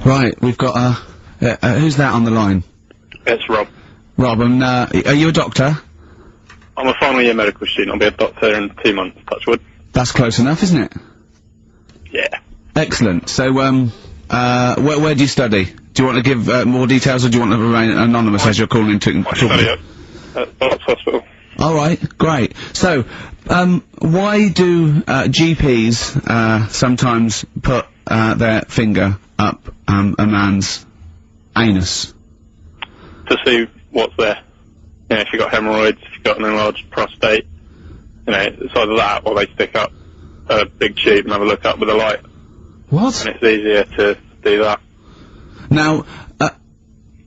Right, we've got, who's that on the line? It's Rob. Rob, and, are you a doctor? I'm a final year medical student. I'll be a doctor in 2 months, touch wood. That's close enough, isn't it? Yeah. Excellent. So, where do you study? Do you want to give, more details, or do you want to remain anonymous as you're calling into... I study at Barts Hospital. Alright, great. So, why do, GPs, sometimes put, their finger up, a man's anus? To see what's there. You know, if you've got hemorrhoids, if you've got an enlarged prostate, you know, it's either that or they stick up a big tube and have a look up with a light. What? And it's easier to do that. Now,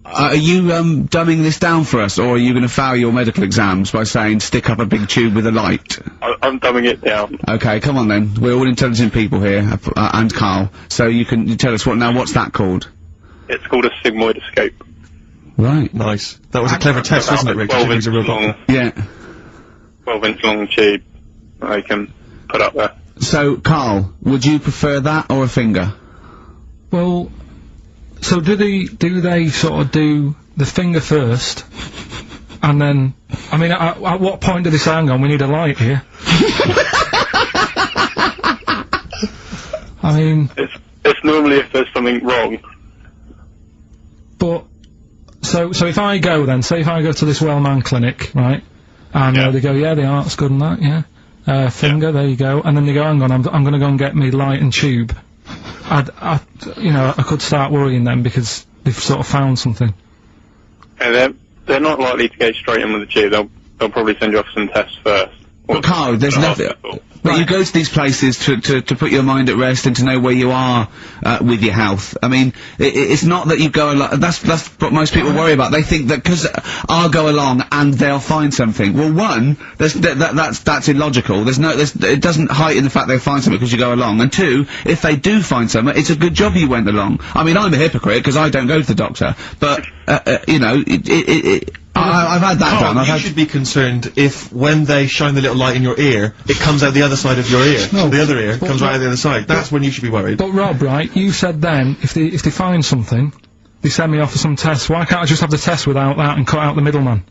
are you, dumbing this down for us, or are you going to fail your medical exams by saying stick up a big tube with a light? I'm dumbing it down. Okay, come on then. We're all intelligent people here, and Karl. So you tell us what's that called? It's called a sigmoidoscope. Right. Nice. That was a clever test, wasn't it, Rick? 12 inch long. Yeah. 12-inch long tube that they can put up there. So, Karl, would you prefer that or a finger? Well, so do they sort of do the finger first, and then, I mean, at what point do they say, hang on, we need a light here? I mean... It's normally if there's something wrong. But, so if I go then, say if I go to this Wellman clinic, right, and they go, yeah, the art's good and that, yeah, finger, there you go, and then they go, hang on, I'm gonna go and get me light and tube. I could start worrying then because they've sort of found something. And they're not likely to go straight in with the tube. They'll probably send you off some tests first. But Karl, there's nothing. But you go to these places to put your mind at rest and to know where you are with your health. I mean, it's not that you go along. That's what most people worry about. They think that because I'll go along and they'll find something. Well, one, that's illogical. It doesn't heighten the fact they'll find something because you go along. And two, if they do find something, it's a good job you went along. I mean, I'm a hypocrite because I don't go to the doctor. But you know, I've had that done. You should be concerned if when they shine the little light in your ear, it comes out the other side of your ear. No, the other ear comes right out the other side. That's when you should be worried. But Rob, right, you said then, if they find something, they send me off for some tests. Why can't I just have the test without that and cut out the middleman?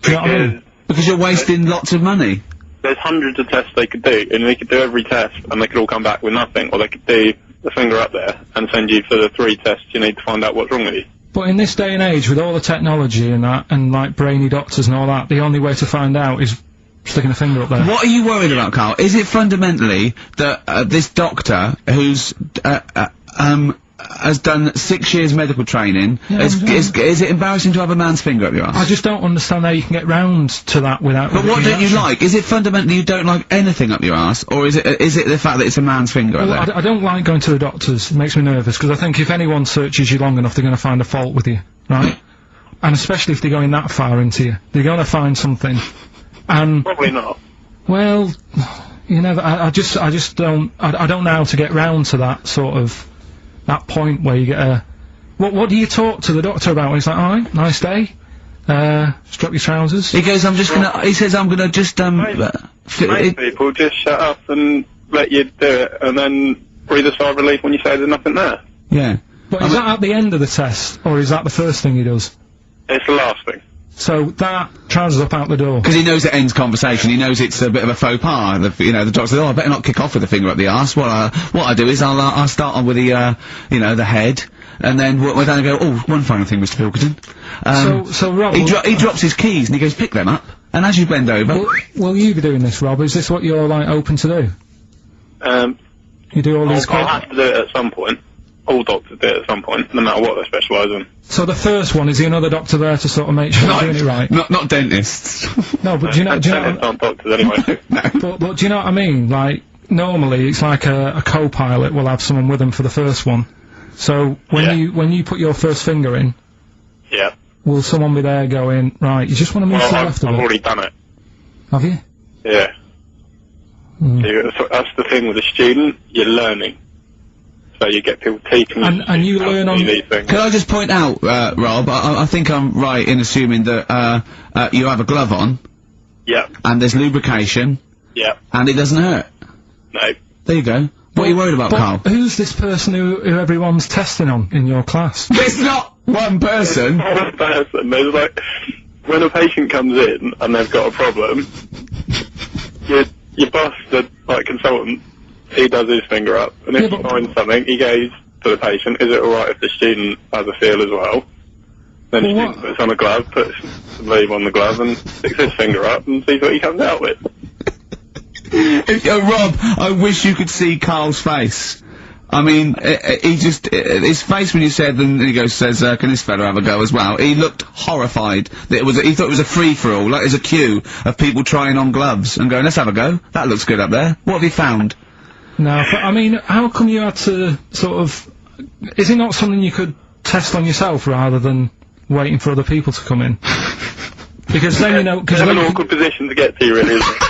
Do you know what I mean? Because you're wasting lots of money. There's hundreds of tests they could do, and they could do every test, and they could all come back with nothing. Or they could do the finger up there and send you for the 3 tests you need to find out what's wrong with you. But in this day and age, with all the technology and that, and like brainy doctors and all that, the only way to find out is sticking a finger up there. What are you worried about, Karl? Is it fundamentally that this doctor who's has done 6 years medical training, is it embarrassing to have a man's finger up your ass? I just don't understand how you can get round to that without... But what don't you like? Is it fundamentally you don't like anything up your ass, or is it the fact that it's a man's finger up there? I don't like going to the doctors. It makes me nervous, because I think if anyone searches you long enough, they're going to find a fault with you, right? And especially if they're going that far into you. They're going to find something. And... Probably not. Well, you know, I just don't... I don't know how to get round to that sort of... that point where you get a... What do you talk to the doctor about? He's like, alright, nice day. Strap your trousers. He goes, he says, I'm gonna just, Most people just shut up and let you do it, and then breathe a sigh of relief when you say there's nothing there. Yeah. But is that at the end of the test, or is that the first thing he does? It's the last thing. So that trousers up out the door. Because he knows it ends conversation. He knows it's a bit of a faux pas. The doctor says, "Oh, I better not kick off with the finger up the arse." What I do is I'll start on with the the head, and then we're going to go. Oh, one final thing, Mr. Pilkington. So Rob, he drops his keys and he goes, "Pick them up." And as you bend over, will you be doing this, Rob? Is this what you're like open to do? You do all these. I'll have to do it at some point. All doctors do it at some point, no matter what they specialise in. So the first one, is the another doctor there to sort of make sure you're doing it right? Not dentists. No, but do you know... Dentists aren't doctors anyway. No. But do you know what I mean? Like, normally it's like a co-pilot will have someone with them for the first one. So when you put your first finger in... Yeah. Will someone be there going, right, you just want to move to the left of it? I've already done it. Have you? Yeah. So that's the thing with a student, you're learning. So you get people teaching and you learn on these things. Can I just point out, Rob, I think I'm right in assuming that you have a glove on. Yeah. And there's lubrication. Yeah. And it doesn't hurt. No. There you go. What are you worried about, Karl? Who's this person who everyone's testing on in your class? It's not one person. One person. There's like, when a patient comes in and they've got a problem, your boss, the consultant, he does his finger up, and if he finds something, he goes to the patient, is it alright if the student has a feel as well? Then the student puts on a glove, puts the lead on the glove, and sticks his finger up and sees what he comes out with. Rob, I wish you could see Karl's face. I mean, he just, his face when you said, and he says, can this fella have a go as well? He looked horrified. That he thought it was a free-for-all, like there's a queue of people trying on gloves and going, let's have a go. That looks good up there. What have you found? No, but I mean, how come you had to sort of, is it not something you could test on yourself rather than waiting for other people to come in? Because then you know, because it's an awkward position to get to, really, isn't it?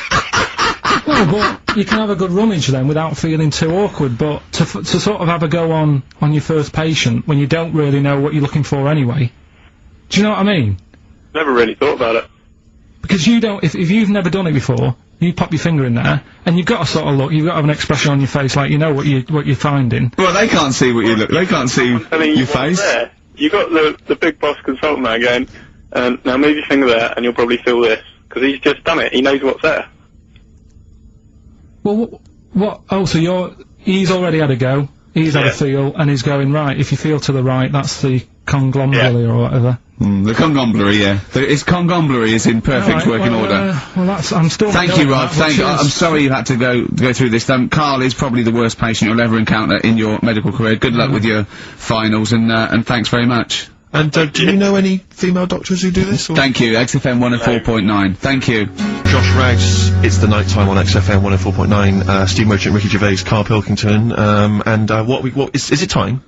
Well, but you can have a good rummage then without feeling too awkward, but to sort of have a go on your first patient when you don't really know what you're looking for anyway. Do you know what I mean? Never really thought about it. Because you don't, if you've never done it before, you pop your finger in there, and you've got to sort of look, you've got to have an expression on your face like you know what you're finding. Well, they can't see what you look, they can't see your face. There. You got the big boss consultant there going, now move your finger there and you'll probably feel this, because he's just done it, he knows what's there. Well, what? Oh, so he's already had a go. He's had a feel, and he's going right. If you feel to the right, that's the conglomerate or whatever. The conglomerate, yeah. His conglomerate is in perfect working order. Well, I'm still. Thank you, Rob. I'm sorry you had to go through this. Karl is probably the worst patient you'll ever encounter in your medical career. Good luck with your finals, and thanks very much. And do you know any female doctors who do this? Or? Thank you. XFM 104.9. Thank you. Josh Rags, it's the night time on XFM 104.9. Steve Merchant, Ricky Gervais, Karl Pilkington, and what is it time?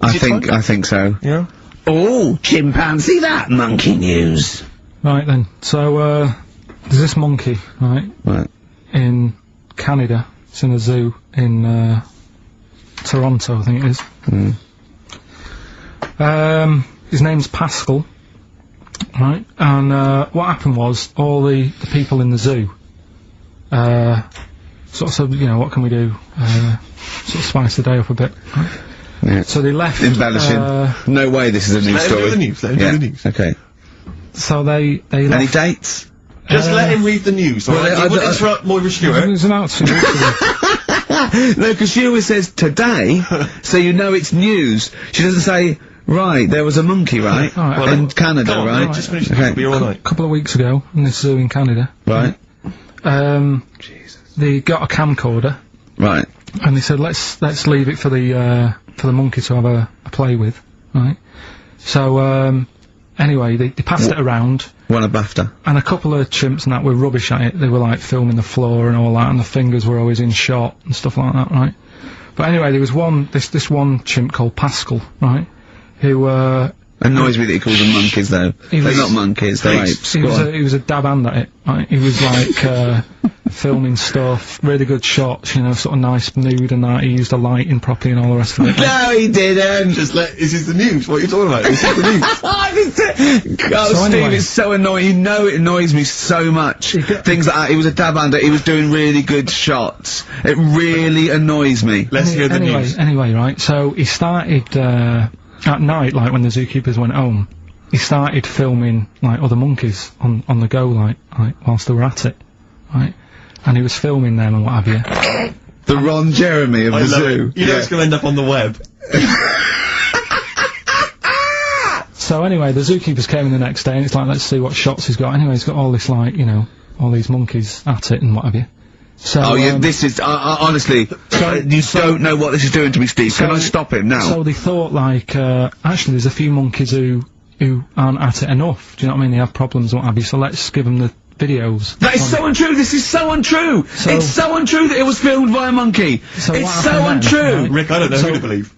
I think so. Yeah. Oh, chimpanzee, that monkey news. Right then. So there's this monkey, right? In Canada. It's in a zoo in Toronto, I think it is. His name's Pascal, right? And what happened was all the people in the zoo sort of said, you know, what can we do? Sort of spice the day up a bit, right? Yeah. So they left. Embellishing. No way this is a news story. Let him do the news. Okay. So they left. Any dates? Just let him read the news. Well, he wouldn't interrupt Moira Stewart. It was an outfit. No, because she always says today, so you know it's news. She doesn't say, right, there was a monkey, right? In Canada, right? Just finish the be all right. A couple of weeks ago, in this zoo in Canada. Right. Jesus. They got a camcorder. Right. And they said, let's leave it for the monkey to have a play with, right? So, anyway, they passed it around. Won a BAFTA. And a couple of chimps and that were rubbish at it. They were like filming the floor and all that, and the fingers were always in shot and stuff like that, right? But anyway, there was this one chimp called Pascal, right? Who, annoys me that he calls them monkeys, though. They're not monkeys, they're apes. He was a dab hand at it, right? He was like, filming stuff, really good shots, you know, sort of nice nude and that. He used the lighting properly and all the rest of it. No, he didn't! This is the news. What are you talking about? This is the news. Steve, anyway. It's so annoying. You know it annoys me so much. Things like that. He was a dab hand at it. He was doing really good shots. It really annoys me. Let's hear the news. Anyway, right, so he started, at night, like when the zookeepers went home, he started filming, like, other monkeys on the go, like, whilst they were at it, right? And he was filming them and what have you. The Ron Jeremy of the zoo. You know it's going to end up on the web. So anyway, the zookeepers came in the next day and it's like, let's see what shots he's got. Anyway, he's got all this, like, you know, all these monkeys at it and what have you. So, this is, honestly, you don't know what this is doing to me, Steve. Can I stop him now? So they thought, like, actually there's a few monkeys who aren't at it enough. Do you know what I mean? They have problems and what have you, so let's give them the videos. That is so untrue! This is so untrue! It's so untrue that it was filmed by a monkey! So it's so untrue! Right? Rick, I don't know who to believe.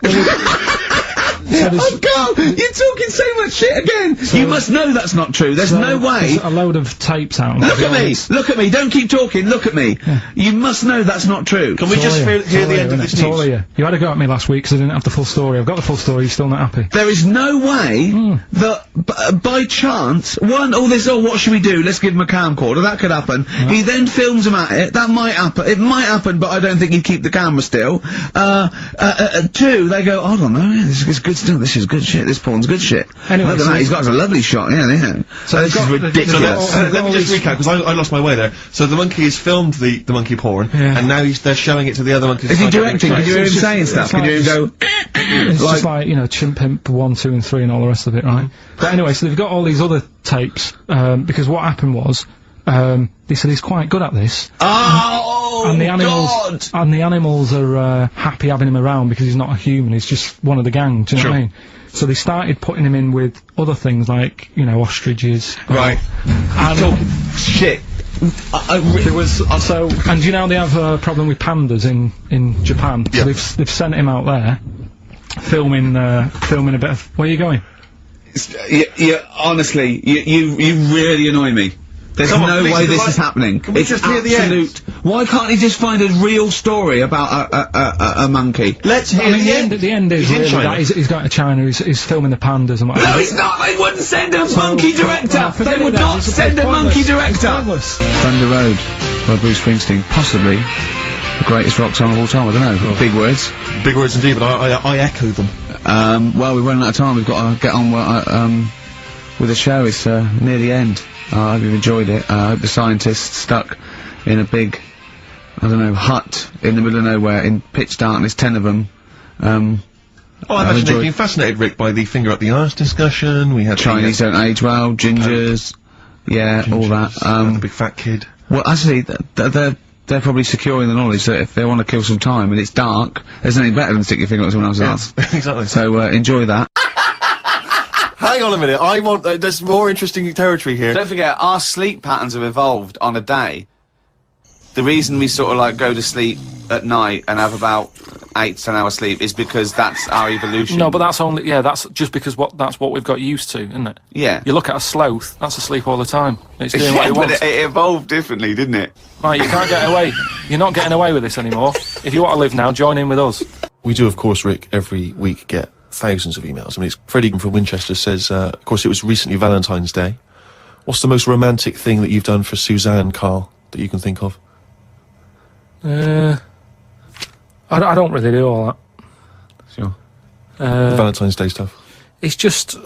Oh, Carl, you're talking so much shit again. You must know that's not true. There's no way. There's a load of tapes out. Look at me. Look at me. Don't keep talking. Look at me. You must know that's not true. Can we just hear the end of this news? You had a go at me last week because I didn't have the full story. I've got the full story. You're still not happy. There is no way that by chance, what should we do? Let's give him a camcorder. That could happen. He then films him at it. That might happen. It might happen, but I don't think he'd keep the camera still. Two, they go, hold on, this is good stuff. This is good shit. This porn's good shit. Anyway, look at that. He's got a lovely shot. Yeah. So this is ridiculous. Let me just recap, because I lost my way there. So the monkey has filmed the monkey porn, and now they're showing it to the other monkeys. Is he directing? Can you hear him saying stuff? Can you hear him go... It's just like, you know, Chimp Pimp 1, 2 and 3 and all the rest of it, right? But anyway, so they've got all these other tapes, because what happened was, they said he's quite good at this. And the animals are happy having him around because he's not a human, he's just one of the gang, do you know what I mean? So they started putting him in with other things like, you know, ostriches. Right. And shit. There was also, and you know they have a problem with pandas in Japan. So they've sent him out there, filming a bit of. Where are you going? Honestly, you really annoy me. There's no way this is happening. Can we just hear the end? Why can't he just find a real story about a monkey? Let's hear the end. The end is really that he's going to China, he's filming the pandas and whatever. No, he's not! They wouldn't send a monkey director! They would not send a monkey director! Thunder Road by Bruce Springsteen, possibly the greatest rock song of all time, I don't know. Big words. Big words indeed, but I echo them. Well, we're running out of time, we've got to get on with the show. It's near the end. I hope you've enjoyed it. I hope the scientists stuck in a big, I don't know, hut in the middle of nowhere in pitch darkness, 10 of them. I imagine they've been fascinated, Rick, by the finger up the arse discussion. We had Chinese don't age well, gingers, all that. The big fat kid. Well, actually, they're probably securing the knowledge that if they want to kill some time and it's dark, there's nothing better than stick your finger up someone else's arse. Exactly. So enjoy that. Hang on a minute, I want, there's more interesting territory here. Don't forget, our sleep patterns have evolved on a day. The reason we sort of like go to sleep at night and have about 8 to 10 hours sleep is because that's our evolution. No, but that's only, that's just because that's what we've got used to, isn't it? Yeah. You look at a sloth, that's asleep all the time. It's doing what it wants. But it evolved differently, didn't it? Right, you can't get away. You're not getting away with this anymore. If you want to live now, join in with us. We do, of course, Rick, every week get thousands of emails. I mean, it's Freddie from Winchester says, of course, it was recently Valentine's Day. What's the most romantic thing that you've done for Suzanne, Karl, that you can think of? I don't really do all that. Sure. Valentine's Day stuff. It's just,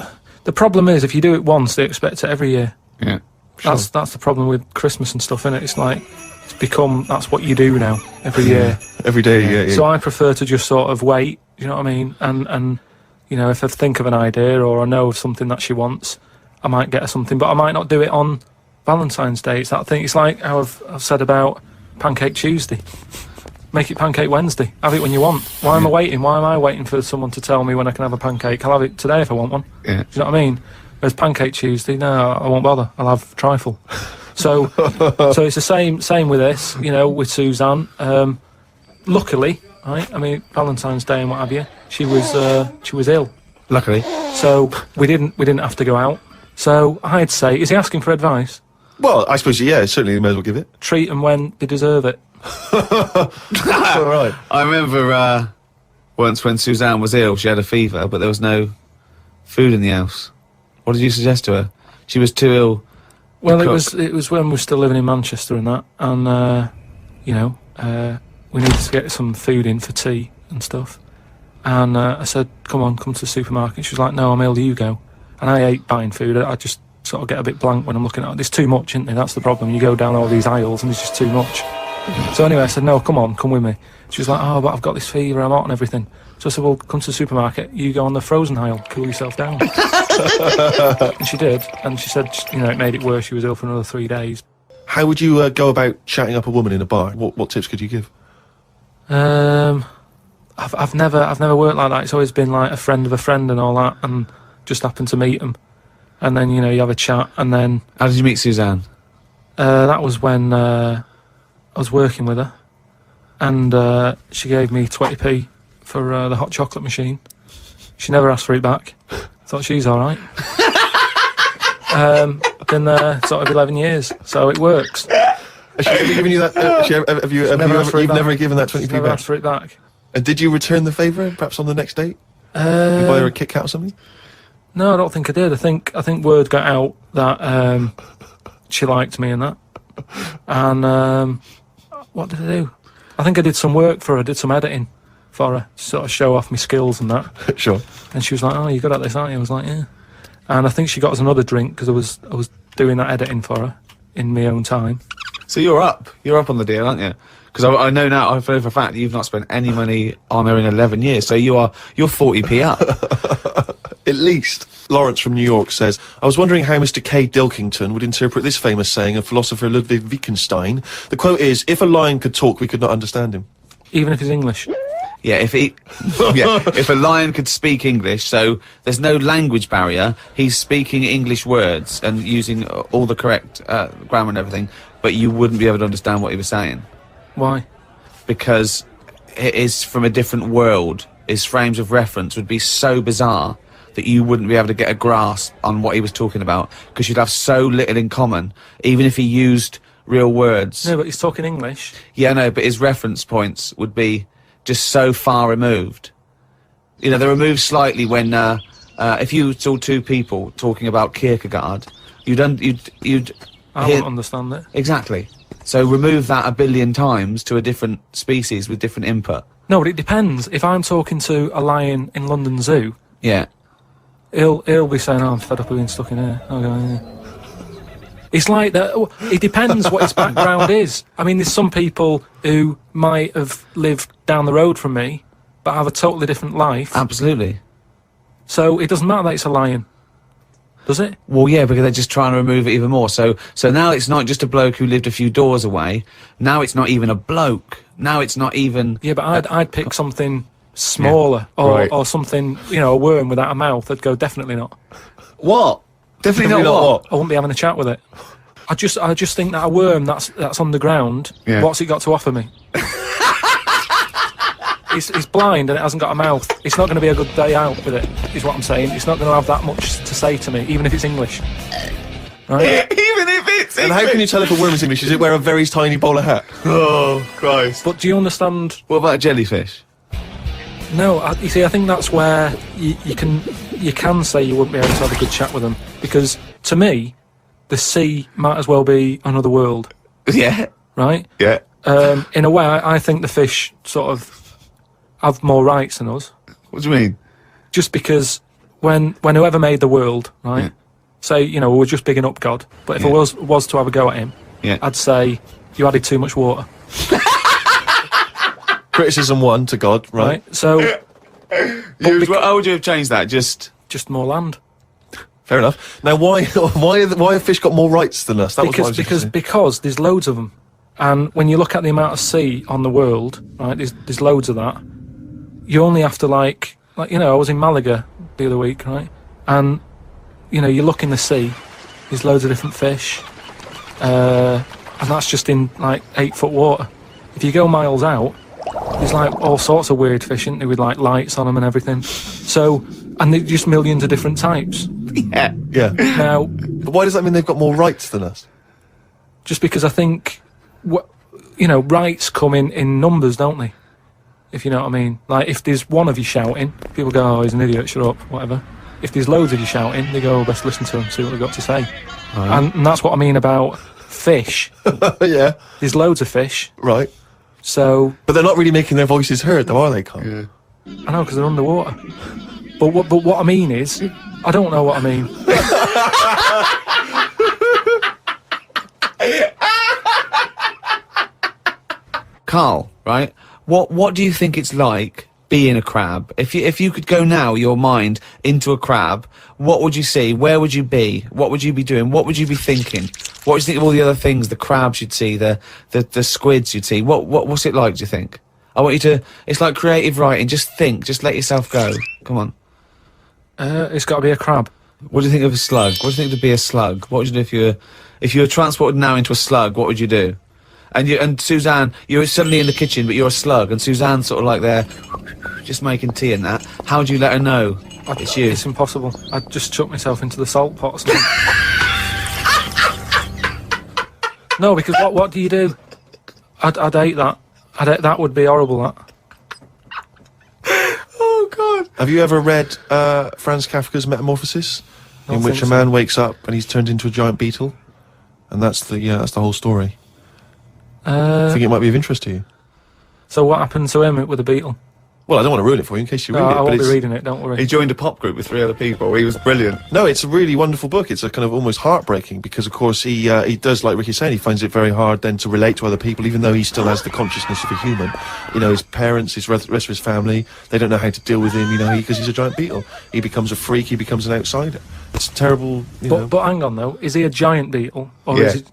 the problem is, if you do it once, they expect it every year. Yeah. Sure. That's the problem with Christmas and stuff, innit? It's like, it's become, that's what you do now, every year. Every day, yeah. So I prefer to just sort of wait, you know what I mean? And you know, if I think of an idea or I know of something that she wants, I might get her something, but I might not do it on Valentine's Day. It's that thing, it's like how I've said about Pancake Tuesday. Make it Pancake Wednesday. Have it when you want. Why am I waiting? Why am I waiting for someone to tell me when I can have a pancake? I'll have it today if I want one. Yeah. Do you know what I mean? Whereas Pancake Tuesday, no, I won't bother. I'll have trifle. So it's the same with this, you know, with Suzanne. Luckily, right? I mean, Valentine's Day and what have you. She was ill. Luckily. So we didn't have to go out. So I'd say, is he asking for advice? Well, I suppose, yeah, certainly you may as well give it. Treat them when they deserve it. All right. I remember once when Suzanne was ill, she had a fever, but there was no food in the house. What did you suggest to her? She was too ill. Well, it was when we were still living in Manchester and that, and you know, we needed to get some food in for tea and stuff. And I said, come to the supermarket. She was like, no, I'm ill, you go. And I hate buying food. I just sort of get a bit blank when I'm looking at it. There's too much, isn't there? That's the problem. You go down all these aisles and there's just too much. So anyway, I said, no, come with me. She was like, oh, but I've got this fever, I'm hot and everything. So I said, well, come to the supermarket, you go on the frozen aisle, cool yourself down. And she did, and she said, you know, it made it worse, she was ill for another 3 days. How would you go about chatting up a woman in a bar? What tips could you give? I've never worked like that. It's always been like a friend of a friend and all that, and just happened to meet them. And then, you know, you have a chat, and then... How did you meet Suzanne? That was when I was working with her, and she gave me 20p for the hot chocolate machine. She never asked for it back. Thought she's all right. Been there sort of 11 years, so it works. Has she ever given you that? You've never given that 20p Never back? asked for it back. And did you return the favour, perhaps on the next date? You buy her a Kit Kat or something? No, I don't think I did. I think word got out that she liked me and that. And what did I do? I think I did some work for her. Did some editing for her, to sort of show off my skills and that. Sure. And she was like, "Oh, you're good at this, aren't you?" I was like, "Yeah." And I think she got us another drink because I was doing that editing for her in my own time. So you're up on the deal, aren't you? Because I know now, I know for a fact that you've not spent any money on her in 11 years, so you're 40p up. At least. Lawrence from New York says, I was wondering how Mr. K. Dilkington would interpret this famous saying of philosopher Ludwig Wittgenstein. The quote is, if a lion could talk, we could not understand him. Even if he's English. Yeah, if a lion could speak English, so there's no language barrier, he's speaking English words and using all the correct grammar and everything, but you wouldn't be able to understand what he was saying. Why? Because it is from a different world. His frames of reference would be so bizarre that you wouldn't be able to get a grasp on what he was talking about, because you'd have so little in common, even if he used real words. No, but he's talking English. Yeah, no, but his reference points would be just so far removed. You know, they're removed slightly when, if you saw two people talking about Kierkegaard, you'd I hear... wouldn't understand it. Exactly. So remove that 1 billion times to a different species with different input. No, but it depends. If I'm talking to a lion in London Zoo, Yeah. he'll be saying, "Oh, I'm fed up of being stuck in here." I'll go, "Yeah." It's like that. It depends what his background is. I mean, there's some people who might have lived down the road from me, but have a totally different life. Absolutely. So it doesn't matter that it's a lion, does it? Well, yeah, because they're just trying to remove it even more. So now it's not just a bloke who lived a few doors away. Now it's not even a bloke. Now it's not even... Yeah, but I'd pick something smaller, or something, you know, a worm without a mouth. I'd go, definitely not. What? Definitely not what? I wouldn't be having a chat with it. I just think that a worm that's underground, what's it got to offer me? It's blind and it hasn't got a mouth. It's not going to be a good day out with it, is what I'm saying. It's not going to have that much to say to me, even if it's English. Right? Even if it's And how can you tell if a worm is English? Does it wear a very tiny bowler hat? Oh, Christ. But do you understand? What about a jellyfish? No, you see, I think that's where you can say you wouldn't be able to have a good chat with them, because to me, the sea might as well be another world. Yeah. Right? Yeah. In a way, I think the fish sort of have more rights than us. What do you mean? Just because when whoever made the world, right? Yeah. Say, you know, we're just bigging up God, but if I was to have a go at him, I'd say you added too much water. Criticism 1 to God, right? So How would you have changed that? Just more land. Fair enough. Now, why have fish got more rights than us? That was what I was interested in. Because there's loads of them, and when you look at the amount of sea on the world, right? There's loads of that. You only have to like you know, I was in Malaga the other week, right? And you know, you look in the sea, there's loads of different fish, and that's just in like 8-foot water. If you go miles out, there's like all sorts of weird fish, isn't there, with like lights on them and everything. So, and there's just millions of different types. yeah. Now, But why does that mean they've got more rights than us? just because I think, you know, rights come in numbers, don't they? If you know what I mean. Like, if there's one of you shouting, people go, "Oh, he's an idiot, shut up," whatever. If there's loads of you shouting, they go, "Oh, best listen to them, see what they've got to say." And that's what I mean about fish. Yeah. There's loads of fish, Right. so But they're not really making their voices heard, though, are they, Karl? Yeah. I know, because they're underwater. But what I mean is, I don't know what I mean. Karl, right? What do you think it's like being a crab? If you could go now, your mind, into a crab, what would you see? Where would you be? What would you be doing? What would you be thinking? What would you think of all the other things the crabs you'd see, the squids you'd see? What's it like, do you think? I want you to... It's like creative writing. Just think. Just let yourself go. Come on. It's got to be a crab. What do you think of a slug? What do you think to be a slug? What would you do if you were transported now into a slug? What would you do? And Suzanne, you're suddenly in the kitchen, but you're a slug, and Suzanne's sort of like there, just making tea and that, how do you let her know it's you? It's impossible. I'd just chuck myself into the salt pot or something. No, because what do you do? I'd hate that. That would be horrible, that. Oh, God. Have you ever read Franz Kafka's Metamorphosis, in which a man wakes up and he's turned into a giant beetle? And that's the whole story. I think it might be of interest to you. So what happened to him with the beetle? Well, I don't want to ruin it for you in case you read it. I but won't be it's- reading it, don't worry. He joined a pop group with 3 other people. He was brilliant. No, it's a really wonderful book. It's a kind of almost heartbreaking because, of course, he does, like Ricky's saying, he finds it very hard then to relate to other people, even though he still has the consciousness of a human. You know, his parents, his rest of his family, they don't know how to deal with him, you know, because he's a giant beetle. He becomes a freak, he becomes an outsider. It's terrible, you know. But hang on, though. Is he a giant beetle? Or Yeah. is it...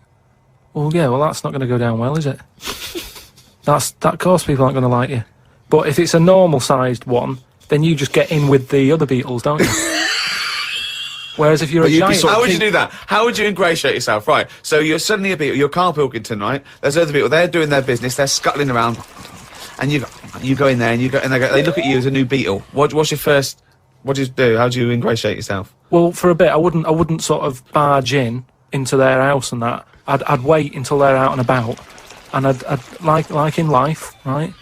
Well, yeah, well, that's not going to go down well, is it? That, of course, people aren't going to like you. But if it's a normal-sized one, then you just get in with the other beetles, don't you? Whereas if you're a giant... How would you do that? How would you ingratiate yourself? Right, so you're suddenly a beetle, you're Karl Pilkington, right? There's other people, they're doing their business, they're scuttling around, and you go in there, and they look at you as a new beetle. What do you do? How do you ingratiate yourself? Well, for a bit, I wouldn't sort of barge into their house and that. I'd wait until they're out and about, and I'd like in life, right?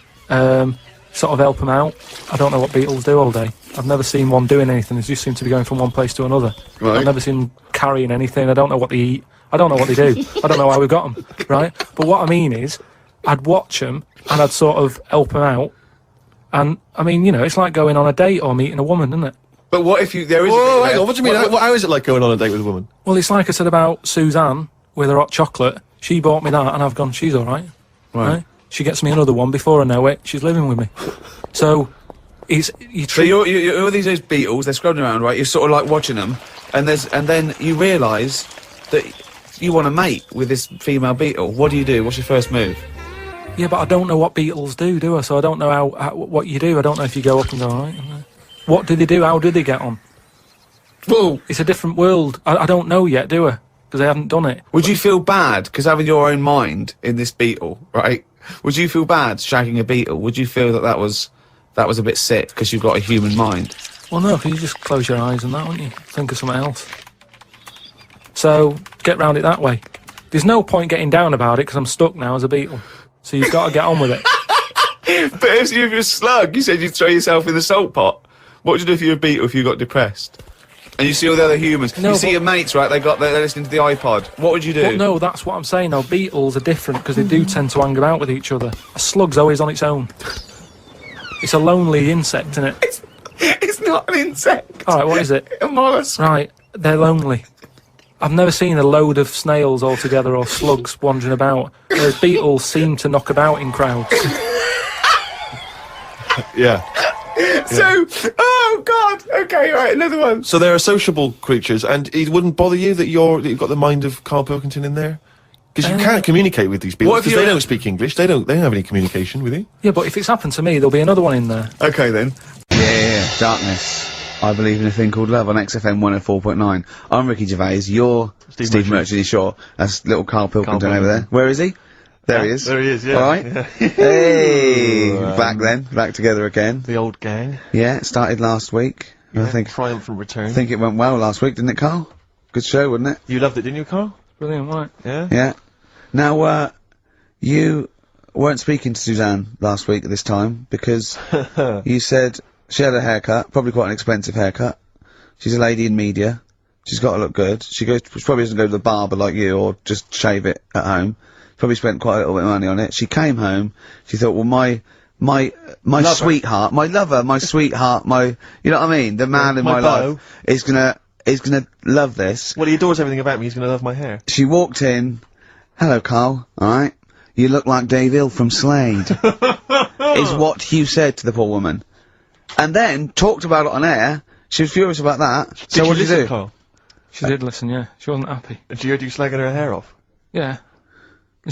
Sort of help them out. I don't know what beetles do all day. I've never seen one doing anything. They just seem to be going from one place to another. Right. I've never seen them carrying anything. I don't know what they eat. I don't know what they do. I don't know how we got them, right? But what I mean is, I'd watch them and I'd sort of help them out. And, I mean, you know, it's like going on a date or meeting a woman, isn't it? But what if there is... Whoa, hang on, what do you mean? How is it like going on a date with a woman? Well, it's like I said about Suzanne with her hot chocolate. She bought me that and I've gone, she's all right. Right? She gets me another one before I know it. She's living with me. So, it's... So you're all these beetles, they're scrubbing around, right? You're sort of like watching them, and then you realise that you want to mate with this female beetle. What do you do? What's your first move? Yeah, but I don't know what beetles do I? So I don't know how what you do. I don't know if you go up and go, all right. What do they do? How do they get on? Well, It's a different world. I don't know yet, do I? Because I haven't done it. would you feel bad, because having your own mind in this beetle, right? Would you feel bad shagging a beetle? Would you feel that was a bit sick, because you've got a human mind? Well, no, because you just close your eyes and that, wouldn't you? Think of something else. So, get round it that way. There's no point getting down about it, because I'm stuck now as a beetle. So you've got to get on with it. But if you're a slug, you said you'd throw yourself in the salt pot. What would you do if you were a beetle if you got depressed? And you see all the other humans. No, you see your mates, right? They're listening to the iPod. What would you do? But no, that's what I'm saying. Now, beetles are different, because they do tend to hang about with each other. A slug's always on its own. It's a lonely insect, isn't it? It's not an insect. All right, what is it? A mollusk. Right, they're lonely. I've never seen a load of snails all together or slugs wandering about. Whereas beetles seem to knock about in crowds. Yeah. So, oh God. Okay, right, another one. So they're sociable creatures, and it wouldn't bother you that you've got the mind of Karl Pilkington in there? Because you can't communicate with these people, What if because they you're- don't speak English, they don't have any communication with you. Yeah, but if it's happened to me, there'll be another one in there. Okay then. Yeah, Darkness. I believe in a thing called love on XFM 104.9. I'm Ricky Gervais. You're Steve Merchant Shaw. That's little Karl Pilkington over there. Where is he? There he is. There he is, yeah. All right. Yeah. Hey, back together again. The old gang. Yeah, it started last week. Yeah, I think triumphant return. it went well last week, didn't it, Karl? Good show, wasn't it? You loved it, didn't you, Karl? Brilliant, right? Yeah? Yeah. Now, you weren't speaking to Suzanne last week at this time because you said she had a haircut, probably quite an expensive haircut. She's a lady in media. She's got to look good. She probably doesn't go to the barber like you or just shave it at home. Probably spent quite a little bit of money on it. She came home. She thought, well, my sweetheart, my lover, my sweetheart, you know what I mean? The man in my life is gonna love this. Well, he adores everything about me. He's gonna love my hair. She walked in. Hello, Karl. Alright? You look like Dave Hill from Slade. Is what you said to the poor woman. And then, talked about it on air. She was furious about that. So what did you do? Karl? She did listen, yeah. She wasn't happy. And she heard you slagging her hair off. Yeah.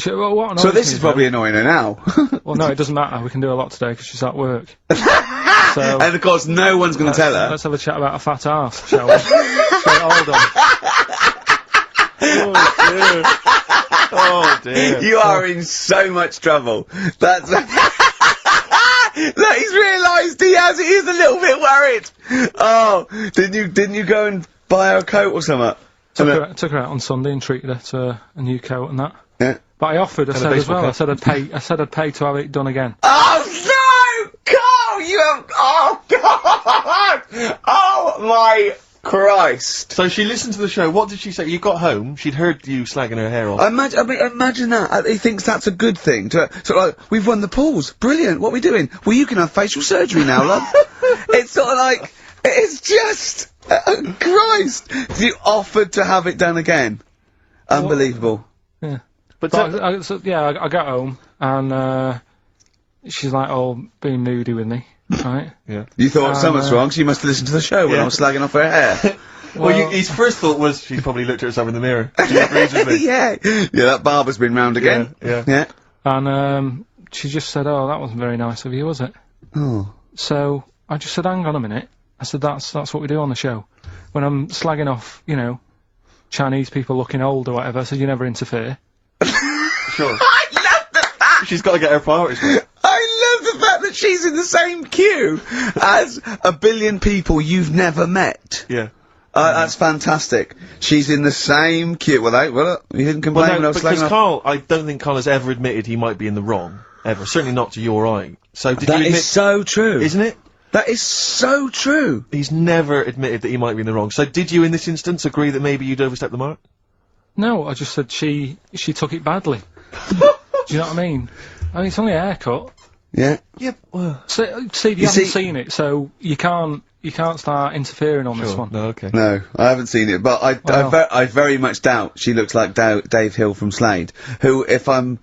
Well, what annoys So this me is probably annoying her now. Well, no, it doesn't matter. We can do a lot today because she's at work. So And of course, no one's going to tell her. let's have a chat about a fat arse, shall we? Let's get it all done. Oh dear. You are in so much trouble. That's Look, he's realised he has. He is a little bit worried. Oh, didn't you go and buy her a coat or something? Took her out on Sunday and treated her to a new coat and that. Yeah. But I offered, I And a said as baseball well, cap. I said I'd pay to have it done again. Oh no, Carl, you have. Oh God! Oh my Christ! So she listened to the show. What did she say? You got home. She'd heard you slagging her hair off. Imagine that. He thinks that's a good thing. So like, we've won the pools. Brilliant. What are we doing? Well, you can have facial surgery now, love. It's sort of like, it's just, Christ. You offered to have it done again. Unbelievable. Yeah. But I got home and she's like, being moody with me, right? yeah. You thought something's wrong, so you must have listened to the show when Yeah. I was slagging off her hair. Well, his first thought was she's probably looked at herself in the mirror. She agrees with me. Yeah, that barber's been round again. Yeah. And she just said, "Oh, that wasn't very nice of you, was it?" Oh. So I just said, "Hang on a minute." I said, "That's what we do on the show. When I'm slagging off, Chinese people looking old or whatever, I said you never interfere." Sure. I love the fact. She's got to get her priorities right. I love the fact that she's in the same queue as a billion people you've never met. Yeah. That's fantastic. She's in the same queue. Well, you didn't complain when I was because slagging off. Karl, I don't think Karl has ever admitted he might be in the wrong. Ever. Certainly not to your eye. So did That you admit... is so true. Isn't it? That is so true. He's never admitted that he might be in the wrong. So did you, in this instance, agree that maybe you'd overstepped the mark? No, I just said she took it badly. Do you know what I mean? I mean, it's only a haircut. Yeah. Yeah, well... Steve, you haven't seen it, so you can't start interfering on this one. No, okay. No, I haven't seen it, but I very much doubt she looks like Dave Hill from Slade, who, if I'm,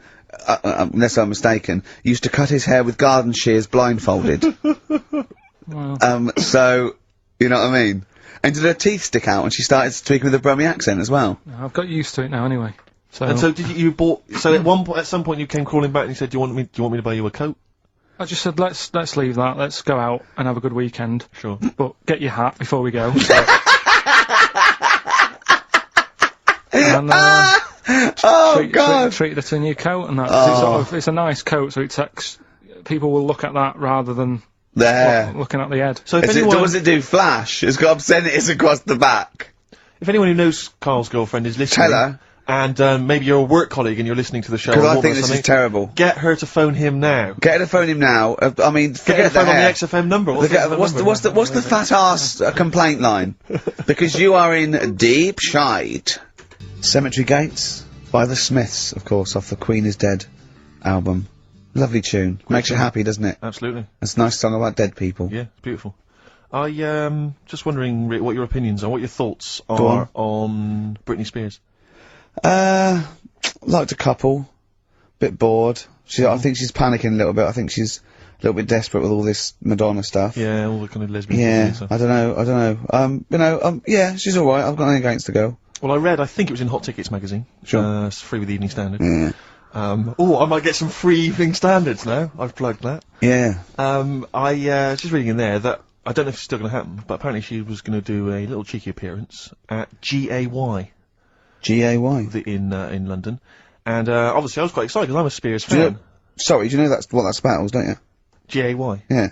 unless I'm mistaken, used to cut his hair with garden shears blindfolded. Well. So, you know what I mean? And did her teeth stick out and she started speaking with a Brummie accent as well? I've got used to it now anyway. So, And so did you bought... So at some point you came crawling back and you said, do you want me to buy you a coat? I just said, let's leave that, let's go out and have a good weekend. Sure. But get your hat before we go. And, Oh, God! treated her to a new coat and that. 'cause it's a nice coat, so people will look at that rather than The hair. looking at the head. So if What anyone, does it do? Flash? It's got obscenities across the back. if anyone who knows Karl's girlfriend is listening... Tell her. And maybe you're a work colleague and you're listening to the show... Because or I what think or this is something, terrible. Get her to phone him now. Get her to phone him now. I mean, Get her forget to phone the on the hair. XFM number. What's the fat ass complaint line? Because you are in deep shite. Cemetery Gates by the Smiths, of course, off the Queen is Dead album. Lovely tune. Makes you happy, doesn't it? Absolutely. It's a nice song about dead people. Yeah, it's beautiful. I just wondering, Rick, what your opinions are, what your thoughts Go are on Britney Spears. Liked a couple. Bit bored. I think she's panicking a little bit. I think she's a little bit desperate with all this Madonna stuff. Yeah, all the kind of lesbian Yeah, stuff. I don't know. Yeah, she's alright. I've got nothing against the girl. Well, I think it was in Hot Tickets magazine. Sure. It's free with the Evening Standard. Yeah. I might get some free Evening Standards now. I've plugged that. Yeah. I was just reading in there that, I don't know if it's still going to happen, but apparently she was going to do a little cheeky appearance at GAY. G-A-Y. In London. And, obviously I was quite excited because I'm a Spears Do you fan. know, sorry, do you know that's what that spells, don't you? GAY. Yeah.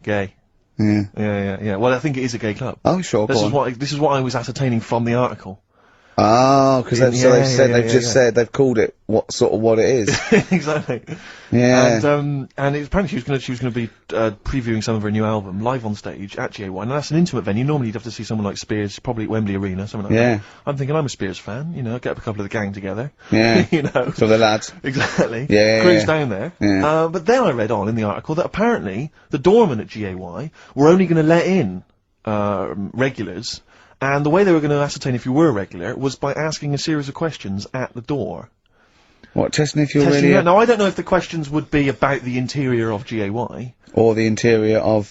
Gay. Yeah. Yeah. Well, I think it is a gay club. Oh, sure, go on. This is what I was ascertaining from the article. Oh, because they've Yeah, said, they've called it what it is. Exactly. Yeah. And apparently she was gonna be previewing some of her new album live on stage at GA1, and that's an intimate venue. Normally you'd have to see someone like Spears, probably at Wembley Arena, something like Yeah. that. I'm thinking I'm a Spears fan, get up a couple of the gang together. Yeah. You know. So the lads. Exactly. Yeah. Cruise down there. Yeah. But then I read on in the article that apparently the doorman at GAY were only gonna let in regulars. And the way they were going to ascertain if you were a regular was by asking a series of questions at the door. What, testing if you're Testing really... you out. Now, I don't know if the questions would be about the interior of GAY. Or the interior of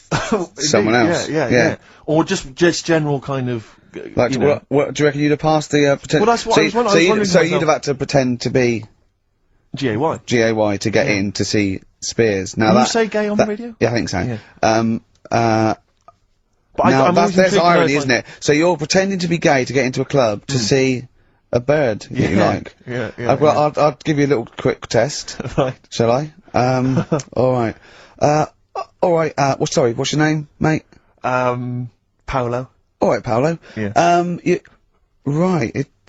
someone else. Yeah. Or just general kind of... Like, what do you reckon you'd have passed the pretend... Well, that's what I was wondering So myself. you'd have had to pretend to be GAY. GAY to get in to see Spears. Now Can that... you say gay on the radio? Yeah, I think so. Yeah. But Now, I'm always there's intrigued to know irony, if isn't it? So you're pretending to be gay to get into a club to see a bird that you like. Yeah. Well, I'll give you a little quick test. Right. Shall I? Alright. Alright, sorry, what's your name, mate? Paolo. Alright, Paolo. Yeah.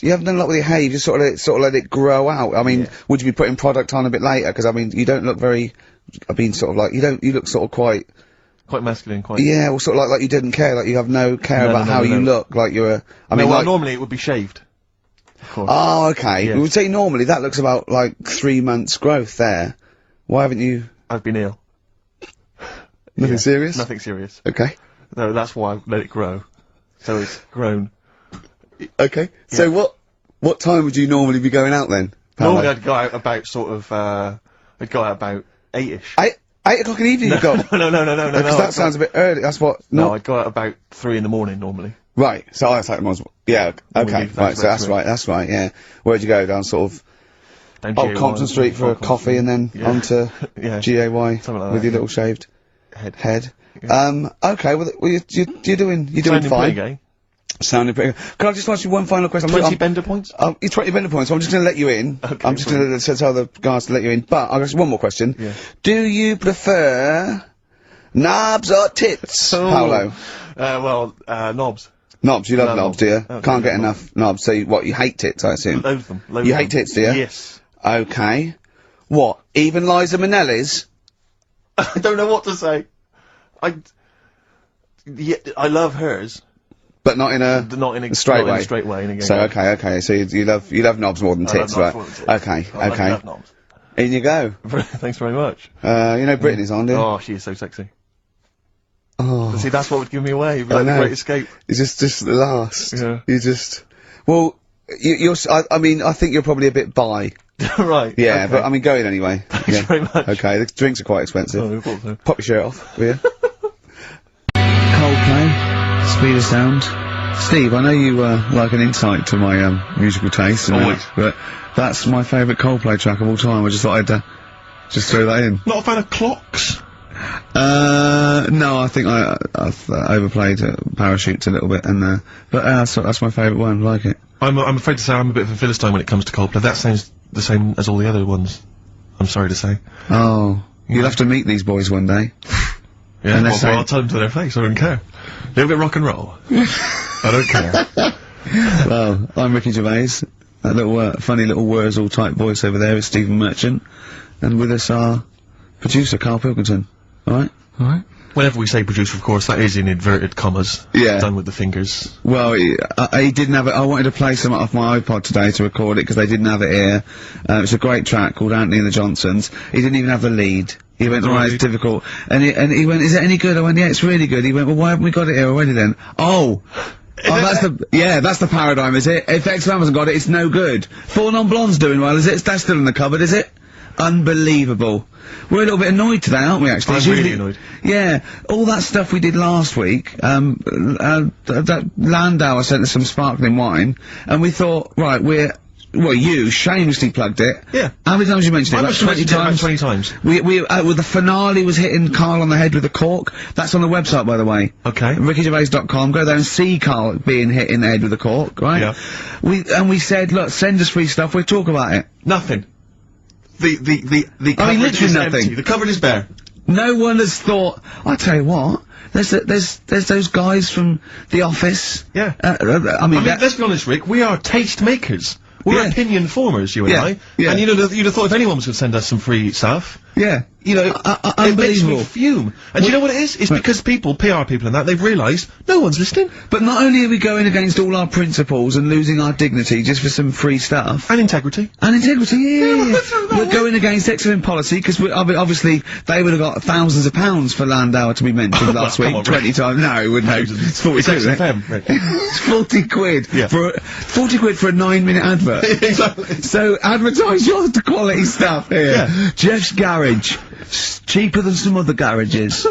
You haven't done a lot with your hair, you just sort of let it grow out. I mean, would you be putting product on a bit later? Because, I mean, you don't look very, sort of like, you look sort of quite masculine, quite. Yeah, well, sort of like you didn't care, like you have no care about how you look, like you're normally it would be shaved. Of course. Oh, okay. Yeah. We would say normally that looks about like 3 months growth there. Why haven't you? I've been ill. Nothing serious? Nothing serious. Okay. No, that's why I let it grow. So it's grown. Okay. Yeah. So what time would you normally be going out then, Paolo? Normally I'd go out about sort of, I'd go out about 8ish. 8 o'clock in the evening you go? No. Because that sounds a bit early, that's what... No, I'd go out about 3 in the morning normally. Right, so I was like, yeah, okay, right, so that's right, yeah. Where'd you go, down sort of... Down Compton Street for a coffee and then onto GAY with your little shaved head. Yeah. Okay, well, you're doing fine. Pretty Sounding pretty good. Can I just ask you one final question? 20 bender points? 20 bender points, so I'm just going to let you in. Okay, I'm just going to tell the guys to let you in. But I've got one more question. Yeah. Do you prefer knobs or tits, Paolo? Knobs. Knobs, you love knobs, do you? Okay, Can't get enough knobs, so you hate tits, I assume? Loads of them. You hate tits, do you? Yes. Okay. What? Even Liza Minnelli's? I don't know what to say. I love hers. But not in a straight way. Straight way. So okay. So you love knobs more than tits, right? Okay. I love knobs. In you go. Thanks very much. You know Brittany's on, do you? Oh, she is so sexy. Oh. See, that's what would give me away. It'd be like the Great Escape. It's just the last. Yeah. You just. Well, I mean, I think you're probably a bit bi. Right. Yeah, okay. but I mean, going anyway. Thanks very much. Okay, the drinks are quite expensive. Oh, I thought so. Pop your shirt off, will you? Coldplay, Speed of Sound. Steve, I know you like an insight to my musical taste, but that's my favourite Coldplay track of all time. I just thought I'd just throw that in. Not a fan of clocks? No, I think I've overplayed Parachutes a little bit, and but that's my favourite one. Like it. I'm afraid to say I'm a bit of a Philistine when it comes to Coldplay. That sounds the same as all the other ones. I'm sorry to say. Oh, you'll have to meet these boys one day. Yeah, well, I'll tell them to their face. I don't care. A little bit rock and roll. I don't care. Well, I'm Ricky Gervais. That little funny little Wurzel type voice over there is Stephen Merchant, and with us our producer Karl Pilkington. All right. Whenever we say producer, of course, that is in inverted commas. Yeah. Done with the fingers. Well, he didn't have it. I wanted to play some off my iPod today to record it because they didn't have it here. It's a great track called Anthony and the Johnsons. He didn't even have the lead. He went, right, it's difficult. And he went, is it any good? I went, yeah, it's really good. He went, well, why haven't we got it here already then? Oh, that's the paradigm, is it? If XFAM hasn't got it, it's no good. Four Non-Blondes doing well, is it? That's still in the cupboard, is it? Unbelievable. We're a little bit annoyed today, aren't we, actually? I'm really annoyed. Yeah, all that stuff we did last week, that Landauer sent us some sparkling wine, and we thought, right, you shamelessly plugged it. Yeah. How many times you mentioned it? Like 20 times? About 20 times. Well, the finale was hitting Karl on the head with a cork. That's on the website, by the way. Okay. RickyGervais.com. Go there and see Karl being hit in the head with a cork, right? Yeah. We said, look, send us free stuff, we'll talk about it. Nothing. The cupboard literally is nothing. empty. The cupboard is bare. No one has thought, I tell you what, there's those guys from The Office. Yeah. I mean, let's be honest, Rick, we are taste makers. We're opinion formers, you and I. Yeah. And you'd have thought if anyone was going to send us some free stuff. Yeah. You know, it makes me fume. And do you know what it is? It's because people, PR people and that, they've realised no one's listening. But not only are we going against all our principles and losing our dignity just for some free stuff. And integrity. Yeah. We're going against excellent policy, because obviously they would have got thousands of pounds for Landauer to be mentioned last week. 20 times. No, it wouldn't have. It's 40 quid, isn't it? It's 40 quid. Yeah. 40 quid for a 9-minute advert. Exactly. So advertise your quality stuff here. Yeah. Jeff's Garage. Cheaper than some other garages.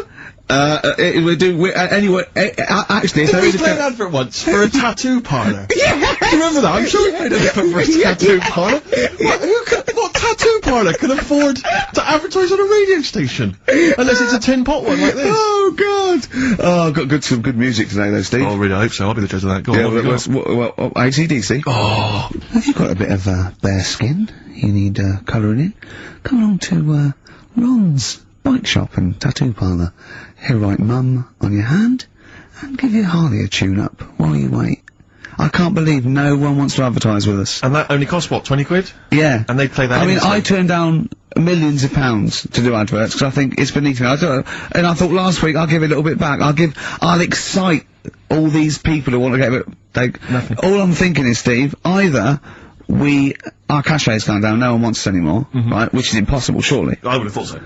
Anyway, actually, if there is we played an advert once for a tattoo parlour. Yeah! Do you remember that? I'm sure we played an advert for a tattoo parlour. What tattoo parlour can afford to advertise on a radio station? Unless it's a tin pot one like this. Oh, God! Oh, got some good music today, though, Steve. Oh, really? I hope so. I'll be the judge of that. Go on, what have you got? Well, AC/DC. Oh. Have you got a bit of, bare skin? You need, colouring in? Come along to, Ron's bike shop and tattoo parlour. He'll write Mum on your hand and give your Harley a tune-up while you wait. I can't believe no one wants to advertise with us. And that only costs, what, 20 quid? Yeah. And they play that I mean, instantly. I turned down millions of pounds to do adverts because I think it's beneath me. And I thought last week I'll give it a little bit back. I'll excite all these people who want to get it. Nothing. All I'm thinking is, Steve, either our cachet's gone down, no one wants us anymore, right? Which is impossible, surely. I would have thought so.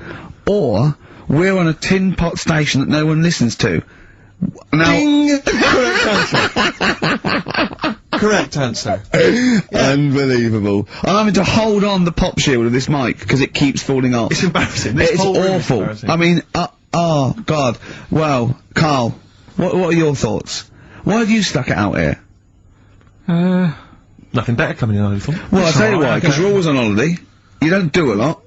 Or we're on a tin pot station that no one listens to. Now, Correct answer. unbelievable. I'm having to hold on the pop shield of this mic because it keeps falling off. It's embarrassing. This It's whole room is awful. embarrassing. I mean, oh God. Well, Carl, what are your thoughts? Why have you stuck it out here? Nothing better coming in, I thought. Well, I'll tell you alright, why, because okay. you're always on holiday. You don't do a lot.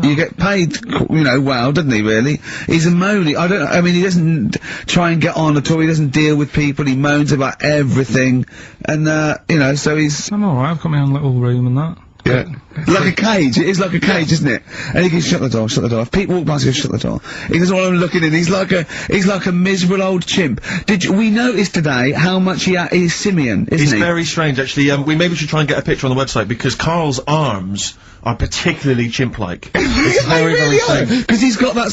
You get paid, well, doesn't he, really? He's a moaner. I mean, he doesn't try and get on at all. He doesn't deal with people. He moans about everything. And, so he's... I'm alright, I've got my own little room and that. Yeah. Like a cage. It is like a cage, isn't it? And he can shut the door, shut the door. If people walk past, he goes, shut the door. He doesn't want them looking in. He's like a miserable old chimp. We noticed today how much he's simian, isn't It's he? very strange, actually. We should try and get a picture on the website because Karl's arms are particularly chimp-like. It's very, very strange. Because he's got that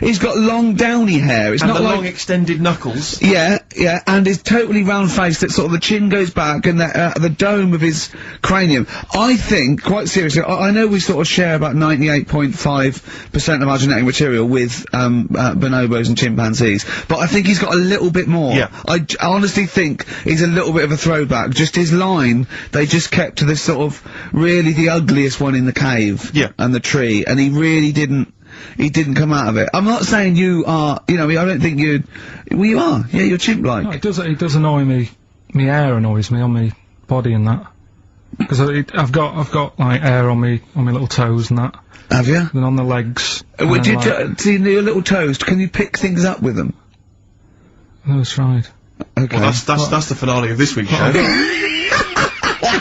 he's got long downy hair. It's And not the like... long extended knuckles. Yeah, and he's totally round-faced, that sort of the chin goes back and the dome of his cranium. I think, quite seriously, I know we sort of share about 98.5% of our genetic material with, bonobos and chimpanzees, but I think he's got a little bit more. Yeah. I honestly think he's a little bit of a throwback. Just his line, they just kept to this sort of, really the ugliest one in the cave. Yeah. And the tree, and he really didn't come out of it. I'm not saying you are, I don't think well, you are. Yeah, you're chimp-like. No, it does annoy me. My hair annoys me on my body and that. Because I've got like hair on my little toes and that. Have you? Then on the legs. and Would then, you like, see your little toes? Can you pick things up with them? I was tried. Okay. Well, that's the finale of this week's show.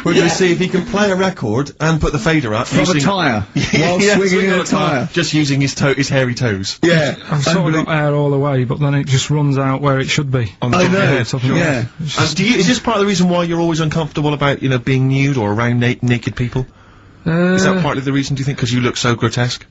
We're going to see if he can play a record and put the fader up From a tyre, while swinging in a tyre. Just using his hairy toes. Yeah. I've sort of got hair all the way, but then it just runs out where it should be. On the I top of your know. head. Top of my Yeah. head. It's just- Is this part of the reason why you're always uncomfortable about, being nude or around naked people? Is that partly the reason, do you think? Because you look so grotesque?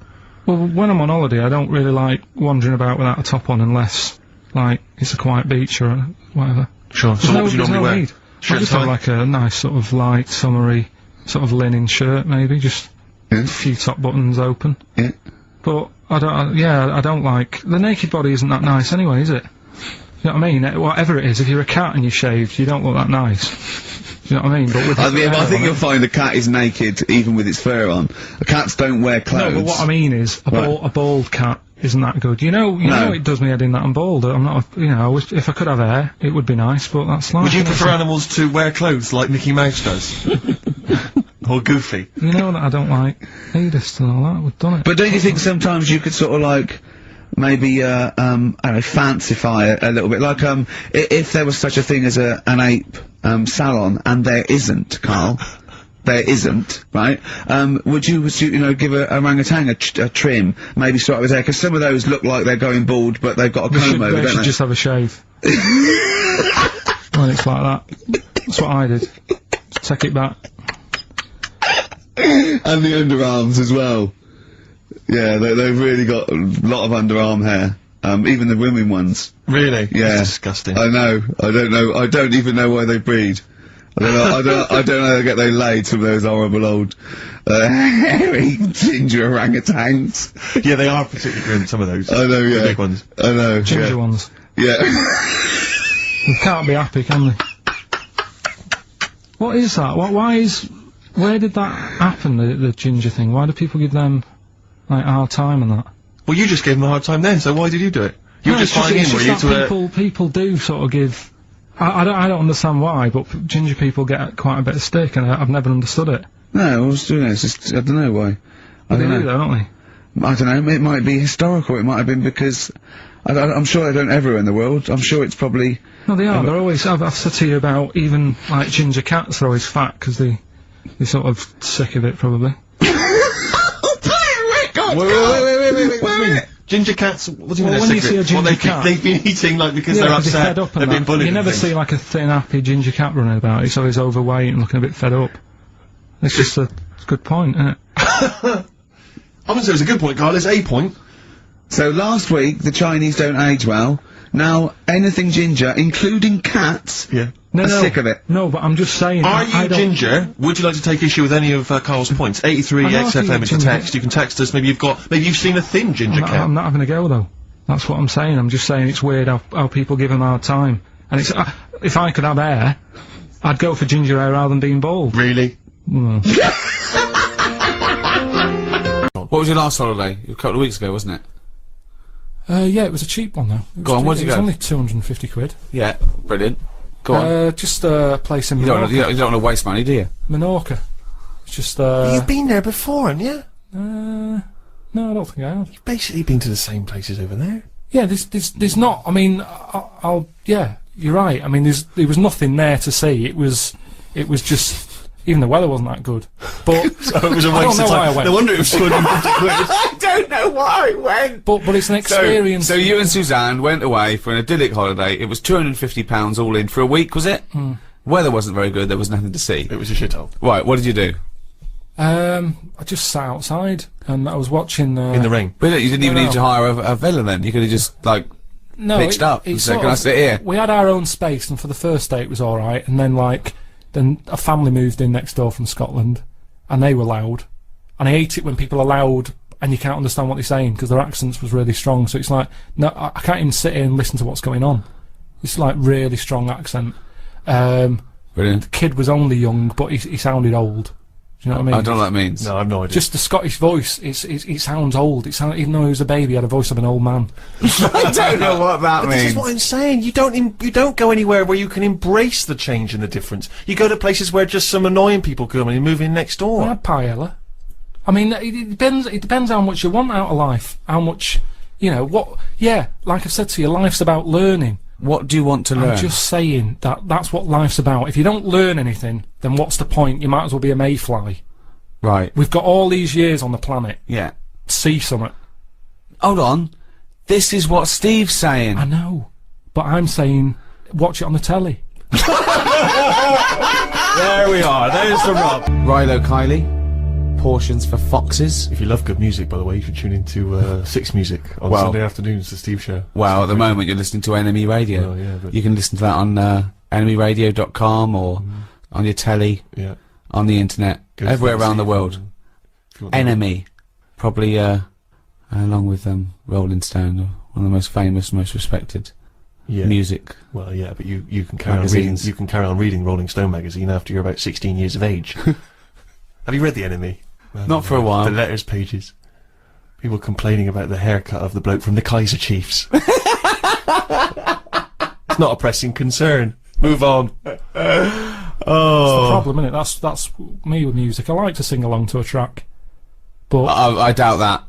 Well, when I'm on holiday, I don't really like wandering about without a top on unless, like, it's a quiet beach or whatever. Sure. So what would you There's normally no wear? need. Shirt I just and have tie? like a nice sort of light, summery, sort of linen shirt, maybe, just Yeah. a few top buttons open. Yeah. But I don't like, the naked body isn't that nice anyway, is it? You know what I mean? Whatever it is, if you're a cat and you're shaved, you don't look that nice. You know what I mean? But with I hair think on you'll it- find a cat is naked even with its fur on. Cats don't wear No, clothes. but what I mean is, a bald cat isn't that good. You know it does me head in that I'm bald. I'm not, if I could have hair, it would be nice, but that's life. Would you isn't it? prefer animals to wear clothes like Mickey Mouse does? Or Goofy? You know that I don't like nudist and all that, we've done it. But don't you think sometimes you could sort of like, maybe, I don't know, fancify it a little bit? Like, if there was such a thing as an ape, salon, and there isn't, Carl, there isn't, right? Would you give a orangutan a trim, maybe start with hair, because some of those look like they're going bald, but they've got a comb over, They don't should they? just have a shave. When it's like that. That's what I did. Take it back. And the underarms as well. Yeah, they've really got a lot of underarm hair. Even the women ones. Really? Yeah. That's disgusting. I know. I don't know. I don't even know why they breed. I don't know. I don't know how they get their laid, some of those horrible old, hairy ginger orangutans. Yeah, they are particularly grim, some of those. I know, The yeah. big ones. I know. Ginger yeah. ones. Yeah. They can't be happy, can they? What is that? Where did that happen, the ginger thing? Why do people give them, like, hard time and that? Well, you just gave them a hard time then, so why did you do it? You were just flying in, were you, to people do sort of give. I don't understand why, but ginger people get quite a bit of stick, and I've never understood it. No, I was doing it. It's just, I don't know why. I They don't do, know. though, don't they? I don't know. It might be historical. It might have been because I'm sure they don't everywhere in the world. I'm sure it's probably. No, they are. They're always. I've said to you about even like ginger cats. They're always fat because they're sort of sick of it, probably. Wait. Ginger cats, what do you Well, mean when they're you see a secret? What, ginger cat- they've been eating, like, because Yeah, they're 'cause upset, fed up and they've been that. bullied You and never things. see like a thin, happy ginger cat running about. He's always overweight and looking a bit fed up. It's just a good point, isn't it? I wouldn't say it's a good point, Karl, it's a point. So last week, the Chinese don't age well. Now, anything ginger, including cats, Yeah. No, are no, sick of it. no. But I'm just saying. Are I you don't- ginger? Would you like to take issue with any of Karl's points? I know 83XFM is the ginger. text. You can text us. Maybe you've seen a thin ginger cat. I'm not having a go though. That's what I'm saying. I'm just saying it's weird how people give him a hard time. And it's if I could have hair, I'd go for ginger hair rather than being bald. Really? What was your last holiday? A couple of weeks ago, wasn't it? Yeah, it was a cheap one though. Go on, where'd you It was go? only 250 quid. Yeah, brilliant. Go on. Just a place in You Menorca. don't want to waste money, do you? Menorca. It's just You've been there before, haven't you? no, I don't think I have. You've basically been to the same places over there. Yeah, there's not. I mean, yeah, you're right. I mean, there was nothing there to see. It was just. Even the weather wasn't that good. But So it was a I don't waste know of why I time. went. No wonder it was 250 quid. I don't know why I went. but it's an experience. So you and Suzanne went away for an idyllic holiday. It was £250 all in for a week, was it? Weather wasn't very good. There was nothing to see. It was a shithole. Right. What did you do? I just sat outside and I was watching. In the rain. Really? You didn't even No, need to hire a villa then. You could have just like no, pitched up and said, "Can I sit here?" We had our own space, and for the first day it was all right. And then then a family moved in next door from Scotland, and they were loud. And I hate it when people are loud and you can't understand what they're saying because their accents was really strong. So it's like, no, I can't even sit here and listen to what's going on. It's like really strong accent. Brilliant. The kid was only young, but he sounded old. Do you know what I mean? I don't know what that means. No, I've no idea. Just the Scottish voice, it sounds old. Even though he was a baby, he had a voice of an old man. I don't know what that This means. is what I'm saying. You don't go anywhere where you can embrace the change and the difference. You go to places where just some annoying people come and you move in next I door. had paella. I mean, it depends. It depends how much you want out of life. How much, what? Yeah, like I said to you, life's about learning. What do you want to learn? I'm just saying that's what life's about. If you don't learn anything, then what's the point? You might as well be a mayfly. Right. We've got all these years on the planet. Yeah. See something. Hold on. This is what Steve's saying. I know, but I'm saying watch it on the telly. There we are. There's the rub. Rilo Kiley. Portions for foxes. If you love good music, by the way, you should tune into Six Music on Well- Sunday afternoons, the Steve Show. Well, at the moment you're listening to Enemy Radio. Well, yeah, but- You can listen to that on enemyradio.com or on your telly, Yeah. on the internet, Go to everywhere BBC around the world. if you want Enemy. Probably, along with Rolling Stone, one of the most famous, most respected Yeah. music. Well, yeah, but you can carry on reading. Magazines. You can carry on reading Rolling Stone magazine after you're about 16 years of age. Have you read The Enemy? Not for a while. The letters pages. People complaining about the haircut of the bloke from the Kaiser Chiefs. It's not a pressing concern. Move on. That's the problem, isn't it? That's me with music. I like to sing along to a track, but I doubt that.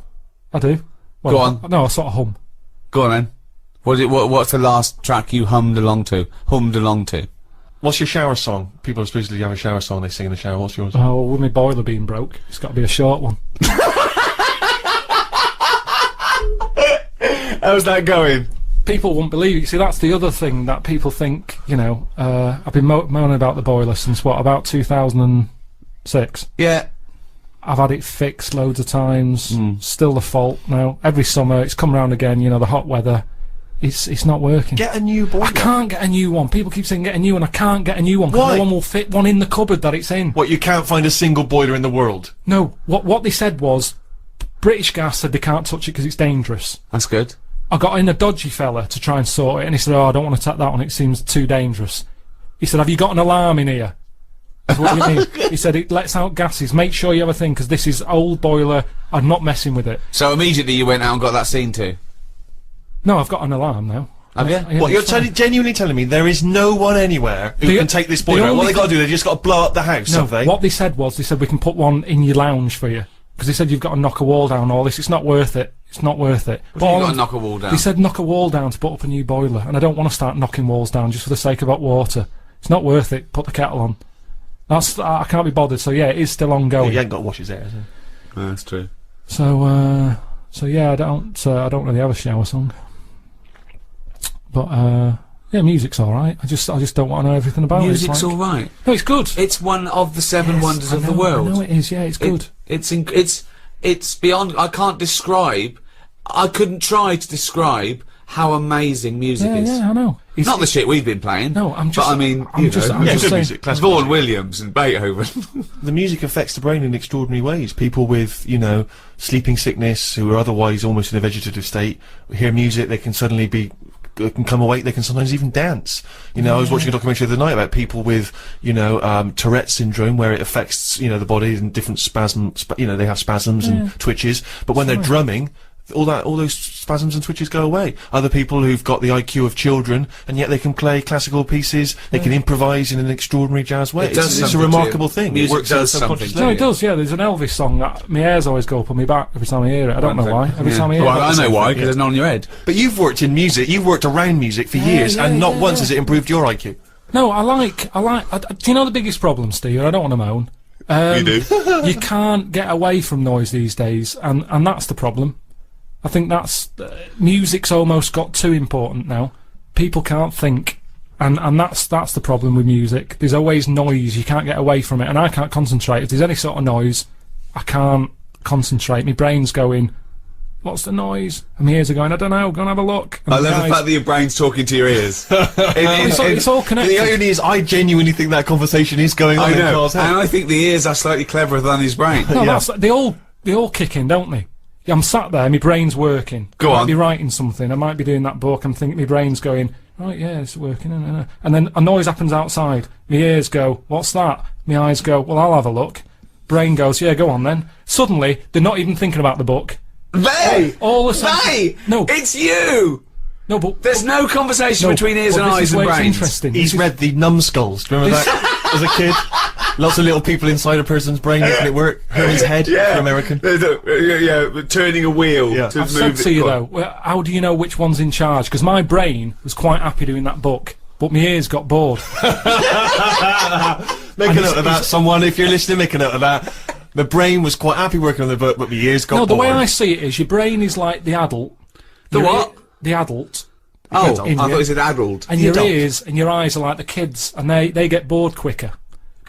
I do. Well, Go on. No, I sort of hum. Go on then. What's the last track you hummed along to? What's your shower song? People supposedly have a shower song they sing in the shower. What's yours? Oh, with my boiler being broke, it's got to be a short one. How's that going? People won't believe it. See, that's the other thing that people think. I've been moaning about the boiler since about 2006. Yeah. I've had it fixed loads of times. Still the fault now. Every summer it's come round again. The hot weather. It's not working. Get a new boiler. I can't get a new one. People keep saying get a new one. I can't get a new one because Why? no one will fit one in the cupboard that it's in. What, you can't find a single boiler in the world? No. What they said was, British Gas said they can't touch it because it's dangerous. That's good. I got in a dodgy fella to try and sort it, and he said, "Oh, I don't want to take that one. It seems too dangerous." He said, "Have you got an alarm in here?" I said, "What do you mean?" He said, "It lets out gases. Make sure you have a thing because this is old boiler. I'm not messing with it." So immediately you went out and got that scene too. No, I've got an alarm now. Have you? Yeah, What, you're it's fine. genuinely telling me there is no one anywhere who The- can take this the boiler out? What only they got to do, they just got to blow up the house, No, have they? what they said was, they said we can put one in your lounge for you because they said you've got to knock a wall down. All this, it's not worth it. It's not worth it. You got to knock a wall down. They said knock a wall down to put up a new boiler, and I don't want to start knocking walls down just for the sake of hot water. It's not worth it. Put the kettle on. I can't be bothered. So yeah, it is still ongoing. You ain't got to wash his hair, has he? That's true. So So yeah, I don't really have a shower song. But yeah, music's all right. I just don't want to know everything about Music's it. It's like, all right. No, it's good. It's one of the seven wonders of the world. I know it is. Yeah, it's good. It's beyond. I can't describe. I couldn't try to describe how amazing music is. Yeah, I know. Not the shit we've been playing. No, I'm just. But I mean, I'm just good saying. music, classical Vaughan music. Williams and Beethoven. The music affects the brain in extraordinary ways. People with, you know, sleeping sickness, who are otherwise almost in a vegetative state, hear music, they can suddenly can come awake, they can sometimes even dance. You know, I was watching a documentary the other night about people with, you know, Tourette's syndrome, where it affects, you know, the body and different spasms, you know, they have spasms and twitches, but when they're drumming, all those spasms and twitches go away. Other people who've got the IQ of children, and yet they can play classical pieces, they can improvise in an extraordinary jazz way. It does It's a something to remarkable you. thing. Music It works does on a something subconscious to No, level. it does. Yeah, there's an Elvis song that my hairs always go up on my back every time I hear it. I don't know why. Every time I hear Well, it. I know why, because there's none on your head. But you've worked in music, you've worked around music for years, and not once has it improved your IQ. No, do you know the biggest problem, Steve? I don't want to moan. You do. You can't get away from noise these days, and that's the problem. I think that's music's almost got too important now. People can't think, and that's the problem with music. There's always noise. You can't get away from it, and I can't concentrate. If there's any sort of noise, I can't concentrate. My brain's going, "What's the noise?" And my ears are going, "I don't know. Go and have a look." And I my love the eyes- fact that your brain's talking to your ears. it's all connected. The irony is, I genuinely think that conversation is going on I in know, Karl's head. and I think the ears are slightly cleverer than his brain. No, Yeah. they all kick in, don't they? I'm sat there, my brain's working. Go I on. might be writing something, I might be doing that book, I'm thinking my brain's going, right, yeah, it's working, and then a noise happens outside. My ears go, what's that? My eyes go, well, I'll have a look. Brain goes, yeah, go on then. Suddenly, they're not even thinking about the book. They! All the time. They! No. It's you! No, but There's no conversation no, between ears but and this eyes is and where it's brains. interesting. He's This is- read the numbskulls. Do you remember that as a kid? Lots of little people inside a person's brain making it work. Herman's head for American. Turning a wheel Yeah. to I've move said to you though, well, how do you know which one's in charge? Because my brain was quite happy doing that book, but my ears got bored. Make a note of that, someone. If you're listening, make a note of that. The brain was quite happy working on the book, but my ears got No, the bored. way I see it is your brain is like the adult. The Your what? The adult. Oh, I in thought you. you said adult. And your ears and your eyes are like the kids, and they get bored quicker.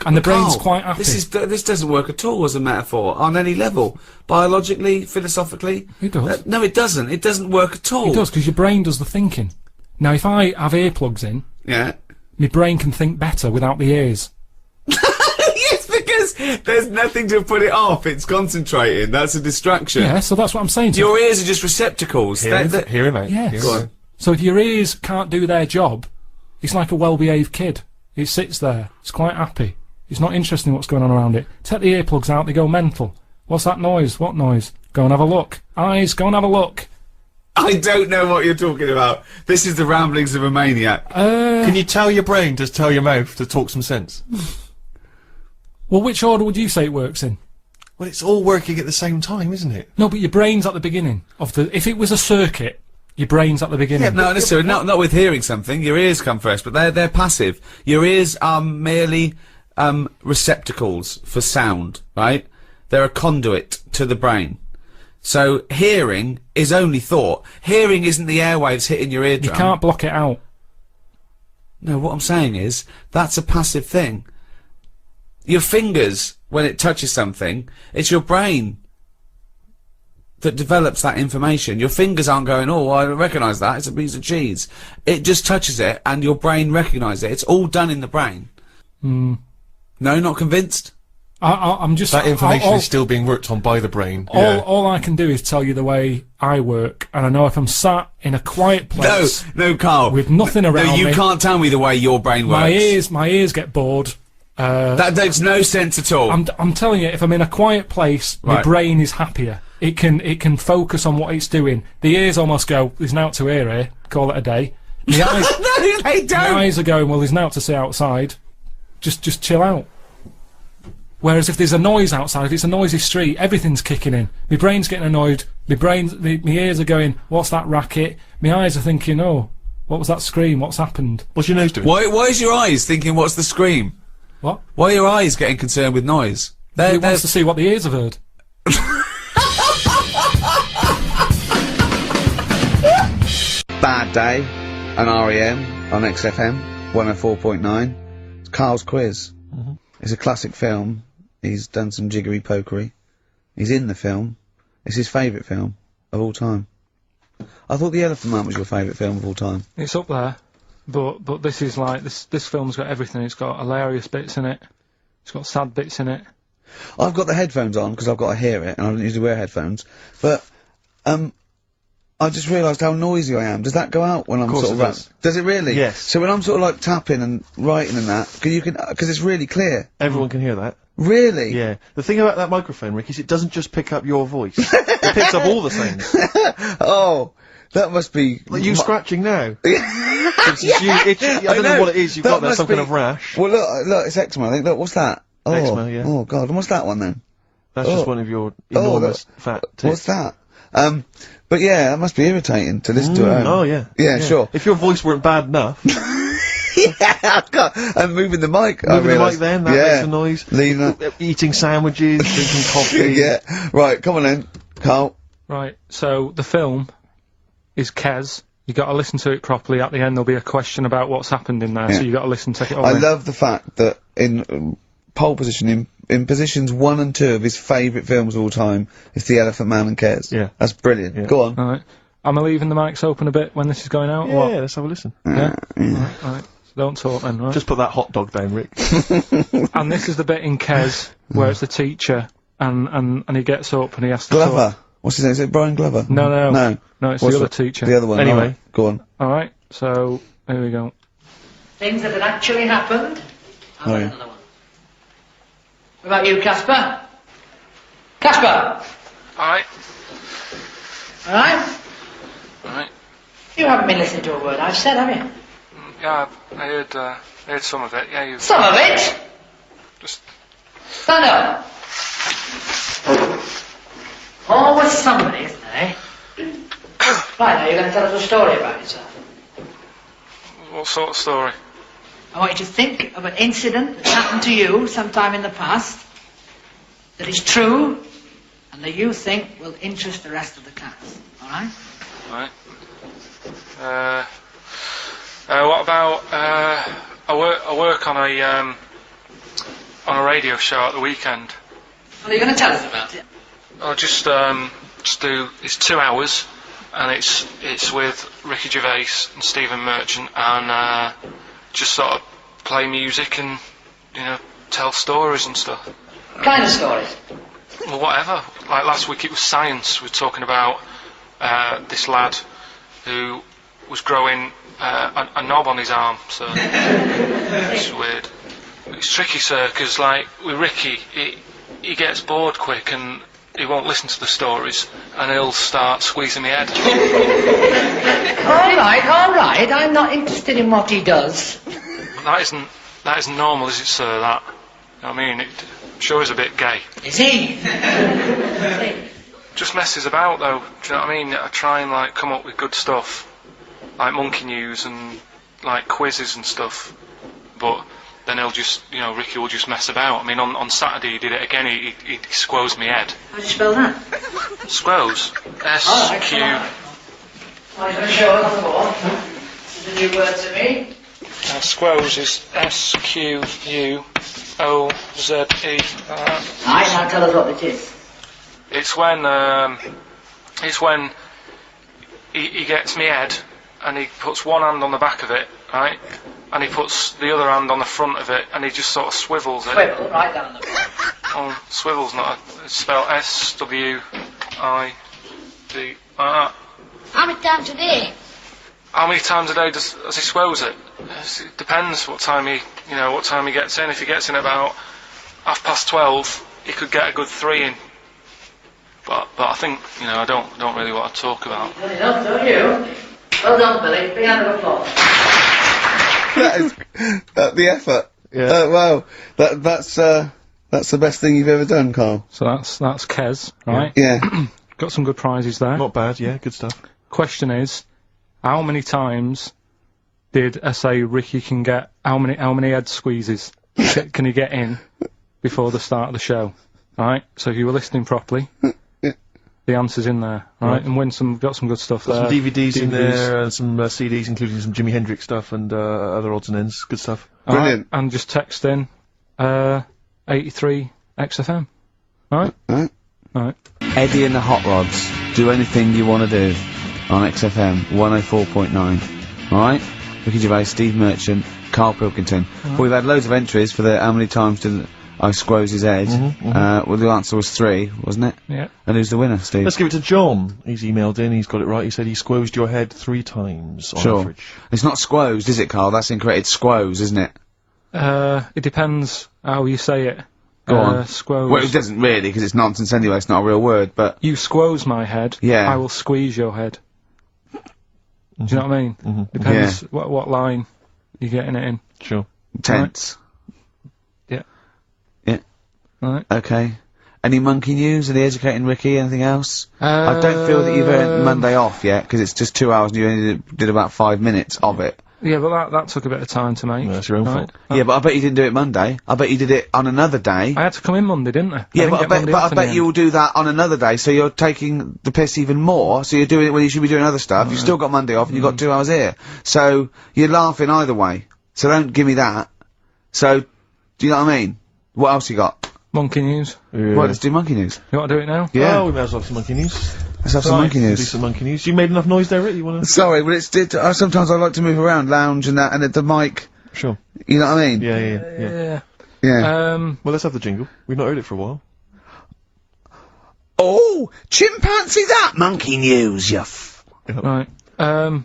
And the brain's Carl, quite happy. This doesn't work at all as a metaphor on any level, biologically, philosophically. It does. No, it doesn't. It doesn't work at all. It does, because your brain does the thinking. Now, if I have earplugs in, Yeah. my brain can think better without the ears. Yes, because there's nothing to put it off. It's concentrating. That's a distraction. Yeah, so that's what I'm saying to you. Your ears are just receptacles. Hear They're- him, hear him out. Yes. Hear him Go out. on. So if your ears can't do their job, it's like a well-behaved kid. It sits there. It's quite happy. It's not interested in what's going on around it. Take the earplugs out, they go mental. What's that noise? What noise? Go and have a look. Eyes, go and have a look. I don't know what you're talking about. This is the ramblings of a maniac. Can you tell your brain to tell your mouth to talk some sense? Well, which order would you say it works in? Well, it's all working at the same time, isn't it? No, but your brain's at the beginning of the... If it was a circuit, your brain's at the beginning. No, necessarily. Not with hearing something. Your ears come first, but they're passive. Your ears are merely receptacles for sound, right? They're a conduit to the brain. So hearing is only thought. Hearing isn't the airwaves hitting your You eardrum. can't block it out. No, what I'm saying is that's a passive thing. Your fingers, when it touches something, it's your brain that develops that information. Your fingers aren't going, oh, I recognise that, it's a piece of cheese. It just touches it, and your brain recognises it. It's all done in the brain. No, not convinced? I'm just... That information all- is still being worked on by the brain. All I can do is tell you the way I work, and I know if I'm sat in a quiet place No, Carl. with nothing around No, you me, can't tell me the way your brain works. my ears get bored. That makes no sense at all. I'm telling you, if I'm in a quiet place, my Right. brain is happier. It can focus on what it's doing. The ears almost go, there's now to hear here, call it a day. The eyes, No, they the don't. eyes are going, well, there's now to see outside. Just chill out. Whereas if there's a noise outside, if it's a noisy street, everything's kicking in. My brain's getting annoyed. My ears are going, what's that racket? My eyes are thinking, oh, what was that scream? What's happened? What's your nose doing? Why is your eyes thinking, what's the scream? What? Why are your eyes getting concerned with noise? It wants to see what the ears have heard. Bad Day on REM on XFM 104.9. It's Karl's Quiz. It's a classic film. He's done some jiggery pokery. He's in the film. It's his favourite film of all time. I thought The Elephant Man was your favourite film of all time. It's up there, but this is like this film's got everything. It's got hilarious bits in it. It's got sad bits in it. I've got the headphones on because I've got to hear it, and I don't usually wear headphones. But I just realised how noisy I am. Does that go out when I'm sort of does it really? Yes. So when I'm sort of like tapping and writing and that, because it's really clear. Everyone can hear that. Really? Yeah. The thing about that microphone, Rick, is it doesn't just pick up your voice. It picks up all the sounds. Oh, that must be Like you scratching now. It's you itching. I don't know what it is. You've got there, some kind of rash. Well, look, it's eczema. I think. Look, what's that? Oh, Eczema, yeah. Oh God, and what's that one then? That's just one of your enormous fat tits. What's that? But yeah, that must be irritating to listen to it. Oh yeah. Yeah, sure. If your voice weren't bad enough. Yeah, God, and moving the mic. Moving the mic then, that makes a noise. Leaving Eating sandwiches, drinking coffee. Yeah. Right, come on then, Karl. Right. So the film is Kes. You got to listen to it properly. At the end, there'll be a question about what's happened in there, so you got to listen, take it all I in. love the fact that in pole position, in positions 1 and 2 of his favourite films of all time, is The Elephant Man and Kes. Yeah. That's brilliant. Yeah. Go on. All right. Am I leaving the mics open a bit when this is going out? Yeah, or what? let's have a listen. Yeah. All right. So don't talk then, right? Just put that hot dog down, Rick. And this is the bit in Kes where it's the teacher and he gets up and he has to Glover. talk. What's his name? Is it Brian Glover? No, What's it's the other teacher. The other one. Anyway. Right, go on. All right. So here we go. Things that had actually happened. I've got yeah. another one. What about you, Casper? Casper! All right. All right? All right. You haven't been listening to a word I've said, have you? Yeah, I heard some of it. Yeah, you Some of it? just. Stand up. Always somebody, isn't there, eh? Right, now you're going to tell us a story about yourself. What sort of story? I want you to think of an incident that happened to you sometime in the past that is true and that you think will interest the rest of the class. All right? Right. What about I work on a radio show at the weekend. What are you going to tell us about it? I'll just do. It's 2 hours, and it's with Ricky Gervais and Stephen Merchant, and just sort of play music and tell stories and stuff. What kind of stories? Well, whatever. Like last week, it was science. We were talking about this lad who was growing a knob on his arm. So it's weird. It's tricky, sir, because like with Ricky, he gets bored quick and he won't listen to the stories, and he'll start squeezing my head. All right. I'm not interested in what he does. That isn't normal, is it, sir? That. I mean, it sure is a bit gay. Is he? Just messes about, though. Do you know what I mean? I try and like come up with good stuff, like monkey news and like quizzes and stuff, but then he'll just, Ricky will just mess about. I mean, on Saturday he did it again. He squoze me head. How do you spell that? Squoze. S-Q. I'm going to show us more. This is a new word to me. Squoze is S-Q-U-O-Z-E. Aye, now tell us what it is. It's when he gets me head and he puts one hand on the back of it, right? And he puts the other hand on the front of it and he just sort of swivels it. Swivel, right down the bottom. Oh, swivel's not it's spelled S-W-I-V. How many times a day? How many times a day does he swells it? It depends what time he gets in. If he gets in about 12:30, he could get a good 3 in. But I think I don't really want to talk about. Good enough, don't you? Well done, Billy. Big hand of applause. That is the effort. Yeah. Wow. That's the best thing you've ever done, Karl. So that's Kes, right? Yeah. Got some good prizes there. Not bad, yeah, good stuff. Question is, how many times did I say Ricky can get? How many head squeezes can he get in before the start of the show? All right. So if you were listening properly, the answer's in there, right? And Winsome got some good stuff there. Some DVDs in there, and some CDs, including some Jimi Hendrix stuff and other odds and ends. Good stuff. Brilliant. And just text in 83 XFM. Alright? Alright. Eddie and the Hot Rods. Do anything you want to do on XFM 104.9. Alright? Ricky Gervais, Steve Merchant, Karl Pilkington. Well, we've had loads of entries for the how many times did I squoze his head. Well, the answer was 3, wasn't it? Yeah. And who's the winner, Steve? Let's give it to John. He's emailed in, he's got it right. He said he squozed your head 3 times on average. It's not squozed, is it, Karl? That's incorrect. It's squoze, isn't it? It depends how you say it. Go on. Squoze. Well, it doesn't really, because it's nonsense anyway. It's not a real word, but... You squoze my head. Yeah. I will squeeze your head. Do you know what I mean? Depends what line you're getting it in. Sure. Tense. Yeah. Yeah. Right. Okay. Any monkey news? Any educating Ricky? Anything else? I don't feel that you've earned Monday off yet, because it's just 2 hours and you only did about 5 minutes of it. Yeah, but that took a bit of time to make. That's your own fault. Yeah, but I bet you didn't do it Monday. I bet you did it on another day. I had to come in Monday, didn't I? Yeah, but I bet you'll do that on another day, so you're taking the piss even more, so you're doing it when you should be doing other stuff. You've still got Monday off, and you've got 2 hours here. So, you're laughing either way. So don't give me that. So, do you know what I mean? What else you got? Monkey news. Yeah. Well, let's do monkey news. You want to do it now? Yeah. Oh, we may as well have some monkey news. Let's have some monkey Do news. some monkey news. You made enough noise there, Rick? You wanna... Sorry, but sometimes I like to move around, lounge and that, and the mic, Sure. you know what I mean? Yeah. Yeah. Well, let's have the jingle. We've not heard it for a while. Oh, chimpanzee that monkey news, you Right. I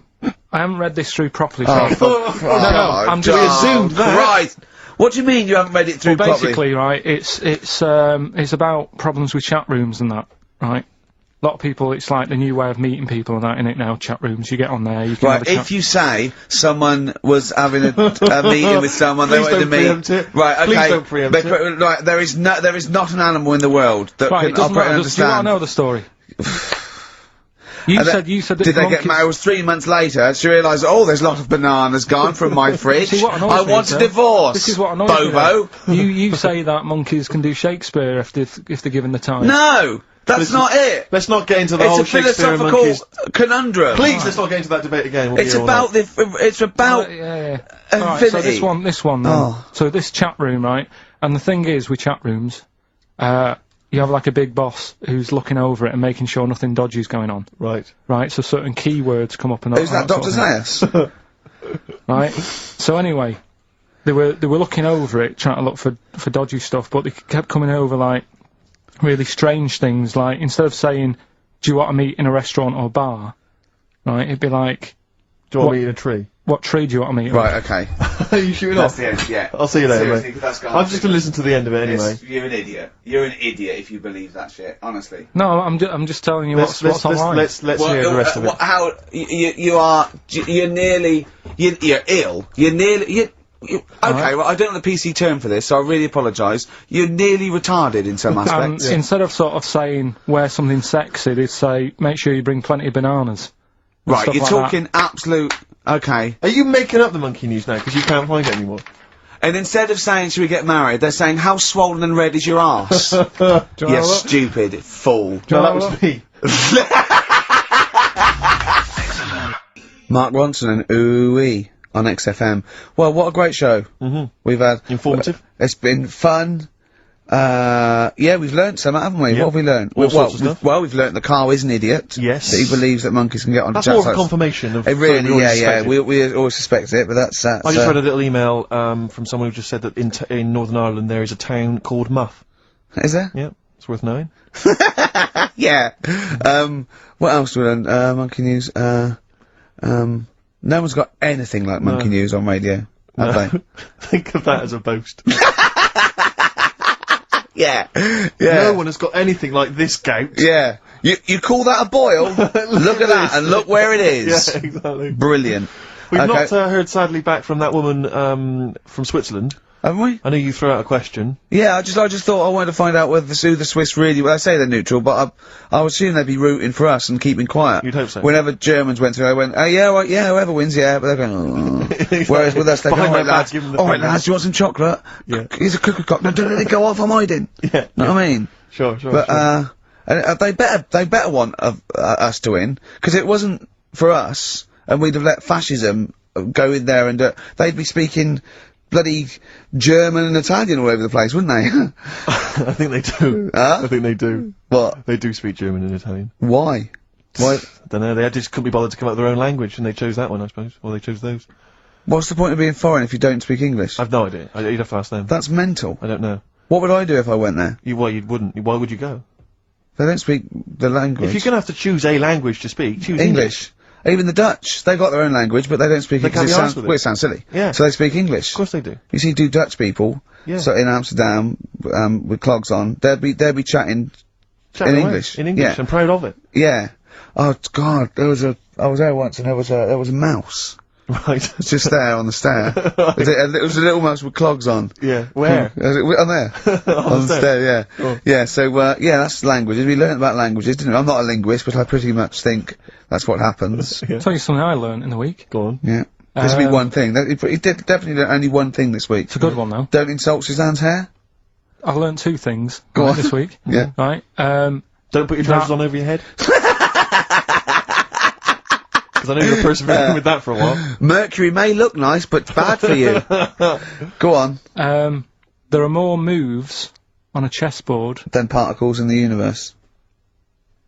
haven't read this through properly. I'm just assumed that. Right. What do you mean you haven't read it through Well, properly? basically, right, it's about problems with chat rooms and that, right? A lot of people, it's like the new way of meeting people and that, innit, now, chat rooms. You get on there, you can have Right, a chat. if you say someone was having a meeting with someone, they Please wanted to don't preempt meet. it. Right, okay. Please don't preempt it. Right, there is not an animal in the world that Right, can it doesn't operate and matter. Do you want understand. to know the story? You said that Did they get monkeys- married? It was 3 months later. She realised, oh, there's a lot of bananas gone from my fridge. See, what annoys I me want is, a though, divorce. This is what annoys Bobo. me. You say that monkeys can do Shakespeare if they're given the time. No, that's not it. Let's not get into the whole It's a Shakespeare and philosophical monkeys. conundrum. Please, let's not get into that debate again. We'll It's be here all about night. it's about Yeah. Alright, so infinity. this one then. Oh. So this chat room, right? And the thing is, with chat rooms, you have like a big boss who's looking over it and making sure nothing dodgy's going on. Right. Right, so certain keywords come up and Who's that, Dr. sort of thing. Zayas? Right? So anyway, they were looking over it, trying to look for dodgy stuff, but they kept coming over like really strange things, like instead of saying, do you want to meet in a restaurant or bar? Right, it'd be like, Do you want me in a tree? what tree do you want to meet in? Right, okay. Are you shooting That's off? the end, yeah. I'll see you later, Seriously, mate. 'cause that's gone I'm just gonna listen to the end of it anyway. You're an idiot. You're an idiot if you believe that shit, honestly. No, I'm just telling you what's online. Let's hear the rest of it. How you're nearly you're ill. Okay, well, I don't know the PC term for this, so I really apologise. You're nearly retarded in some aspects. Instead of sort of saying wear something sexy, they'd say make sure you bring plenty of bananas. and Right, stuff you're like that. talking absolute. Okay. Are you making up the monkey news now because you can't find it anymore? And instead of saying, should we get married, they're saying, how swollen and red is your arse? Do you wanna You have a look? stupid fool. No, that have a was me. Mark Ronson and Ooh-wee on XFM. Well, what a great show. We've had... Informative. It's been fun. Yeah, we've learnt some, haven't we? Yep. What have we learnt? All sorts of stuff. We've learnt that Karl is an idiot. Yes. That he believes that monkeys can get on That's chat more of a sites. confirmation of It something we really, already yeah. suspected. We always suspect it, but that's I just read a little email from someone who just said that in Northern Ireland there is a town called Muff. Is there? Yeah, it's worth knowing. Yeah. What else do we learn? Monkey news. No one's got anything like monkey news on radio, have they? Think of that as a boast. Yeah. No one has got anything like this gout. Yeah. You call that a boil? Look at that, and look where it is. Yeah, exactly. Brilliant. We've Okay. not heard sadly back from that woman from Switzerland. Haven't we? I know you threw out a question. Yeah, I just thought I wanted to find out whether the Swiss really. Well, I say they're neutral, but I would assume they'd be rooting for us and keeping quiet. You'd hope so. Whenever Germans went through, I went, oh yeah, well, yeah, whoever wins, yeah, but they're going. Oh. Whereas with us, they go, Behind all my right, back, lads, give them the all right, finger. lads, do you want some chocolate? Yeah. Here's a cookie cock. No, don't let it go off. I'm hiding. Yeah. Know what I mean? Sure. But And they better want us to win, because it wasn't for us, and we'd have let fascism go in there and they'd be speaking bloody German and Italian all over the place, wouldn't they? I think they do. Huh? I think they do. What? They do speak German and Italian. Why? Why? I don't know, they just couldn't be bothered to come up with their own language, and they chose that one, I suppose. Or they chose those. What's the point of being foreign if you don't speak English? I've no idea. You'd have to ask them. That's mental. I don't know. What would I do if I went there? You wouldn't. Why would you go? They don't speak the language. If you're gonna have to choose a language to speak, choose English. Even the Dutch, they've got their own language, but they don't speak it can't because be arsed with it. it sounds silly. Yeah. So they speak English. Of course they do. You see, Dutch people, Yeah. so in Amsterdam, with clogs on, they'd be chatting Chatting in away. English. In English. Yeah. I'm proud of it. Yeah. Oh God, I was there once, and there was a mouse. Right. It's just there on the stair. It was a little mouse with clogs on. Yeah. Where? On there. on the stair, yeah. Oh. Yeah, so, yeah, that's languages. We learned about languages, didn't we? I'm not a linguist, but I pretty much think that's what happens. Yeah. I'll tell you something I learned in the week. Go on. Yeah. This will be one thing. He did definitely learn only one thing this week. It's a good one, though. Don't insult Suzanne's hair. I learned 2 things Go on. this week. Yeah. Right. Don't put your trousers on over your head. Because I know you were persevering with that for a while. Mercury may look nice, but bad for you. Go on. There are more moves on a chessboard. Then particles in the universe.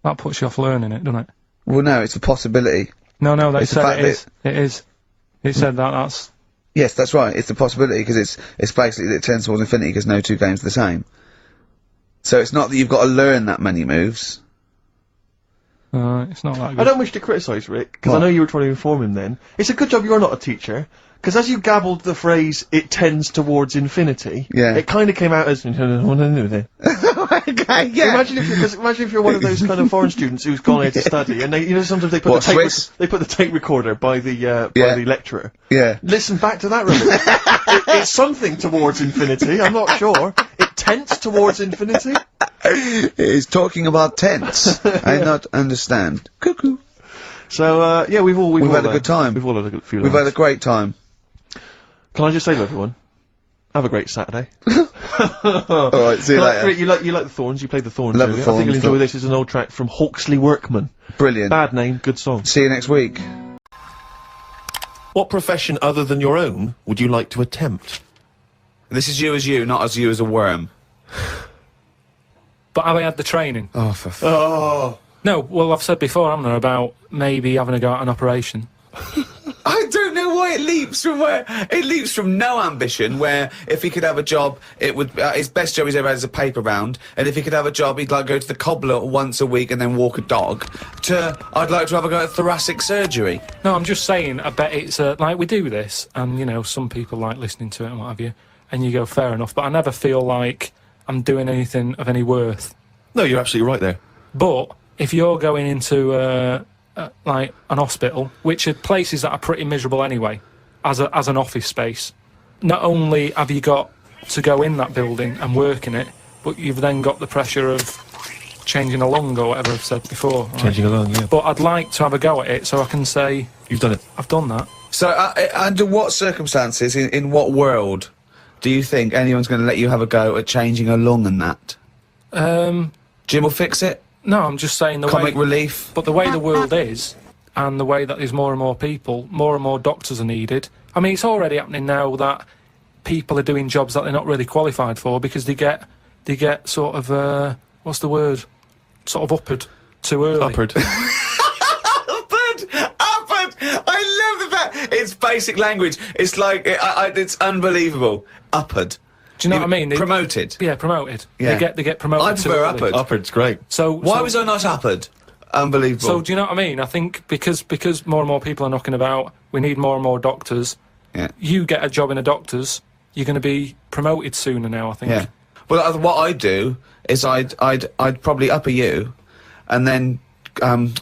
That puts you off learning it, doesn't it? Well, no, it's a possibility. No, they It's the said fact it is. It is. It said that's... Yes, that's right. It's a possibility, because it's basically that it tends towards infinity, because no two games are the same. So it's not that you've got to learn that many moves. It's not that good. I don't wish to criticise Rick, because I What? know you were trying to inform him then. It's a good job you're not a teacher, because as you gabbled the phrase, it tends towards infinity, Yeah. it kind of came out as... Okay, yeah. Imagine if you're one of those kind of foreign students who's gone here to study, and sometimes they put What, the tape Swiss? they put the tape recorder by the Yeah. lecturer. Yeah. Listen back to that, really. It's something towards infinity. I'm not sure. It tends towards infinity. It's talking about tense. I not understand. Cuckoo. So yeah, we've all had a good time. We've all had a good few. We've had a great time. Can I just say to everyone, have a great Saturday. Alright, see you later. Rick, you like the Thorns? You played the Thorns. Love the earlier. I think you'll Thorns, enjoy this. It's an old track from Hawksley Workman. Brilliant. Bad name, good song. See you next week. What profession other than your own would you like to attempt? This is you as you, not as you as a worm. But have I had the training? Oh, for f- Oh. No, well, I've said before, haven't I, about maybe having to go out an operation. I don't know why it leaps from where. It leaps from no ambition, where if he could have a job, it would. His best job he's ever had is a paper round, and if he could have a job, he'd like go to the cobbler once a week and then walk a dog, to I'd like to have a go at thoracic surgery. No, I'm just saying, I bet it's, like, we do this, and, some people like listening to it and what have you, and you go, fair enough, but I never feel like I'm doing anything of any worth. No, you're absolutely right there. But if you're going into like an hospital, which are places that are pretty miserable anyway, as an office space, not only have you got to go in that building and work in it, but you've then got the pressure of changing a lung or whatever I've said before. Right? Changing a lung, yeah. But I'd like to have a go at it so I can say You've done it. I've done that. So, under what circumstances, in what world, do you think anyone's going to let you have a go at changing a lung and that? Jim will fix it. No, I'm just saying the Comic way. relief. But the way the world is, and the way that there's more and more people, more and more doctors are needed. I mean, it's already happening now that people are doing jobs that they're not really qualified for because they get sort of what's the word? Sort of uppered too early. Uppered. Uppered! I love the fact it's basic language. It's like it's unbelievable. Uppered. Do you know what I mean? Promoted. Yeah, promoted. Yeah. They get promoted. I prefer too early. uppered. Uppered's great. So Why was I not uppered? Unbelievable. So do you know what I mean? I think because more and more people are knocking about, we need more and more doctors. Yeah. You get a job in a doctor's, you're going to be promoted sooner now, I think. Yeah. Well, what I'd do is I'd probably upper you, and then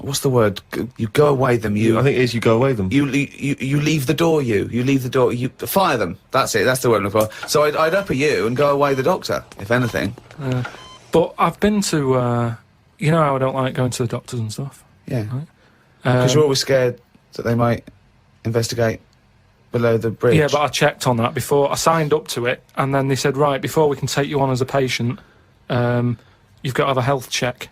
what's the word? You go away them. I think it is you go away them. You leave the door. You leave the door. You fire them. That's it. That's the word I'm looking for. So I'd upper you and go away the doctor, if anything. But I've been to, you know how I don't like going to the doctors and stuff. Yeah. Because Right? you're always scared that they might investigate below the bridge. Yeah, but I checked on that before. I signed up to it, and then they said, right, before we can take you on as a patient, you've got to have a health check.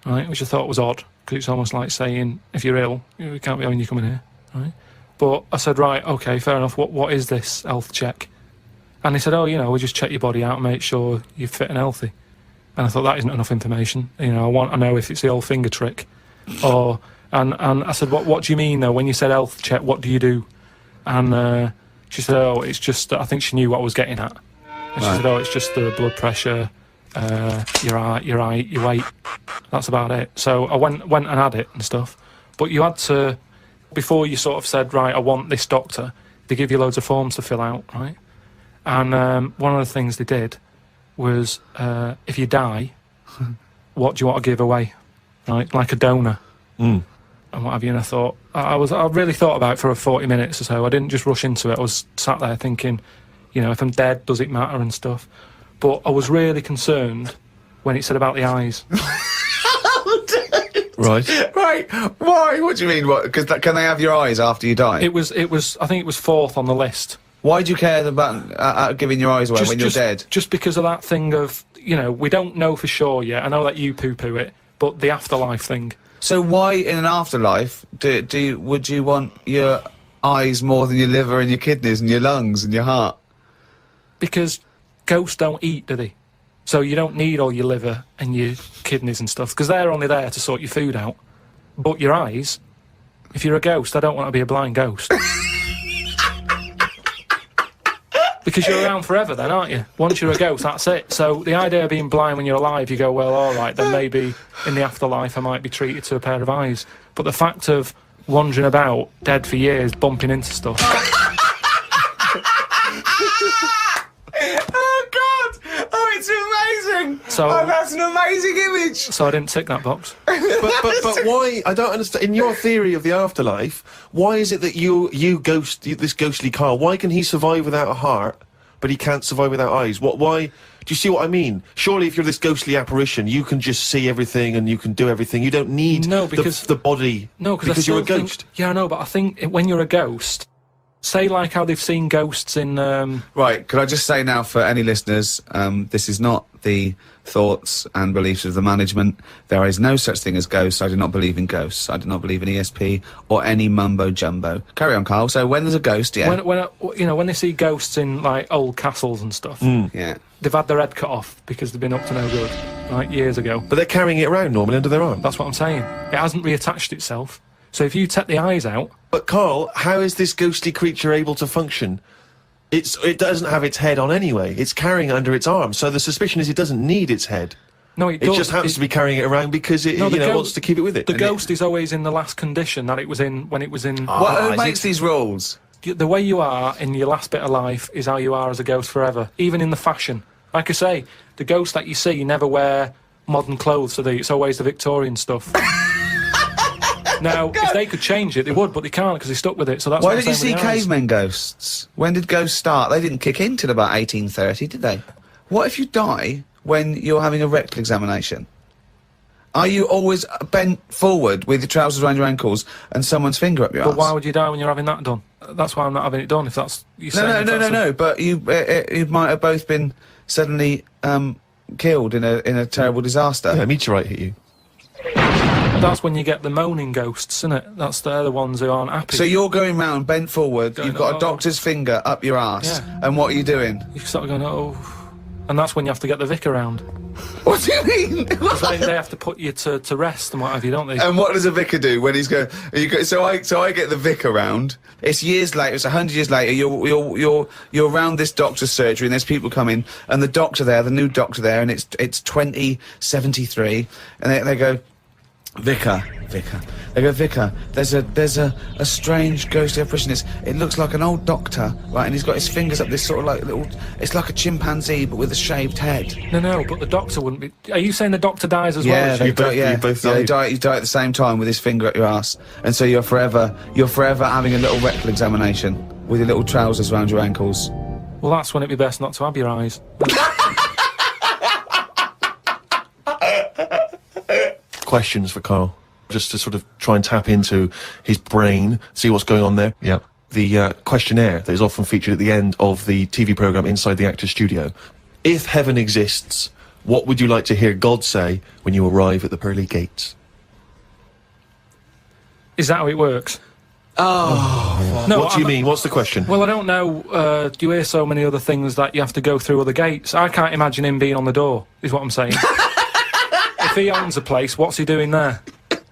right, which I thought was odd, because it's almost like saying, if you're ill, we can't be having you coming here, right? But I said, right, okay, fair enough, what is this health check? And he said, oh, we just check your body out and make sure you're fit and healthy. And I thought, that isn't enough information. I want to know if it's the old finger trick. And I said, what do you mean, though, when you said health check, what do you do? And she said, oh, it's just, I think she knew what I was getting at. And she said, oh, it's just the blood pressure, your height, your weight. That's about it. So I went and had it and stuff. But you had to, before you sort of said, right, I want this doctor, they give you loads of forms to fill out, right? And one of the things they did was, if you die, what do you want to give away? Right? Like a donor. And what have you, and I thought, I really thought about it for 40 minutes or so. I didn't just rush into it. I was sat there thinking, if I'm dead, does it matter and stuff? But I was really concerned when it said about the eyes. Right. Right. Why? What do you mean? What? Because can they have your eyes after you die? It was. I think it was 4th on the list. Why do you care about giving your eyes away when you're dead? Just because of that thing of, we don't know for sure yet. I know that you poo-poo it, but the afterlife thing. So why, in an afterlife, would you want your eyes more than your liver and your kidneys and your lungs and your heart? Because ghosts don't eat, do they? So you don't need all your liver and your kidneys and stuff, because they're only there to sort your food out. But your eyes, if you're a ghost, I don't want to be a blind ghost. Because you're around forever then, aren't you? Once you're a ghost, that's it. So the idea of being blind when you're alive, you go, well, all right, then maybe in the afterlife I might be treated to a pair of eyes. But the fact of wandering about, dead for years, bumping into stuff... Oh, God! Oh, it's amazing! So, that's an amazing image! So I didn't tick that box. But why? I don't understand. In your theory of the afterlife, why is it that this ghostly Karl, why can he survive without a heart, but he can't survive without eyes? Why? Do you see what I mean? Surely, if you're this ghostly apparition, you can just see everything and you can do everything. You don't need the body. No, because you're a ghost. Yeah, I know, but I think when you're a ghost. Say like how they've seen ghosts in... Right, could I just say now for any listeners, this is not the thoughts and beliefs of the management. There is no such thing as ghosts. I do not believe in ghosts. I do not believe in ESP or any mumbo-jumbo. Carry on, Karl. So when there's a ghost, yeah... When they see ghosts in, like, old castles and stuff... Yeah. They've had their head cut off because they've been up to no good, like, years ago. But they're carrying it around normally under their arm. That's what I'm saying. It hasn't reattached itself. So if you take the eyes out... But Karl, how is this ghostly creature able to function? It doesn't have its head on anyway. It's carrying it under its arm. So the suspicion is it doesn't need its head. No, it does. It just happens to be carrying it around because it wants to keep it with it. The ghost is always in the last condition that it was in when it was in... Who makes these rules? The way you are in your last bit of life is how you are as a ghost forever, even in the fashion. Like I say, the ghosts that you see never wear modern clothes, so it's always the Victorian stuff. Now, if they could change it, they would, but they can't because they stuck with it. So that's why did you see cavemen ghosts? When did ghosts start? They didn't kick in till about 1830, did they? What if you die when you're having a rectal examination? Are you always bent forward with your trousers around your ankles and someone's finger up your But arse? why would you die when you're having that done? That's why I'm not having it done. If that's No. But you might have both been suddenly killed in a terrible disaster. Yeah, a meteorite hit you. That's when you get the moaning ghosts, isn't it? They're the ones who aren't happy. So you're going round, bent forward, you've got a doctor's finger up your arse, and what are you doing? You're sort of going, oh... And that's when you have to get the vicar round. What do you mean? Because they have to put you to rest and what have you, don't they? And what does a vicar do when he's going? So I get the vicar round. It's years later. It's 100 years later. You're around this doctor's surgery, and there's people coming, and the doctor there, the new doctor there, and it's 2073, and they go, Vicar. They go, Vicar, there's a strange ghostly apparition. It looks like an old doctor, right? And he's got his fingers up this sort of like little... It's like a chimpanzee, but with a shaved head. No, but the doctor wouldn't be... Are you saying the doctor dies as well? Yeah, you die at the same time with his finger up your ass. And so you're forever having a little rectal examination with your little trousers around your ankles. Well, that's when it'd be best not to have your eyes. Questions for Karl, just to sort of try and tap into his brain, see what's going on there. Yeah. The questionnaire that is often featured at the end of the TV programme Inside the Actor's Studio. If heaven exists, what would you like to hear God say when you arrive at the pearly gates? Is that how it works? Oh. No, What do you mean? What's the question? Well, I don't know. Do you hear so many other things that you have to go through other gates? I can't imagine him being on the door, is what I'm saying. If he owns a place, what's he doing there?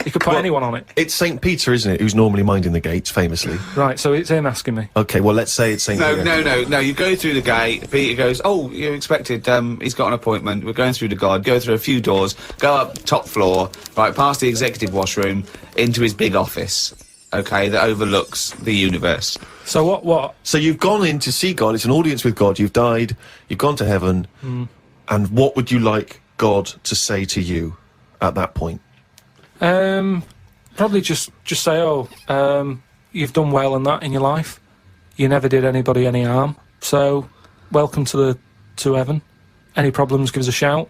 He could put anyone on it. It's St. Peter, isn't it, who's normally minding the gates, famously. Right, so it's him asking me. Okay, well, let's say it's St. Peter. No. You go through the gate. Peter goes, "Oh, you're expected. He's got an appointment. We're going through to God. Go through a few doors. Go up top floor. Right, past the executive washroom, into his big office. Okay, that overlooks the universe." So what? So you've gone in to see God. It's an audience with God. You've died. You've gone to heaven. And what would you like God to say to you at that point? Probably just say, you've done well and that in your life. You never did anybody any harm. So, welcome to heaven. Any problems, give us a shout.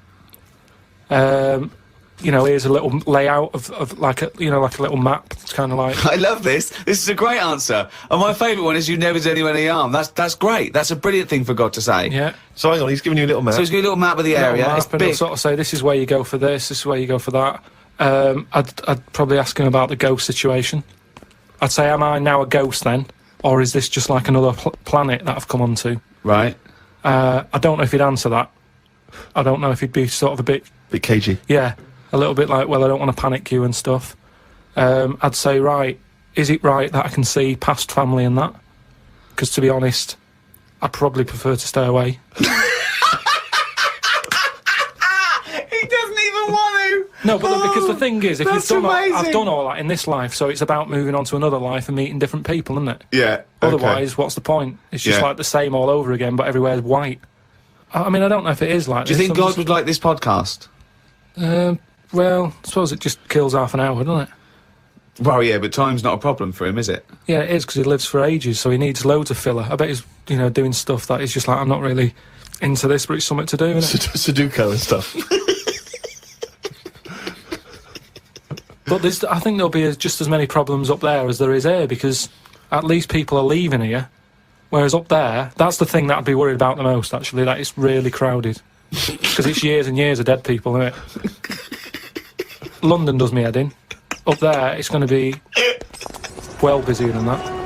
Here's a little layout of like a little map. It's kind of like. I love this. This is a great answer. And my favourite one is you never did anyone any harm. That's great. That's a brilliant thing for God to say. Yeah. So hang on, he's giving you a little map. So he's got a little map of the area. It's and big. he'll sort of say, this is where you go for this is where you go for that. I'd probably ask him about the ghost situation. I'd say, am I now a ghost then? Or is this just like another planet that I've come onto? Right. I don't know if he'd answer that. I don't know if he'd be sort of a bit cagey. Yeah, a little bit like, well, I don't want to panic you and stuff. I'd say, right, is it right that I can see past family and that? Because to be honest, I'd probably prefer to stay away. He doesn't even want to. No, but because the thing is, if you've done amazing. I've done all that in this life, so it's about moving on to another life and meeting different people, isn't it? Yeah. Otherwise, what's the point? It's just like the same all over again, but everywhere's white. I mean, I don't know if it is like Do you this. think God would like this podcast? Well, I suppose it just kills half an hour, doesn't it? Well, yeah, but time's not a problem for him, is it? Yeah, it is, because he lives for ages, so he needs loads of filler. I bet he's, doing stuff that is just like, I'm not really into this, but it's something to do, isn't it? Sudoku and stuff. But I think there'll be just as many problems up there as there is here, because at least people are leaving here, whereas up there, that's the thing that I'd be worried about the most, actually, that it's really crowded. Because it's years and years of dead people, isn't it? London does me head in. Up there, it's going to be well busier than that.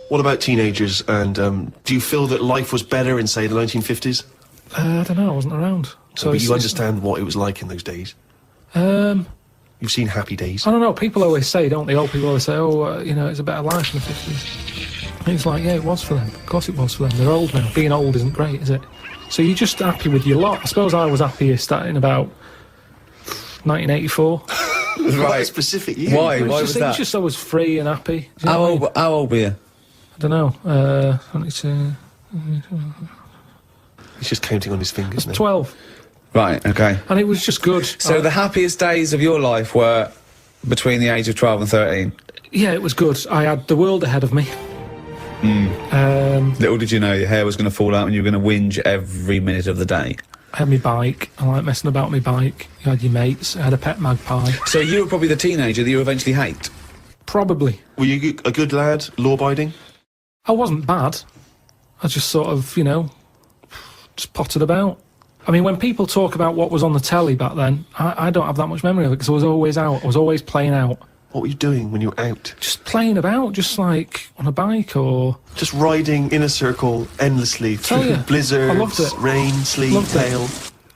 What about teenagers, and do you feel that life was better in, say, the 1950s? I don't know, I wasn't around. So but you understand what it was like in those days? You've seen Happy Days. I don't know, people always say, don't they? Old people always say, it's a better life in the 50s. And it's like, yeah, it was for them. Of course it was for them. They're old now. Being old isn't great, is it? So you're just happy with your lot. I suppose I was happiest in about 1984. Right, specific year. Why? Why was that? It's just I was free and happy. Do you know How what I mean? old were you? I don't know. 22. He's just counting on his fingers now. 12. Right, okay. And it was just good. So the happiest days of your life were between the age of 12 and 13? Yeah, it was good. I had the world ahead of me. Little did you know your hair was going to fall out and you were going to whinge every minute of the day. I had my bike. I like messing about my bike. You had your mates. I had a pet magpie. So you were probably the teenager that you eventually hate? Probably. Were you a good lad, law-abiding? I wasn't bad. I just sort of, just potted about. I mean, when people talk about what was on the telly back then, I don't have that much memory of it, because I was always out. I was always playing out. What were you doing when you were out? Just playing about, just like on a bike or... Just riding in a circle endlessly through blizzards, I loved it. rain, sleet, hail.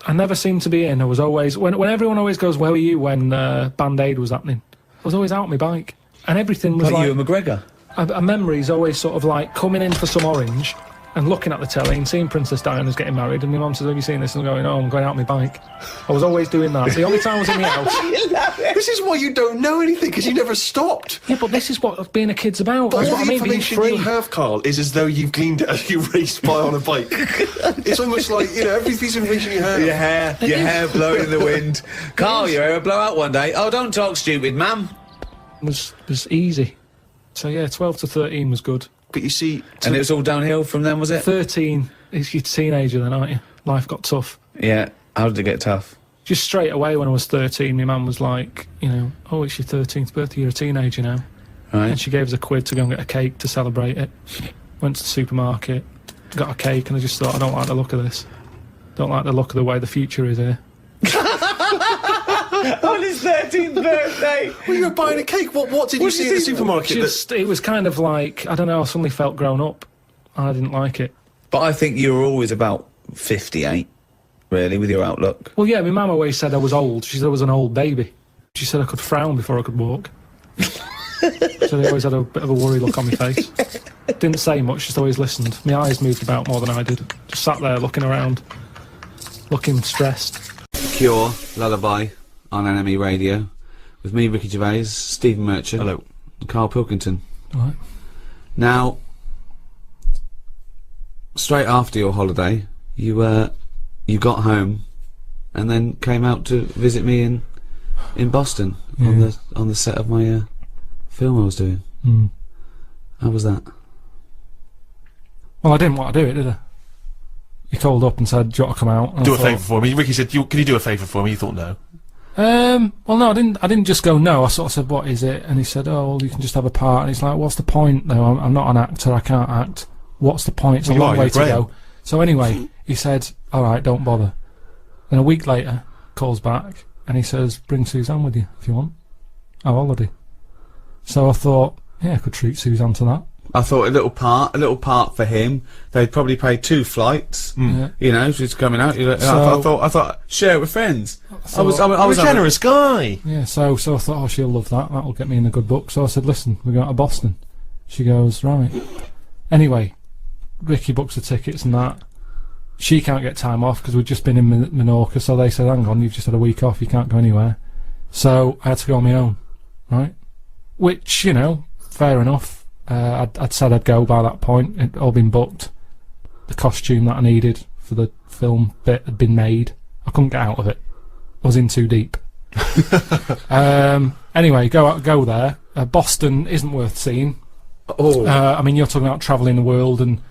I never seemed to be in. I was always... When everyone always goes, where were you when Band-Aid was happening? I was always out on my bike. And everything was like you and McGregor? A memory's always sort of like coming in for some orange and looking at the telly and seeing Princess Diana's getting married, and my mum says, have you seen this? And I'm going, oh, I'm going out on my bike. I was always doing that. The only time I was in the house... This is why you don't know anything, because you never stopped. Yeah, but this is what being a kid's about. But That's all what I the mean, being information free. you have, Carl, is as though you've gleaned it as you raced by on a bike. It's almost like, every piece of information you have. Your hair blowing in the wind. Carl, your hair will blow out one day. Oh, don't talk stupid, ma'am. Was easy. So yeah, 12 to 13 was good. But you see... And it was all downhill from then, was it? 13, is you're a teenager then, aren't you? Life got tough. Yeah. How did it get tough? Just straight away when I was 13, my mum was like, oh, it's your 13th birthday, you're a teenager now. Right. And she gave us a quid to go and get a cake to celebrate it. Went to the supermarket, got a cake, and I just thought, I don't like the look of this. Don't like the look of the way the future is here. On his 13th birthday. Well, you were buying a cake. What did you see in the supermarket? It was kind of like, I don't know, I suddenly felt grown up. I didn't like it. But I think you were always about 58, really, with your outlook. Well, yeah, my mum always said I was old. She said I was an old baby. She said I could frown before I could walk. So they always had a bit of a worry look on my face. Didn't say much, just always listened. My eyes moved about more than I did. Just sat there looking around, looking stressed. Cure, Lullaby, on NME Radio, with me, Ricky Gervais, Stephen Merchant. Hello. And Karl Pilkington. All right. Now, straight after your holiday, you got home, and then came out to visit me in Boston on the set of my film I was doing. Mm. How was that? Well, I didn't want to do it, did I? He called up and said, "Do you want to come out?" And Do I a favour for me. Ricky said, "Can you do a favour for me?" You thought no. Well, no, I didn't just go no. I sort of said, "What is it?" And he said, "Oh, well, you can just have a part." And he's like, "What's the point? though? I'm not an actor. I can't act. What's the point? It's a long way to go." So anyway, he said, "All right, don't bother." Then a week later, calls back and he says, "Bring Suzanne with you if you want. Our holiday." So I thought, yeah, I could treat Suzanne to that. I thought a little part for him. They'd probably pay 2 flights. Yeah. You know, she's coming out. I thought, share it with friends. I was I'm a generous guy. Yeah, so I thought, oh, she'll love that. That'll get me in a good book. So I said, listen, we're going to Boston. She goes, right. Anyway, Ricky books the tickets and that. She can't get time off because we've just been in Menorca. So they said, hang on, you've just had a week off. You can't go anywhere. So I had to go on my own, right? Which, you know, fair enough. I'd said I'd go by that point. It'd all been booked. The costume that I needed for the film bit had been made. I couldn't get out of it. I was in too deep. Anyway, go there. Boston isn't worth seeing. Oh. I mean, you're talking about travelling the world and,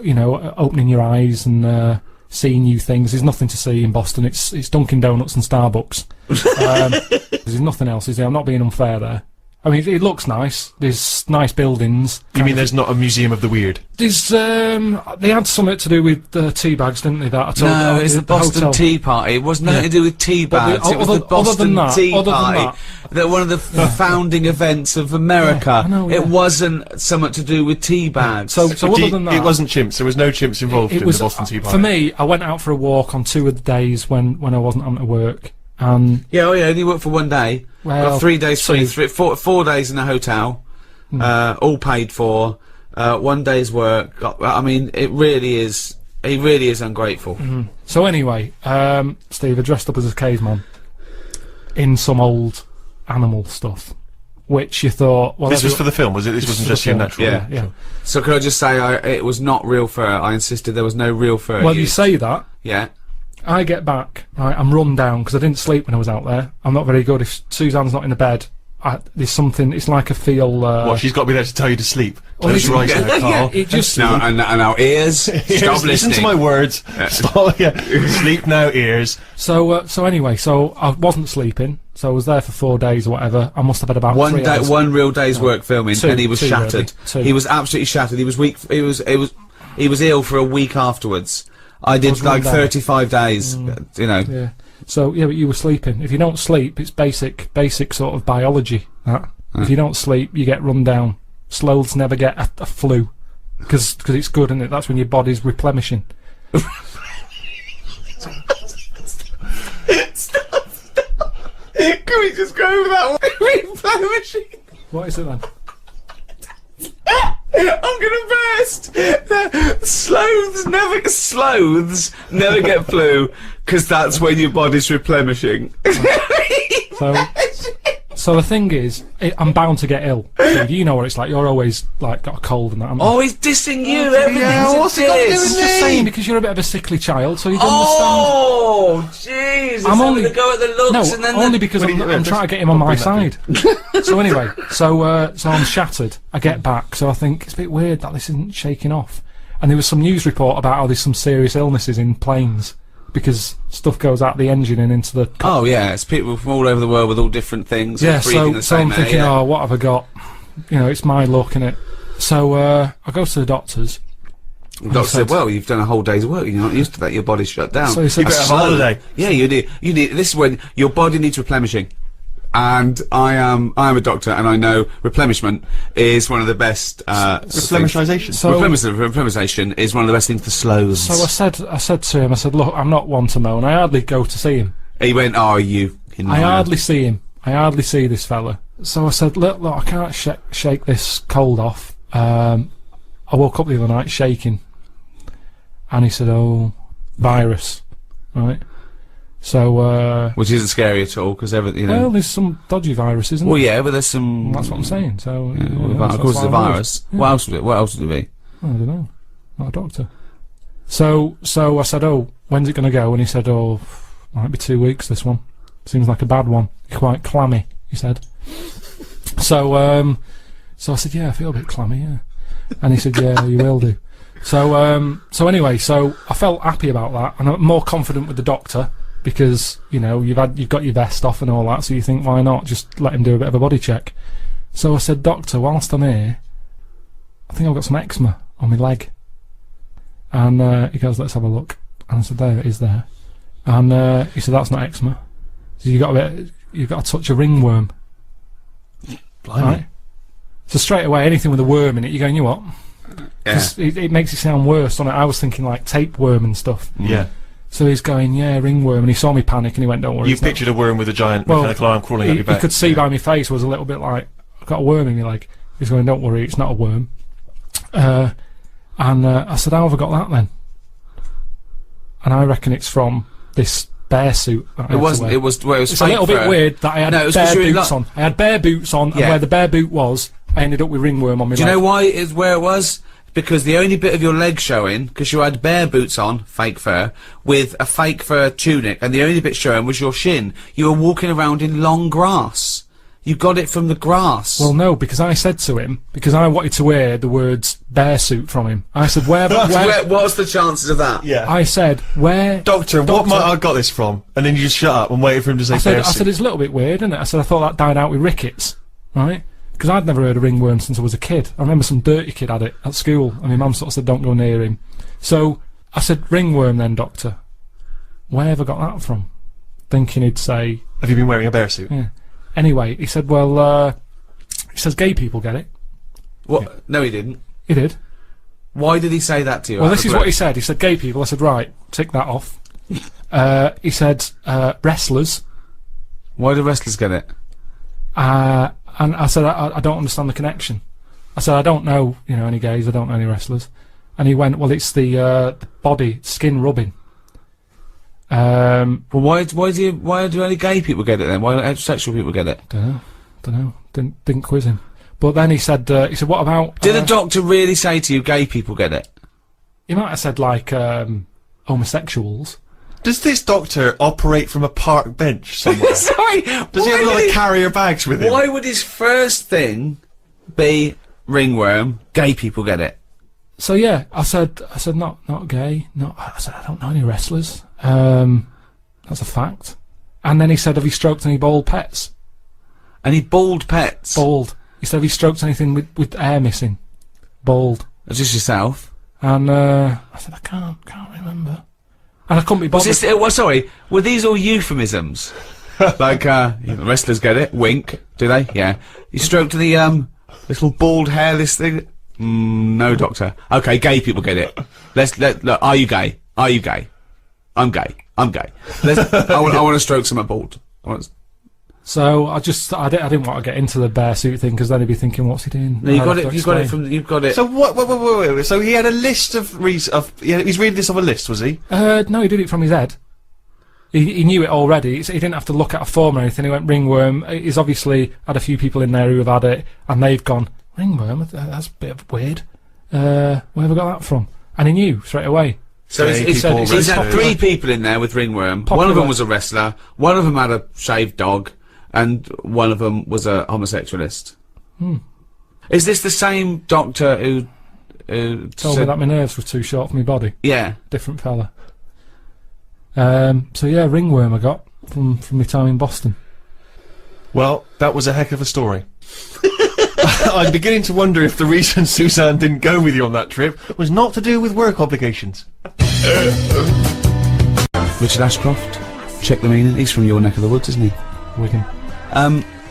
you know, opening your eyes and seeing new things. There's nothing to see in Boston. It's Dunkin' Donuts and Starbucks. There's nothing else, is there? I'm not being unfair there. I mean, it looks nice. There's nice buildings. You mean there's not a museum of the weird? There's, they had something to do with tea bags, didn't they? That no, it's the Boston hotel. Tea Party. It was nothing to do with tea bags. It was the Boston Tea Party. That one of the founding events of America. I know, It wasn't something to do with tea bags. So other than that, it wasn't chimps. There was no chimps involved in the Boston Tea Party. For me, I went out for a walk on 2 of the days when I wasn't on to work. Yeah, only worked for 1 day. Well, got 3 days free, 4 days in a hotel, all paid for. 1 day's work. I mean, it really is. He really is ungrateful. So anyway, Steve, I dressed up as a caveman in some old animal stuff, which you thought. Well, this was for the film, was it? This wasn't just your natural. Yeah. So could I just say, it was not real fur. I insisted there was no real fur. Well, you say that. Yeah. I get back, right, I'm run down because I didn't sleep when I was out there. I'm not very good. If Suzanne's not in the bed, there's something, it's like I feel... What, she's got to be there to tell you to sleep? Close your eyes now, Karl. Yeah, it just... Now, and our ears, stop listening. Listen to my words. Stop, sleep now, ears. So anyway, so I wasn't sleeping, so I was there for 4 days or whatever. I must have had about 3 hours. One real day's work filming, and he was shattered. Really. He was absolutely shattered. He was weak. He was ill for a week afterwards. I did like 35 days, you know. Yeah. So, yeah, but you were sleeping. If you don't sleep, it's basic sort of biology, that. If you don't sleep, you get run down. Sloths never get a flu. Because it's good, isn't it? That's when your body's replenishing. Stop. Can we just go over that one? Replenishing. What is it then? I'm gonna burst! Sloths never get flu, because that's when your body's replenishing. So the thing is, I'm bound to get ill. Steve, you know what it's like. You're always like got a cold and that. Oh, he's dissing you. Everything's what's it got to do with I'm just saying because you're a bit of a sickly child, so you don't Oh, jeez! I'm only to go at the looks and then only because I'm trying to get him on my side. So anyway, so I'm shattered. I get back, so I think it's a bit weird that this isn't shaking off. And there was some news report about how there's some serious illnesses in planes because stuff goes out the engine and into the. Oh yeah, it's people from all over the world with all different things. Yeah, breathing the so same I'm thinking, air, yeah. oh, what have I got? You know, it's my luck, innit? So I go to the doctors, The doctor said, well, you've done a whole day's work, you're not used to that, your body's shut down. So he said, You better have a holiday. Yeah, you need, this is when your body needs replenishing. And I am a doctor, and I know replenishment is one of the best, Replenishization. replenishization is one of the best things for slows. So I said to him, I said, look, I'm not one to moan, I hardly go to see him. He went, oh, you. I hardly see him. I hardly see this fella. So I said, look, I can't shake this cold off. I woke up the other night shaking. And he said, oh, virus. Right? So, which isn't scary at all, because everything, well, there's some dodgy virus, isn't well, there? yeah, but there's some... Well, that's what I'm saying, so... of course it's a virus. Yeah. What else would it be? I don't know. Not a doctor. So I said, oh, when's it going to go? And he said, oh, might be 2 weeks, this one. Seems like a bad one. Quite clammy, he said. So I said, yeah, I feel a bit clammy, yeah. And he said, yeah, you will do. So anyway, so I felt happy about that, and I'm more confident with the doctor, because, you know, you've got your vest off and all that, so you think, why not just let him do a bit of a body check? So I said, doctor, whilst I'm here, I think I've got some eczema on my leg. And he goes, let's have a look. And I said, there it is there. And he said, that's not eczema. So you've got to touch a ringworm. Blimey. Right? So straight away, anything with a worm in it, you're going, you know what? Yeah. It makes it sound worse, doesn't it? I was thinking like tapeworm and stuff. Yeah. So he's going, yeah, ringworm, and he saw me panic, and he went, don't worry. You pictured a worm with a giant mechanical arm crawling up your back. You could see by my face was a little bit like, I've got a worm in my leg. He's going, don't worry, it's not a worm. And I said, how have I got that then? And I reckon it's from this bear suit that It was it's a little bit weird that I had bare boots on. I had bare boots on, and where the bare boot was, I ended up with ringworm on my leg. Do you know why it's where it was? Because the only bit of your leg showing, because you had bare boots on, fake fur, with a fake fur tunic, and the only bit showing was your shin. You were walking around in long grass. You got it from the grass. Well, no, because I said to him, because I wanted to hear the words bear suit from him. I said, what's the chances of that? Yeah. I said, where... Doctor, what might I got this from? And then you just shut up and waited for him to say I said, it's a little bit weird, isn't it? I said, I thought that died out with rickets, right? Because I'd never heard of ringworm since I was a kid. I remember some dirty kid had it at school, and my mum sort of said, don't go near him. So, I said, ringworm then, doctor. Where have I got that from? Thinking he'd say... Have you been wearing a bear suit? Yeah. Anyway, he said, well, he says gay people get it. What? Yeah. No, he didn't. He did. Why did he say that to you? Well, this is what he said. He said gay people. I said, right, tick that off. He said, wrestlers. Why do wrestlers get it? And I said, I don't understand the connection. I said, I don't know, you know, any gays, I don't know any wrestlers. And he went, well, it's the body, skin rubbing. Well, why do only gay people get it then? Why don't heterosexual people get it? Don't know. Didn't quiz him. But then he said, what about... Did the doctor really say to you, gay people get it? He might have said, like, homosexuals. Does this doctor operate from a park bench somewhere? Sorry! Does he have a lot of carrier bags with him? Why would his first thing be ringworm, gay people get it? So yeah, I said not gay, I said, I don't know any wrestlers. That's a fact. And then he said, have you stroked any bald pets? Any bald pets? Bald. He said, have you stroked anything with hair missing? Bald. Just yourself? And I said, I can't remember. And I couldn't be bothered. Sorry, were these all euphemisms? Like, wrestlers get it, wink, do they? Yeah. You stroked the, little bald hairless thing? No, doctor. Okay, gay people get it. Look, are you gay? Are you gay? I'm gay. I'm gay. I want to stroke some bald. So I didn't want to get into the bear suit thing, because then he'd be thinking, what's he doing? No, you've got it. So wait. So he had a list of he's reading this off a list, was he? No, he did it from his head. He knew it already. He didn't have to look at a form or anything. He went ringworm. He's obviously had a few people in there who have had it, and they've gone, ringworm? That's a bit weird. Where have I got that from? And he knew straight away. So he's had 3 people in there with ringworm. One of them was a wrestler, one of them had a shaved dog, and one of them was a homosexualist. Is this the same doctor who told me that my nerves were too short for my body? Yeah. Different fella. So yeah, ringworm I got from my time in Boston. Well, that was a heck of a story. I'm beginning to wonder if the reason Suzanne didn't go with you on that trip was not to do with work obligations. Richard Ashcroft, check the meaning. He's from your neck of the woods, isn't he? Wigan.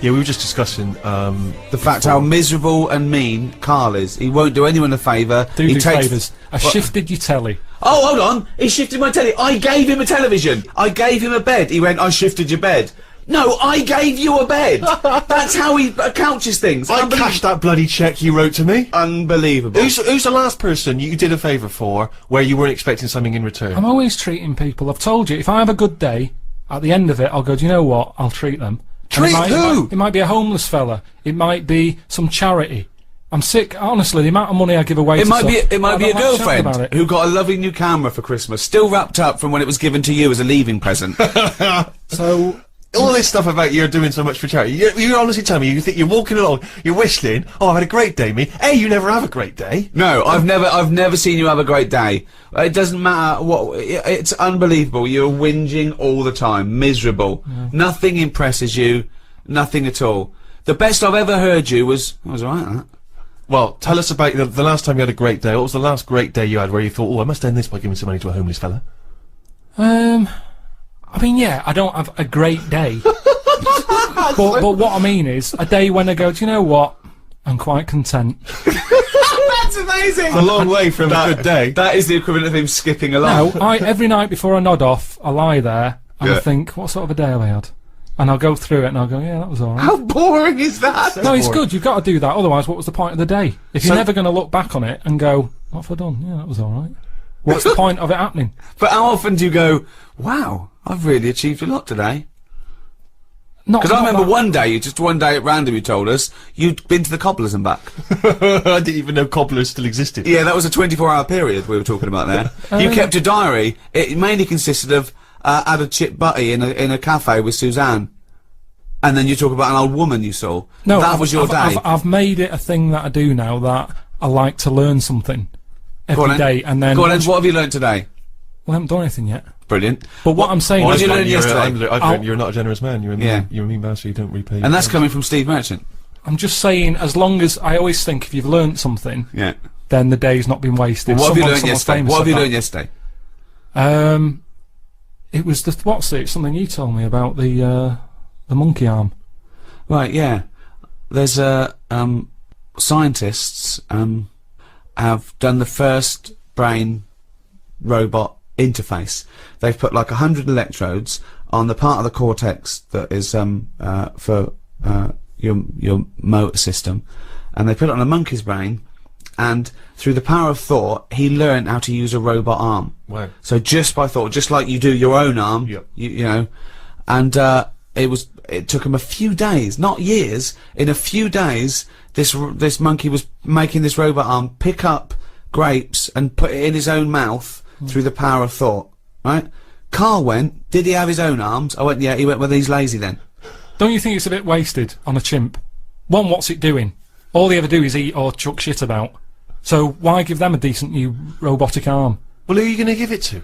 Yeah, we were just discussing, The fact how miserable and mean Karl is. He won't do anyone a favour. Do he takes favours. I shifted your telly. Oh, hold on. He shifted my telly. I gave him a television. I gave him a bed. He went, I shifted your bed. No, I gave you a bed. That's how he couches things. I cashed that bloody cheque you wrote to me. Unbelievable. Who's the last person you did a favour for where you weren't expecting something in return? I'm always treating people. I've told you, if I have a good day, at the end of it, I'll go, do you know what? I'll treat them. And Treat who? It might be a homeless fella. It might be some charity. I'm sick, honestly, the amount of money I give away It to might be stuff, a I don't like shouting about girlfriend it. who got a lovely new camera for Christmas, still wrapped up from when it was given to you as a leaving present. So, All this stuff about you're doing so much for charity. You honestly tell me you think you're walking along, you're whistling. Oh, I had a great day, me. Hey, you never have a great day. No, I've never seen you have a great day. It doesn't matter what. It's unbelievable. You're whinging all the time, miserable. Yeah. Nothing impresses you, nothing at all. The best I've ever heard you was, I was alright. That. Well, tell us about the last time you had a great day. What was the last great day you had where you thought, oh, I must end this by giving some money to a homeless fella? I mean, yeah, I don't have a great day. but what I mean is, a day when I go, do you know what? I'm quite content. That's amazing! It's a long way from a good day. That is the equivalent of him skipping along. No, every night before I nod off, I lie there and I think, what sort of a day have I had? And I'll go through it and I'll go, yeah, that was alright. How boring is that? No, it's good, you've got to do that, otherwise what was the point of the day? If you're never going to look back on it and go, what have I done? Yeah, that was alright. What's the point of it happening? But how often do you go, wow, I've really achieved a lot today? Because I remember one day at random you told us, you'd been to the cobblers and back. I didn't even know cobblers still existed. Yeah, that was a 24-hour period we were talking about there. You kept a diary. It mainly consisted of, had a chip butty in a cafe with Suzanne. And then you talk about an old woman you saw. No, that was your day. I've made it a thing that I do now, that I like to learn something every day, and then... Go on, what have you learnt today? Well, I haven't done anything yet. Brilliant. But what I'm saying What is... did you learn yesterday? I've learned you're not a generous man. You're a mean, Yeah. you're a mean bastard. You don't repay. And that's coming from Steve Merchant. I'm just saying, as long as... I always think if you've learnt something, Yeah. then the day's not been wasted. What have you learnt Someone yesterday? famous What have said you that. learnt yesterday? It was the... What's it? Something you told me about the monkey arm. Right, yeah. There's scientists have done the first brain robot interface. They've put like 100 electrodes on the part of the cortex that is for your motor system, and they put it on a monkey's brain, and through the power of thought he learned how to use a robot arm. Wow. So just by thought, just like you do your own arm, Yep. you know, and it took him a few days, not years. In a few days, this monkey was making this robot arm pick up grapes and put it in his own mouth through the power of thought. Right? Karl went. Did he have his own arms? I went. Yeah. He went. Well, he's lazy then. Don't you think it's a bit wasted on a chimp? One, what's it doing? All they ever do is eat or chuck shit about. So why give them a decent new robotic arm? Well, who are you going to give it to?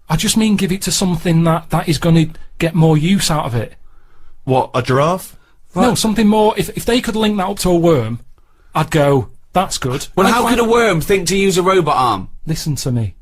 I just mean give it to something that is going to get more use out of it. What, a giraffe? No, something more. If they could link that up to a worm, I'd go, that's good. Well, how could a worm think to use a robot arm? Listen to me.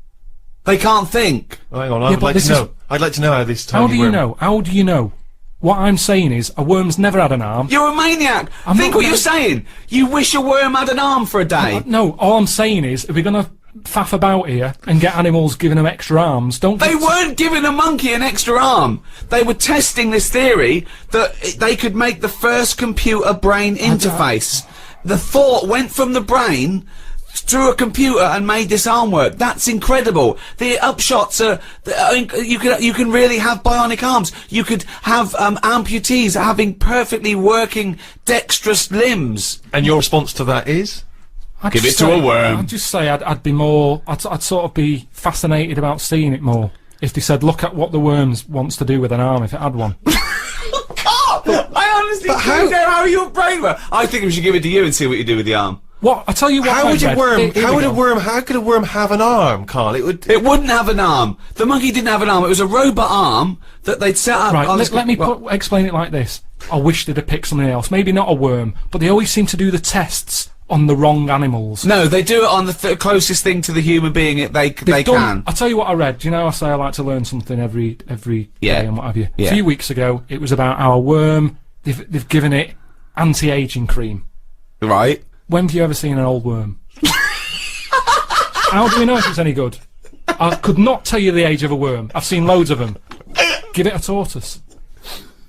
They can't think. Hang on, Yeah, I'd but like this to is- know. I'd like to know how this tiny How do you worm- know? How do you know? What I'm saying is, a worm's never had an arm. You're a maniac. I'm Think not what gonna- you're saying. You wish a worm had an arm for a day. No, all I'm saying is, if we're going to faff about here and get animals giving them extra arms, don't... They weren't giving a monkey an extra arm. They were testing this theory that they could make the first computer-brain interface. The thought went from the brain through a computer and made this arm work. That's incredible. The upshots are... You can really have bionic arms. You could have amputees having perfectly working dexterous limbs. And your response to that is? I'd Give just it to a say- worm. I'd just say I'd be more... I'd sort of be fascinated about seeing it more. If they said, look at what the worms wants to do with an arm if it had one. I honestly don't know how your brain works. I think we should give it to you and see what you do with the arm. What? I tell you what. How would I a read. worm? Here How we would a go. worm? How could a worm have an arm, Carl? It would. It wouldn't have an arm. The monkey didn't have an arm. It was a robot arm that they'd set up. Right, on let me explain it like this. I wish they'd have picked something else. Maybe not a worm, but they always seem to do the tests on the wrong animals. No, they do it on the closest thing to the human being they can. I'll tell you what I read. You know, I say I like to learn something every Yeah. day and what have you. Yeah. A few weeks ago, it was about our worm. They've given it anti-aging cream. Right. When have you ever seen an old worm? How do we know if it's any good? I could not tell you the age of a worm. I've seen loads of them. Give it a tortoise.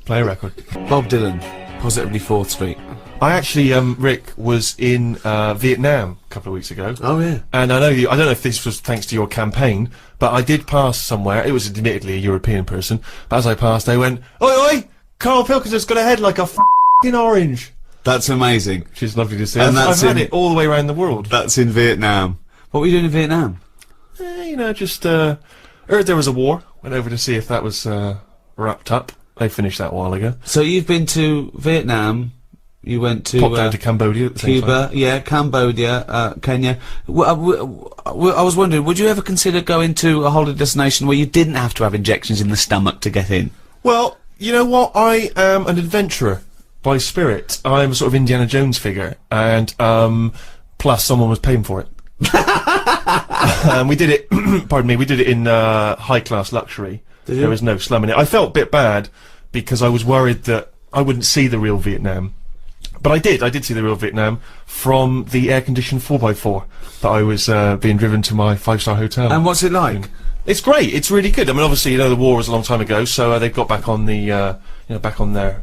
Play a record. Bob Dylan, positively 4th Street. I actually, Rick, was in Vietnam a couple of weeks ago. Oh yeah. And I don't know if this was thanks to your campaign, but I did pass somewhere. It was admittedly a European person. But as I passed, they went, "Oi, oi! Carl Pilkington's got a head like a f***ing orange." That's amazing. Which is lovely to see. And I've that's had in- it all the way around the world. That's in Vietnam. What were you doing in Vietnam? You know, just heard there was a war. Went over to see if that was wrapped up. They finished that a while ago. So you've been to Vietnam. You went to Popped down to Cambodia at the same time. Cuba, yeah, Cambodia, Kenya. I was wondering, would you ever consider going to a holiday destination where you didn't have to have injections in the stomach to get in? Well, you know what? I am an adventurer by spirit. I'm a sort of Indiana Jones figure, and plus someone was paying for it. We did it. Pardon me. We did it in high class luxury. There was no slum in it. I felt a bit bad because I was worried that I wouldn't see the real Vietnam. But I did see the real Vietnam from the air-conditioned 4x4 that I was being driven to my 5-star hotel. And what's it like? It's great. It's really good. I mean, obviously, you know, the war was a long time ago, so they've got back on the, back on their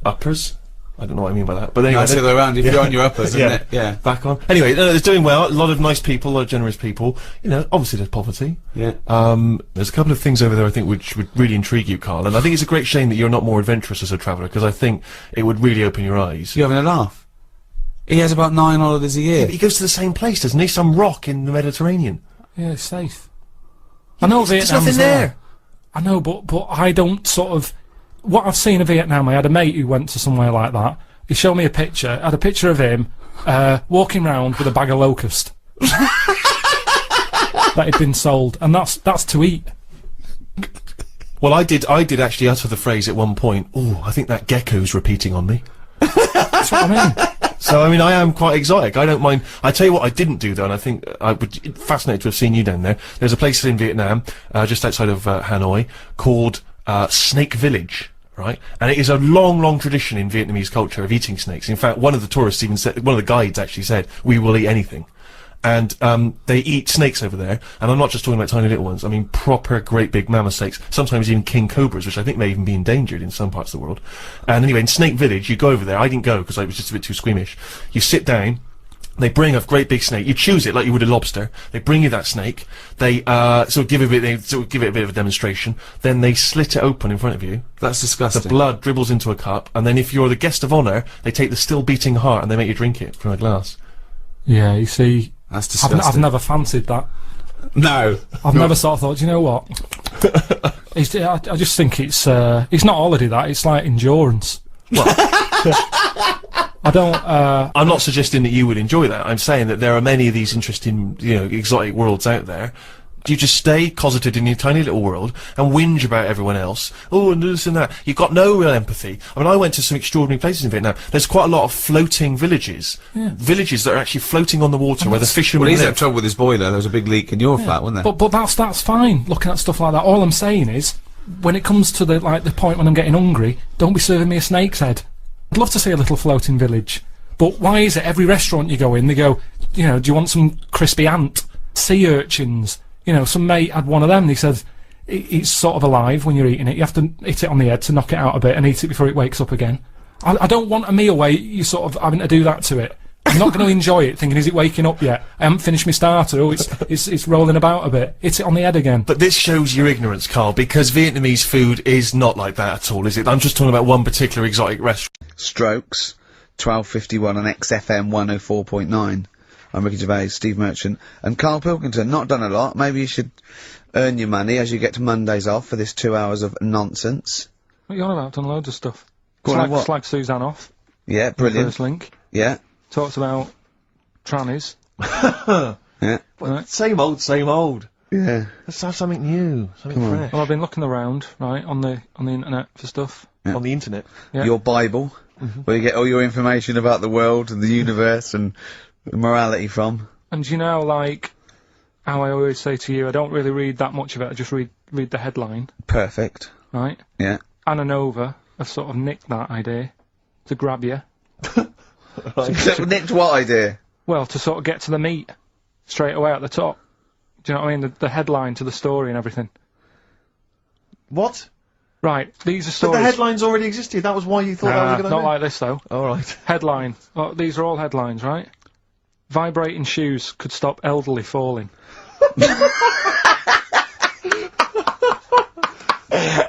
uppers. I don't know what I mean by that, but anyway, Nice the other way around. If you're on your uppers, isn't it? Yeah. back on. Anyway, it's doing well. A lot of nice people, a lot of generous people. You know, obviously there's poverty. Yeah. There's a couple of things over there I think which would really intrigue you, Carl, and I think it's a great shame that you're not more adventurous as a traveller, because I think it would really open your eyes. You're having a laugh. He has about 9 holidays a year. But he goes to the same place, doesn't he? Some rock in the Mediterranean. Yeah, it's safe. I know There's Vietnam's nothing there. I know, but I don't sort of. What I've seen of Vietnam, I had a mate who went to somewhere like that. He showed me a picture. I had a picture of him walking round with a bag of locust that had been sold, and that's to eat. Well, I did actually utter the phrase at one point. Oh, I think that gecko's repeating on me. That's what I mean. So, I mean, I am quite exotic. I don't mind. I tell you what I didn't do, though, and I think I would fascinated to have seen you down there. There's a place in Vietnam, just outside of Hanoi, called Snake Village, right? And it is a long, long tradition in Vietnamese culture of eating snakes. In fact, one of the tourists even said, one of the guides actually said, "We will eat anything." And they eat snakes over there, and I'm not just talking about tiny little ones, I mean proper great big mammoth snakes, sometimes even king cobras, which I think may even be endangered in some parts of the world. And anyway, in Snake Village, you go over there. I didn't go because I was just a bit too squeamish. You sit down, they bring a great big snake, you choose it like you would a lobster, they bring you that snake, they sort of give it a bit of a demonstration, then they slit it open in front of you. That's disgusting. The blood dribbles into a cup, and then if you're the guest of honour, they take the still beating heart and they make you drink it from a glass. Yeah, you see, That's disgusting. I've never fancied that. No. I've never sort of thought, you know what? I just think it's not holiday, that, it's like endurance. Well, I don't, I'm not suggesting that you would enjoy that. I'm saying that there are many of these interesting, you know, exotic worlds out there. You just stay closeted in your tiny little world and whinge about everyone else. Oh, and this and that. You've got no real empathy. I mean, I went to some extraordinary places in Vietnam. There's quite a lot of floating villages. Yeah. Villages that are actually floating on the water where the fishermen Well, he's had live. trouble with his boiler. There was a big leak in your flat, wasn't there? but that's fine, looking at stuff like that. All I'm saying is, when it comes to the point when I'm getting hungry, don't be serving me a snake's head. I'd love to see a little floating village. But why is it every restaurant you go in, they go, you know, do you want some crispy ant? Sea urchins? You know, some mate had one of them, and he said, it's sort of alive when you're eating it. You have to hit it on the head to knock it out a bit and eat it before it wakes up again. I don't want a meal where you're sort of having to do that to it. I'm not going to enjoy it, thinking, is it waking up yet? I haven't finished my starter. Oh, it's rolling about a bit. Hit it on the head again. But this shows your ignorance, Carl, because Vietnamese food is not like that at all, is it? I'm just talking about one particular exotic restaurant. Strokes, 12:51 on XFM 104.9. I'm Ricky Gervais, Steve Merchant, and Karl Pilkington. Not done a lot. Maybe you should earn your money as you get to Mondays off for this 2 hours of nonsense. What are you on about? Done loads of stuff. Go on, what? Slag Suzanne off. Yeah, brilliant. First link. Yeah. Talked about trannies. Yeah. Right. Same old, same old. Yeah. Let's have something new, something fresh. Well, I've been looking around, right, on the internet for stuff. On the internet. Yeah. Your Bible, where you get all your information about the world and the universe and morality from. And you know, like, how I always say to you, I don't really read that much of it, I just read the headline, Perfect. right? Yeah. Anna Nova have sort of nicked that idea to grab you. Nicked what idea? Well, to sort of get to the meat straight away at the top. Do you know what I mean? The headline to the story and everything. What? Right, these are But stories. the headlines already existed. That was why you thought that was a good not idea. like this, though. All right. Headline. Well, these are all headlines, right? Vibrating shoes could stop elderly falling.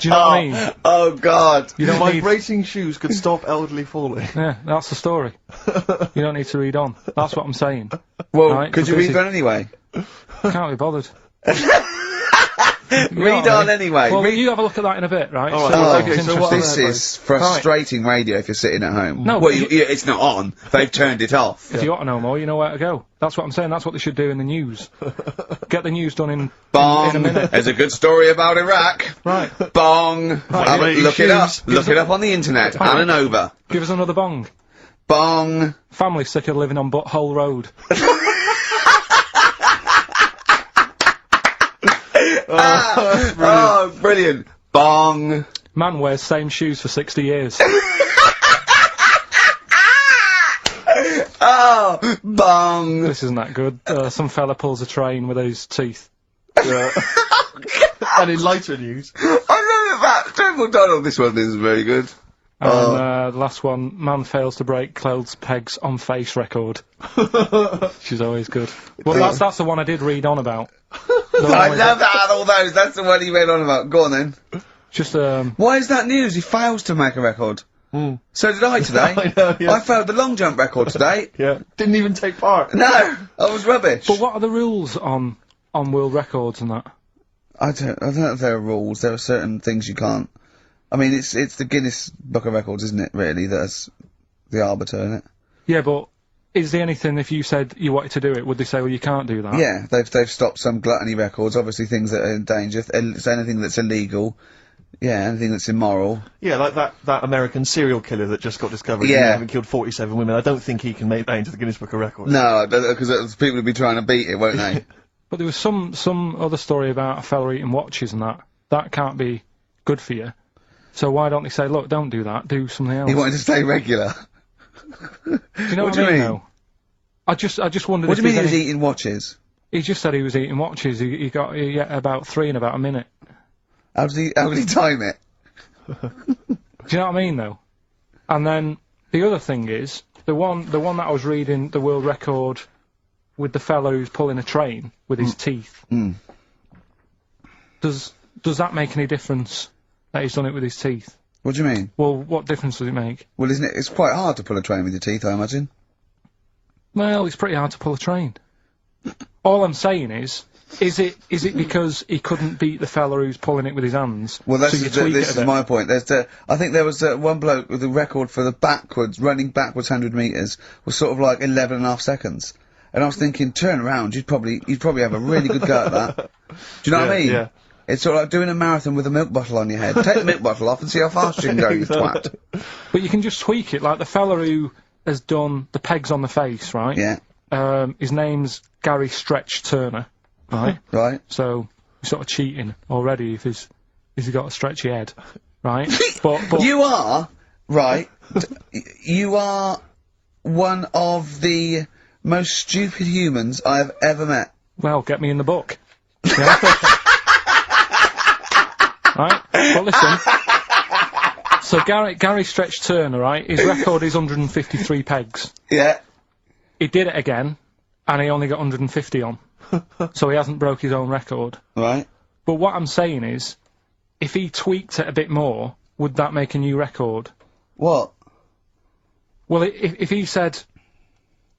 Do you know what I mean? Oh God. You don't need... Vibrating shoes could stop elderly falling. Yeah, that's the story. You don't need to read on. That's what I'm saying. Well, Right, could so you this read is- on anyway? Can't be bothered. Read on anyway. Well, Read- you have a look at that in a bit, right? All right. So Okay, it's so what interesting. This is frustrating radio if you're sitting at home. No, well, but it's not on. They've turned it off. If you want to know more, you know where to go. That's what I'm saying. That's what they should do in the news. Get the news done in Bong. a minute. There's a good story about Iraq. Right. Bong. Look it up. Look it up on the internet. Anna Nova. Give us another bong. Bong. Family sick of living on Butthole Road. Oh, brilliant. Bong. Man wears same shoes for 60 years. Oh, bong. This isn't that good. Some fella pulls a train with his teeth. And in lighter news. I remember that. Triple Donald. This one is very good. And the last one, man fails to break clothes pegs on face record. She's always good. Well, that's the one I did read on about. I love that out of all those. That's the one he read on about. Go on then. Just, Why is that news? He fails to make a record. So did I today. I know, yeah. I failed the long jump record today. Yeah. Didn't even take part. No, I was rubbish. But what are the rules on world records and that? I don't know if there are rules. There are certain things you can't. I mean, it's the Guinness Book of Records, isn't it? Really, that's the arbiter, isn't it? Yeah, but is there anything, if you said you wanted to do it, would they say, well, you can't do that? Yeah, they've stopped some gluttony records. Obviously, things that are in danger. So anything that's illegal. Yeah, anything that's immoral. Yeah, like that American serial killer that just got discovered. Yeah. Having killed 47 women. I don't think he can make that into the Guinness Book of Records. No, because people will be trying to beat it, won't they? But there was some other story about a fella eating watches and that. That can't be good for you. So why don't they say, look, don't do that, do something else? He wanted to stay regular. Do you know What what, do you I mean, mean? though? I just wondered What if do you mean he there's was any- eating watches? He just said he was eating watches. He got about 3 in about a minute. How did he time it? Do you know what I mean, though? And then the other thing is the one that I was reading, the world record with the fellow who's pulling a train with his teeth. Does that make any difference that he's done it with his teeth? What do you mean? Well, what difference does it make? Well, isn't it? It's quite hard to pull a train with your teeth, I imagine. Well, it's pretty hard to pull a train. All I'm saying is it because he couldn't beat the fella who's pulling it with his hands? Well, so you tweak this it a is bit? my point. I think there was one bloke with a record for the running backwards 100 metres was sort of like 11.5 seconds. And I was thinking, turn around, you'd probably have a really good go at that. Do you know what I mean? Yeah. It's sort of like doing a marathon with a milk bottle on your head. Take the milk bottle off and see how fast you can go, you twat. But you can just tweak it, like the fella who has done the pegs on the face, right? Yeah. His name's Gary Stretch Turner, right? Right. So he's sort of cheating already if he's got a stretchy head, right? but You are, right, you are one of the most stupid humans I have ever met. well, get me in the book. Yeah? Right? But listen. So Gary Stretch Turner, right? His record is 153 pegs. Yeah. He did it again, and he only got 150 on. So he hasn't broke his own record. Right. But what I'm saying is, if he tweaked it a bit more, would that make a new record? What? Well, if he said,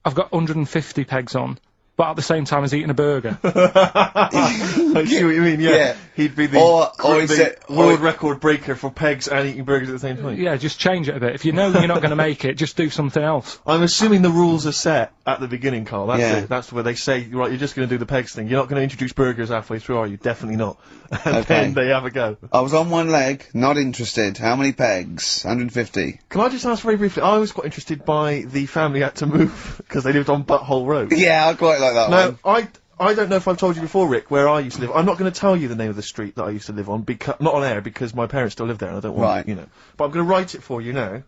I've got 150 pegs on, but at the same time as eating a burger. I see what you mean, yeah. Yeah. He'd be the, Or is it- world record breaker for pegs and eating burgers at the same time. Yeah, just change it a bit. If you know you're not going to make it, just do something else. I'm assuming the rules are set at the beginning, Carl. That's Yeah. it. That's where they say, right, you're just going to do the pegs thing. You're not going to introduce burgers halfway through, are you? Definitely not. And then they have a go. I was on one leg, not interested. How many pegs? 150. Can I just ask very briefly, I was quite interested by the family had to move, because they lived on Butthole Road. Yeah, I quite like that Now, one. I don't know if I've told you before, Rick, where I used to live. I'm not going to tell you the name of the street that I used to live on, because not on air, because my parents still live there, and I don't want, Right. you know. But I'm going to write it for you now.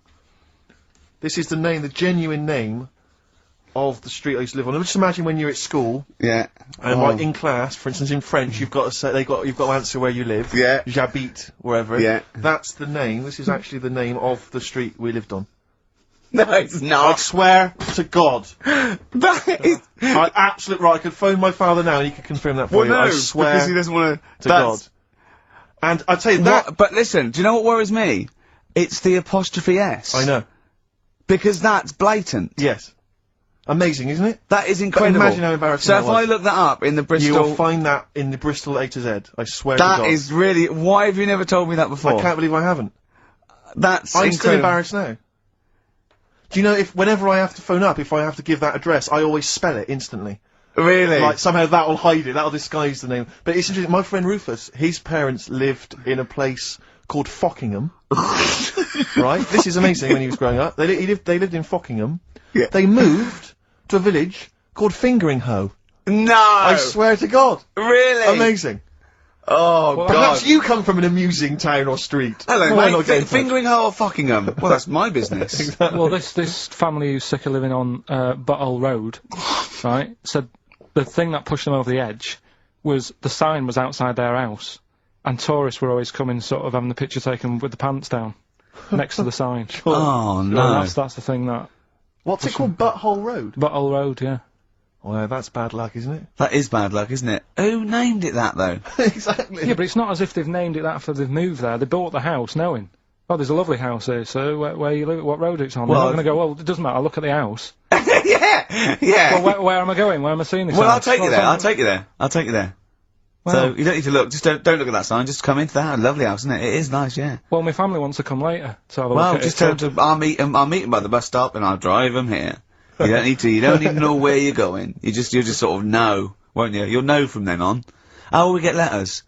This is the name, the genuine name of the street I used to live on. Just imagine when you're at school, Yeah. and like in class, for instance, in French, you've got to say, you've got to answer where you live. Yeah. J'habite, wherever. Yeah. That's the name. This is actually the name of the street we lived on. No, it's I not. swear to God. That is... I absolutely right. I could phone my father now and he could confirm that for you. I swear because he doesn't want to God. And I tell you that. But listen, do you know what worries me? It's the apostrophe S. I know. Because that's blatant. Yes. Amazing, isn't it? That is incredible. imagine how embarrassing So that if was. I look that up in the Bristol... You'll find that in the Bristol A to Z. I swear to That God. is really... Why have you never told me that before? I can't believe I haven't. That's I'm incredible. still embarrassed now. Do you know, if whenever I have to phone up, if I have to give that address, I always spell it instantly. Really? Like, somehow that'll hide it, that'll disguise the name. But it's interesting, my friend Rufus, his parents lived in a place called Fockingham. Right? This is amazing when he was growing up. They lived in Fockingham. Yeah. They moved to a village called Fingeringhoe. No! I swear to God. Really? Amazing. Oh, Well, God. perhaps you come from an amusing town or street. Hello, Why mate. not get in touch? Fingering Hole or Fockingham? Well, that's my business. Well, this family who's sick of living on Butthole Road, right, said the thing that pushed them over the edge was the sign was outside their house, and tourists were always coming, sort of having the picture taken with the pants down, next to the sign. Oh, And no. that's the thing that... What's it called? Butthole Road? Butthole Road, yeah. Well, that's bad luck, isn't it? That is bad luck, isn't it? Who named it that, though? Exactly. Yeah, but it's not as if they've named it that after they've moved there. They bought the house knowing, oh, there's a lovely house here, so where you live, what road it's on. Well, They're not going to go, well, it doesn't matter, look at the house. Yeah! Yeah! Well, where am I going? Where am I seeing this Well, I'll house? take you Well, there. it's I'll on- take you there. I'll take you there. So, Well- you don't need to look. Just don't look at that sign. Just come into that lovely house, isn't it? It is nice, yeah. Well, my family wants to come later to have a Well, look at just it. tell them to, I'll meet them by the bus stop and I'll drive them here. You don't need to, you don't even know where you're going. You'll just sort of know, won't you? You'll know from then on. Oh, we get letters.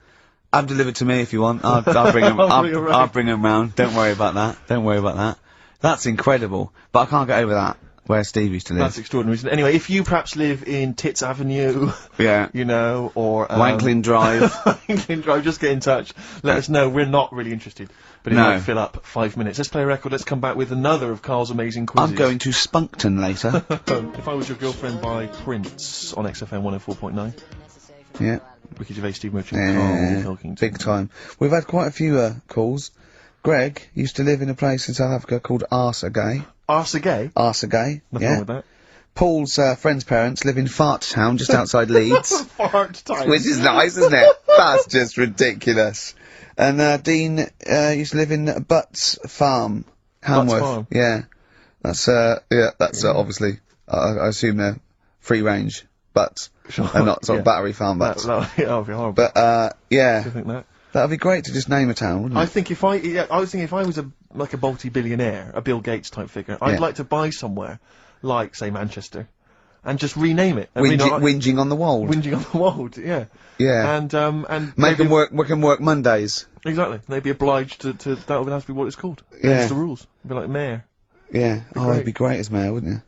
Have them delivered to me if you want. I'll bring them, I'll bring them round. Don't worry about that. Don't worry about that. That's incredible. But I can't get over that, where Steve used to live. That's extraordinary, isn't it? Anyway, if you perhaps live in Tits Avenue, Yeah. you know, or... Wanklin Drive. Wanklin Drive, just get in touch. Let us know. We're not really interested. But it No. might fill up 5 minutes. Let's play a record. Let's come back with another of Carl's amazing quizzes. I'm going to Spunkton later. If I Was Your Girlfriend by Prince on XFM 104.9. Yeah. Ricky Gervais, Steve Merchant, Carl Pilkington. Big time. We've had quite a few calls. Greg used to live in a place in South Africa called Arsagay. Arsagay? Arsagay, Nothing yeah. wrong with that. Paul's friend's parents live in Fart Town, just outside Leeds. Fart time. Which is nice, isn't it? That's just ridiculous. And Dean used to live in Butts Farm, Hamworth. Farm. Yeah. That's obviously, I assume they're free range butts. Sure, And not sort of yeah. battery farm butts. That would be horrible. But, yeah. I think that. That'd be great to just name a town, wouldn't it? I think I was thinking if I was like a multi-billionaire, a Bill Gates type figure, I'd Yeah. like to buy somewhere, like, say, Manchester, and just rename it. And Whinging on the wold. Whinging on the wold, yeah. Yeah. And Make them maybe- work Mondays. Exactly. They'd be obliged to that would have to be what it's called. Yeah. That's the rules. It'd be like mayor. Yeah. Oh, great. that'd be great as mayor, wouldn't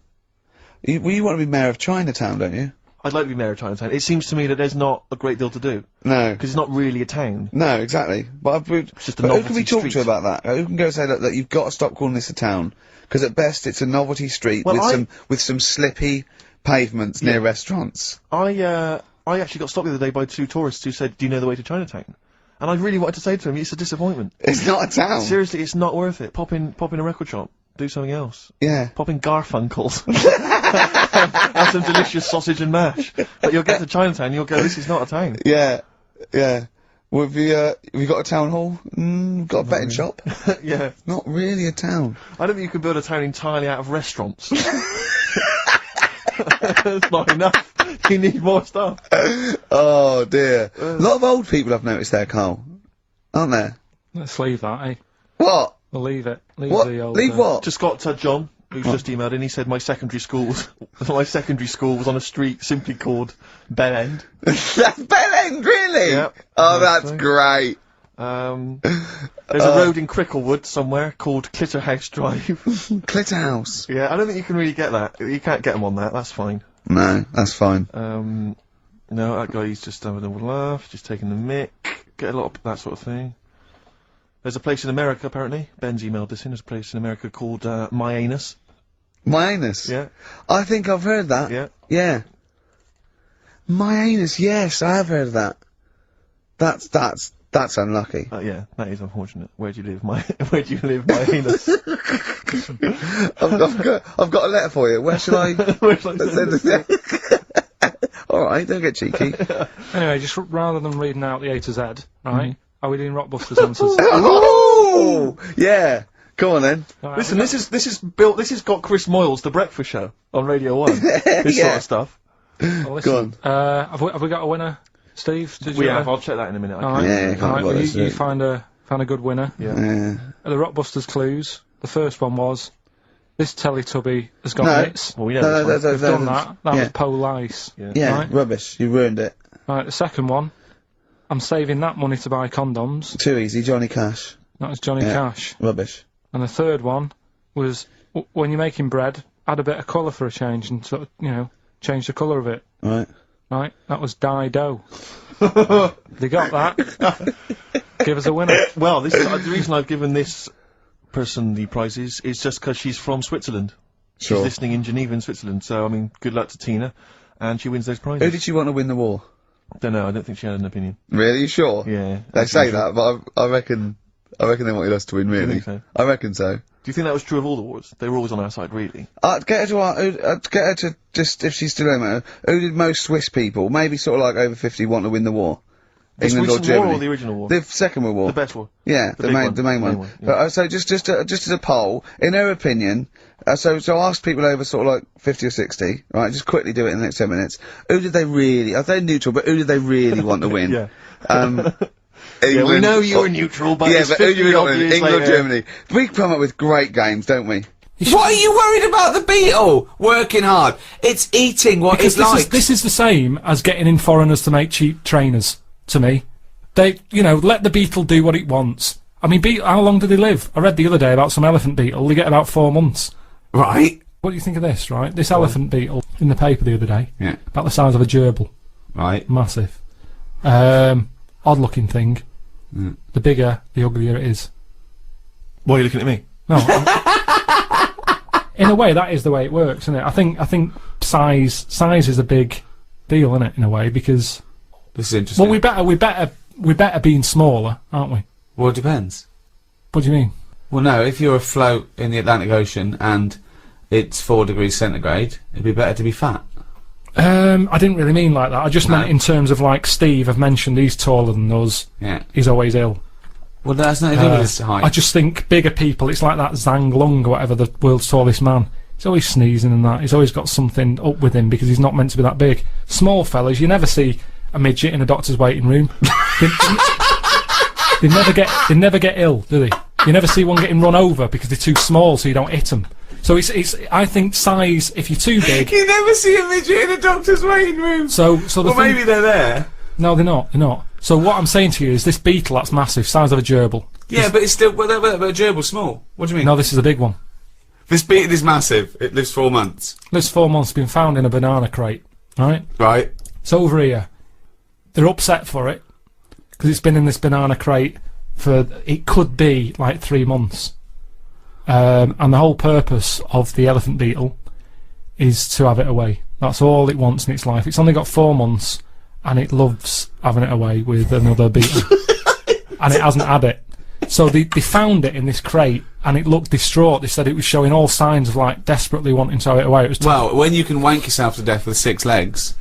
you? You want to be mayor of Chinatown, don't you? I'd like to be mayor of Chinatown. It seems to me that there's not a great deal to do, No. because it's not really a town. No, exactly. But just a who can novelty we talk street. to about that? Who can go say, look, you've got to stop calling this a town, because at best it's a novelty street Well, with some slippy pavements near restaurants. I actually got stopped the other day by 2 tourists who said, "Do you know the way to Chinatown?" And I really wanted to say to him, "It's a disappointment. It's not a town. Seriously, it's not worth it. Pop in a record shop. Do something else. Yeah. Pop in Garfunkel's. Have some delicious sausage and mash. But you'll get to Chinatown, you'll go, this is not a town." Yeah. Yeah. Well, have you got a town hall? We've got a betting shop. Yeah. Not really a town. I don't think you can build a town entirely out of restaurants. That's not enough. You need more stuff. Oh dear. A lot of old people I've noticed there, Carl. Aren't there? Let's leave that, eh? What? We'll leave it. Leave What? the old... Leave what? Just got John, who's just emailed in. He said my secondary school was on a street simply called Bell End. That's Bell End, really? Yep. Oh, that's great. There's a road in Cricklewood somewhere called Clitterhouse Drive. Clitterhouse. Yeah, I don't think you can really get that. You can't get them on that. That's fine. No, that's fine. No, that guy's just having a laugh, just taking the mick, get a lot of that sort of thing. There's a place in America, apparently. Ben's emailed this in. There's a place in America called, My Anus. My Anus? Yeah. I think I've heard that. Yeah. Yeah. My Anus, yes, I have heard of that. That's unlucky. Yeah, that is unfortunate. Where do you live, where do you live, My Anus? I've got a letter for you. Where should I? Where shall I send it? Alright, don't get cheeky. Anyway, just rather than reading out the A to Z, right? Are we doing Rockbusters answers? Oh! Yeah. Go on then. Right, Listen, this has got Chris Moyles, The Breakfast Show, on Radio 1. This sort of stuff. well, listen, have we got a winner, Steve? Did We you, have, I'll check that in a minute. Alright, Yeah, can't alright, bother well, us, you yeah. find a good winner. Yeah. The Rockbusters clues. The first one was, this Teletubby has got No. mitts. Well, we know No, this one. We've done that. That yeah. was Police. Yeah, Right. rubbish. You ruined it. Right, the second one, I'm saving that money to buy condoms. Too easy, Johnny Cash. That was Johnny Yeah. Cash. Rubbish. And the third one was, when you're making bread, add a bit of colour for a change and sort of, you know, change the colour of it. Right. Right? That was Dido. They got that. Give us a winner. Well, this is, the reason I've given this person the prizes is just because she's from Switzerland. Sure. She's listening in Geneva in Switzerland, so, I mean, good luck to Tina. And she wins those prizes. Who did she want to win the war? Don't know, I don't think she had an opinion. Really? You sure? Yeah. They say usual. that, but I reckon they wanted us to win, really. think so? I reckon so. Do you think that was true of all the wars? They were always on our side, really. I'd get her to just, if she's still home, who did most Swiss people, maybe sort of like over 50, want to win the war? The England or Swiss war Germany? or the original war? The Second World War. The best war. Yeah, The big one. the main one. Yeah. But, so just as a poll, in her opinion, so I asked people over sort of like 50 or 60, right, just quickly do it in the next 10 minutes, who did they really, are they neutral, but who did they really want to win? Yeah. England, Yeah, we know you were neutral, but yeah, it's but who do 50 you odd want to win? years England or later. Germany? We come up with great games, don't we? What are you worried about the beetle? Working hard. It's eating what Because it likes. this is the same as getting in foreigners to make cheap trainers, to me. They, you know, let the beetle do what it wants. I mean, how long do they live? I read the other day about some elephant beetle, they get about 4 months. Right. What do you think of this, right? This elephant beetle in the paper the other day, Yeah. about the size of a gerbil. Right. Massive. Odd looking thing. The bigger, the uglier it is. Why are you looking at me? No. In a way, that is the way it works, isn't it? I think size is a big deal, isn't it? In a way, because This is interesting. well, we better being smaller, aren't we? Well, it depends. What do you mean? Well, no, if you're afloat in the Atlantic Ocean and it's 4 degrees centigrade, it'd be better to be fat. I didn't really mean like that. I just meant in terms of like Steve. I've mentioned he's taller than us. Yeah. He's always ill. Well, that's nothing to do with his height. I just think bigger people. It's like that Zhang Lung or whatever, the world's tallest man. He's always sneezing and that. He's always got something up with him because he's not meant to be that big. Small fellas, you never see a midget in a doctor's waiting room. they never get ill, do they? You never see one getting run over because they're too small, so you don't hit them. So it's. I think size. If you're too big, You never see a midget in a doctor's waiting room. so the Well, thing, maybe they're there. no, they're not. They're not. So what I'm saying to you is this beetle that's massive, size of a gerbil. Yeah, but it's still. But a gerbil's small. What do you mean? No, this is a big one. This beetle is massive. It lives 4 months. Lives 4 months, been found in a banana crate. Right. Right. It's over here. They're upset for it because it's been in this banana crate for it could be like 3 months. And the whole purpose of the elephant beetle is to have it away. That's all it wants in its life. It's only got 4 months, and it loves having it away with another beetle. And it hasn't had it. So they found it in this crate, and it looked distraught. They said it was showing all signs of like desperately wanting to have it away. It was Well, when you can wank yourself to death with 6 legs,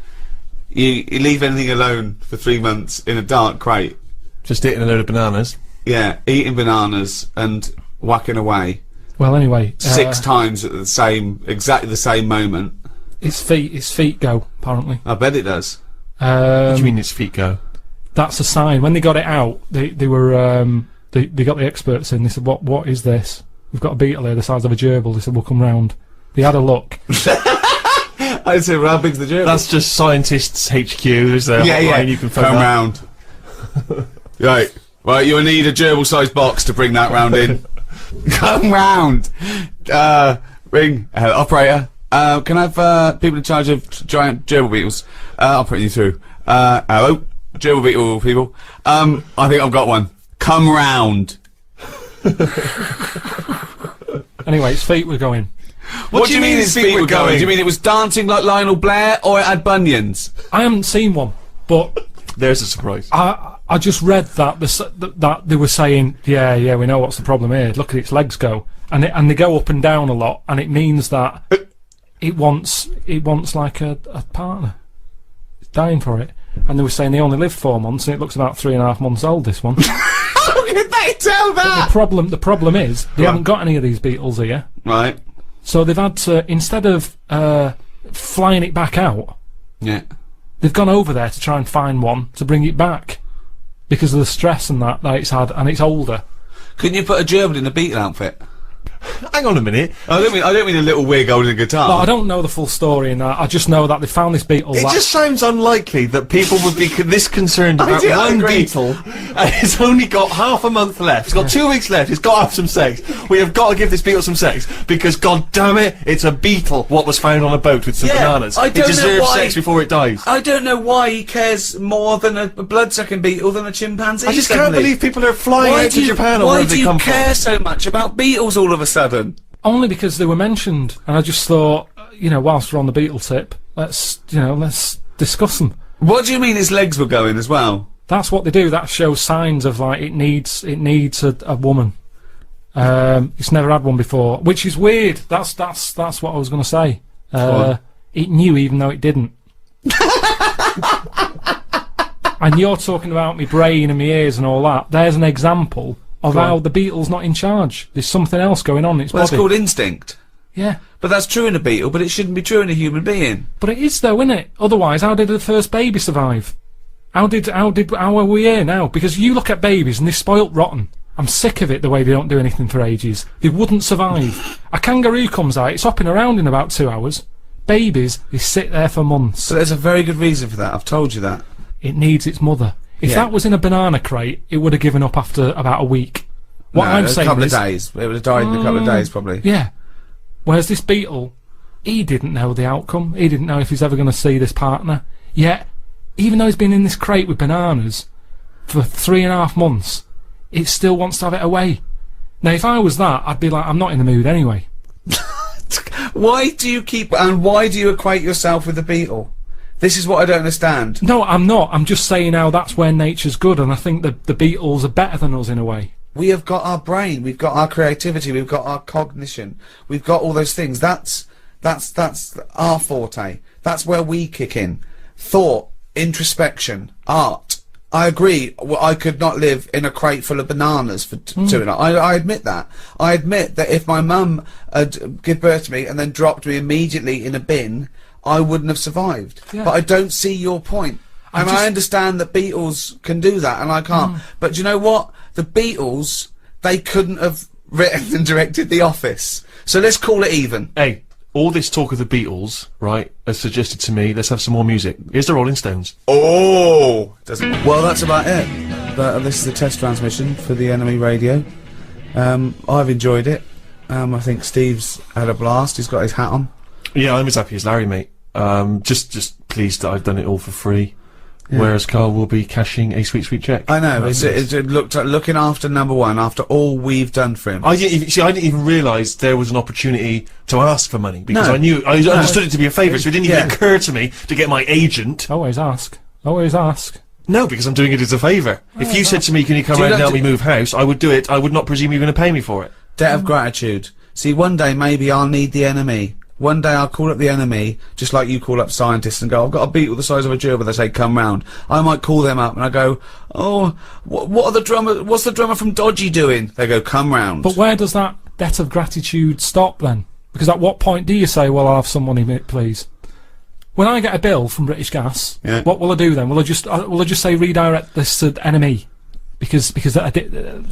you leave anything alone for 3 months in a dark crate. Just eating a load of bananas. Yeah, eating bananas and whacking away well, anyway. 6 times at exactly the same moment. Its feet go, apparently. I bet it does. What do you mean its feet go? That's a sign. When they got it out, they got the experts in. They said, "What is this? We've got a beetle here the size of a gerbil." They said, "We'll come round." They had a look. I said, well, how big's the gerbil? That's just scientists HQ. There's their hotline. You can phone come up. round. Right. Well, you'll need a gerbil-sized box to bring that round in. Come round. Ring. Operator. Can I have people in charge of giant gerbil beetles? I'll put you through. Hello? Gerbil beetle people. I think I've got one. Come round. Anyway, its feet were going. What do you mean its feet were going? Do you mean it was dancing like Lionel Blair, or it had bunions? I haven't seen one, but There's a surprise. I just read that that they were saying, yeah, we know what's the problem here. Look at its legs go, and they go up and down a lot, and it means that it wants like a partner. It's dying for it, and they were saying they only lived 4 months, and it looks about 3.5 months old. This one. How could they tell that? The problem is they haven't got any of these beetles here, Right. so they've had to, instead of flying it back out, Yeah. they've gone over there to try and find one to bring it back because of the stress and that it's had, and it's older. Couldn't you put a gerbil in a beetle outfit? Hang on a minute. I don't mean a little wig holding a guitar. But I don't know the full story in that. I just know that they found this beetle. It just sounds unlikely that people would be this concerned about I one agree. beetle, and it's only got half a month left. It's got 2 weeks left. It's got to have some sex. We have got to give this beetle some sex because, god damn it, it's a beetle. What was found on a boat with some bananas? I It don't know deserves why- sex before it dies. I don't know why he cares more than a blood-sucking beetle than a chimpanzee. I just can't suddenly. believe people are flying out to Japan or Why wherever do they you come care from. so much about beetles all of a sudden? only because they were mentioned, and I just thought, whilst we're on the beetle tip, let's discuss them. What do you mean his legs were going as well? That's what they do. That shows signs of like it needs a woman. It's never had one before, which is weird. That's what I was going to say. It knew even though it didn't. And you're talking about my brain and my ears and all that. There's an example of how the beetle's not in charge. There's something else going on in its body. That's called instinct. Yeah. But that's true in a beetle, but it shouldn't be true in a human being. But it is though, isn't it? Otherwise, how did the first baby survive? How are we here now? Because you look at babies and they're spoilt rotten. I'm sick of it, the way they don't do anything for ages. They wouldn't survive. A kangaroo comes out, it's hopping around in about 2 hours. Babies, they sit there for months. But there's a very good reason for that, I've told you that. It needs its mother. If that was in a banana crate, it would have given up after about a week. What I'm saying a couple is, of days. It would have died in a couple of days, probably. yeah. Whereas this beetle, he didn't know the outcome. He didn't know if he's ever going to see this partner. Yet, even though he's been in this crate with bananas for 3.5 months, it still wants to have it away. Now, if I was that, I'd be like, I'm not in the mood anyway. Why do you equate yourself with the beetle? This is what I don't understand. No, I'm not. I'm just saying how that's where nature's good, and I think the beetles are better than us in a way. We have got our brain, we've got our creativity, we've got our cognition, we've got all those things. That's our forte. That's where we kick in. Thought, introspection, art. I agree. I could not live in a crate full of bananas for 2.5. I admit that. I admit that if my mum had given birth to me and then dropped me immediately in a bin, I wouldn't have survived. Yeah. But I don't see your point. And I understand that Beatles can do that, and I can't. But do you know what? The Beatles, they couldn't have written and directed The Office. So let's call it even. Hey, all this talk of the Beatles, right, has suggested to me, let's have some more music. Here's the Rolling Stones. Oh! Well, that's about it. This is a test transmission for the Enemy Radio. I've enjoyed it. I think Steve's had a blast. He's got his hat on. Yeah, I'm as happy as Larry, mate. Just pleased that I've done it all for free. Yeah. Whereas Karl will be cashing a sweet, sweet check. I know. It looked like looking after number one after all we've done for him. I didn't even realise there was an opportunity to ask for money because I understood it to be a favour, so it didn't even occur to me to get my agent. Always ask. Always ask. No, because I'm doing it as a favour. If you said to me, "Can you come around and help me move house?" I would do it. I would not presume you're going to pay me for it. Debt of gratitude. See, one day maybe I'll need the Enemy. One day I'll call up the Enemy, just like you call up scientists and go, I've got a beetle the size of a gerbil, they say, come round. I might call them up and I go, oh, what's the drummer from Dodgy doing? They go, come round. But where does that debt of gratitude stop then? Because at what point do you say, well, I'll have some money, please? When I get a bill from British Gas, Yeah. what will I do then? Will I just say redirect this to NME? Because that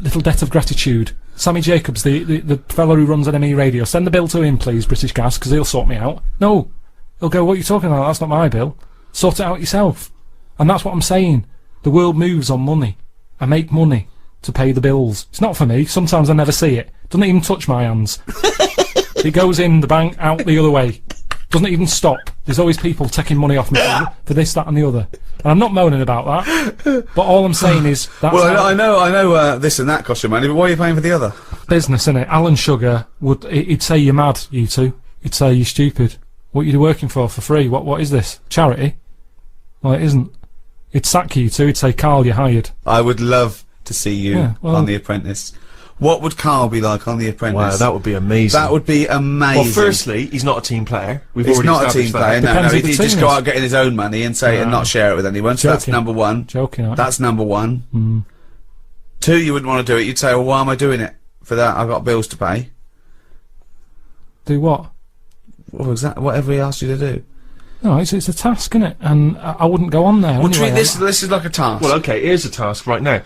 little debt of gratitude. Sammy Jacobs, the fellow who runs NME Radio, send the bill to him, please, British Gas, because he'll sort me out. No. He'll go, what are you talking about? That's not my bill. Sort it out yourself. And that's what I'm saying. The world moves on money. I make money to pay the bills. It's not for me. Sometimes I never see it. Doesn't even touch my hands. It goes in the bank, out the other way. Doesn't even stop. There's always people taking money off me for this, that and the other. And I'm not moaning about that. But all I'm saying is that's Well, I know this and that costs you money, but why are you paying for the other? business, innit? Alan Sugar he'd say you're mad, you two. He'd say you're stupid. What are you working for free? What is this? Charity? Well, it isn't. He'd sack you two. He'd say, Karl, you're hired. I would love to see you on The Apprentice. What would Karl be like on The Apprentice? Wow, that would be amazing. That would be amazing. Well, firstly, he's not a team player. We've He's already not a established team player. that. No, Depends no. who the He'd team just go is. out getting his own money and say and not share it with anyone. So that's Joking. number one. Joking, aren't That's number one. 2, you wouldn't want to do it. You'd say, well, why am I doing it? For that, I've got bills to pay. Do what? What was that? Whatever he asked you to do. No, it's a task, innit? And I wouldn't go on there. Well, anyway. treat this is like a task. Well, okay, here's a task right now.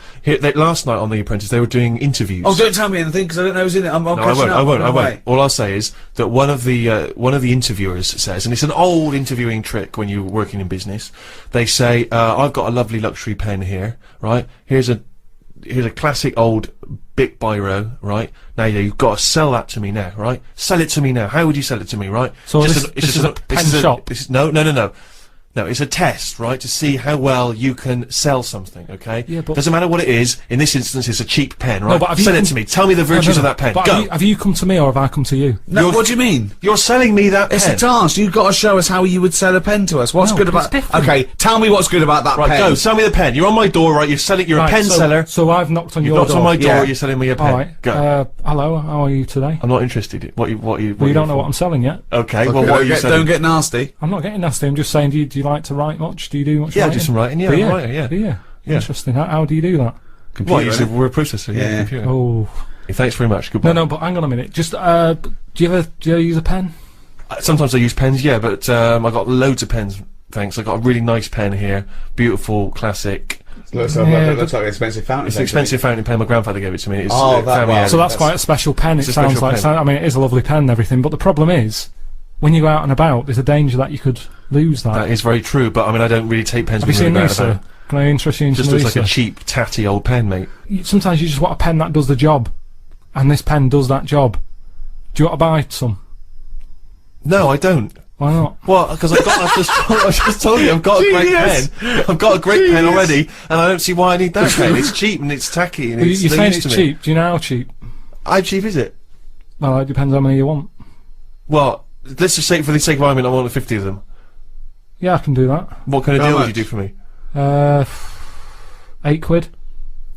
Last night on The Apprentice, they were doing interviews. Oh, don't tell me anything because I don't know who's in it. No, I won't. All I'll say is that one of the interviewers says, and it's an old interviewing trick when you're working in business. They say, "I've got a lovely luxury pen here, right? Here's a classic old Bic biro, right? Now you've got to sell that to me now, right? Sell it to me now. How would you sell it to me, right? So this is a pen shop? No, it's a test, right, to see how well you can sell something, okay? Yeah, but- Doesn't matter what it is. In this instance, it's a cheap pen, right? No, but have you Sell it come- to me. Tell me the virtues of that pen. But Go. have you come to me or have I come to you? No, what do you mean? You're selling me that It's pen. a task. You've got to show us how you would sell a pen to us. What's No, good but it's about? different. Okay, tell me what's good about that Right, pen. go. Sell me the pen. You're on my door, right? You're selling. You're a pen so, seller. So I've knocked on You've your knocked door. on my door. Yeah. You're selling me a pen. Alright. Go. Hello, how are you today? I'm not interested. What you? Well, you don't know what I'm selling yet. Okay. Okay, Well, what are you don't selling? get nasty. I'm not getting nasty. I'm just saying, do you like to write much? Do you do much Yeah, I writing? do some writing. Yeah, Do I'm you? a writer, yeah. Do you? Yeah. Interesting. How do you do that? What? You innit? said a word processor. Yeah. Yeah. Computer. Oh. Thanks very much. Goodbye. No, but hang on a minute. Just, do you ever use a pen? Sometimes I use pens. Yeah, but I got loads of pens. Thanks. I got a really nice pen here. Beautiful, classic. Looks Yeah, like an expensive fountain. It's an expensive fountain pen. My grandfather gave it to me. It's Oh, that family one. owned. So that's quite a special pen. It It's a sounds special like. pen. I mean, it is a lovely pen and everything. But the problem is, when you go out and about, there's a danger that you could lose that. That is very true. But I mean, I don't really take pens. Have you with me seen when I go out and Lisa? about. Can I interest you in Just some looks like Lisa? a cheap, tatty old pen, mate. Sometimes you just want a pen that does the job, and this pen does that job. Do you want to buy some? No, I don't. Why not? Well, because I just told you I've got a great pen. I've got a great pen already, and I don't see why I need that pen. It's cheap and it's tacky and Well, it's you're no saying use it's to me. cheap. Do you know how cheap? How cheap is it? Well, it depends how many you want. Well, let's just say, for the sake of argument, I want 50 of them. Yeah, I can do that. What kind of How deal would much? you do for me? £8.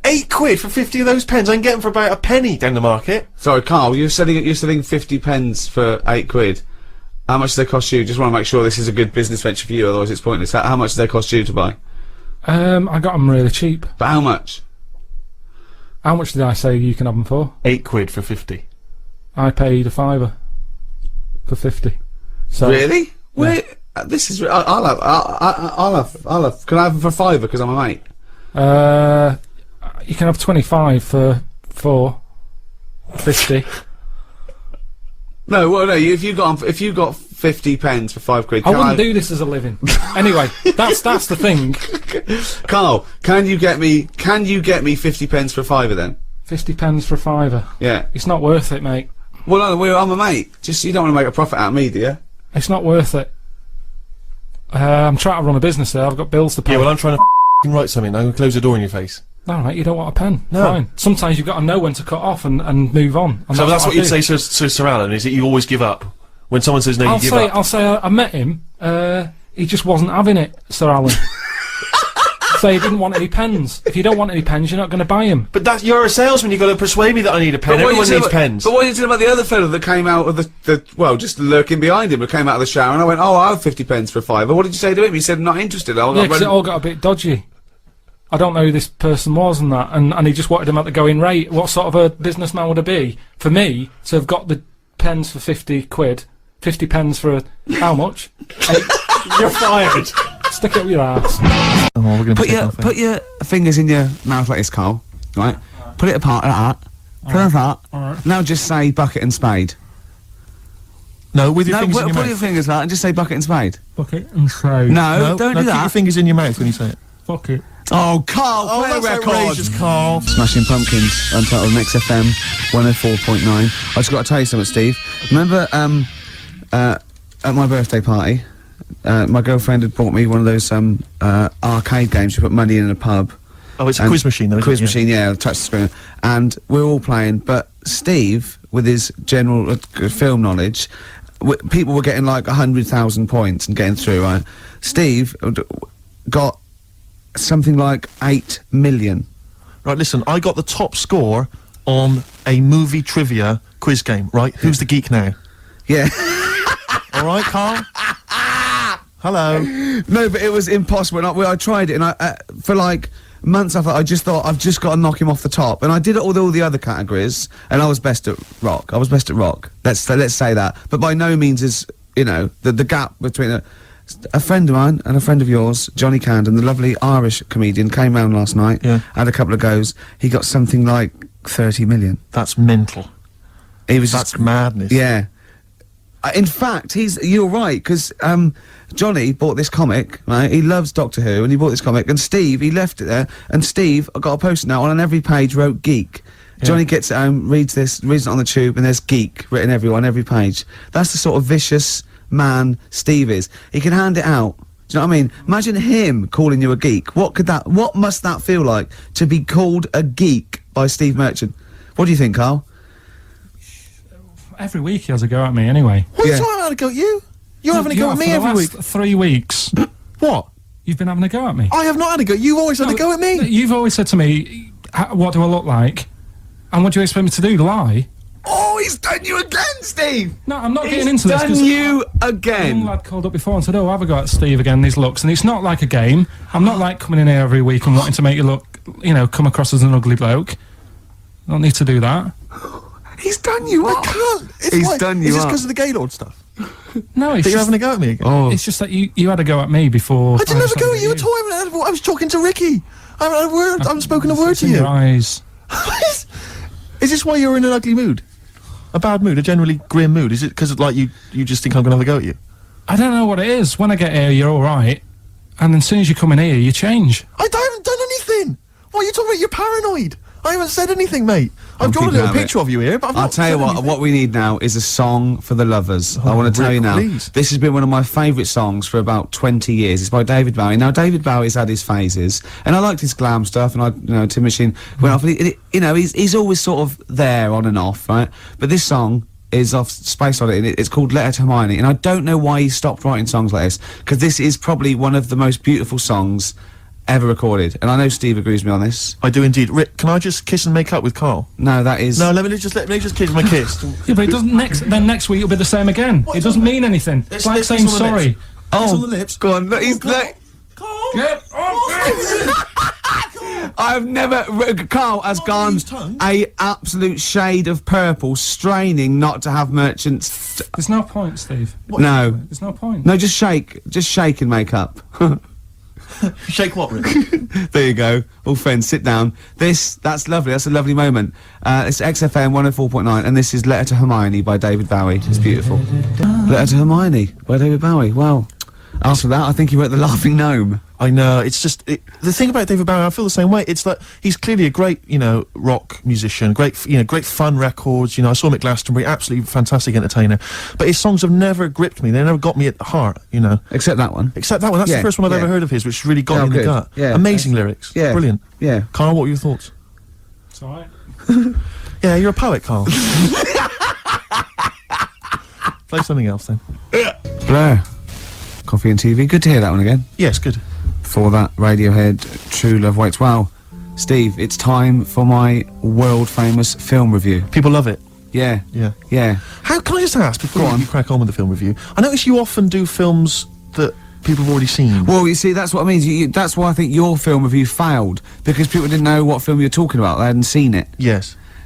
£8 for 50 of those pens. I can get them for about a penny down the market. Sorry, Karl, you're selling 50 pens for £8. How much do they cost you? Just want to make sure this is a good business venture for you, otherwise it's pointless. How much do they cost you to buy? I got them really cheap. But how much? How much did I say you can have them for? £8 for 50. I paid £5 for 50. So Really? Where? This is. I'll have. Can I have them for £5 because I'm a mate? you can have 25 for 50. No, well, no. If you got 50 pens for £5, I wouldn't do this as a living. Anyway, that's the thing. Karl, can you get me 50 pens for £5 then? 50 pence for £5. Yeah. It's not worth it, mate. Well, no, I'm a mate. Just you don't want to make a profit out of me, do you? It's not worth it. I'm trying to run a business there. I've got bills to pay. Yeah, well, I'm trying to write something. I'm going to close the door in your face. Alright, you don't want a pen. No. Fine. Sometimes you've got to know when to cut off and move on. And So that's what I you'd do. say to Sir Alan, is that you always give up? When someone says no, you give up. I'll say I met him. He just wasn't having it, Sir Alan. So he didn't want any pens. If you don't want any pens, you're not going to buy them. But you're a salesman, you've got to persuade me that I need a pen. Everyone needs pens. But what are you saying about the other fellow that came out of well, just lurking behind him, who came out of the shower, and I went, oh, I'll have 50 pence for £5. What did you say to him? He said, not interested. Yeah, because it all got a bit dodgy. I don't know who this person was and that, and he just wanted him at the going rate. What sort of a businessman would it be? For me, to have got the pens for £50, 50 pence for how much? You're fired. Stick it up your ass. Oh, we're gonna Put your fingers in your mouth like this, Carl. Right? Put it apart like that. Put it apart. Alright. Now just say bucket and spade. No, with your fingers in your put mouth. your fingers like that and just say bucket and spade. Bucket and spade. No, don't do keep your that. fingers in your mouth when you say it. Bucket. Oh, Carl, play a that's record. outrageous, Carl. Smashing Pumpkins, Untitled, Next FM, 104.9. I just got to tell you something, Steve. Remember, at my birthday party, my girlfriend had bought me one of those, arcade games you put money in a pub. Oh, it's a quiz machine, though, isn't Quiz it? machine, yeah, touch the screen. And we're all playing, but Steve, with his general film knowledge, people were getting like 100,000 points and getting through, right? Steve got something like 8 million. Right, listen, I got the top score on a movie trivia quiz game, right? Who's the geek now? Yeah. All right, Carl? Hello. No, but it was impossible. And I tried it, and I for like months I just thought I've just got to knock him off the top. And I did it all the other categories, and I was best at rock. Let's say that. But by no means is, you know, the gap between a friend of mine and a friend of yours, Johnny Camden, the lovely Irish comedian, came round last night. Yeah. Had a couple of goes. He got something like 30 million. That's mental. That's madness. Yeah. In fact, you're right, because Johnny bought this comic, right? He loves Doctor Who, and he bought this comic, and Steve, he left it there, and Steve got a post-it note on every page wrote geek. Yeah. Johnny gets it home, reads it on the tube, and there's geek written everywhere on every page. That's the sort of vicious man Steve is. He can hand it out. Do you know what I mean? Imagine him calling you a geek. What must that feel like to be called a geek by Steve Merchant? What do you think, Carl? Every week he has a go at me anyway. What are you talking about, a go at you? You're having a go at me every week. 3 weeks. What? You've been having a go at me. I have not had a go. You've always had a go at me. You've always said to me, what do I look like? And what do you expect me to do, lie? Oh, he's done you again, Steve! No, I'm not getting into this. He's done you A young again! lad called up before and said, oh, have a go at Steve again, these looks. And it's not like a game. I'm not like coming in here every week and wanting to make you look, you know, come across as an ugly bloke. I don't need to do that. He's done you up! He's done you Is this up. because of the Gaylord stuff? No, it's That you're just, having a go at me again? Oh. it's just that you had a go at me before. I didn't have a go at you you. at all. I was talking to Ricky. I haven't had a word. I haven't spoken a word It's to in you. your eyes. Is this why you're in an ugly mood? A bad mood? A generally grim mood? Is it because like you just think I'm gonna have a go at you? I don't know what it is. When I get here, you're all right, and then as soon as you come in here, you change. I haven't done anything. What are you talking about? You're paranoid. I haven't said anything, mate. I'm I've drawn a keeping little at it. picture of you here, but I've I'll not tell you said what, anything. what we need now is a song for the lovers. I want to tell Rick, you now, please. this has been one of my favourite songs for about 20 years. It's by David Bowie. Now, David Bowie's had his phases, and I liked his glam stuff, and Tin Machine went off, and you know, he's always sort of there, on and off, right? But this song is off Space Oddity, and it's called Letter to Hermione, and I don't know why he stopped writing songs like this, because this is probably one of the most beautiful songs ever recorded, and I know Steve agrees with me on this. I do indeed. Rick, can I just kiss and make up with Carl? No, that is... No, let me just kiss my kiss. Yeah, but it doesn't. Next week it'll be the same again. It doesn't mean anything. It's like let's saying kiss on the sorry. lips. Kiss on the lips. Go on, look, he's... Carl. look, Carl. Get I've never... Carl has gone his tongue. a absolute shade of purple, straining not to have Merchant's... There's no point, Steve. No. There's no point. No, just shake and make up. Shake what, Rick? There you go. All friends, sit down. That's lovely, that's a lovely moment. It's XFM 104.9, and this is Letter to Hermione by David Bowie. It's beautiful. Letter to Hermione by David Bowie, wow. After that, I think he wrote The Laughing Gnome. I know, it's just, the thing about David Bowie, I feel the same way, it's like, he's clearly a great, you know, rock musician, great fun records, you know, I saw him at Glastonbury, absolutely fantastic entertainer, but his songs have never gripped me, they never got me at the heart, you know. Except that one. Except that one, that's Yeah, the first one I've yeah. ever heard of his, which really got Oh, me in the good. gut. Yeah. Amazing lyrics. Yeah. Brilliant. Yeah. Carl, what were your thoughts? It's alright. Yeah, you're a poet, Carl. Play something else then. Blur. Coffee and TV. Good to hear that one again. Yes, good. Before that, Radiohead, True Love Waits. Wow. Steve, it's time for my world-famous film review. People love it. Yeah. Yeah. Yeah. How can I just ask, before Go on. you crack on with the film review, I notice you often do films that people have already seen. Well, you see, that's what I mean. That's why I think your film review failed, because people didn't know what film you were talking about. They hadn't seen it. Yes.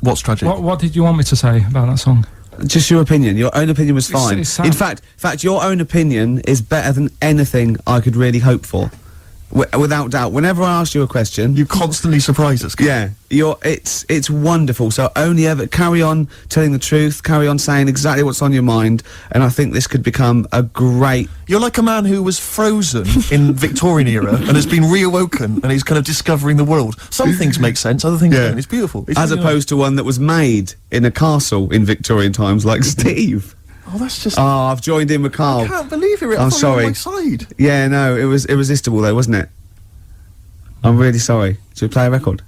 What's tragic? What did you want me to say about that song? Just your opinion. Your own opinion was fine. it's sad. In fact, your own opinion is better than anything I could really hope for. Without doubt. Whenever I ask you a question, You constantly surprise us. yeah, it's wonderful. So only ever carry on telling the truth, carry on saying exactly what's on your mind, and I think this could become a great. You're like a man who was frozen in Victorian era and has been reawoken, and he's kind of discovering the world. Some things make sense, other things don't. It's beautiful. It's As really opposed to one that was made in a castle in Victorian times, like Steve. Oh, that's just. Oh, I've joined in with Karl. I can't believe it. I'm sorry. On my side. Yeah, no, it was irresistible though, wasn't it? I'm really sorry. Should we play a record?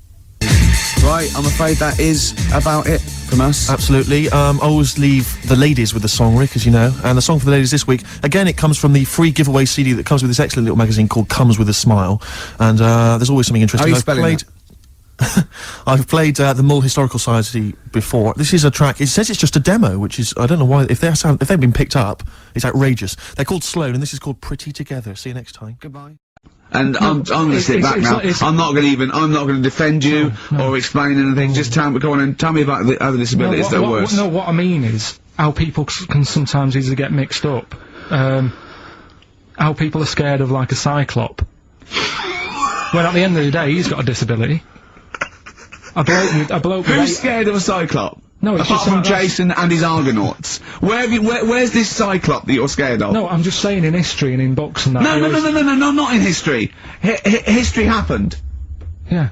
Right, I'm afraid that is about it from us. Absolutely. I always leave the ladies with the song, Rick, as you know. And the song for the ladies this week, again, it comes from the free giveaway CD that comes with this excellent little magazine called Comes With a Smile. And there's always something interesting. How are you spelling that? I've played the Mull Historical Society before. This is a track. It says it's just a demo, which is, I don't know why. If they've been picked up, it's outrageous. They're called Sloan, and this is called Pretty Together. See you next time. Goodbye. And I'm going to sit back now. I'm not going to defend you or explain anything. Just go on and tell me about the other disabilities that are worse. No, what I mean is how people can sometimes easily get mixed up. How people are scared of like a cyclop. When at the end of the day, he's got a disability. A bloke Who's scared of a cyclop? No, it's apart just from like Jason and his Argonauts. Where's this cyclop that you're scared of? No, I'm just saying in history and in books and that. No, not in history. History happened. Yeah.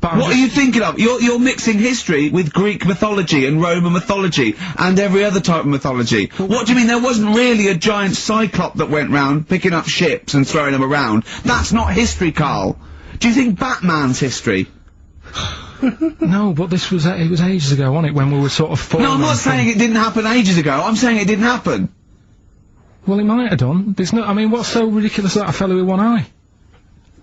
But What are you thinking of? You're mixing history with Greek mythology and Roman mythology and every other type of mythology. What do you mean there wasn't really a giant cyclop that went round picking up ships and throwing them around? That's not history, Karl. Do you think Batman's history? No, but this was it was ages ago, wasn't it? When we were sort of. No, I'm not saying it didn't happen ages ago. I'm saying it didn't happen. Well, it might have done. There's no. I mean, what's so ridiculous about a fellow with one eye?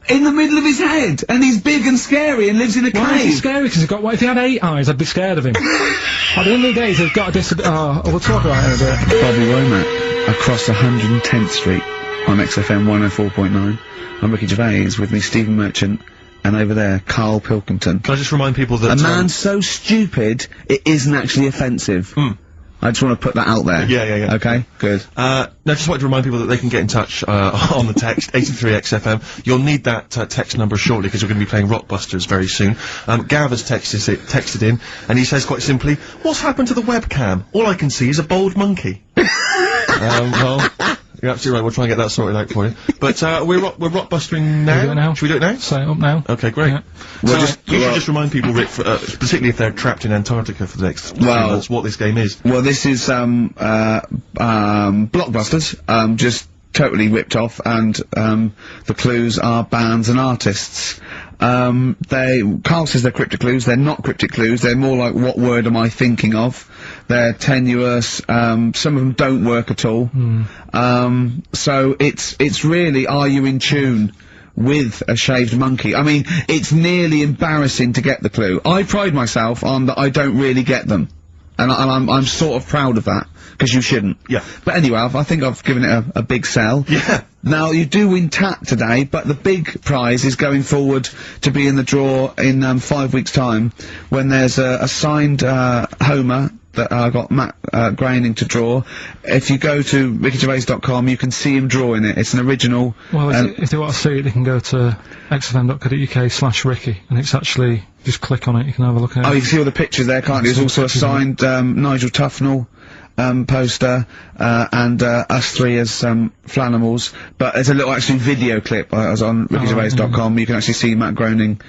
In the middle of his head, and he's big and scary and lives in a Why is he cave. scary? Because he's got. What if he had 8 eyes? I'd be scared of him. At the end of the day, he's got a disability. Oh, we'll talk about it in a bit. Bobby Womack across 110th Street on XFM 104.9. I'm Ricky Gervais, with me Stephen Merchant, and over there, Karl Pilkington. Can I just remind people that... A man so stupid, it isn't actually offensive. I just want to put that out there. Yeah. Okay, good. No, just wanted to remind people that they can get in touch on the text 83XFM. You'll need that text number shortly because we're going to be playing Rockbusters very soon. Gav has texted in, and he says quite simply, "What's happened to the webcam? All I can see is a bald monkey." Well, you're absolutely right. We'll try and get that sorted out for you. But we're rockbustering now. Should we do it now? Should we do it now? Set it up now. Okay, great. Yeah. So you should just remind people, Rick, particularly if they're trapped in Antarctica for the next 3 months, what this game is. Well, this is Blockbusters, just totally ripped off, and the clues are bands and artists. Karl says they're cryptic clues. They're not cryptic clues. They're more like, what word am I thinking of? They're tenuous. Some of them don't work at all. So it's really, are you in tune with a shaved monkey? I mean, it's nearly embarrassing to get the clue. I pride myself on that I don't really get them. And I'm sort of proud of that, because you shouldn't. Yeah. But anyway, I think I've given it a big sell. Yeah. Now, you do win tat today, but the big prize is going forward to be in the draw in 5 weeks' time, when there's a signed Homer that I got Matt Groening to draw. If you go to rickygervais.com, you can see him drawing it. It's an original. Well, if they want to see it, they can go to xfm.co.uk/Ricky, and it's actually, just click on it, you can have a look at it. Oh, you can see all the pictures there, can't you? There's also a signed Nigel Tufnell poster, and us three as Flanimals. But there's a little actually video clip. I was on rickygervais.com. You can actually see Matt Groening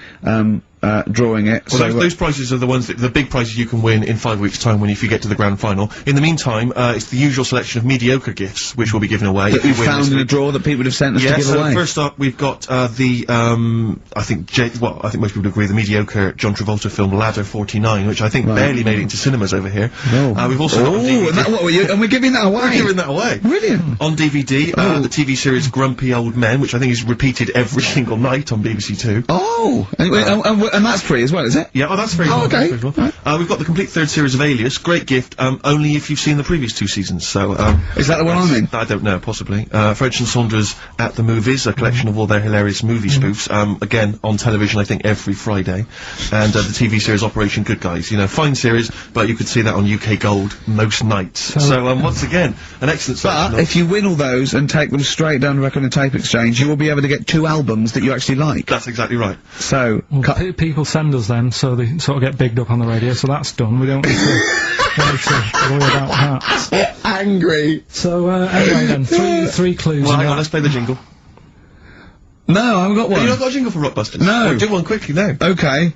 drawing it. Well, So those prizes are the ones the big prizes you can win in 5 weeks' time if you get to the grand final. In the meantime, it's the usual selection of mediocre gifts which will be given away. that we found in a drawer that people would have sent us to give so away. first up we've got I think most people would agree, the mediocre John Travolta film Ladder 49, which I think barely made it into cinemas over here. We've also got on DVD. And what were you? And we're giving that away. We're giving that away. Brilliant. On DVD, the TV series Grumpy Old Men, which I think is repeated every single night on BBC Two. Oh, and and that's free as well, is it? Yeah, oh, that's very Oh, well. okay. That's very well. We've got the complete third series of Alias. Great gift, only if you've seen the previous 2 seasons, so, Is that the one I'm in? I don't know, possibly. French and Saunders at the Movies, a collection of all their hilarious movie spoofs, again, on television, I think, every Friday. And, the TV series Operation Good Guys. You know, fine series, but you could see that on UK Gold most nights. So, once again, an excellent selection. But if you win all those and take them straight down to Record and Tape Exchange, you will be able to get 2 albums that you actually like. That's exactly right. So, Well, people send us them, so they sort of get bigged up on the radio, so that's done. We don't need to, worry about that. angry. So, anyway then, three clues. Well, and hang on, that- let's play the jingle. No, I haven't got one. You not got a jingle for Rockbusters? No. Oh, do one quickly now. Okay.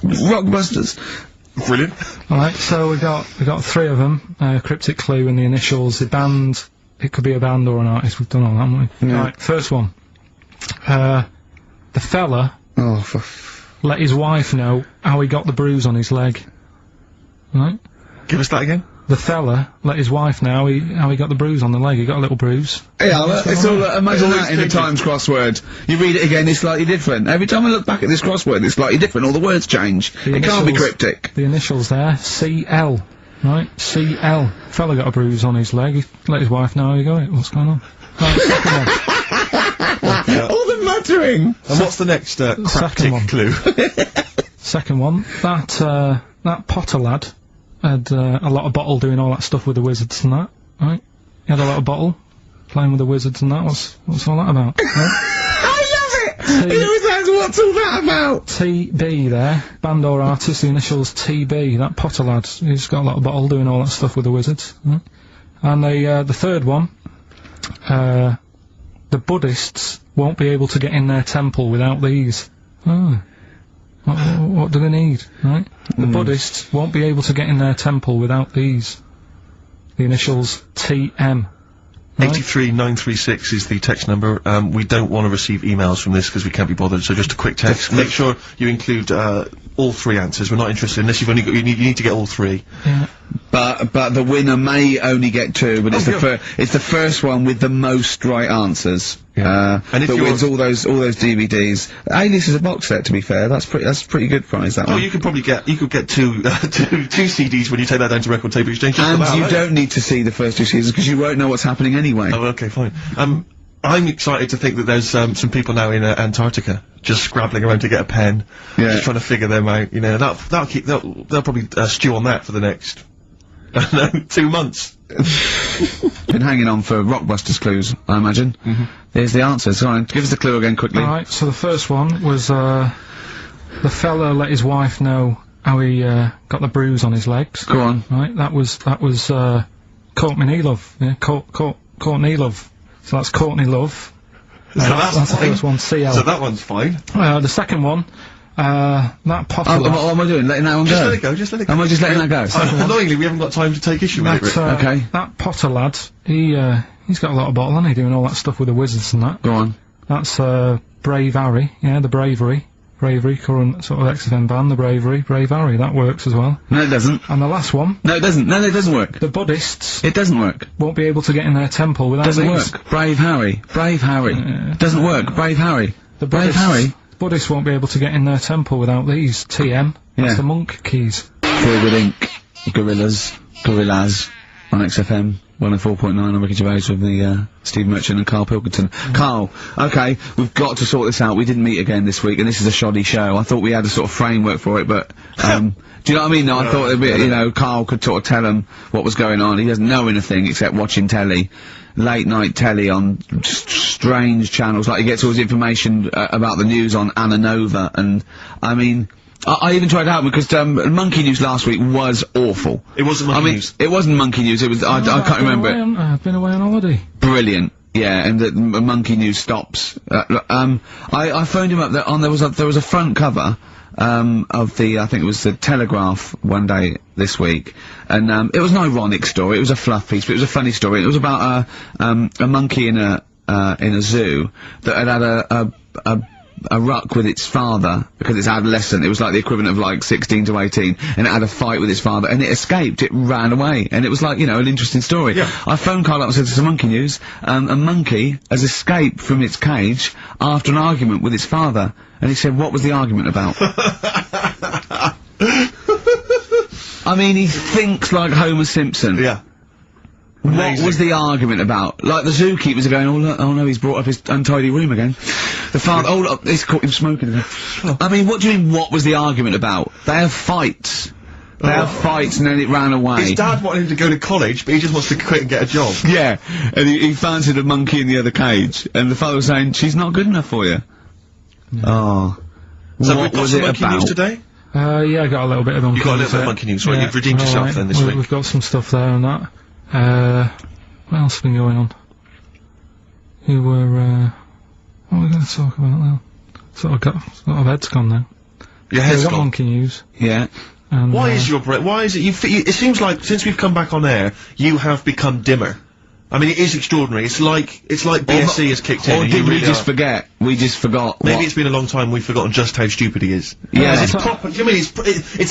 Rockbusters. Brilliant. Alright, so we got 3 of them. Cryptic clue and the initials, the band, it could be a band or an artist, we've done all that, haven't we? Yeah. Right, first one. The fella Oh, for let his wife know how he got the bruise on his leg. Right? Give us that again. The fella let his wife know how he got the bruise on the leg. He got a little bruise. Yeah, well, it's all, imagine It's that in the always Times crossword. You read it again, it's slightly different. Every time I look back at this crossword, it's slightly different. All the words change. The It can't be initials- cryptic. The initials there, CL. Right? CL. Fella got a bruise on his leg. He let his wife know how he got it. What's going on? Right, second one. All the muttering! And what's the next, second cryptic one. clue? Second one. That Potter lad had a lot of bottle doing all that stuff with the wizards and that. Right? He had a lot of bottle playing with the wizards and that. What's all that about? Right? I love it! He always asks, what's all that about? TB there, band or artist, the initials TB, that Potter lad, he's got a lot of bottle doing all that stuff with the wizards. Right? And the third one, the Buddhists won't be able to get in their temple without these. Oh. What do they need, right? The Buddhists won't be able to get in their temple without these. The initials TM. Right? 83936 is the text number. We don't want to receive emails from this because we can't be bothered, so just a quick text. Make sure you include all 3 answers. We're not interested unless you've only got, you need to get all 3. Yeah. But the winner may only get 2, but it's it's the first one with the most right answers. And if that you're- wins all those DVDs. Alias is a box set, to be fair. That's a pretty good prize, that Oh, one. you could probably get, two CDs when you take that down to Record Tape Exchange. Just And about, you right? don't need to see the first 2 seasons because you won't know what's happening anyway. Oh, okay, fine. I'm excited to think that there's some people now in Antarctica just scrabbling around to get a pen, Yeah. just trying to figure them out. You know, they'll probably stew on that for the next 2 months. Been hanging on for Rockbusters clues, I imagine. There's the answer. So on, give us the clue again quickly. Alright, so the first one was, the fella let his wife know how he, got the bruise on his legs. Go on. Right, that was, Courtney Love. Yeah, Courtney Love. So that's Courtney Love. So that's the fine. first one, CL. So that one's fine. The second one, that Potter Oh, lad. what am I doing? Letting that one Just go? let it go, just let it go. Am I just letting that go? Annoyingly, we haven't got time to take issue with it, Rick. Okay. That Potter lad, he's got a lot of bottle, hasn't he, doing all that stuff with the wizards and that. Go on. That's, Brave Harry, yeah, the Bravery, current sort of XFM band, the Brave Harry, that works as well. No, it doesn't. And the last one, No, it doesn't. No, it doesn't work. the Buddhists It doesn't work. won't be able to get in their temple without Doesn't these. work. Brave Harry. Brave Harry. Doesn't work. Brave Harry. The Brave Buddhists, Harry. Buddhists won't be able to get in their temple without these. TM, that's Yeah. the monk keys. Forward Inc. Gorillas on XFM 104.9 on Ricky Gervais with the Steve Merchant and Karl Pilkington. Karl, okay, we've got to sort this out. We didn't meet again this week, and this is a shoddy show. I thought we had a sort of framework for it, but do you know what I mean? No, I thought it'd be, you know, Karl could sort of tell him what was going on. He doesn't know anything except watching telly. Late night telly on strange channels, like he gets all his information about the news on Anna Nova, and I mean, I even tried to help him because Monkey News last week was awful. It wasn't Monkey News. It wasn't Monkey News. It was I can't remember it. I've been away on holiday. Brilliant. Yeah, and the Monkey News stops. I phoned him up there was a front cover of the I think it was the Telegraph one day this week, and it was an ironic story. It was a fluff piece, but it was a funny story. It was about a monkey in a zoo that had a a ruck with its father, because it's adolescent, it was like the equivalent of like 16 to 18, and it had a fight with its father, and it escaped, it ran away, and it was like, you know, an interesting story. Yeah. I phoned Karl up and said, "This is monkey news, a monkey has escaped from its cage after an argument with its father," and he said, "What was the argument about?" I mean, he thinks like Homer Simpson. Yeah. What was the argument about? Like the zookeepers are going, "Oh look, oh no, he's brought up his untidy room again." The father, "Oh look, he's caught him smoking again." I mean, what do you mean, what was the argument about? They have fights. They have fights, and then it ran away. His dad wanted him to go to college, but he just wants to quit and get a job. Yeah, and he fancied a monkey in the other cage, and the father was saying, "She's not good enough for you." Oh. So what we've got was some it monkey about? news today? Yeah, I got a little bit of monkey You got a news little bit of there. monkey news, right? You've redeemed yourself alright. then this week. We've got some stuff there and that. What else has been going on? You were, what are we going to talk about now? Sort of head's gone now. Your Yeah, head's we got gone. monkey news. Yeah. And, Why is your breath? Why is it? It seems like since we've come back on air, you have become dimmer. I mean, it is extraordinary. It's like BSC has kicked in. Or and did you we really just are. forget? We just forgot Maybe what- it's been a long time. We've forgotten just how stupid he is. Yeah. It's proper. Do you mean it's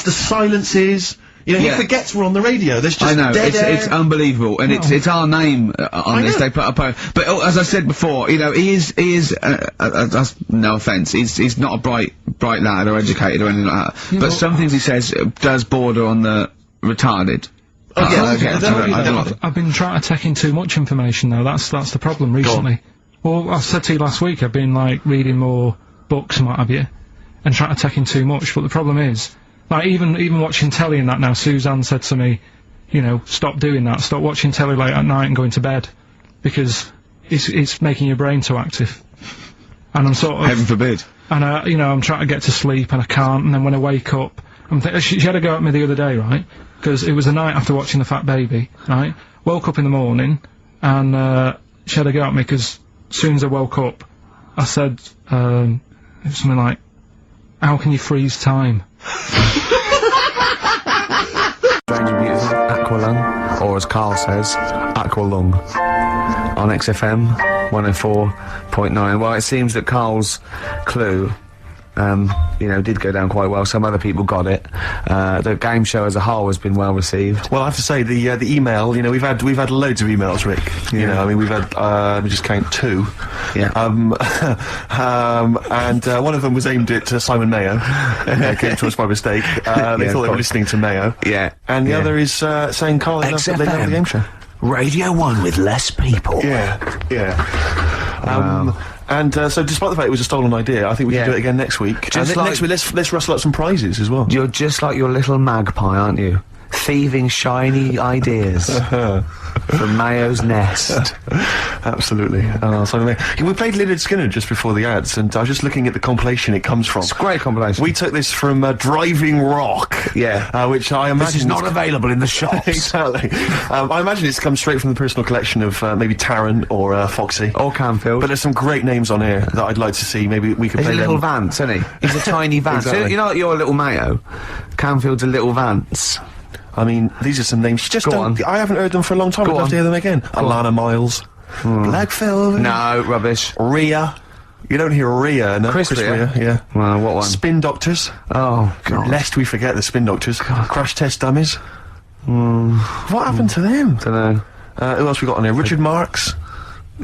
the silences? You know, Yeah. he forgets we're on the radio. There's just I know, dead air. it's unbelievable, and it's our name on I this. know. They put up but as I said before, you know, he is that's no offence, he's not a bright lad or educated or anything like that, Yeah, but some things he says does border on the retarded. Oh, yeah, okay, I don't know. I I've been trying to take in too much information though, that's the problem recently. Well, I said to you last week, I've been like reading more books and what have you, and trying to take in too much, but the problem is, like even watching telly and that now, Suzanne said to me, you know, stop doing that, stop watching telly late at night and going to bed, because it's making your brain too active. And I'm sort of... Heaven forbid. And, you know, I'm trying to get to sleep and I can't, and then when I wake up, she had a go at me the other day, right? Because it was the night after watching The Fat Baby, right? Woke up in the morning, and, she had a go at me, because as soon as I woke up, I said, it was something like, "How can you freeze time?" Strange and Beautiful, Aqualung, or as Karl says, Aqualung, on XFM 104.9. Well, it seems that Karl's clue, you know, did go down quite well. Some other people got it. The game show as a whole has been well received. Well, I have to say the email. You know, we've had loads of emails, Rick. You know, I mean, we've had let me just count 2. Yeah. And one of them was aimed at Simon Mayo. Came to us by mistake. They thought they were listening to Mayo. Yeah. And the other is saying Karl enough that they love the game show. Radio 1 with less people. Yeah, yeah. And so, despite the fact it was a stolen idea, I think we Yeah. can do it again next week. Just And like- next week, let's rustle up some prizes as well. You're just like your little magpie, aren't you? Thieving shiny ideas from Mayo's nest. Absolutely. So we played Lynyrd Skinner just before the ads, and I was just looking at the compilation it comes from. It's a great combination. We took this from Driving Rock. Yeah. Which I imagine This is not available in the shops. Exactly. I imagine it's come straight from the personal collection of maybe Taron or Foxy. Or Canfield. But there's some great names on here that I'd like to see. Maybe we could He's a play little them. Vance, isn't he? He's a tiny Vance. Exactly. You know, like you're a little Mayo. Canfield's a little Vance. I mean, these are some names. You just Go don't. on. I haven't heard them for a long time. Go I'd love on. to hear them again. Alana Miles. Black Velvet. No, rubbish. Rhea. You don't hear Rhea, no? Chris Rea? yeah. Well, what one? Spin Doctors. Oh, God. Lest we forget the Spin Doctors. Crash Test Dummies. What happened to them? Dunno. Who else we got on here? Richard Marx.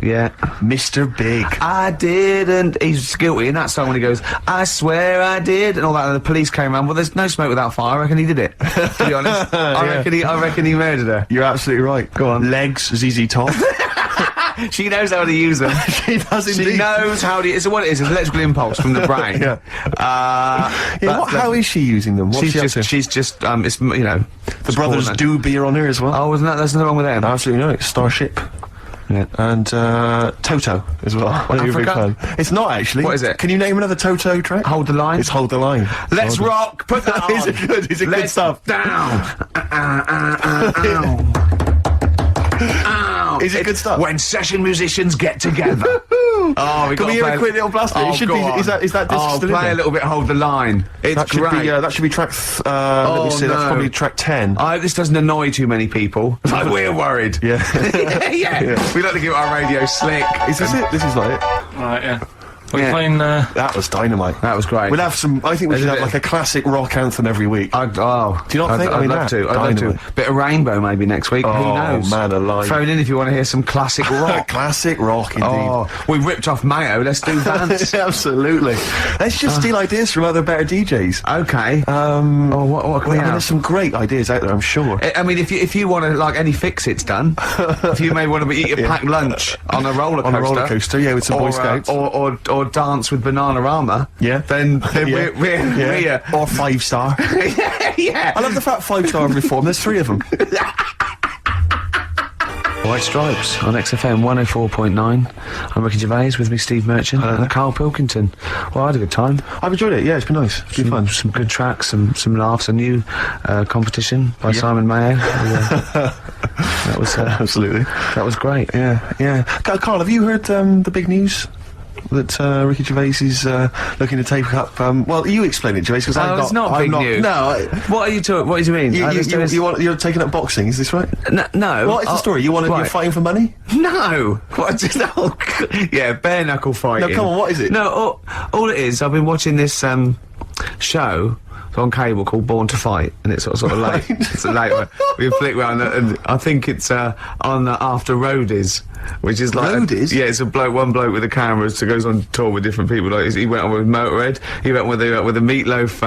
Yeah. Mr. Big. I didn't. He's guilty in that song when he goes, "I swear I did," and all that, and the police came around. Well, there's no smoke without fire. I reckon he did it. To be honest. I reckon he murdered her. You're absolutely right. Go on. Legs, ZZ Top. She knows how to use them. She does indeed. She knows how to. It's what it is. It's electrical impulse from the brain. Yeah. That's How is she using them? What's she's she up just. to? She's just. It's you know. The brothers do beer on her as well. Oh, isn't that? There's nothing wrong with them. Absolutely no. Starship. Yeah. And Toto as well. I know you're a big Africa? fan. It's not actually. What is it? Can you name another Toto track? Hold the line. It's Hold the Line. Let's Hold the- rock. Put that on. Is it good? Is it good Let's stuff? down. Ow. Is it good stuff? When session musicians get together. Oh, Can we hear a quick little blast? Oh, It should go be. on. Is that disc Oh, still in play there? a little bit. Hold the line. It's That should great. be. That should be track. Let me see. That's no. probably track 10. I hope this doesn't annoy too many people. Like we're worried. Yeah. yeah. We like to keep our radio slick. Is this it? This is like it. Right, yeah. We're playing, That was dynamite. That was great. We'll have some. I think we should have like a classic rock anthem every week. Do you not think? I I'd mean, love to. I'd love dynamite. to. Bit of Rainbow maybe next week. Who knows? Man alive. Phone in if you want to hear some classic rock. Classic rock, indeed. Oh, we ripped off Mayo. Let's do Vance. Absolutely. Let's just steal ideas from other better DJs. Okay. What can we I mean, have? there's some great ideas out there, I'm sure. I mean, if you want to like any fix-its done, if you may want to eat your packed lunch on a roller coaster, On a roller coaster, yeah, with some Boy Scouts. or dance with Bananarama, Yeah. then Yeah. we're Or 5-star. yeah. I love the fact 5-star reform. There's 3 of them. White Stripes on XFM 104.9. I'm Ricky Gervais, with me Steve Merchant and Karl Pilkington. Well, I had a good time. I've enjoyed it, yeah, it's been nice. It's been fun. Some good tracks, some laughs, a new competition by Simon Mayo. That was Absolutely. that was great. Yeah. Karl, have you heard the big news? That Ricky Gervais is looking to take up. Well, you explain it, Gervais, because it's not big news. No, What are you talking? What do you mean? you're taking up boxing. Is this right? No. What is the story? You're right. fighting for money? No. What? Yeah, bare knuckle fighting. No, come on. What is it? No, all it is. I've been watching this show on cable called Born to Fight, and it's sort of late. It's a late one. We flick round, and I think it's on After Roadies, which is like Roadies? yeah, it's one bloke with a camera who goes on tour with different people. Like he went on with Motorhead. He went with the Meatloaf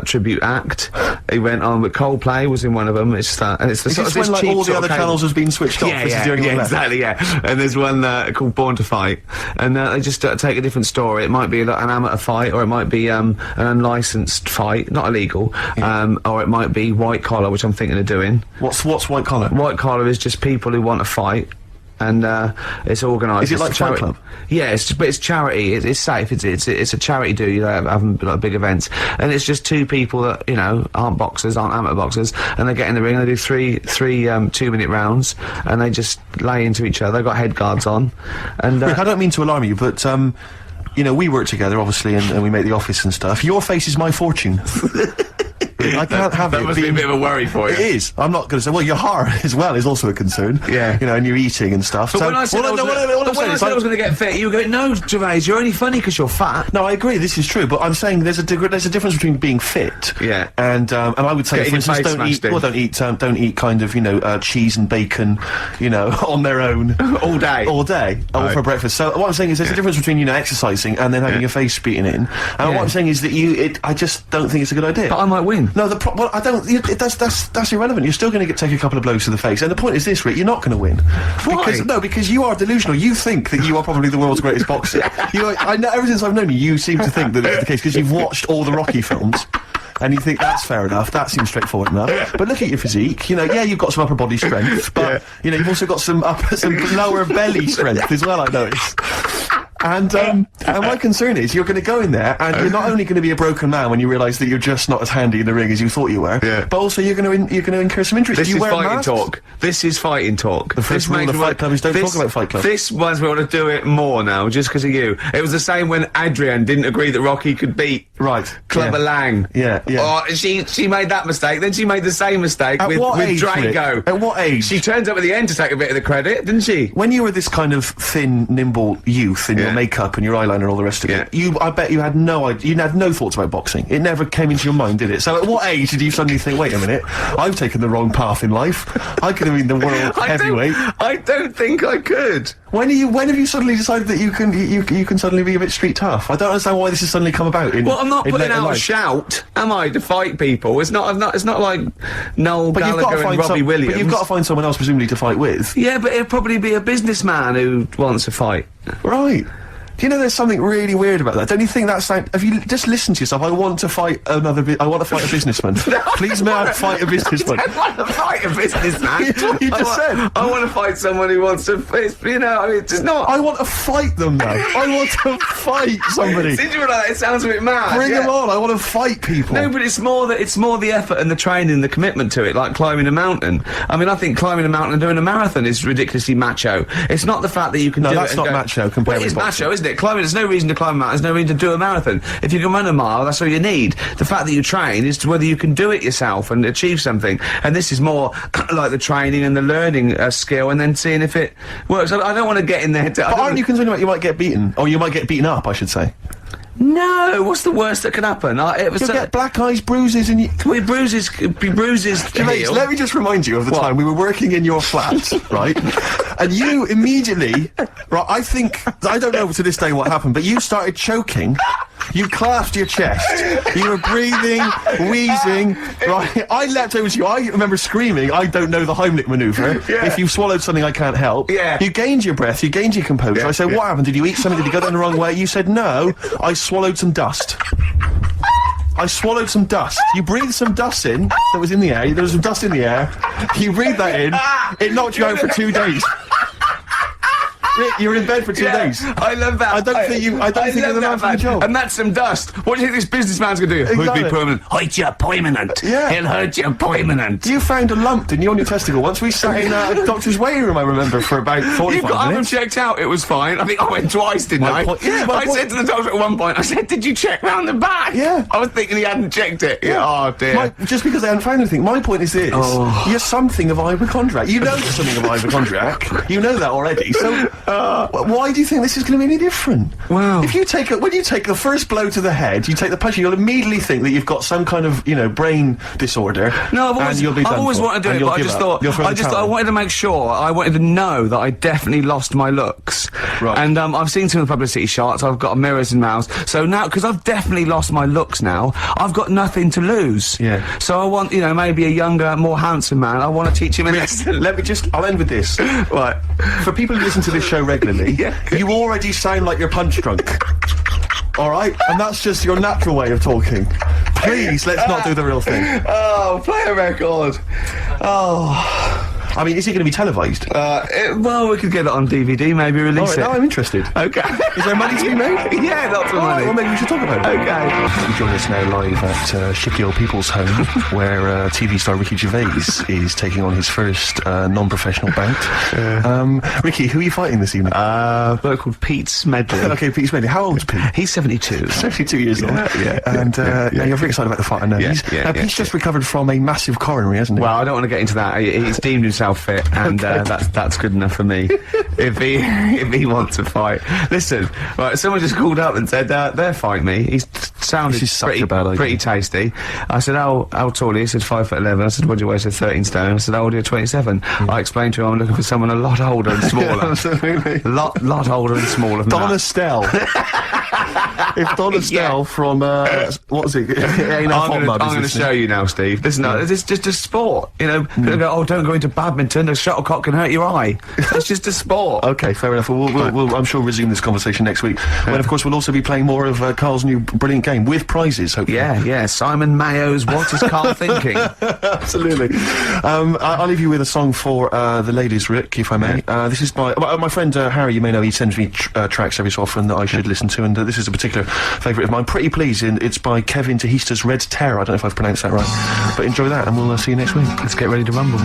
tribute act. He went on with Coldplay. Was in one of them. It's and it's the Is sort this of when this like cheap all the sort other of cable. channels has been switched off? This is the only one left. Exactly, yeah. And there's one called Born to Fight, and they just take a different story. It might be like an amateur fight, or it might be an unlicensed fight, not illegal, or it might be white collar, which I'm thinking of doing. What's white collar? White collar is just people who want to fight. And it's organised. Is it like It's Fight charity. Club? Yeah, but it's charity. It's safe. It's a charity do. You know, having like big events, and it's just 2 people that aren't boxers, aren't amateur boxers, and they get in the ring. And they do three 2-minute rounds, and they just lay into each other. They've got head guards on, and Rick, I don't mean to alarm you, but we work together obviously, and we make the office and stuff. Your face is my fortune. I can't have that it. must be a bit of a worry for you. It is. I'm not going to say. Well, your heart as well is also a concern. Yeah. And you're eating and stuff. But when I said I was going to get fit, you were going, no, Gervais, you're only funny because you're fat. No, I agree. This is true, but I'm saying there's a difference between being fit. Yeah. And I would say, Getting for your instance, face smashed in. don't eat kind of cheese and bacon, on their own all day, all Right. for breakfast. So what I'm saying is there's a difference between exercising and then having your face beaten in. And what I'm saying is that I just don't think it's a good idea. But I might win. No, well, I don't. That's irrelevant. You're still going to take a couple of blows to the face, and the point is this, Rick: you're not going to win. Why? Because you are delusional. You think that you are probably the world's greatest boxer. I know. Ever since I've known you, you seem to think that that's the case because you've watched all the Rocky films. And you think that's fair enough, that seems straightforward enough. But look at your physique, you've got some upper body strength, but, you've also got some lower belly strength as well, I noticed. And my concern is you're going to go in there and you're not only going to be a broken man when you realise that you're just not as handy in the ring as you thought you were, but also you're going to incur some injuries. This is fighting talk. This is fighting talk. The first rule of Fight Club is don't talk about Fight Club. This one's we want to do it more now, just because of you. It was the same when Adrian didn't agree that Rocky could beat Clubber Lang. Yeah. Oh, she made that mistake. Then she made the same mistake with age, Drago. Rick? At what age? She turns up at the end to take a bit of the credit, didn't she? When you were this kind of thin, nimble youth in your makeup and your eyeliner and all the rest of it, I bet you had no idea, you had no thoughts about boxing. It never came into your mind, did it? So at what age did you suddenly think, wait a minute, I've taken the wrong path in life. I could have been the world heavyweight. I don't think I could. When have you suddenly decided that you can suddenly be a bit street tough? I don't understand why this has suddenly come about. Well, I'm not putting out a shout, am I, to fight people? It's not like Noel Gallagher and Robbie Williams. But you've got to find someone else presumably to fight with. Yeah, but it'll probably be a businessman who wants to fight. Right. Do you know there's something really weird about that? Don't you think that's like, if you just listen to yourself, I want to fight I want to fight a businessman. Please may I fight a businessman? I want to fight a businessman. It's what you just said. I want to fight someone who wants to, it's not. I want to fight them though. I want to fight somebody. Since you're like that, it sounds a bit mad. Bring them on, I want to fight people. No, but it's more the effort and the training and the commitment to it, like climbing a mountain. I mean, I think climbing a mountain and doing a marathon is ridiculously macho. It's not the fact that you can do it. No, that's not macho compared with it's boxing. macho, isn't isn't it? Climbing, there's no reason to climb a mountain, there's no reason to do a marathon. If you can run a mile, that's all you need. The fact that you train is to whether you can do it yourself and achieve something. And this is more like the training and the learning skill and then seeing if it works. I don't want to get in there. But aren't you concerned about you might get beaten? Or you might get beaten up, I should say. No, what's the worst that can happen? You'll get black eyes, bruises, and bruises. Gervais, let me just remind you of the time we were working in your flat, right? And you immediately, right? I don't know to this day what happened, but you started choking. You clasped your chest. You were breathing, wheezing, right? I leapt over to you. I remember screaming, I don't know the Heimlich maneuver. Yeah. If you've swallowed something, I can't help. Yeah. You gained your breath, you gained your composure. Yeah, I said, what happened? Did you eat something? Did you go down the wrong way? You said, no, I swallowed some dust. I swallowed some dust. You breathed some dust in that was in the air. There was some dust in the air. You breathed that in. It knocked you out for 2 days. Rick, you were in bed for 2 days. I love that. I don't think you're the man for the job. And that's some dust. What do you think this businessman's gonna do? Exactly. He'll be permanent. Hurt you permanent. Yeah. He'll hurt you permanent. You found a lump, didn't you, on your testicle? Once we sat in a doctor's waiting room, I remember, for about 45 You got minutes. them checked out, it was fine. I think I went twice, didn't I? I said to the doctor at one point, I said, did you check round the back? Yeah. I was thinking he hadn't checked it. Yeah. Oh, dear. Just because they hadn't found anything. My point is this. You're something of a hypochondriac. You know you're something of a hypochondriac. You know that already. So, why do you think this is going to be any different? Wow. If you take when you take the first blow to the head, you take the punch, you'll immediately think that you've got some kind of, brain disorder. No, I've always wanted to do it, but I just thought, I wanted to make sure, I wanted to know that I definitely lost my looks. Right. And, I've seen some of the publicity shots, I've got mirrors and mouths, so now, because I've definitely lost my looks now, I've got nothing to lose. Yeah. So I want, maybe a younger, more handsome man, I want to teach him a lesson. I'll end with this. Right. For people who listen to this show regularly, Yeah. you already sound like you're punch drunk. Alright? And that's just your natural way of talking. Please, let's not do the real thing. Oh, play a record. Oh. I mean, is it going to be televised? Well, we could get it on DVD, maybe release Alright, now it. I'm interested. Okay. Is there money to be made? Yeah, lots of money. Well, maybe we should talk about it. Okay. You join us now live at Shifty Old People's Home, where TV star Ricky Gervais is taking on his first non-professional bout. Ricky, who are you fighting this evening? A bloke called Pete Smedley. Okay, Pete Smedley. How old's Pete? He's 72. 72 years old. Yeah. And now you're very excited about the fight, I know. Pete's just recovered from a massive coronary, hasn't he? Well, I don't want to get into that. He's deemed himself fit, and that's good enough for me. If he wants to fight, listen. Right, someone just called up and said they'll fight me. He sounded This is such a bad idea. pretty tasty. I said, how tall are you? He said 5'11". I said, what do you weigh? He said 13 stone. I said, how old are you? 27. I explained to him I'm looking for someone a lot older and smaller. Absolutely. lot older and smaller than Don that. Estelle. If Don Estelle from, what was it? I'm going to show you now, Steve. Listen, it's just a sport. People go, oh, don't go into badminton. A shuttlecock can hurt your eye. It's just a sport. Okay, fair enough. We'll I'm sure, resume this conversation next week. When, of course, we'll also be playing more of Carl's new brilliant game with prizes, hopefully. Yeah. Simon Mayo's What Is Carl Thinking? Absolutely. I'll leave you with a song for the ladies, Rick, if I may. This is by my friend Harry. You may know he sends me tracks every so often that I should listen to, and this is a particular favourite of mine. Pretty Please, and it's by Kevin Tehista's Red Terror. I don't know if I've pronounced that right, but enjoy that, and we'll see you next week. Let's get ready to rumble.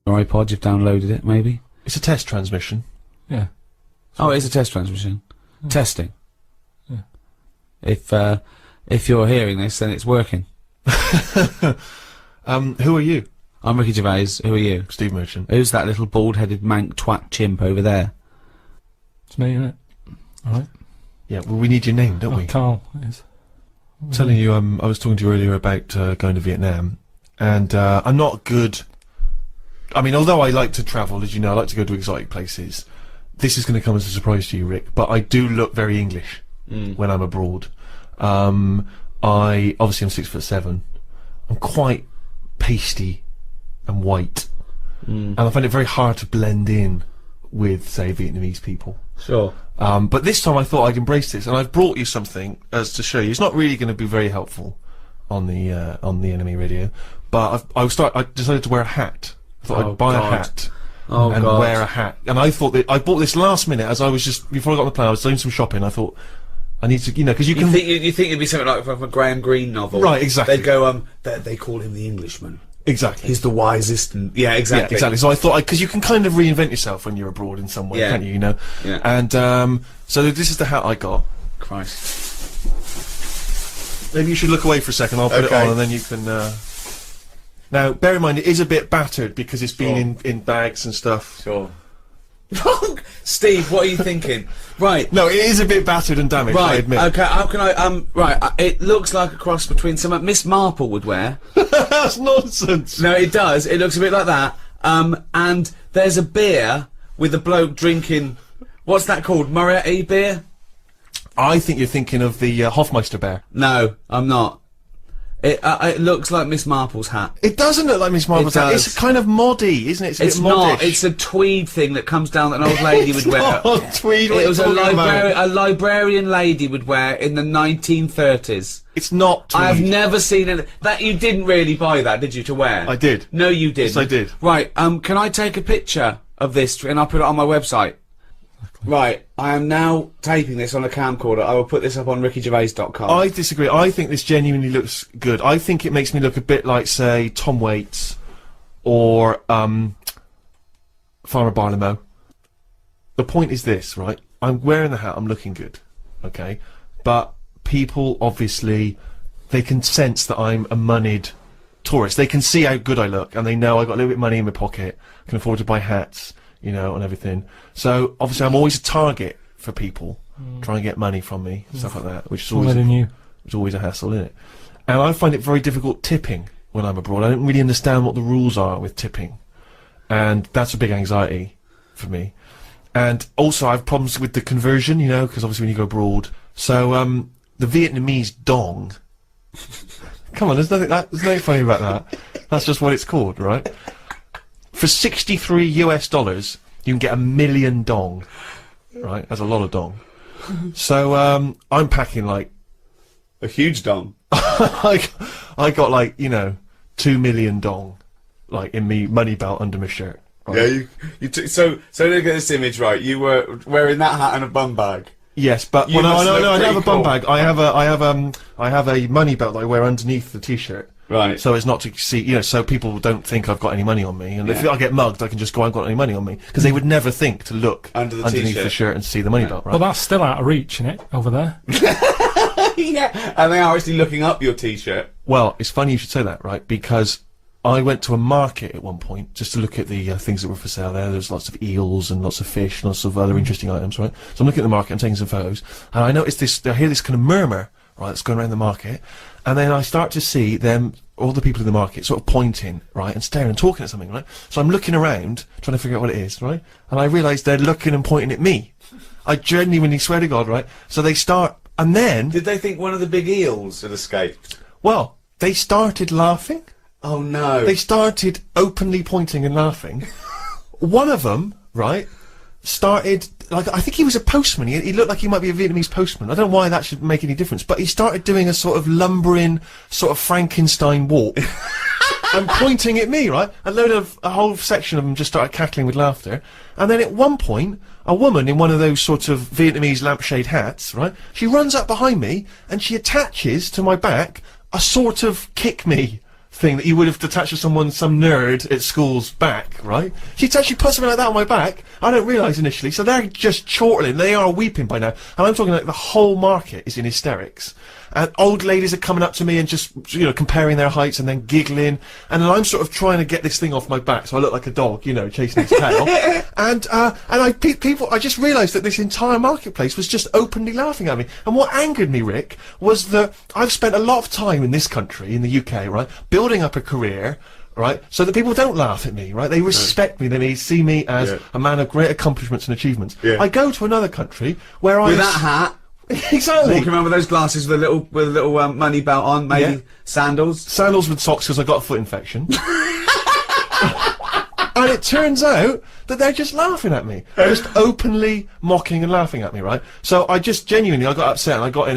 Your iPod, you've downloaded it, maybe? It's a test transmission. Yeah. Oh, it is a test transmission. Testing. Yeah. If you're hearing this, then it's working. Who are you? I'm Ricky Gervais. Who are you? Steve Merchant. Who's that little bald-headed mank twat chimp over there? It's me, isn't it? Alright. Yeah, well, we need your name, don't we? Karl is. I'm telling you, I was talking to you earlier about going to Vietnam, and I'm not good. I mean, although I like to travel, as you know, I like to go to exotic places. This is going to come as a surprise to you, Rick, but I do look very English when I'm abroad. Obviously I'm 6'7". I'm quite pasty and white, and I find it very hard to blend in with, say, Vietnamese people. Sure. But this time I thought I'd embrace this, and I've brought you something as to show you. It's not really going to be very helpful on the enemy radio, but I decided to wear a hat. I thought I'd buy a hat and wear a hat. And I thought that I bought this last minute as I was just before I got on the plane. I was doing some shopping. I thought I need to, because you can. You think it'd be something like from a Graham Greene novel? Right, exactly. They'd go, they call him the Englishman. Exactly. He's the wisest, and yeah, exactly. Yeah, exactly. So I thought, because you can kind of reinvent yourself when you're abroad in some way, Yeah. can't you? You know. Yeah. And so this is the hat I got. Christ. Maybe you should look away for a second. I'll put it on, and then you can. Now, bear in mind, it is a bit battered because it's been in bags and stuff. Sure. Steve, what are you thinking? Right. No, it is a bit battered and damaged. I Right. admit. Okay. How can I? Right. It looks like a cross between something Miss Marple would wear. That's nonsense. No, it does. It looks a bit like that. And there's a beer with a bloke drinking. What's that called? Moretti beer? I think you're thinking of the Hofmeister bear. No, I'm not. It looks like Miss Marple's hat. It doesn't look like Miss Marple's hat. does. It's kind of moddy, isn't it? It's not. It's a tweed thing that comes down that an old lady would wear. Not tweed. What It was are you talking about? a librarian lady would wear in the 1930s. It's not tweed. I have never seen it. That you didn't really buy that, did you, to wear? I did. No, you didn't. Yes, I did. Right. Can I take a picture of this and I'll put it on my website? Right. I am now taping this on a camcorder. I will put this up on rickygervais.com. I disagree. I think this genuinely looks good. I think it makes me look a bit like, say, Tom Waits or Farmer Barlow. The point is this, right? I'm wearing the hat. I'm looking good, okay? But people, obviously, they can sense that I'm a moneyed tourist. They can see how good I look, and they know I got a little bit of money in my pocket. I can afford to buy hats, you know, and everything. So obviously, I'm always a target for people trying to get money from me, stuff like that, which is always a hassle, isn't it? And I find it very difficult tipping when I'm abroad. I don't really understand what the rules are with tipping, and that's a big anxiety for me. And also, I have problems with the conversion, you know, because obviously when you go abroad. So the Vietnamese dong. Come on, there's nothing funny about that. That's just what it's called, right? For $63 US, you can get 1 million dong. Right? That's a lot of dong. So, I'm packing, like... a huge dong. I got, like, you know, 2 million dong, like, in me money belt under my shirt. Right? Yeah, so look at this image, right? You were wearing that hat and a bum bag. Yes, but You well, must no, look I don't have a pretty bum bag. I have a money belt that I wear underneath the t-shirt. Right. So as not to see, you know, so people don't think I've got any money on me. And if I get mugged, I can just go, I haven't got any money on me. Because they would never think to look underneath the shirt and see the money belt, right? Well, that's still out of reach, isn't it? Over there. Yeah, and they are actually looking up your t-shirt. Well, it's funny you should say that, right? Because I went to a market at one point just to look at the things that were for sale there. There's lots of eels and lots of fish, lots of other interesting items, right? So I'm looking at the market and taking some photos, and I noticed this, I hear this kind of murmur, right, that's going around the market, and then I start to see them, all the people in the market, sort of pointing, right, and staring and talking at something, right? So I'm looking around, trying to figure out what it is, right? And I realise they're looking and pointing at me. I genuinely swear to God, right? So they start, and then... Did they think one of the big eels had escaped? Well, they started laughing. Oh no. They started openly pointing and laughing. One of them, right, started, like, I think he was a postman. He looked like he might be a Vietnamese postman. I don't know why that should make any difference, but he started doing a sort of lumbering, sort of Frankenstein walk. And pointing at me, right? A whole section of them just started cackling with laughter. And then at one point, a woman in one of those sort of Vietnamese lampshade hats, right? She runs up behind me and she attaches to my back a sort of kick me thing that you would have attached to some nerd at school's back, right? She actually put something like that on my back. I don't realise initially, so they're just chortling. They are weeping by now, and I'm talking like the whole market is in hysterics. And old ladies are coming up to me and just, you know, comparing their heights and then giggling, and then I'm sort of trying to get this thing off my back, so I look like a dog, you know, chasing its tail. And I just realised that this entire marketplace was just openly laughing at me. And what angered me, Rick, was that I've spent a lot of time in this country, in the UK, right, building up a career, right, so that people don't laugh at me, right? They respect me, they see me as a man of great accomplishments and achievements. I go to another country where with that hat. Exactly. Walking around with those glasses with a little money belt on, maybe sandals with socks because I got a foot infection. And it turns out that they're just laughing at me, just openly mocking and laughing at me, right? So I just genuinely, I got upset and I got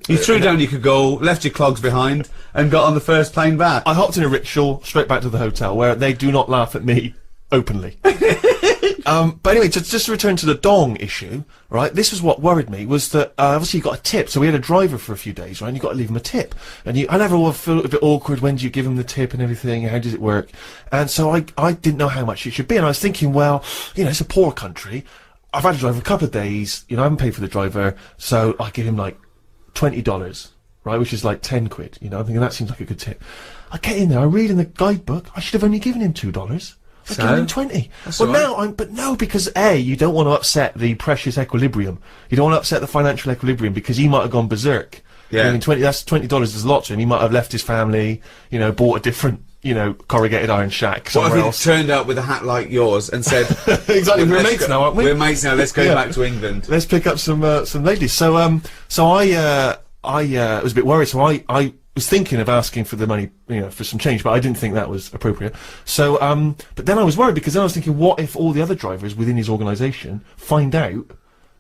you threw down your cagoule, left your clogs behind, and got on the first plane back. I hopped in a rickshaw straight back to the hotel where they do not laugh at me. openly. But anyway, just to return to the dong issue, right? This was what worried me, was that, obviously you got a tip, so we had a driver for a few days, right? And you got to leave him a tip. And I never will feel a bit awkward, when do you give him the tip and everything, how does it work? And so I didn't know how much it should be, and I was thinking, well, you know, it's a poor country, I've had a driver a couple of days, you know, I haven't paid for the driver, so I give him like $20, right? Which is like 10 quid, you know, I'm thinking that seems like a good tip. I get in there, I read in the guidebook, I should have only given him $2. I gave him 20. Well, now but no, because A, you don't want to upset the precious equilibrium. You don't want to upset the financial equilibrium, because he might have gone berserk. Yeah. I mean, that's $20 is a lot to him. He might have left his family, you know, bought a different, you know, corrugated iron shack somewhere What if else. he turned up with a hat like yours and said, exactly, we're mates now, aren't we? We're mates now, let's go back to England. Let's pick up some ladies. So I was a bit worried, so I was thinking of asking for the money, you know, for some change, but I didn't think that was appropriate. So, but then I was worried, because then I was thinking, what if all the other drivers within his organisation find out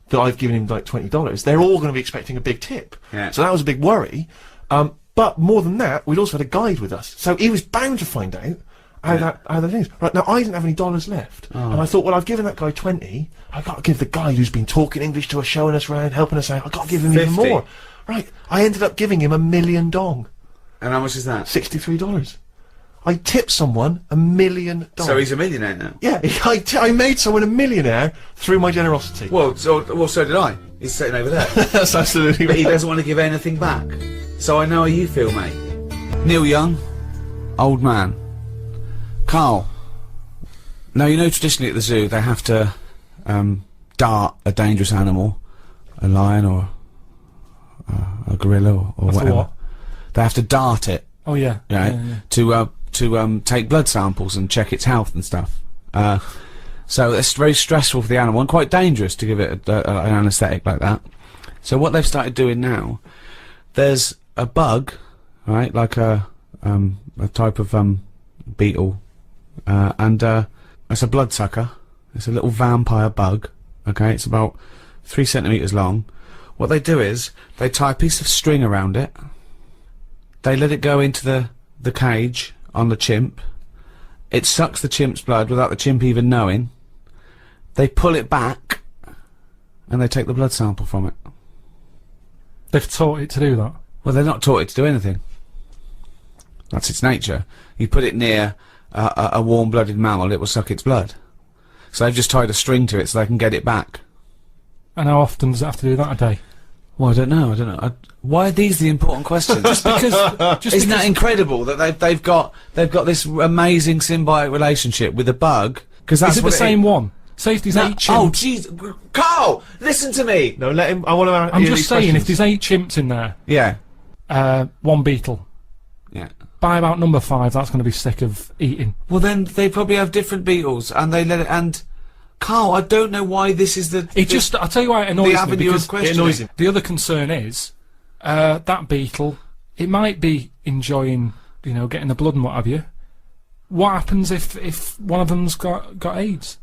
that I've given him like $20? They're all going to be expecting a big tip. Yeah. So that was a big worry. But more than that, we'd also had a guide with us, so he was bound to find out how that thing is. Right, now I didn't have any dollars left, and I thought, well, I've given that guy 20, I've got to give the guy who's been talking English to us, showing us around, helping us out, I've got to give him 50. even more. Right, I ended up giving him $1 million dong. And how much is that? $63. I tipped someone $1 million. So he's a millionaire now? Yeah, I made someone a millionaire through my generosity. Well, so did I. He's sitting over there. That's absolutely But he right. doesn't want to give anything back. So I know how you feel, mate. Neil Young, old man. Karl. Now, you know, traditionally at the zoo, they have to, dart a dangerous animal. A lion or a gorilla or whatever. What? They have to dart it. Oh yeah. Right? Yeah. To take blood samples and check its health and stuff. So it's very stressful for the animal and quite dangerous to give it an anaesthetic like that. So what they've started doing now, there's a bug, right, like a type of beetle, and it's a bloodsucker. It's a little vampire bug. Okay, it's about 3 centimeters long. What they do is they tie a piece of string around it. They let it go into the cage on the chimp. It sucks the chimp's blood without the chimp even knowing. They pull it back, and they take the blood sample from it. They've taught it to do that. Well, they're not taught it to do anything. That's its nature. You put it near a warm-blooded mammal, it will suck its blood. So they've just tied a string to it so they can get it back. And how often does it have to do that a day? Well, I don't know. Why are these the important questions? Just because, isn't that incredible that they've got this amazing symbiotic relationship with a bug? Because that's Is it the same one? Say if there's 8 chimps. Oh, jeez, Karl, listen to me. No, let him. I want to. I'm just saying, if there's 8 chimps in there, Yeah. 1 beetle. Yeah. By about number 5, that's going to be sick of eating. Well, then they probably have different beetles, and they let it. And Karl, I don't know why this is the. I'll tell you why it annoys me, avenue because of questioning. it annoys him. the other concern is, that beetle, it might be enjoying, you know, getting the blood and what have you. What happens if one of them's got AIDS?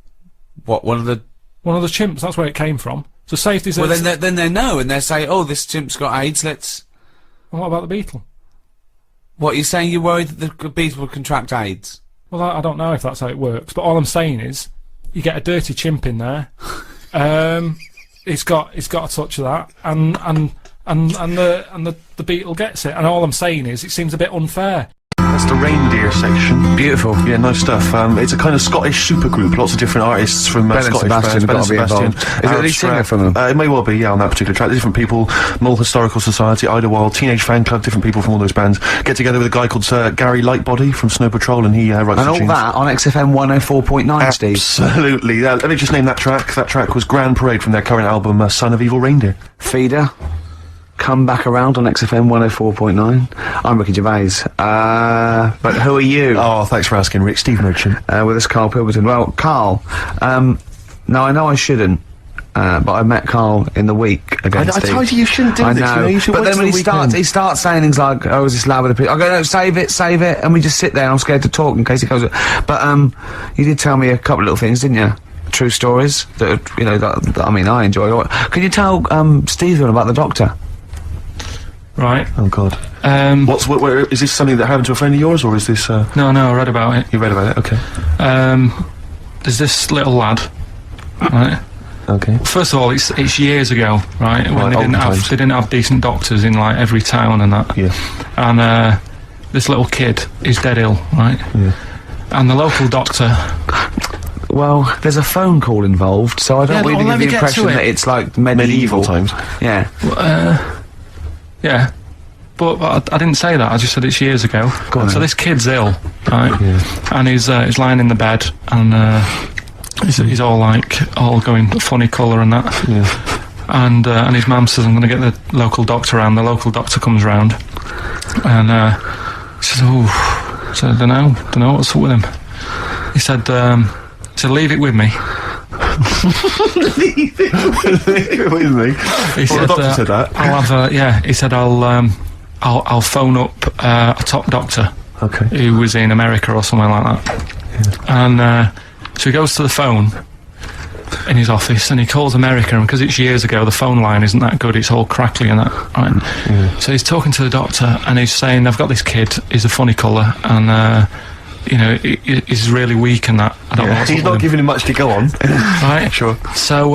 What, one of the. One of the chimps, that's where it came from. So say if there's Well, then they know, and they say, oh, this chimp's got AIDS, let's. Well, what about the beetle? What, you're saying you're worried that the beetle will contract AIDS? Well, I don't know if that's how it works, but all I'm saying is, you get a dirty chimp in there, it's got a touch of that, and the beetle gets it, and all I'm saying is, it seems a bit unfair. That's the reindeer section. Beautiful. Yeah, nice stuff. It's a kind of Scottish supergroup. Lots of different artists from Ben and Scottish Sebastian bands. have got to be involved. Is it the lead singer from them? It may well be, yeah, on that particular track. Different people, Mull Historical Society, Idlewild, Teenage Fan Club, different people from all those bands get together with a guy called Gary Lightbody from Snow Patrol, and he writes And the all tunes. that on XFM 104.9, Steve. Absolutely. Let me just name that track. That track was Grand Parade from their current album, Son of Evil Reindeer. Feeder. Come back around on XFM 104.9. I'm Ricky Gervais. But who are you? Oh, thanks for asking, Rick. Steve Merchant. With us, Karl Pilverton. Well, Karl, now I know I shouldn't, but I met Karl in the week against I Steve. told you shouldn't do I this, know, you know, you should but wait then till when the he weekend. starts saying things like, oh, is this lad with a pig? I go, no, save it, and we just sit there, and I'm scared to talk in case he goes, but, you did tell me a couple of little things, didn't you? True stories that, you know, that I mean, I enjoy. Can you tell, Stephen about the doctor? Right. Oh, God. Where, is this something that happened to a friend of yours, or is this, No, I read about it. You read about it? Okay. there's this little lad, right? Okay. First of all, it's years ago, right? When they didn't have decent doctors in like every town and that. Yeah. And this little kid is dead ill, right? Yeah. And the local doctor. Well, there's a phone call involved, so I don't really let get me the get impression to it. that it's like medieval times. Yeah. Yeah. But I didn't say that. I just said it's years ago. Go on So then. this kid's ill, right? Yeah. And he's lying in the bed, and he's all going funny colour and that. Yeah. And his mum says, I'm going to get the local doctor round. The local doctor comes round, and she says, oh, so I don't know what's up with him. He said, leave it with me. Leave it with me. He said, the doctor said that. I'll have he said, I'll phone up a top doctor. Okay. Who was in America or somewhere like that. Yeah. And so he goes to the phone in his office and he calls America, and because it's years ago, the phone line isn't that good, it's all crackly and that, right? Yeah. So he's talking to the doctor and he's saying, I've got this kid, he's a funny colour, and he's really weak and that. I don't know what's He's up not with him. giving him much to go on. Right? Sure. So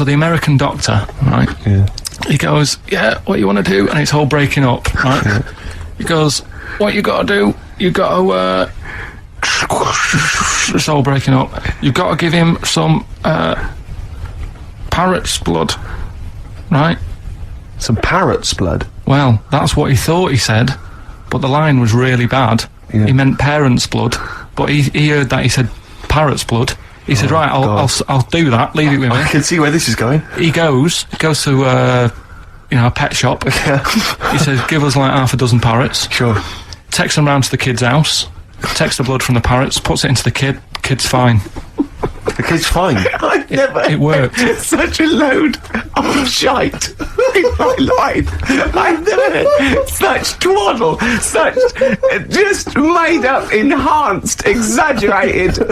the American doctor, right? Yeah. He goes, yeah, what you want to do? And it's all breaking up, right? Yeah. He goes, what you got to do? You got to, it's all breaking up. You've got to give him some, parrot's blood, right? Some parrot's blood. Well, that's what he thought he said, but the line was really bad. Yeah. He meant parent's blood, but he heard that he said parrot's blood. He said, right, I'll do that, leave it with me. I can see where this is going. He goes to, a pet shop. He says, give us like half a dozen parrots. Sure. Takes them round to the kid's house, takes the blood from the parrots, puts it into the kid's fine. The kid's fine. I've never It worked. such a load of shite in my life. I've never heard such twaddle, such just made up, enhanced, exaggerated in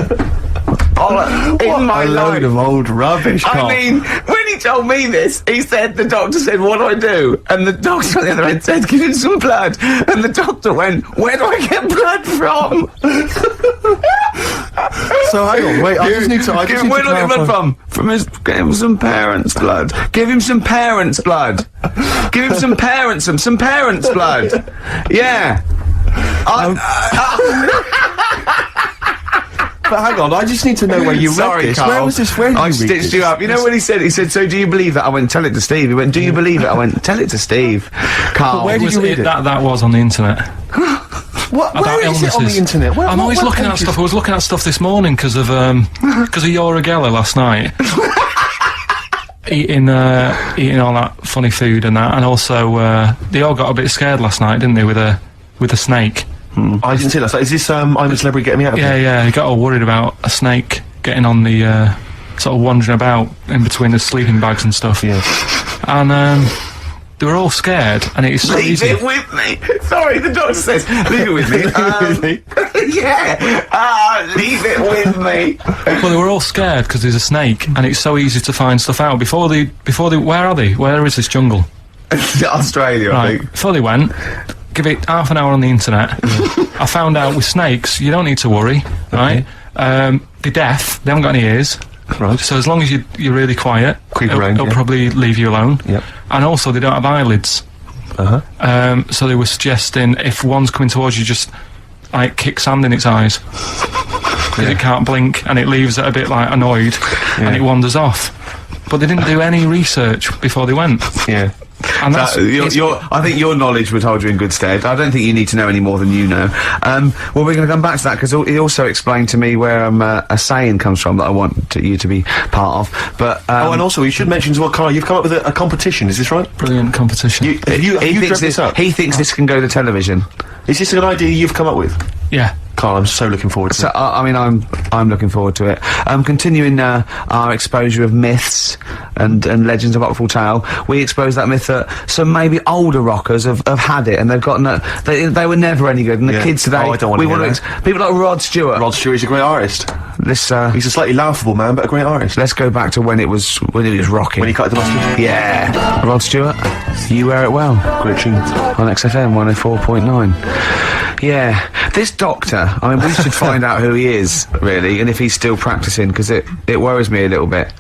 my A life. load of old rubbish, Karl. I mean, when he told me this, he said, the doctor said, what do I do? And the doctor on the other end said, give him some blood. And the doctor went, where do I get blood from? So hang on, wait, I just need to Where do I get blood from? Give him some parents' blood. Give him some parents' blood. Give him some parents' blood. Yeah. But hang on, I just need to know where you read this. Carl. Where was this? Where did I you read stitched this? you up. You know what he said? He said, so do you believe it? I went, tell it to Steve. He went, do you believe it? I went, tell it to Steve. Carl. where did you read it? That was on the internet. What? About Where is it on the illnesses. internet? I'm always looking at stuff. I was looking at stuff this morning because of Yoragella last night. eating all that funny food and that, and also they all got a bit scared last night, didn't they, with a snake? I didn't see that. So is this I'm a Celebrity, Get Me Out of Here? Yeah, he got all worried about a snake getting on the sort of wandering about in between the sleeping bags and stuff. Yeah. And they were all scared, and it's so Leave easy. it with me. Sorry, the doctor says, leave it with me. Yeah. Leave it with me. Well, they were all scared because there's a snake, and it's so easy to find stuff out. Before they, where are they? Where is this jungle? Australia, I Right. think. Before they went, give it half an hour on the internet. I found out with snakes, you don't need to worry, right? They're deaf. They haven't got any ears. Right. So as long as you're really quiet, Creep it'll, around, it'll yeah. probably leave you alone. Yep. And also, they don't have eyelids. Uh-huh. So they were suggesting if one's coming towards you, just like kick sand in its eyes because it can't blink, and it leaves it a bit like annoyed, and it wanders off. But they didn't do any research before they went. Yeah. And that's I think your knowledge would hold you in good stead. I don't think you need to know any more than you know. Well, we're going to come back to that because he also explained to me where a saying comes from that I want you to be part of. But and also, you should mention as well, Karl, you've come up with a competition, is this right? brilliant competition. Have you dreamt this up? He thinks this can go to television. Is this an idea you've come up with? Yeah. Karl, I'm so looking forward to So it. I mean, I'm looking forward to it. Continuing our exposure of myths and legends of Rockfall Tale, we expose that myth that some maybe older rockers have had it, and they've got they were never any good, and the Yeah. kids today. Oh, I don't wanna hear that. People like Rod Stewart. Rod Stewart is a great artist. He's He's a slightly laughable man, but a great artist. let's go back to when he was rocking. When he cut the mustard. Yeah, Rod Stewart, you wear it well. Great tune. On XFM 104.9. Yeah, this doctor, I mean, we should find out who he is, really, and if he's still practicing, because it worries me a little bit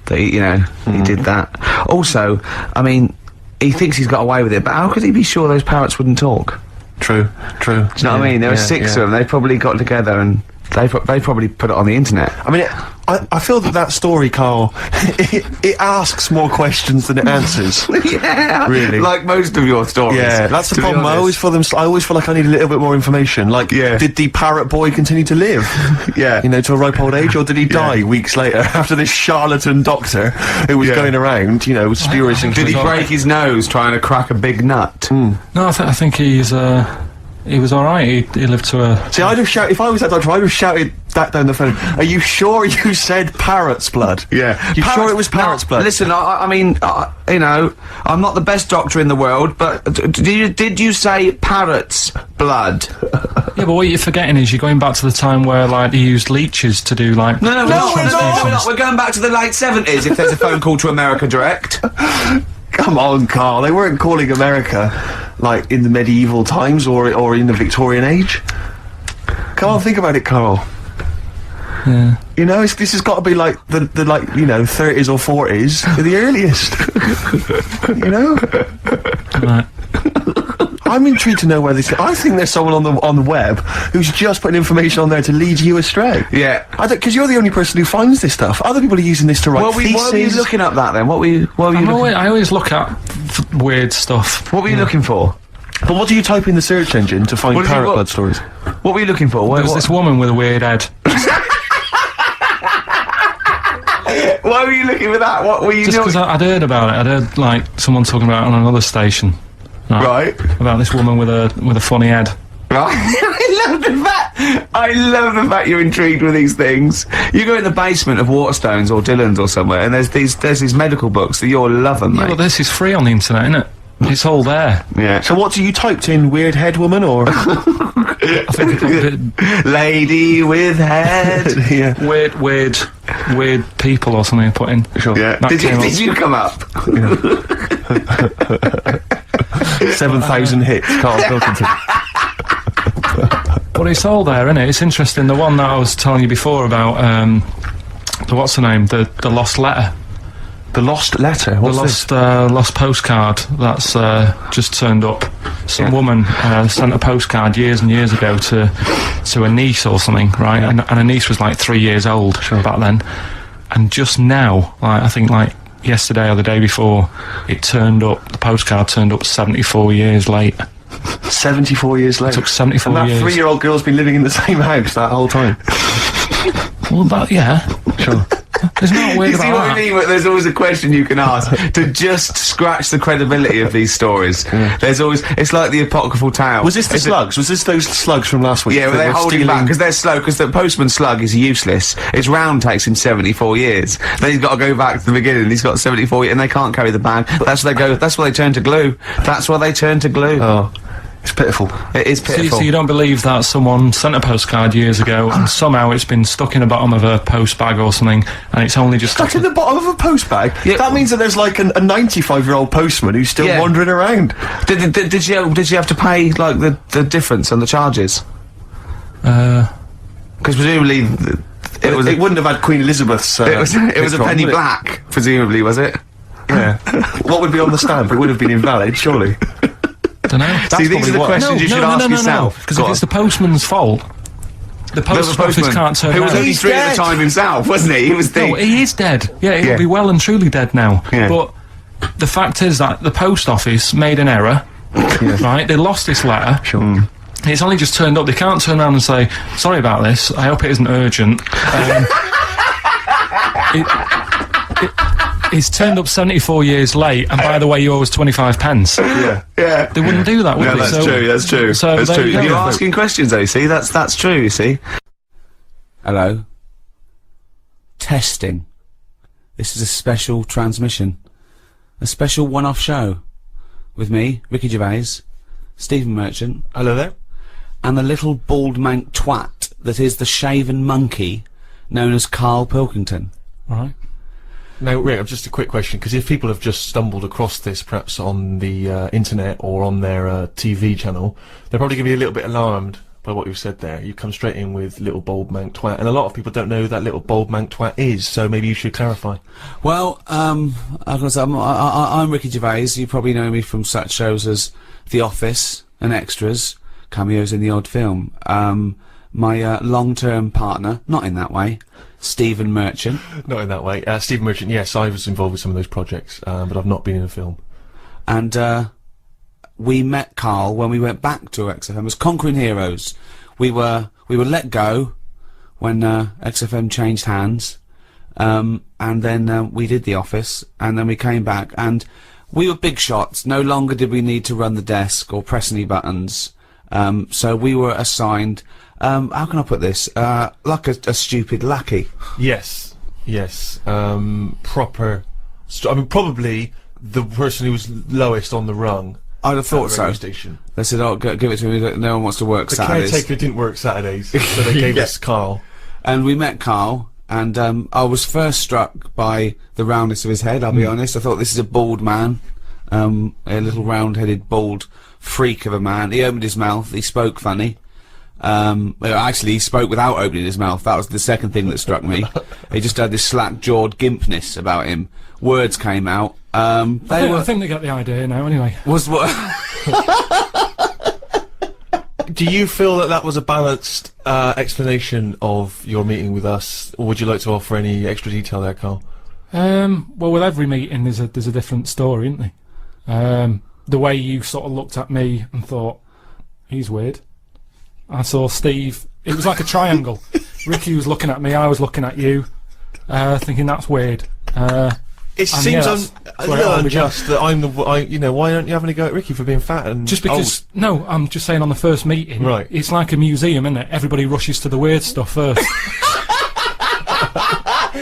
that, he did that. Also, I mean, he thinks he's got away with it, but how could he be sure those parrots wouldn't talk? True. Do you know what I mean? There were 6 of them, they probably got together and they probably put it on the internet. I mean, I feel that story, Carl, it asks more questions than it answers. Yeah, really. Like most of your stories. Yeah, that's the problem. I always feel like I need a little bit more information. Like, did the parrot boy continue to live? Yeah. To a ripe old age, or did he die weeks later after this charlatan doctor who was going around, spurious and Did he break his nose trying to crack a big nut? No, I think he was alright, he lived to a... See, I'd have shouted, if I was that doctor, I'd have shouted that down the phone. Are you sure you said parrot's blood? Yeah. You sure it was parrot's blood? Listen, I mean, I'm not the best doctor in the world, but did you say parrot's blood? Yeah, but what you're forgetting is you're going back to the time where, like, they used leeches to do, like... No, we're not. We're going back to the late 70s if there's a phone call to America Direct. Come on, Carl. They weren't calling America, like, in the medieval times or in the Victorian age. Come on, think about it, Carl. Yeah. This has got to be like the 30s or 40s, the earliest. Right. I'm intrigued to know where this. I think there's someone on the web who's just putting information on there to lead you astray. Yeah. Because you're the only person who finds this stuff. Other people are using this to write theses. What were you looking up that then? What were you I always look at weird stuff. What were you looking for? But what do you type in the search engine to find parrot blood stories? What were you looking for? There was this woman with a weird head. Why were you looking for that? What were you Just because I'd heard about it. I'd heard, like, someone talking about it on another station. Right. About this woman with a funny head. Right. I love the fact you're intrigued with these things. You go in the basement of Waterstones or Dillon's or somewhere, and there's these medical books that you're loving, mate. Yeah, but this is free on the internet, isn't it? It's all there. Yeah. So what you typed in? Weird head woman or? I think lady with head. Yeah. Weird people or something. Put in. Sure. Yeah. Did you come up? 7,000 hits, Karl Pilkington. But it's all there, isn't it? It's interesting. The one that I was telling you before about, what's the name? The lost letter. The lost letter? What's the lost postcard that's just turned up. Some woman sent a postcard years and years ago to a niece or something, right? Yeah. And her niece was like 3 years old back then. And just now, like, I think like yesterday or the day before, the postcard turned up 74 years late. 74 years later? It took 74 years. And that 3-year-old girl's been living in the same house that whole time? Well, yeah. Sure. There's not weird you see what I mean? There's always a question you can ask to just scratch the credibility of these stories. Yeah. There's always, it's like the apocryphal tale. Was this the slugs? Was this those slugs from last week? Yeah, well, they're holding back because they're slow, because the postman's slug is useless. Its round takes him 74 years. Then he's got to go back to the beginning. He's got 74 years, and they can't carry the bag. That's why they turn to glue. That's why they turn to glue. Oh. It's pitiful. It is pitiful. So you don't believe that someone sent a postcard years ago and somehow it's been stuck in the bottom of a post bag or something, and it's only just stuck in the bottom of a post bag? Yeah. That means that there's like a 95-year-old postman who's still wandering around. Did you have to pay like the difference on the charges? Because presumably it wouldn't have had Queen Elizabeth's. It was a penny black, presumably, was it? Yeah. What would be on the stamp? It would have been invalid, surely. Don't know. See, these are the questions you should ask yourself. Because if it's the postman's fault, the post office can't turn around. He was only 3 at the time himself, wasn't he? He was dead. No, he is dead. Yeah, he'll be well and truly dead now. Yeah. But the fact is that the post office made an error, right? They lost this letter. Sure. It's only just turned up. They can't turn around and say, sorry about this, I hope it isn't urgent. It's turned up 74 years late, and by the way, you owe us 25 pence. Yeah. They wouldn't do that, would they? That's true. So that's true. You're go. asking questions, though, you see? That's true, you see? Hello. Testing. This is a special transmission. A special one-off show. With me, Ricky Gervais, Stephen Merchant. Hello there. And the little bald mank twat that is the shaven monkey known as Karl Pilkington. Right. Now, Rick, just a quick question, because if people have just stumbled across this, perhaps on the internet or on their TV channel, they're probably going to be a little bit alarmed by what you've said there. You come straight in with little bald mank twat, and a lot of people don't know who that little bald mank twat is, so maybe you should clarify. Well, I'm Ricky Gervais. You probably know me from such shows as The Office and Extras, cameos in the odd film. My long-term partner, not in that way, Stephen Merchant. Not in that way. Stephen Merchant, yes, I was involved with some of those projects, but I've not been in a film. And we met Karl when we went back to XFM as Conquering Heroes. We were let go when XFM changed hands, and then we did The Office, and then we came back, and we were big shots. No longer did we need to run the desk or press any buttons. So we were assigned, how can I put this, like a stupid lackey. Yes, yes, proper, I mean, probably the person who was lowest on the rung. I'd have thought at the so. radio station. They said, oh, give it to me, no one wants to work The Saturdays. caretaker didn't work Saturdays, so they gave us Karl. And we met Karl, and I was first struck by the roundness of his head, I'll be honest. I thought, this is a bald man, a little round-headed, bald freak of a man. He opened his mouth, he spoke funny. Well, actually, he spoke without opening his mouth. That was the second thing that struck me. He just had this slack-jawed gimpness about him. Words came out. I think they got the idea now, anyway. Was what? Do you feel that that was a balanced explanation of your meeting with us, or would you like to offer any extra detail there, Karl? Well, with every meeting, there's a different story, isn't there? The way you sort of looked at me and thought, he's weird. I saw Steve. It was like a triangle. Ricky was looking at me, I was looking at you, thinking that's weird. It seems a little unjust that I'm the you know, why aren't you having a go at Ricky for being fat and just because old? No, I'm just saying on the first meeting, right? It's like a museum, isn't it? Everybody rushes to the weird stuff first.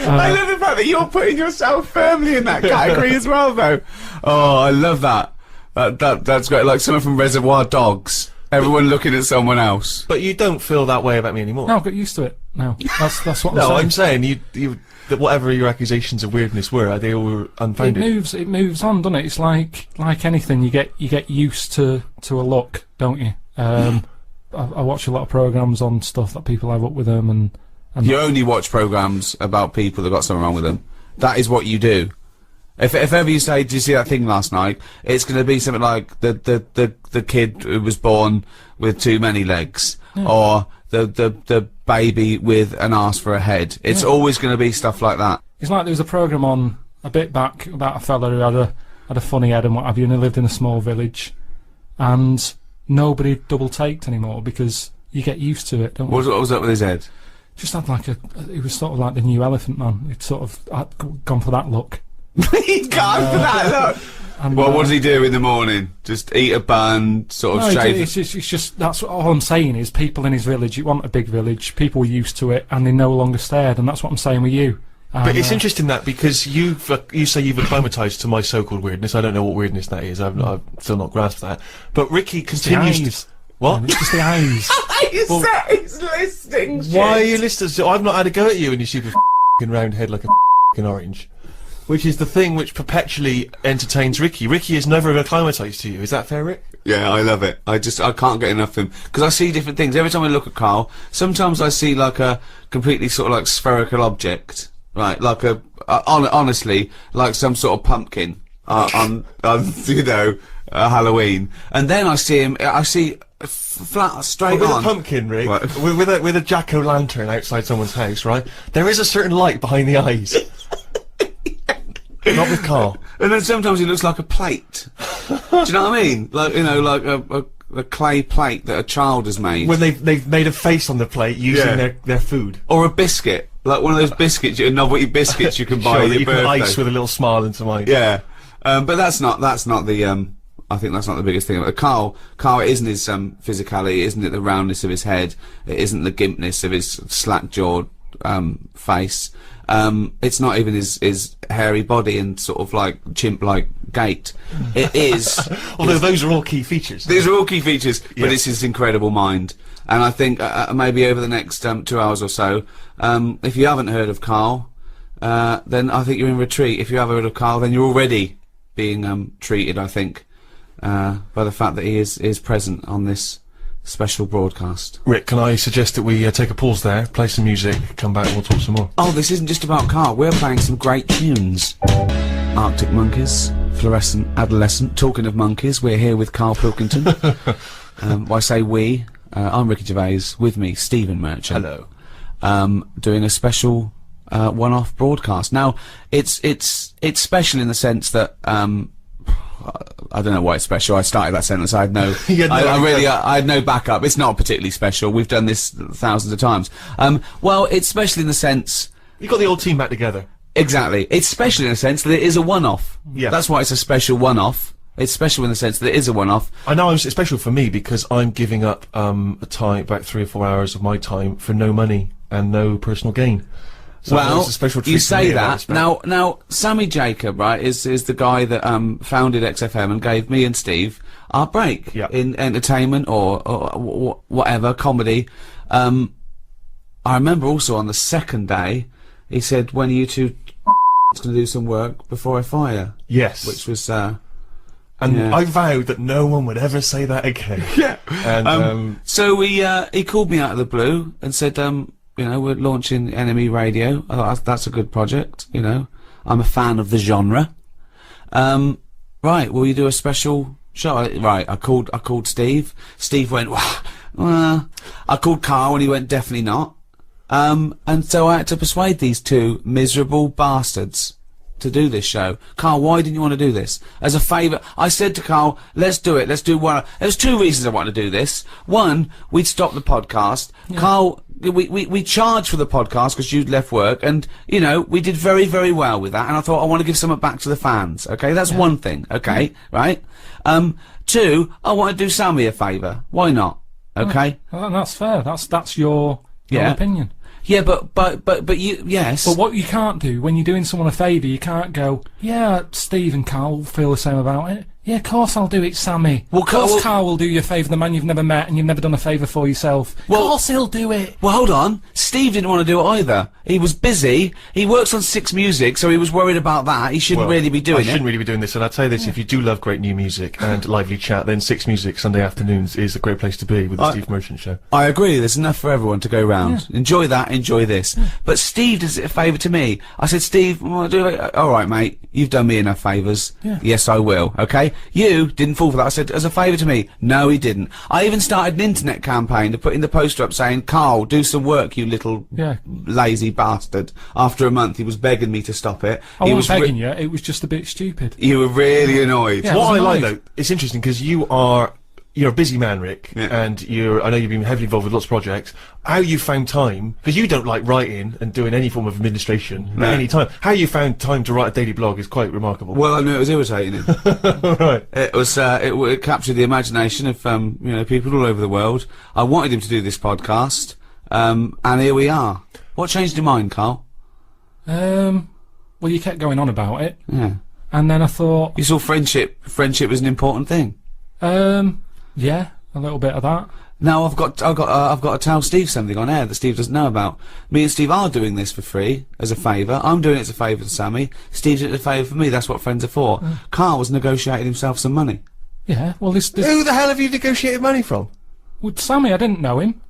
I love the fact that you're putting yourself firmly in that category as well, though. Oh, I love that. That's great. Like someone from Reservoir Dogs. Everyone looking at someone else. But you don't feel that way about me anymore. No, I've got used to it now. That's what no, I'm saying. I'm saying that whatever your accusations of weirdness were, they all were unfounded. It moves on, doesn't it? It's like anything. You get used to a look, don't you? I watch a lot of programs on stuff that people have up with them, and you only watch programs about people that got something wrong with them. That is what you do. If ever you say, "Did you see that thing last night?" It's going to be something like the kid who was born with too many legs, or the baby with an arse for a head. It's always going to be stuff like that. It's like there was a program on a bit back about a fella who had a funny head and what have you, and he lived in a small village, and nobody double taked anymore because you get used to it, don't you? What was up with his head? Just had like he was sort of like the new Elephant Man. He'd sort of gone for that look. He'd gone for that look. And, well, what does he do in the morning? Just eat a bun, sort of shave? It's just that's all I'm saying is people in his village. You want a big village. People were used to it, and they no longer stared. And that's what I'm saying with you. But it's interesting that because you say you've acclimatised to my so-called weirdness. I don't know what weirdness that is. I've still not grasped that. But Ricky continues to... What? It's just the eyes. He's listening. Why are you listening? So I've not had a go at you and you stupid round head like a orange. Which is the thing which perpetually entertains Ricky. Ricky is never acclimatised to you. Is that fair, Rick? Yeah, I love it. I can't get enough of him. Because I see different things. Every time I look at Karl, sometimes I see like a completely sort of like spherical object. Right, like honestly, like some sort of pumpkin on you know, Halloween. And then I see him, flat, straight with on. A pumpkin, Rick, with a jack-o'-lantern outside someone's house, right? There is a certain light behind the eyes. Not with Karl. And then sometimes he looks like a plate. Do you know what I mean? Like, you know, like a clay plate that a child has made. When they've made a face on the plate using their food. Or a biscuit. Like one of those biscuits, novelty biscuits you can buy sure, at your you birthday. can ice with a little smile into mine. Yeah. But that's not the, I think that's not the biggest thing. Karl, it isn't his, physicality, it isn't it the roundness of his head, it isn't the gimpness of his slack-jawed, face. It's not even his hairy body and sort of like chimp-like gait. It is. Although those are all key features. These are all key features, but it's his incredible mind. And I think maybe over the next 2 hours or so, if you haven't heard of Karl, then I think you're in retreat. If you have heard of Karl, then you're already being treated, I think, by the fact that he is present on this special broadcast. Rick, can I suggest that we take a pause there, play some music, come back and we'll talk some more? Oh, this isn't just about Karl. We're playing some great tunes. Arctic Monkeys, Fluorescent Adolescent. Talking of monkeys, we're here with Karl Pilkington. I say we. I'm Ricky Gervais. With me, Stephen Merchant. Hello. Doing a special one-off broadcast. Now, it's special in the sense that I don't know why it's special. I started that sentence. I had no. I had no backup. It's not particularly special. We've done this thousands of times. Well, it's special in the sense You got the old team back together. exactly. It's special in the sense that it is a one-off. Yeah. That's why it's a special one-off. It's special in the sense that it is a one-off. I know it's special for me because I'm giving up a time, about 3 or 4 hours of my time for no money and no personal gain. So Well, it's a special treat you for say me in that respect. now. Sammy Jacob, right, is the guy that founded XFM and gave me and Steve our break Yeah. in entertainment or whatever comedy. I remember also on the second day, he said, "When are you two going to do some work before I fire?" Yes. Which was And yeah. I vowed that no one would ever say that again. yeah. And So he called me out of the blue and said, you know, we're launching Enemy Radio. I thought that's a good project. You know, I'm a fan of the genre. Right, will you do a special show? Right, I called Steve. Steve went, well, I called Karl and he went, definitely not. And so I had to persuade these two miserable bastards to do this show. Karl, why didn't you want to do this? As a favour, I said to Karl, let's do it, let's do one. There's 2 reasons I want to do this. One, we'd stop the podcast. Yeah. Karl, we charged for the podcast because you'd left work, and, you know, we did very, very well with that, and I thought I want to give something back to the fans, okay? That's one thing, okay? Right? 2, I want to do Sammy a favour. Why not? Okay? Well, that's fair. That's your opinion. Yeah, but you, yes. But what you can't do when you're doing someone a favour, you can't go, yeah, Steve and Karl feel the same about it. Yeah, of course I'll do it, Sammy. Well, of course Karl will do you a favour, the man you've never met and you've never done a favour for yourself. Well, of course he'll do it. Well, hold on. Steve didn't want to do it either. He was busy. He works on 6 Music, so he was worried about that. He shouldn't really be doing it. I shouldn't really be doing this, and I'll tell you this, if you do love great new music and lively chat, then 6 Music Sunday afternoons is a great place to be with the Steve Merchant Show. I agree. There's enough for everyone to go round. Yeah. Enjoy that, enjoy this. Yeah. But Steve does it a favour to me. I said, Steve, well, alright, mate, you've done me enough favours. Yeah. Yes, I will, okay? You didn't fall for that. I said, as a favour to me. No, he didn't. I even started an internet campaign to put in the poster up saying, Karl, do some work, you little lazy bastard. After a month, he was begging me to stop it. I wasn't begging you, it was just a bit stupid. You were really annoyed. Yeah, what I like, though, it's interesting, because you're a busy man, Rick, and I know you've been heavily involved with lots of projects. How you found time, because you don't like writing and doing any form of administration at any time. How you found time to write a daily blog is quite remarkable. Well, I knew it was irritating. Right. It was, it captured the imagination of, you know, people all over the world. I wanted him to do this podcast, and here we are. What changed your mind, Karl? Well, you kept going on about it. Yeah. And then I thought... You saw friendship was an important thing. Yeah, a little bit of that. Now I've got to tell Steve something on air that Steve doesn't know about. Me and Steve are doing this for free, as a favour. I'm doing it as a favour to Sammy. Steve's doing it as a favour for me. That's what friends are for. Karl was negotiating himself some money. Yeah, well, this... Who the hell have you negotiated money from? With Sammy, I didn't know him.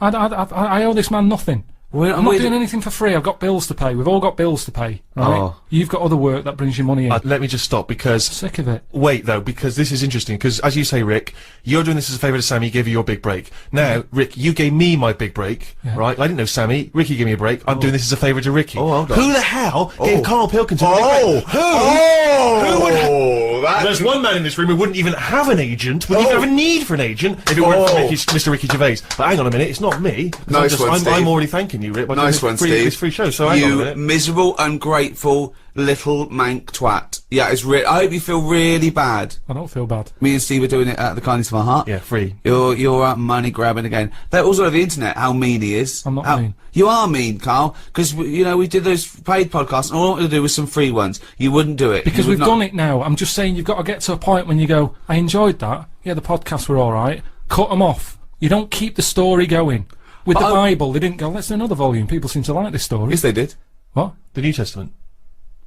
I owe this man nothing. I'm not doing anything for free. I've got bills to pay. We've all got bills to pay, right? Oh. You've got other work that brings you money in. Let me just stop, because... Sick of it. Wait, though, because this is interesting, because, as you say, Rick, you're doing this as a favour to Sammy, he gave you your big break. Now, Rick, you gave me my big break, right? I didn't know Sammy. Ricky gave me a break. I'm doing this as a favour to Ricky. Oh, hold on. Who the hell gave Karl Pilkington a big break? Who would... There's one man in this room who wouldn't even have an agent, wouldn't even have a need for an agent, if it weren't for Mr. Ricky Gervais. But hang on a minute, it's not me. I'm already thanking you, Rick. Nice one, Steve. This free show, so hang on a minute. You miserable, ungrateful little mank twat. Yeah, it's I hope you feel really bad. I don't feel bad. Me and Steve are doing it out of the kindness of our heart. Yeah, free. You're money grabbing again. They're also over the internet, how mean he is. I'm not mean. You are mean, Karl, because, you know, we did those paid podcasts, and all I wanted to do was some free ones. You wouldn't do it. Because we've done it now. I'm just saying you've got to get to a point when you go, I enjoyed that. Yeah, the podcasts were alright. Cut them off. You don't keep the story going. With the Bible, they didn't go, let's do another volume. People seem to like this story. Yes, they did. What? The New Testament.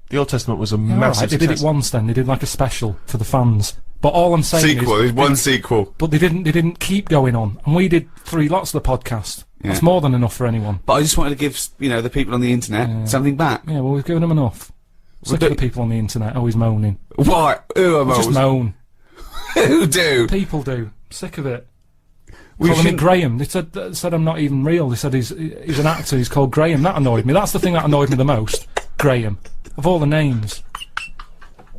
The Old Testament was a Yeah, massive alright, they did it success. once then, they did like a special for the fans. But all I'm saying Sequel, is... one sequel. But they didn't keep going on. And we did 3 lots of the podcast. Yeah. That's more than enough for anyone. But I just wanted to give, you know, the people on the internet something back. Yeah, well, we've given them enough. Sick of the people on the internet always moaning. Why? Who am I? Just moan. Who do? People do. Sick of it. We Calling me should- Graham. They said I'm not even real. They said he's an actor. He's called Graham. That annoyed me. That's the thing that annoyed me the most. Graham. Of all the names.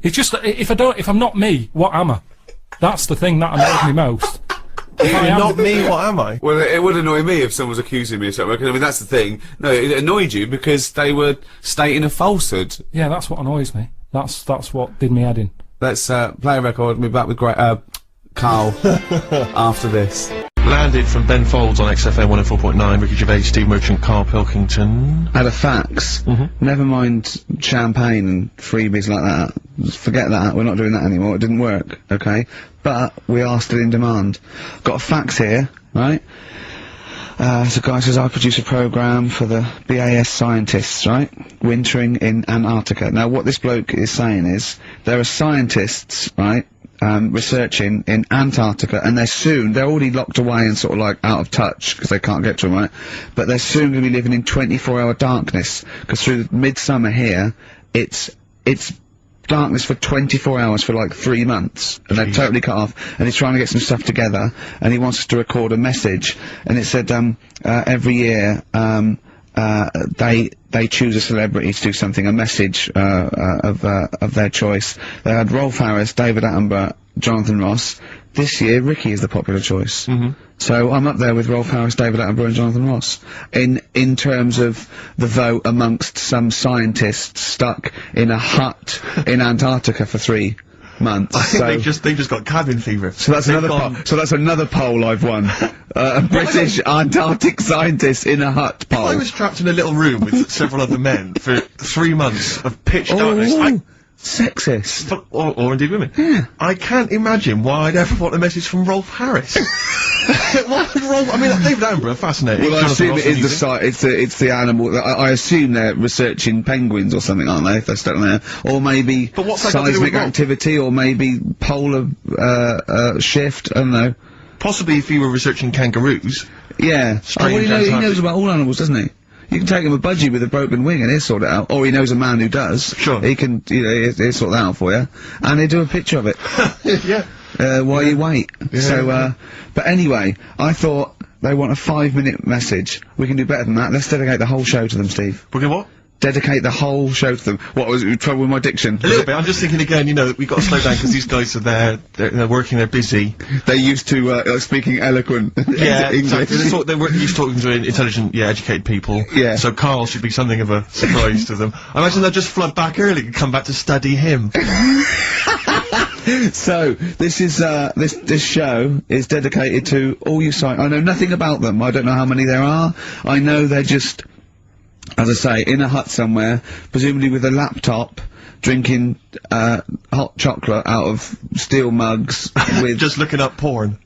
It's just that if I'm not me, what am I? That's the thing that annoyed me most. If I am Not me, what am I? Well, it would annoy me if someone was accusing me of something. 'Cause, I mean, that's the thing. No, it annoyed you because they were stating a falsehood. Yeah, that's what annoys me. That's what did me head in. Let's play a record and be back with Karl after this. Landed from Ben Folds on XFM 104.9, Ricky Gervais, Steve Merchant, Karl Pilkington. Had a fax. Never mind champagne and freebies like that. Just forget that. We're not doing that anymore. It didn't work. Okay, but we are still in demand. Got a fax here, right? So guy says, I produce a programme for the BAS scientists, right? Wintering in Antarctica. Now what this bloke is saying is, there are scientists, right, researching in Antarctica, and they're already locked away and sort of like out of touch, because they can't get to them, right? But they're soon going to be living in 24-hour darkness, because through midsummer here, it's darkness for 24 hours for like 3 months, and they're totally cut off, and he's trying to get some stuff together, and he wants us to record a message, and it said, every year, they choose a celebrity to do something, a message, of their choice. They had Rolf Harris, David Attenborough, Jonathan Ross. This year, Ricky is the popular choice. So I'm up there with Rolf Harris, David Attenborough and Jonathan Ross in terms of the vote amongst some scientists stuck in a hut in Antarctica for 3 months. I think they've just got cabin fever. So that's another poll I've won. A British Antarctic scientist in a hut poll. I was trapped in a little room with several other men for 3 months of pitch darkness. Sexist. Or indeed women. Yeah. I can't imagine why I'd ever want a message from Rolf Harris. Why would Rolf? I mean, David Attenborough, fascinating. Well, I Jonathan assume Ross, it is it's the animal. I assume they're researching penguins or something, aren't they? If they're stuck there, or maybe But what's that got to do with seismic Rolf? activity, or maybe polar shift. I don't know. Possibly if you were researching kangaroos. Yeah. Oh, well, he Antarctic. knows about all animals, doesn't he? You can take him a budgie with a broken wing and he'll sort it out. Or he knows a man who does. Sure. He can, he'll sort that out for you. And he'll do a picture of it. Yeah. While you wait. So, but anyway, I thought they want a 5-minute message. We can do better than that. Let's dedicate the whole show to them, Steve. We're gonna what? Dedicate the whole show to them. What, was it trouble with my diction? A little bit. I'm just thinking again, you know, we've got to slow down because these guys are there, they're working, they're busy. They're used to, speaking eloquent Yeah, English. exactly. They're used to talking to intelligent, educated people. Yeah. So Karl should be something of a surprise to them. I imagine they'll just flood back early and come back to study him. So, this is, this show is dedicated to all you I know nothing about them. I don't know how many there are. I know they're just, as I say, in a hut somewhere, presumably with a laptop, drinking, hot chocolate out of steel mugs with... Just looking up porn.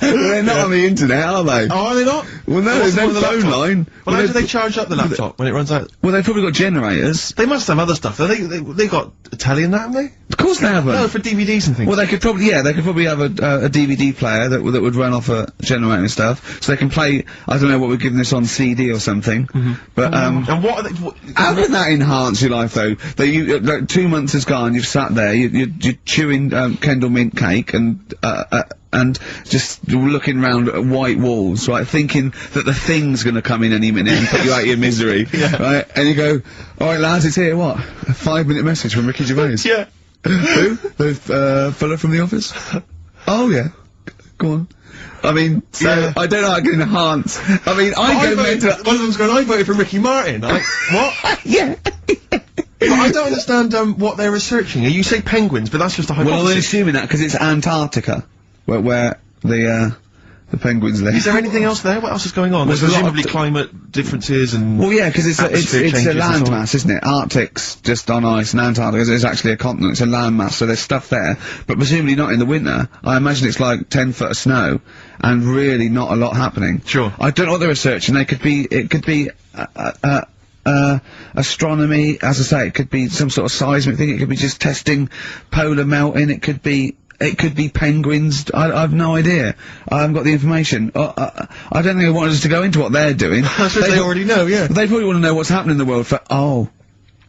They're not on the internet, are they? Oh, are they not? Well, no, What's there's the no one with the phone laptop? line. Well, how do they charge up the laptop when it runs out? Well, they've probably got generators. They must have other stuff. They got a telly and that, haven't they? Of course they haven't. No, for DVDs and things. Well, they could probably have a DVD player that would run off a generator and stuff, so they can play. I don't know what we're giving this on CD or something, but and what are they? how can that enhance your life though? That like 2 months has gone, you've sat there, you're chewing Kendall mint cake and just looking round at white walls, right, thinking that the Thing's gonna come in any minute and put you out of your misery, right? And you go, alright lads, it's here, what? A 5-minute message from Ricky Gervais. Yeah. Who? The fella from The Office? Oh yeah. Go on. I mean, so, I don't know how I can enhance. I mean, I go mental. One of them's going, I voted for Ricky Martin. What? Yeah. But I don't understand, what they're researching. You say penguins, but that's just a hypothesis. Well, I'm assuming that because it's Antarctica, where the penguins live. Is there anything else there? What else is going on? Well, There's there's a lot presumably of climate differences and... Well, yeah, because it's atmosphere a changes and land so on. mass, isn't it? Arctic's just on ice, and Antarctica is actually a continent. It's a land mass, so there's stuff there. But presumably not in the winter. I imagine it's like 10 foot of snow, and really not a lot happening. Sure. I don't know what they're researching. It could be astronomy. As I say, it could be some sort of seismic thing. It could be just testing polar melting. It could be penguins. I have no idea. I haven't got the information. I don't think they want us to go into what they're doing. I suppose they already know, yeah. They probably want to know what's happening in the world for, oh,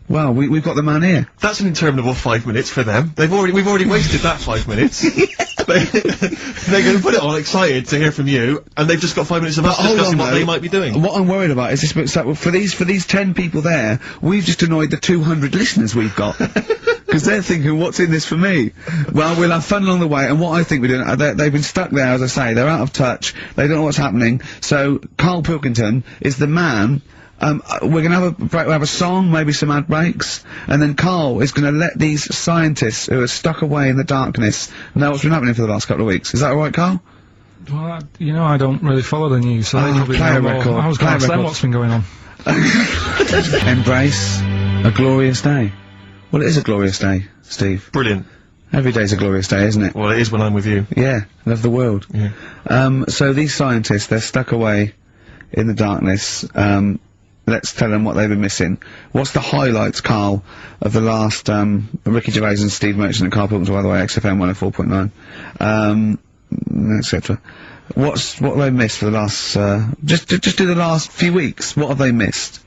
well, we've got the man here. That's an interminable 5 minutes for them. We've already wasted that 5 minutes. They're going to put it on excited to hear from you, and they've just got 5 minutes of us discussing what they might be doing. What I'm worried about is this, so for these 10 people there, we've just annoyed the 200 listeners we've got. Because they're thinking, what's in this for me? Well, we'll have fun along the way, and what I think we're doing, they've been stuck there, as I say, they're out of touch, they don't know what's happening, so Karl Pilkington is the man. We're gonna have a break, we'll have a song, maybe some ad breaks, and then Karl is gonna let these scientists who are stuck away in the darkness know what's been happening for the last couple of weeks. Is that alright, Karl? Well, you know, I don't really follow the news, so they probably play know a more. record. I was Play going a to ask them record. what's been going on. Embrace a glorious day. Well, it is a glorious day, Steve. Brilliant. Every day's a glorious day, isn't it? Well, it is when I'm with you. Yeah, love the world. Yeah. So these scientists, they're stuck away in the darkness. Let's tell them what they've been missing. What's the highlights, Karl, of the last, Ricky Gervais and Steve Merchant and Karl Pilkington, by the way, XFM 104.9, etc. What have they missed for the last, just do the last few weeks. What have they missed?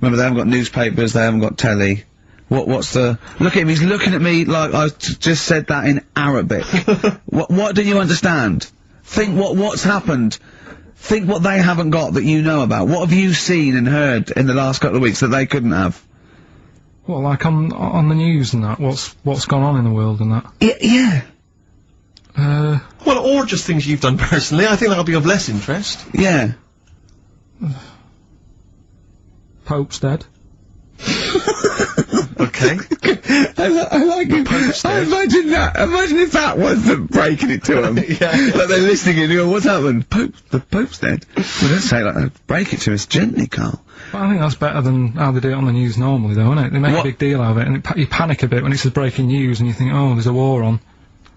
Remember, they haven't got newspapers, they haven't got telly. What's the, look at him, he's looking at me like I just said that in Arabic. What do you understand? Think what's happened. Think what they haven't got that you know about. What have you seen and heard in the last couple of weeks that they couldn't have? Well, like on the news and that, what's gone on in the world and that? Yeah. Well, or just things you've done personally. I think that'll be of less interest. Yeah. Pope's dead. Okay. I like it. I imagine that. Imagine if that was them breaking it to them. Yeah. Like they're listening and you go, what's happened? The Pope's dead. Well, don't say it like that. Break it to us gently, Karl. But I think that's better than how they do it on the news normally, though, isn't it? They make a big deal out of it, and you panic a bit when it says breaking news, and you think, oh, there's a war on.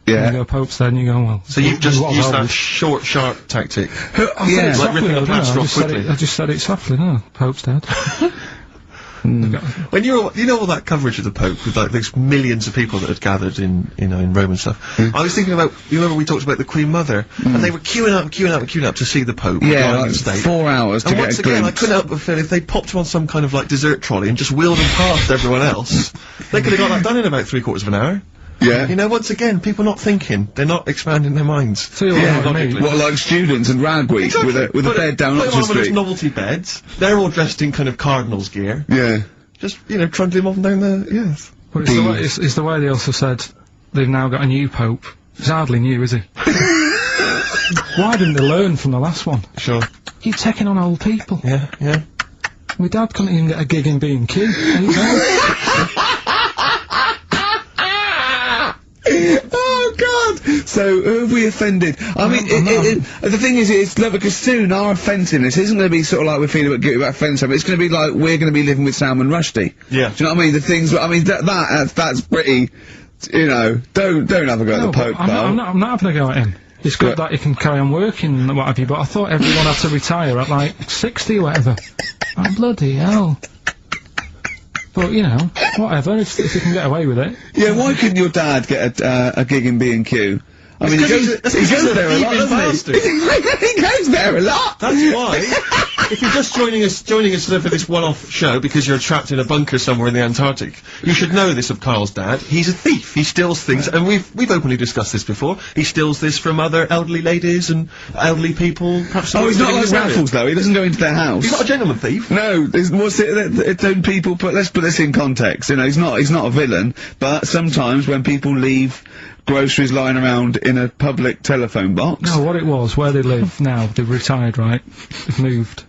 Yeah. And you go, Pope's dead, and you go, well... So you've just used that short, sharp tactic. Yeah. Like ripping a plaster off quickly. I just said it softly, no, Pope's dead. When you know all that coverage of the Pope with like those millions of people that had gathered in Rome and stuff. I was thinking about, you remember we talked about the Queen Mother, and they were queuing up to see the Pope. Yeah, lying like in state. 4 hours to And get once a again, I glimpse. couldn't help but feel if they popped him on some kind of like dessert trolley and just wheeled him past everyone else, they could have got that done in about 3/4 of an hour. Yeah. You know, once again, people not thinking, they're not expanding their minds. So you're Yeah, like me. what, like students and Rag Week with a bed down Put them Oxford on one of those Street? novelty beds. They're all dressed in kind of cardinals gear. Yeah. Just, you know, trundling off and down the, yes. But it's the way they also said they've now got a new Pope. He's hardly new, is he? Why didn't they learn from the last one? Sure. You're taking on old people. Yeah, yeah. My dad couldn't even get a gig in B&Q. There you go. Oh God! So who have we offended? I mean, the thing is, it's like, because soon our offensiveness isn't going to be sort of like we're feeling a bit guilty about offending someone. It's going to be like we're going to be living with Salman Rushdie. Yeah. Do you know what I mean? The things. I mean, that's pretty. You know, don't have a go at the Pope. I'm not having a go at him. It's good that he can carry on working and what have you, but I thought everyone had to retire at like 60 or whatever. Oh, bloody hell. But, you know, whatever, if you can get away with it. Yeah, why couldn't your dad get a gig in B&Q? I mean, he goes there a lot, doesn't he? He goes there a lot! That's why, if you're just joining us for this one-off show because you're trapped in a bunker somewhere in the Antarctic, you should know this of Karl's dad. He's a thief. He steals things, and we've openly discussed this before. He steals this from other elderly ladies and elderly people. Perhaps Oh, he's not like Raffles, though. He doesn't go into their house. He's not a gentleman thief. No, let's put this in context. You know, he's not a villain, but sometimes when people leave groceries lying around in a public telephone box. No, what it was, where they live now, they've retired, right? They've moved.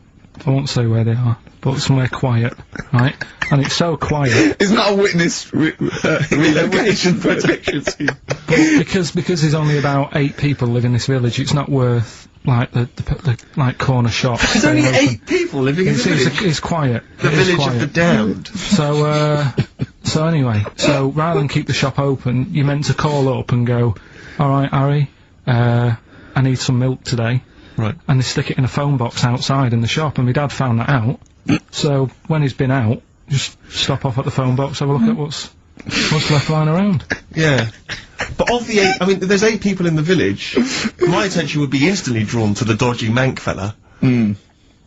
I won't say where they are, but somewhere quiet, right? And it's so quiet. It's not a witness relocation protection scheme. Because there's only about 8 people live in this village, it's not worth, like, the like, corner shops. There's only 8 people living in the village. It's quiet. The village of the damned. So anyway, rather than keep the shop open, you're meant to call up and go, alright, Harry, I need some milk today. Right. And they stick it in a phone box outside in the shop, and my dad found that out. So when he's been out, just stop off at the phone box, have a look at what's left lying around. Yeah. But of the 8, I mean, there's 8 people in the village. My attention would be instantly drawn to the dodgy Manc fella. I mean,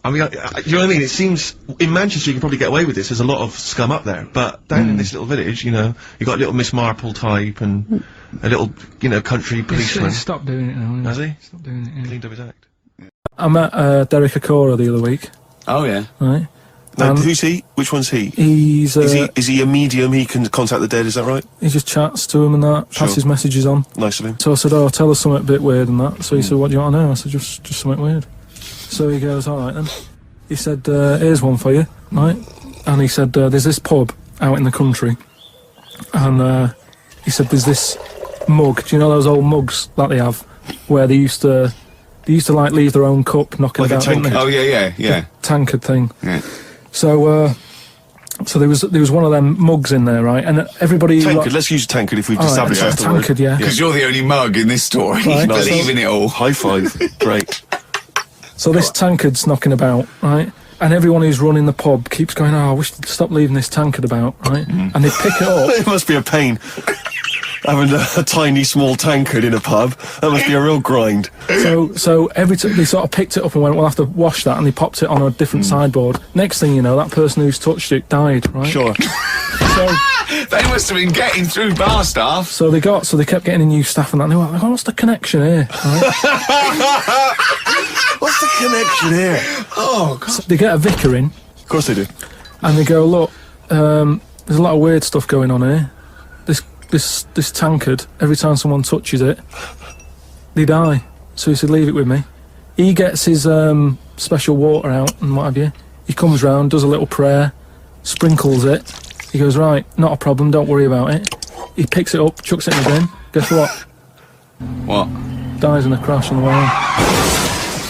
do you know what I mean? It seems, in Manchester you can probably get away with this, there's a lot of scum up there, but down in this little village, you know, you got a little Miss Marple type and a little, you know, country policeman. He's stopped doing it now, Has he? Stop doing it, yeah. Cleaned up his act. I met, Derek Okora the other week, Oh yeah. right? Now, who's he? Which one's he? He's, Is he a medium? He can contact the dead, is that right? he just chats to him and that, passes messages on. Nice of him. So I said, oh, tell us something a bit weird and that. So he said, what do you want to know? I said, just something weird. So he goes, alright then. He said, here's one for you, right? And he said, there's this pub out in the country. And, he said, there's this mug. Do you know those old mugs that they have? Where they used to like leave their own cup knocking Like a about, didn't they? Oh yeah. Tankard thing. Yeah. So, so there was one of them mugs in there, right? And everybody... Tankard, let's use tankard if we've established Alright, that's the word. tankard, yeah. Because you're the only mug in this story. Right, Believing it all. High five. Great. So this tankard's knocking about, right? And everyone who's running the pub keeps going, oh, I wish they'd stop leaving this tankard about, right? And they pick it up. It must be a pain. Having a tiny, small tankard in a pub. That must be a real grind. So every time they sort of picked it up and went, we'll have to wash that, and they popped it on a different sideboard. Next thing you know, that person who's touched it died, right? Sure. So They must have been getting through bar staff. so they kept getting new staff and that. And they were like, oh, what's the connection here? Right? What's the connection here? Oh God. So they get a vicar in, Of course they do. and they go, look, there's a lot of weird stuff going on here. This tankard, every time someone touches it, they die. So he said, leave it with me. He gets his special water out and what have you. He comes round, does a little prayer, sprinkles it. He goes, right, not a problem, don't worry about it. He picks it up, chucks it in the bin. Guess what? What? Dies in a crash on the way home.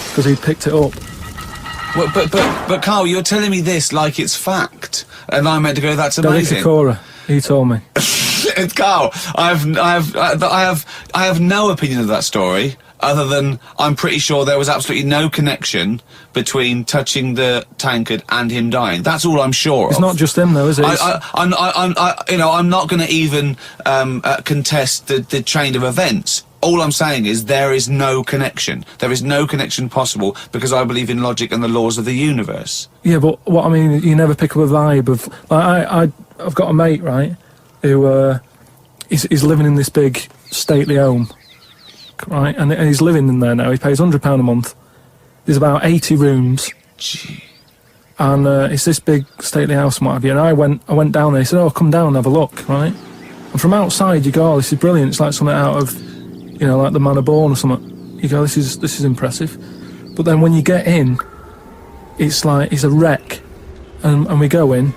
Because he picked it up. Well, but Carl, you're telling me this like it's fact, and I'm meant to go, that's amazing. Derek Okora, he told me. Carl, I have no opinion of that story, other than I'm pretty sure there was absolutely no connection between touching the tankard and him dying. That's all I'm sure It's of. not just him though, is it? I'm not going to even contest the chain of events. All I'm saying is there is no connection. There is no connection possible because I believe in logic and the laws of the universe. Yeah, but what I mean, you never pick up a vibe of... Like, I've got a mate, right, who he's living in this big stately home, right, and he's living in there now. He pays £100 a month. There's about 80 rooms. Gee. And it's this big stately house and what have you. And I went down there. He said, oh, come down and have a look, right? And from outside you go, oh, this is brilliant. It's like something out of, you know, like the Man of Born or something. You go, this is impressive. But then when you get in, it's like, it's a wreck. And we go in,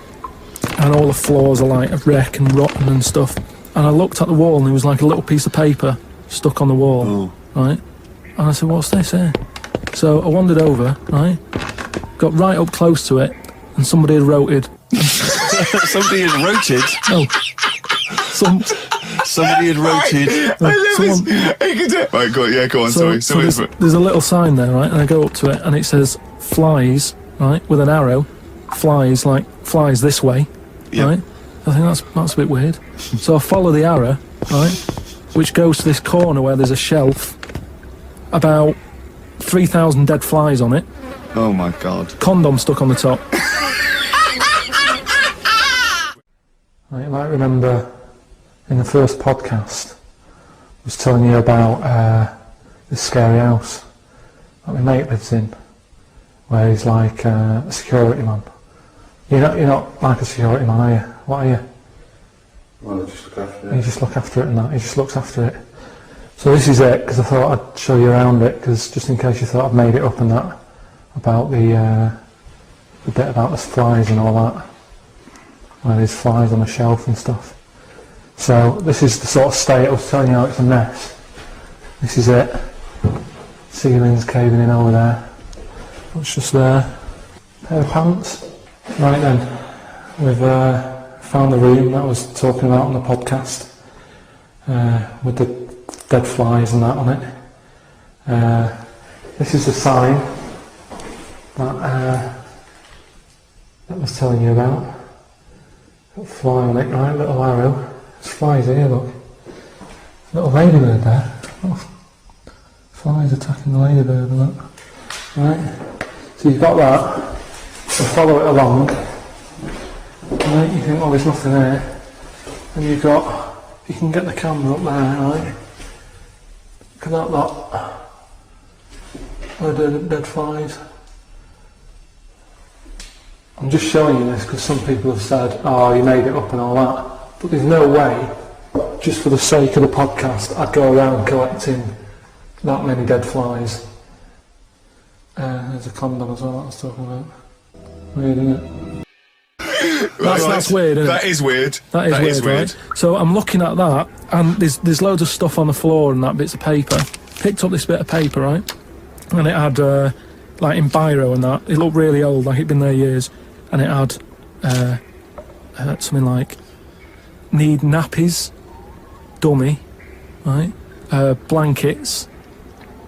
and all the floors are like a wreck and rotten and stuff. And I looked at the wall and there was like a little piece of paper stuck on the wall, right? And I said, what's this here? So I wandered over, right? Got right up close to it, and somebody had roted. Somebody had roted? Oh. Somebody had roted. Right, go on, So there's a little sign there, right? And I go up to it, and it says, flies, right? With an arrow. Flies, like, flies this way, right? I think that's a bit weird. So I follow the arrow, right? Which goes to this corner where there's a shelf. About 3,000 dead flies on it. Oh my God. Condom stuck on the top. You might remember in the first podcast, I was telling you about this scary house that my mate lives in, where he's like a security man. You're not like a security man, are you? What are you? Well, I just look after it. You just look after it and that. He just looks after it. So this is it, because I thought I'd show you around it, because just in case you thought I'd made it up and that, about the bit about the flies and all that, where there's flies on the shelf and stuff. So this is the sort of state. I was telling you how it's a mess. This is it. Ceiling's caving in over there. What's just there? Pair of pants. Right then, we've found the room that I was talking about on the podcast, with the dead flies and that on it. This is the sign that that I was telling you about. Got a fly on it, right? Little arrow. There's flies here, look. Little ladybird there. Oh, flies attacking the ladybird, look. Right? So you've got that. So follow it along. Right? You think, oh, there's nothing there. And you've got, you can get the camera up there, right? Look at that lot. Dead flies. I'm just showing you this because some people have said, oh, you made it up and all that. But there's no way, just for the sake of the podcast, I'd go around collecting that many dead flies. There's a condom as well that I was talking about. Weird, isn't it? That's weird, isn't it? That is weird. That is weird. Right? So I'm looking at that, and there's loads of stuff on the floor and that, bits of paper. Picked up this bit of paper, right? And it had, like in biro and that, it looked really old, like it'd been there years. And it had something like, need nappies, dummy, right? Blankets,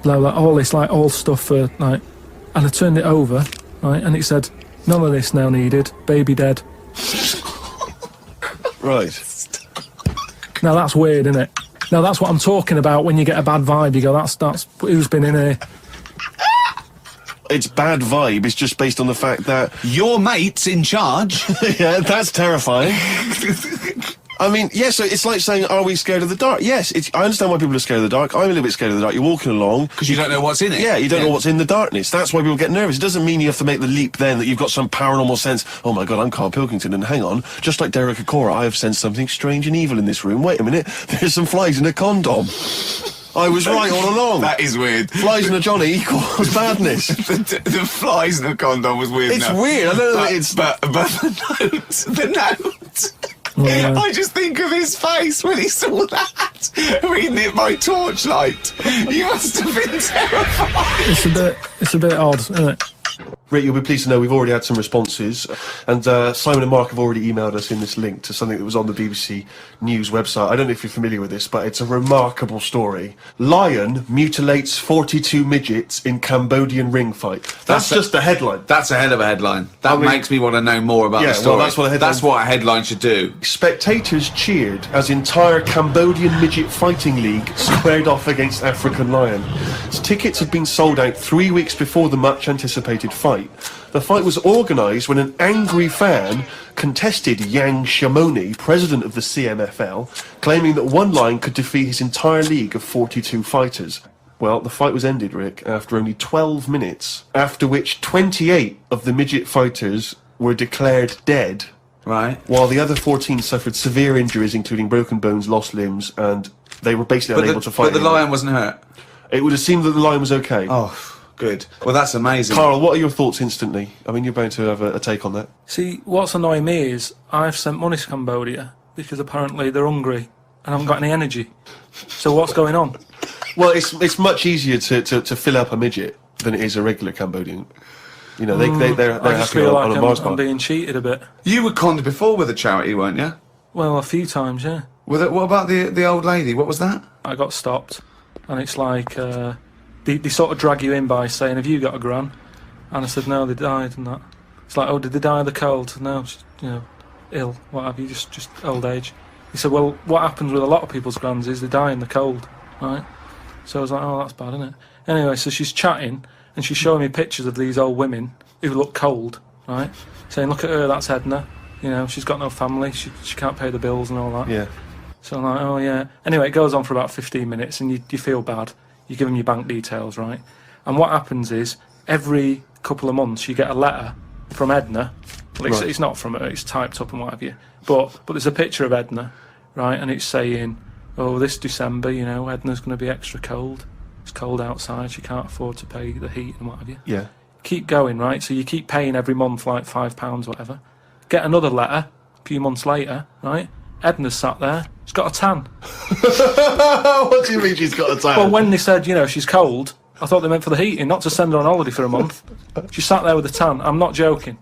blah, blah, all this, like, all stuff for, like, and I turned it over, right? And it said, none of this now needed, baby dead. Right. Now that's weird, isn't it? Now that's what I'm talking about when you get a bad vibe, you go, that's who's been in here? Its bad vibe is just based on the fact that your mate's in charge. Yeah, that's terrifying. I mean, yes, so it's like saying, are we scared of the dark? Yes, I understand why people are scared of the dark. I'm a little bit scared of the dark. You're walking along. Because you don't know what's in it. Yeah, you don't know what's in the darkness. That's why people get nervous. It doesn't mean you have to make the leap then that you've got some paranormal sense. Oh my God, I'm Karl Pilkington, and hang on. Just like Derek Acora, I have sensed something strange and evil in this room. Wait a minute, there's some flies in a condom. I was right all along. That is weird. Flies in a Johnny equals badness. the flies in a condom was weird. It's enough. weird. I don't know. But the note. Yeah. I just think of his face when he saw that, reading it by torchlight. You must have been terrified. It's a bit odd, isn't it? Rick, you'll be pleased to know we've already had some responses, and Simon and Mark have already emailed us in this link to something that was on the BBC News website. I don't know if you're familiar with this, but it's a remarkable story. Lion mutilates 42 midgets in Cambodian ring fight. That's just a headline. That's a hell of a headline. That makes me want to know more about the story. Well, that's what a headline should do. Spectators cheered as entire Cambodian midget fighting league squared off against African lion. Tickets had been sold out 3 weeks before the much-anticipated fight. The fight was organised when an angry fan contested Yang Shamoni, president of the CMFL, claiming that one lion could defeat his entire league of 42 fighters. Well, the fight was ended, Rick, after only 12 minutes, after which 28 of the midget fighters were declared dead. Right. While the other 14 suffered severe injuries, including broken bones, lost limbs, and they were basically unable to fight. But the lion wasn't hurt? It would have seemed that the lion was okay. Oh, good. Well, that's amazing. Karl, what are your thoughts instantly? I mean, you're bound to have a take on that. See, what's annoying me is I've sent money to Cambodia because apparently they're hungry and haven't got any energy. So what's going on? Well, it's much easier to fill up a midget than it is a regular Cambodian. You know, they're I just happy feel on like a Mars I'm bar. being cheated a bit. You were conned before with a charity, weren't you? Well, a few times, yeah. What about the old lady? What was that? I got stopped, and it's like they sort of drag you in by saying, "Have you got a gran?" And I said, "No, they died," and that. It's like, "Oh, did they die of the cold?" No, just, ill, what have you? Just old age. He said, "Well, what happens with a lot of people's grans is they die in the cold, right?" So I was like, "Oh, that's bad, isn't it?" Anyway, so she's chatting and she's showing me pictures of these old women who look cold, right? Saying, "Look at her, that's Edna. She's got no family. She can't pay the bills and all that." Yeah. So I'm like, "Oh yeah." Anyway, it goes on for about 15 minutes, and you feel bad. You give them your bank details, right? And what happens is every couple of months you get a letter from Edna. Well, it's not from her; it's typed up and what have you. But there's a picture of Edna, right? And it's saying, "Oh, this December, Edna's going to be extra cold. It's cold outside. She can't afford to pay the heat and what have you." Yeah. Keep going, right? So you keep paying every month like £5, whatever. Get another letter a few months later, right? Edna's sat there. She's got a tan. What do you mean she's got a tan? Well, when they said, she's cold, I thought they meant for the heating, not to send her on holiday for a month. She sat there with a tan. I'm not joking.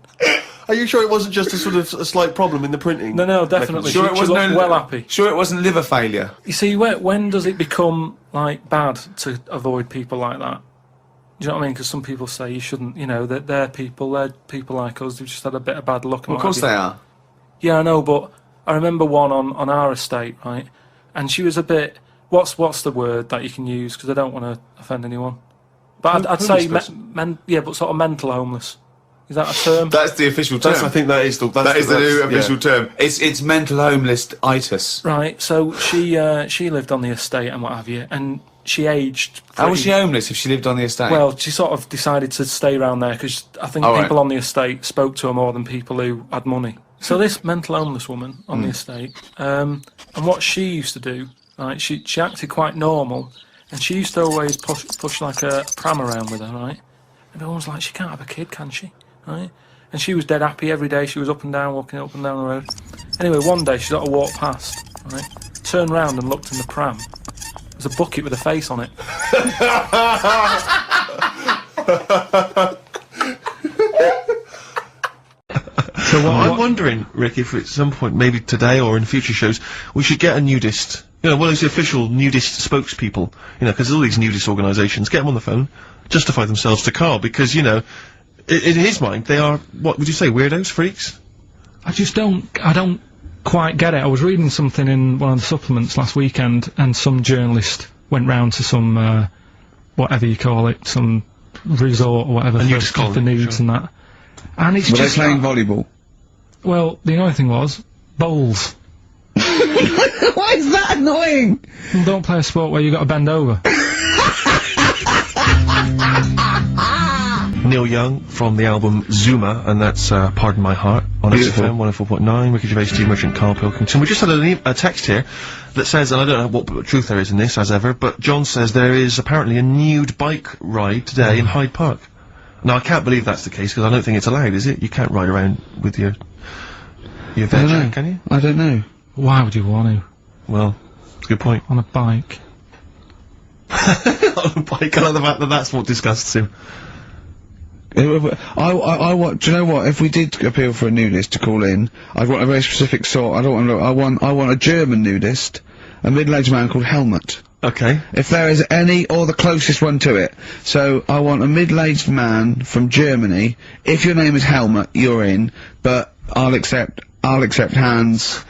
Are you sure it wasn't just a slight problem in the printing? No, definitely. Sure, she looked well happy. Sure, it wasn't liver failure. You see, when does it become bad to avoid people like that? you know what I mean? Because some people say you shouldn't, you know, that they're people like us who've just had a bit of bad luck. Well, of course they are. Yeah, I know, but I remember one on our estate, right? And she was a bit, what's the word that you can use? Because I don't want to offend anyone. But I'd say, but sort of mental homeless. Is that a term? That's the official term. I think that is the new official term. It's mental homeless-itis. Right, so she lived on the estate and what have you, and she aged. How was she homeless if she lived on the estate? Well, she sort of decided to stay around there because I think people on the estate spoke to her more than people who had money. So this mental homeless woman on the estate, and what she used to do, right, she acted quite normal, and she used to always push like a pram around with her, right? And everyone was like, she can't have a kid, can she? Right? And she was dead happy every day. She was up and down, walking up and down the road. Anyway, one day she sort of walked past, right? Turned round and looked in the pram. There's a bucket with a face on it. So I'm wondering, Rick, if at some point, maybe today or in future shows, we should get a nudist. You know, one of those official nudist spokespeople. You know, because there's all these nudist organisations. Get them on the phone, justify themselves to Karl, because you know, in his mind, they are, what would you say, weirdos, freaks? I don't quite get it. I was reading something in one of the supplements last weekend, and some journalist went round to some, whatever you call it, some resort or whatever, for the nudes and that. And it's Were just they playing volleyball? Well, the annoying thing was, bowls. Why is that annoying? Well, don't play a sport where you got to bend over. Neil Young from the album Zuma, and that's Pardon My Heart on XFM 104.9. Ricky Gervais, Steve Merchant, Karl Pilkington. We just had a text here that says, and I don't know what truth there is in this, as ever, but John says there is apparently a nude bike ride today in Hyde Park. Now, I can't believe that's the case, because I don't think it's allowed, is it? You can't ride around with your veg, can you? I don't know. Why would you want to? Well, that's a good point. On a bike. On a bike, I like the fact that that's what disgusts him. Do you know what? If we did appeal for a nudist to call in, I'd want a very specific sort. I don't want I want a German nudist, a middle-aged man called Helmut. Okay. If there is any, or the closest one to it. So, I want a middle-aged man from Germany. If your name is Helmut, you're in, but I'll accept Hans,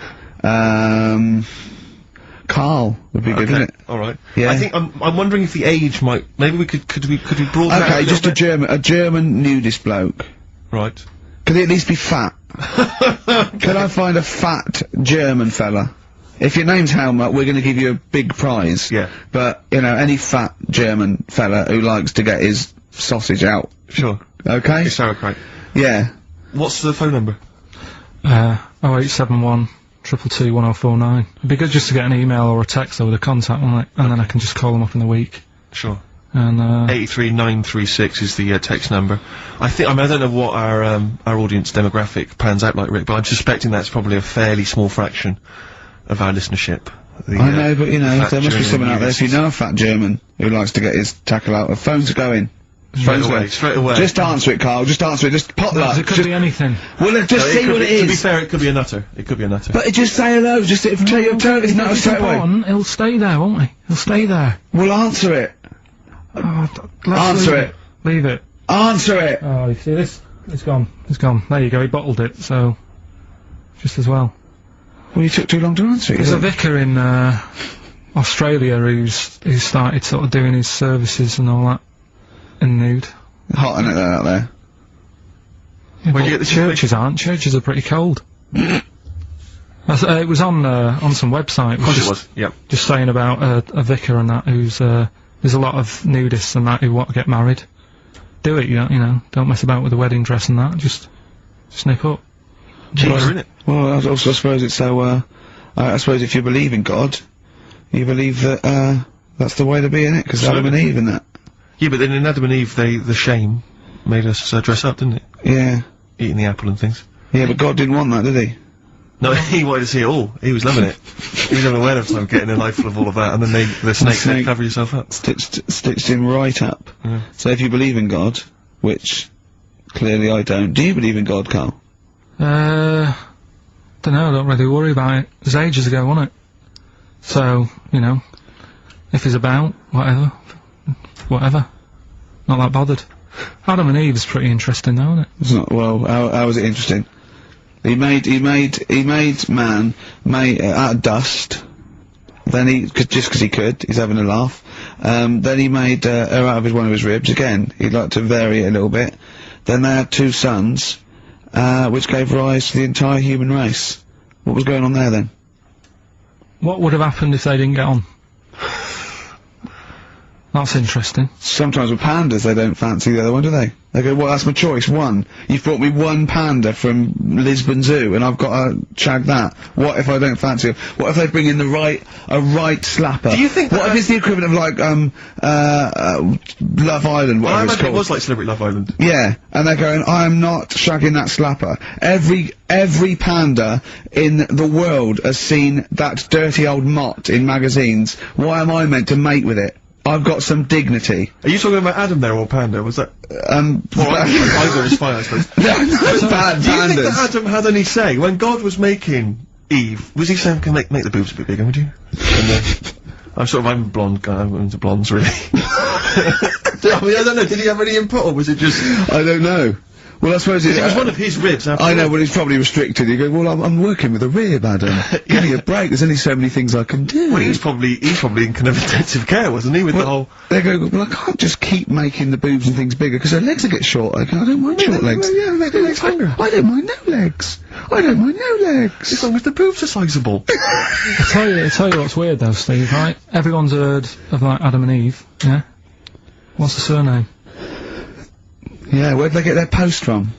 Karl would be good, isn't it? Alright. Yeah. I think, I'm wondering if the age might, maybe we could we broaden that out? Okay, just a German nudist bloke. Right. Could he at least be fat? Can I find a fat German fella? If your name's Helmut, we're gonna give you a big prize. Yeah. But, you know, any fat German fella who likes to get his sausage out. Sure. Okay? It's sauerkraut. Yeah. What's the phone number? 0871 222 1049. It'd be good just to get an email or a text over the contact, wouldn't it? And then I can just call them up in the week. Sure. And 83936 is the text number. I don't know what our audience demographic pans out like, Rick, but I'm suspecting that's probably a fairly small fraction of our listenership. I know, but you know, there must be someone out there, if you know a fat German who likes to get his tackle out, the phones are going. Straight away. Just answer it, Karl, just answer it, just pop that. it could be anything. Well, just see what it is. To be fair, it could be a nutter. It could be a nutter. But just say hello, just tell it's not straight away. He'll stay there, won't he? He'll stay there. Well, answer it. Answer it. Leave it. Answer it. Oh, you see this? It's gone. It's gone. There you go, he bottled it, so... just as well. Well, you took too long to answer it. There's a vicar in, Australia who's started sort of doing his services and all that in nude. Hot, isn't it, out there? Yeah, well, the churches aren't. Churches are pretty cold. It was on some website. Of course it was, yep. Just saying about a vicar and that who's, there's a lot of nudists and that who want to get married. Do it, you know, don't mess about with the wedding dress and that, just snip up. Cheaper, isn't it? Well, I suppose it's so, I suppose if you believe in God, you believe that, that's the way to be, innit? Because Adam and Eve and that. Yeah, but then in Adam and Eve, the shame made us dress up, didn't it? Yeah. Eating the apple and things. Yeah, but God didn't want that, did he? No, he wanted to see it all. He was loving it. He was having a whale of time getting a life full of all of that, and then the snake said, cover yourself up. Stitched him right up. Yeah. So if you believe in God, which clearly I don't, do you believe in God, Karl? Dunno, I don't really worry about it. It was ages ago, wasn't it? So, you know, if he's about, whatever. not that bothered. Adam and Eve is pretty interesting, though, isn't it? It's not, well, how is it interesting? He made man, out of dust. Then just 'cause he could, he's having a laugh. Then he made, her out of one of his ribs. Again, he'd like to vary it a little bit. Then they had 2 sons, which gave rise to the entire human race. What was going on there then? What would have happened if they didn't get on? That's interesting. Sometimes with pandas, they don't fancy the other one, do they? They go, well, that's my choice, one. You've brought me one panda from Lisbon Zoo, and I've got to shag that. What if I don't fancy it? What if they bring in a right slapper? Do you think what if it's the equivalent of, like, Love Island, whatever it's called? It was like Celebrity Love Island. Yeah, and they're going, I'm not shagging that slapper. Every panda in the world has seen that dirty old mott in magazines. Why am I meant to mate with it? I've got some dignity. Are you talking about Adam there, or Panda? Was that? Well, either is fine, I suppose. no, bad pandas. Do you think that Adam had any say when God was making Eve? Was he saying, "Can make the boobs a bit bigger, would you?" And then, I'm a blonde guy. I'm into blondes, really. I mean, I don't know. Did he have any input, or was it just? I don't know. Well, I suppose it was one of his ribs. I know, well, he's probably restricted. You go, well, I'm working with a rib, Adam. Give me a break. There's only so many things I can do. Well, he's probably in kind of intensive care, wasn't he? With the whole. They go, well, I can't just keep making the boobs and things bigger because their legs will get shorter. I don't mind short legs. Yeah, make their legs longer. I don't mind no legs. I don't mind no legs. As long as the boobs are sizable. I tell you what's weird though, Steve. Right? Everyone's heard of like Adam and Eve. Yeah. What's the surname? Yeah, where'd they get their post from?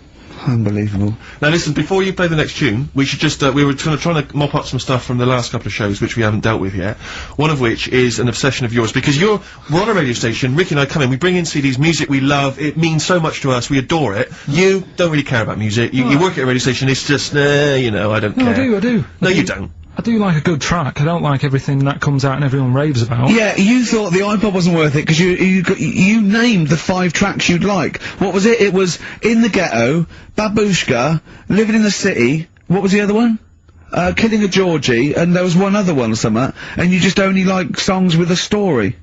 Unbelievable. Now listen, before you play the next tune, we should just, we were trying to mop up some stuff from the last couple of shows which we haven't dealt with yet. One of which is an obsession of yours, because we're on a radio station, Ricky and I come in, we bring in CDs, music we love, it means so much to us, we adore it. You don't really care about music, you work at a radio station, it's just, you know, I don't care. I do. No, you don't. I do like a good track. I don't like everything that comes out and everyone raves about. Yeah, you thought the iPod wasn't worth it because you named the 5 tracks you'd like. What was it? It was In the Ghetto, Babushka, Living in the City. What was the other one? Killing a Georgie, and there was one other one or something. And you just only like songs with a story.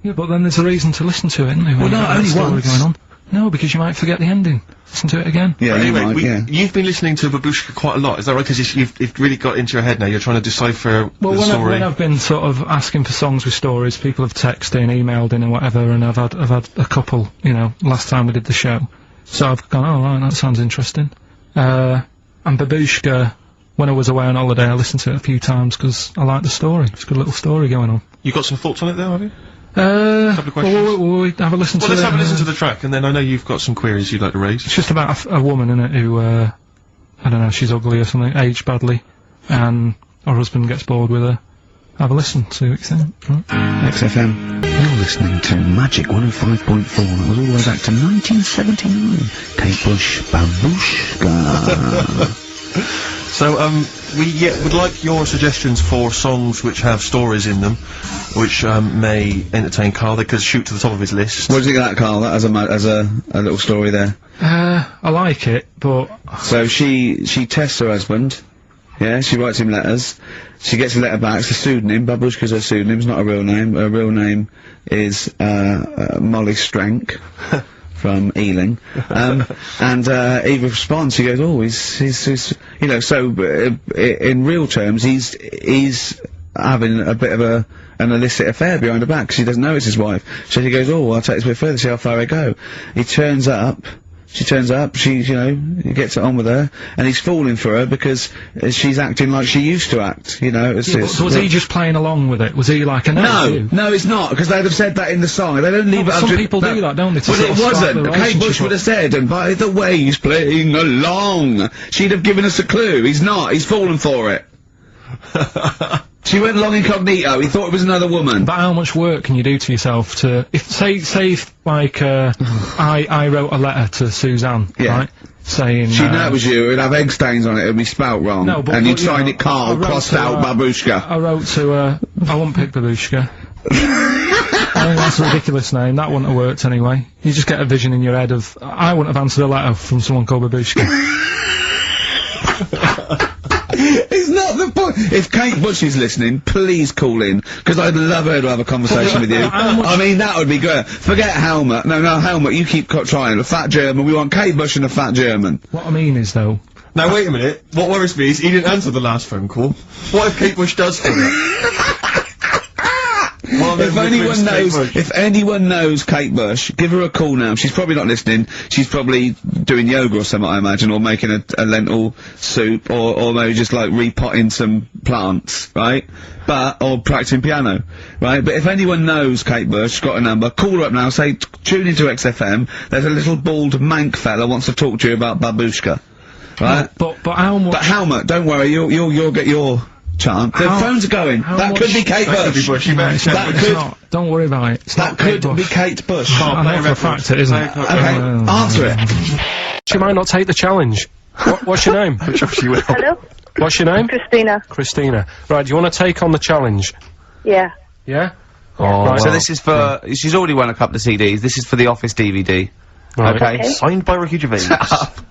Yeah, but then there's a reason to listen to it, isn't there? Well, no, only once. Going on. No, because you might forget the ending. Listen to it again. Yeah, anyway, you've been listening to Babushka quite a lot, is that right? Because you've really got into your head now, you're trying to decipher the story. When I've been sort of asking for songs with stories, people have texted in, emailed in and whatever, and I've had a couple, you know, last time we did the show. So I've gone, oh right, that sounds interesting. And Babushka, when I was away on holiday, I listened to it a few times because I like the story. It's a good little story going on. You got some thoughts on it there, have you? A couple of questions. We'll have a listen to it. Let's have a listen to the track, and then I know you've got some queries you'd like to raise. It's just about a woman, innit, who, I don't know, she's ugly or something, aged badly, and her husband gets bored with her. Have a listen, see what you think. Right. XFM. You're listening to Magic 105.4. That was all the way back to 1979. Kate Bush, Babushka. So, we would like your suggestions for songs which have stories in them, which may entertain Karl. They could shoot to the top of his list. What do you think of that, Karl? That as a little story there. I like it, but so she tests her husband. Yeah, she writes him letters. She gets a letter back. It's a pseudonym. Babushka's her pseudonym. It's not a real name. Her real name is Molly Strank. From Ealing, and Eva responds. He goes, "Oh, he's you know." So in real terms, he's having a bit of an illicit affair behind her back because he doesn't know it's his wife. So he goes, "Oh, I'll take this a bit further, see how far I go." He turns up. She turns up, he gets it on with her, and he's falling for her because she's acting like she used to act, you know. So was he just playing along with it? Was he like a No, it's not, because they'd have said that in the song. They don't leave it up to... Some people do that, don't they? Well, it wasn't. Kate Bush would have said, and by the way, he's playing along. She'd have given us a clue. He's not. He's fallen for it. She went along incognito, he thought it was another woman. But how much work can you do to yourself to, say like, I wrote a letter to Suzanne, right? Saying, she'd know it was you, it'd have egg stains on it, it'd be spelt wrong. No, but, and you'd sign it Karl, crossed out Babushka. I wrote to, I won't pick Babushka. I think that's a ridiculous name, that wouldn't have worked anyway. You just get a vision in your head of, I wouldn't have answered a letter from someone called Babushka. It's not the point. If Kate Bush is listening, please call in, because I'd love her to have a conversation with you. I mean, that would be good. Forget Helmut. No, Helmut, you keep trying. A fat German. We want Kate Bush and a fat German. What I mean is, though... Now, wait a minute. What worries me is he didn't answer the last phone call. What if Kate Bush does for it? If anyone knows Kate Bush, give her a call now. She's probably not listening. She's probably doing yoga or something, I imagine, or making a lentil soup, or maybe just like repotting some plants, right? Or practicing piano, right? But if anyone knows Kate Bush, got a number, call her up now, say, tune into XFM, there's a little bald mank fella wants to talk to you about babushka. Right? But how much... But Helmut, don't worry, you'll get your chance. The phones are going. That could be Kate Bush. That could... Don't worry about it. That could be Kate Bush. I know for a fact it isn't. Okay, answer it. She might not take the challenge. What's your name? She will. Hello? What's your name? Christina. Christina. Right, do you want to take on the challenge? Yeah. Yeah? Oh, right. So this is for... She's already won a couple of CDs. This is for the Office DVD. Right. Okay. Signed by Ricky Gervais.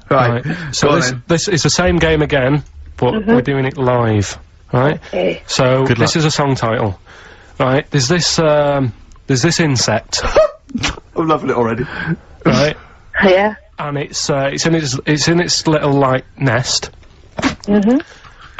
Right. So this is the same game again, but we're doing it live. Right? Okay. So this is a song title. Right? There's this insect. I'm loving it already. Right? Yeah. And it's in its little like nest.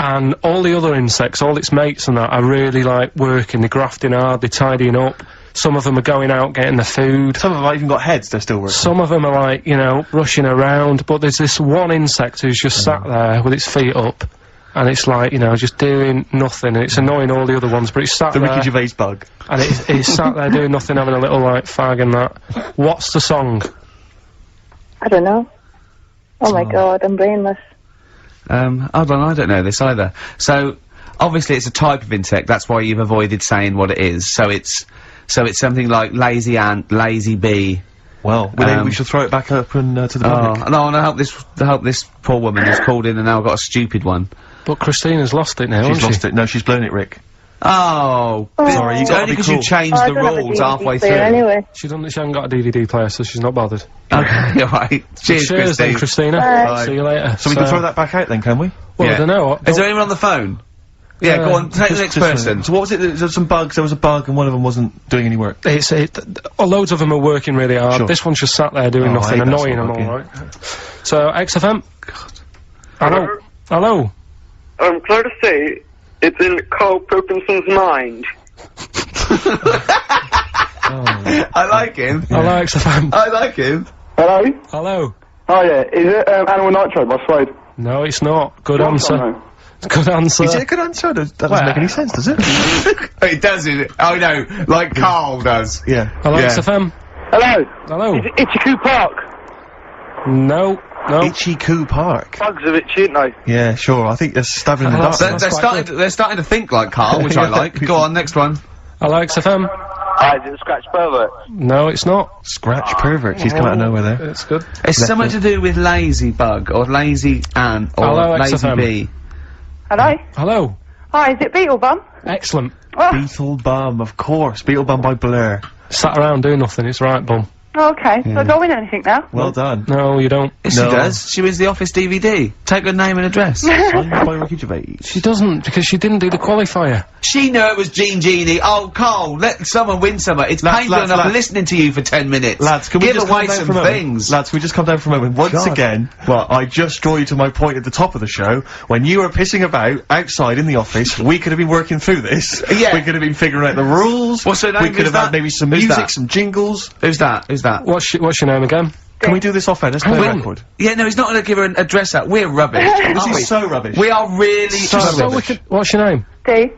And all the other insects, all its mates and that, are really like working, they're grafting hard, they're tidying up. Some of them are going out getting the food. Some of them have even got heads, they're still working. Some of them are like, you know, rushing around, but there's this one insect who's just sat there with its feet up, and it's like, you know, just doing nothing, and it's annoying all the other ones, but it's sat there. The Ricky Gervais bug. And it's sat there doing nothing, having a little, like, fag and that. What's the song? I don't know. Oh my god, I'm brainless. Hold on, I don't know this either. So, obviously it's a type of insect, that's why you've avoided saying what it is. So it's something like lazy ant, lazy bee. Well, we should throw it back up and to the public. No, I want to help this poor woman who's called in and now got a stupid one. But Christina's lost it now, She's lost it. No, she's blown it, Rick. Oh, sorry, you got only because you changed the rules halfway through. Anyway. She hasn't got a DVD player, so she's not bothered. Okay, alright. Cheers, then, Christina. Bye. See you later. So we can throw that back out then, can we? Well, I don't know. Is there anyone on the phone? Yeah, go on, take the next person. So what was it? There was some bugs, there was a bug and one of them wasn't doing any work. Loads of them are working really hard. Sure. This one's just sat there doing nothing, annoying them all, right? So, XFM? God. Hello? I'm glad to say it's in Karl Pilkinson's mind. I like him. Hello, XFM. I like him. Hello? Hello? Oh yeah, is it Animal Nitrate by Suede? No, it's not. Good answer. Good answer. Is it a good answer? That doesn't make any sense, does it? It does, it? Oh no, like Karl does. Yeah. Hello, XFM? Hello? Hello? Is it Ichiku Park? No. Ichiku Park. Bugs are a bit cheap now. Yeah, sure. I think they're stabbing in the dark. They're starting to think like Karl, which I like. Go on, next one. Hello, XFM? Is it Scratch Pervert? No, it's not. Scratch Pervert. She's come out of nowhere there. It's good. It's something to do with lazy bug, or lazy ant, or Hello, lazy XFM. bee. Hello? Hello? Hi, is it Beetlebum? Excellent. Oh. Beetlebum, of course. Beetlebum by Blur. Sat around doing nothing, it's right, bum. Oh, okay. So I don't win anything now? Well done. No, you don't. Yes, she does. She wins the Office DVD. Take her name and address. Signed by Ricky Gervais. She doesn't, because she didn't do the qualifier. She knew it was Jean Genie. Oh, Karl, let someone win some. It's painful enough listening to you for 10 minutes. Lads, can we give just away calm down some for a moment? things? Lads, can we just come down for a moment? Once again, I just draw you to my point at the top of the show. When you were pissing about outside in the office, we could have been working through this. Yeah. We could have been figuring out the rules. What's her name? We could have had maybe some music, some jingles. Who's that? Who's that? What's your name again? Can we do this off air? Let's play a record. Yeah, no, he's not going to give her an address out. We're rubbish. This is so rubbish. We are really rubbish. What's your name? D.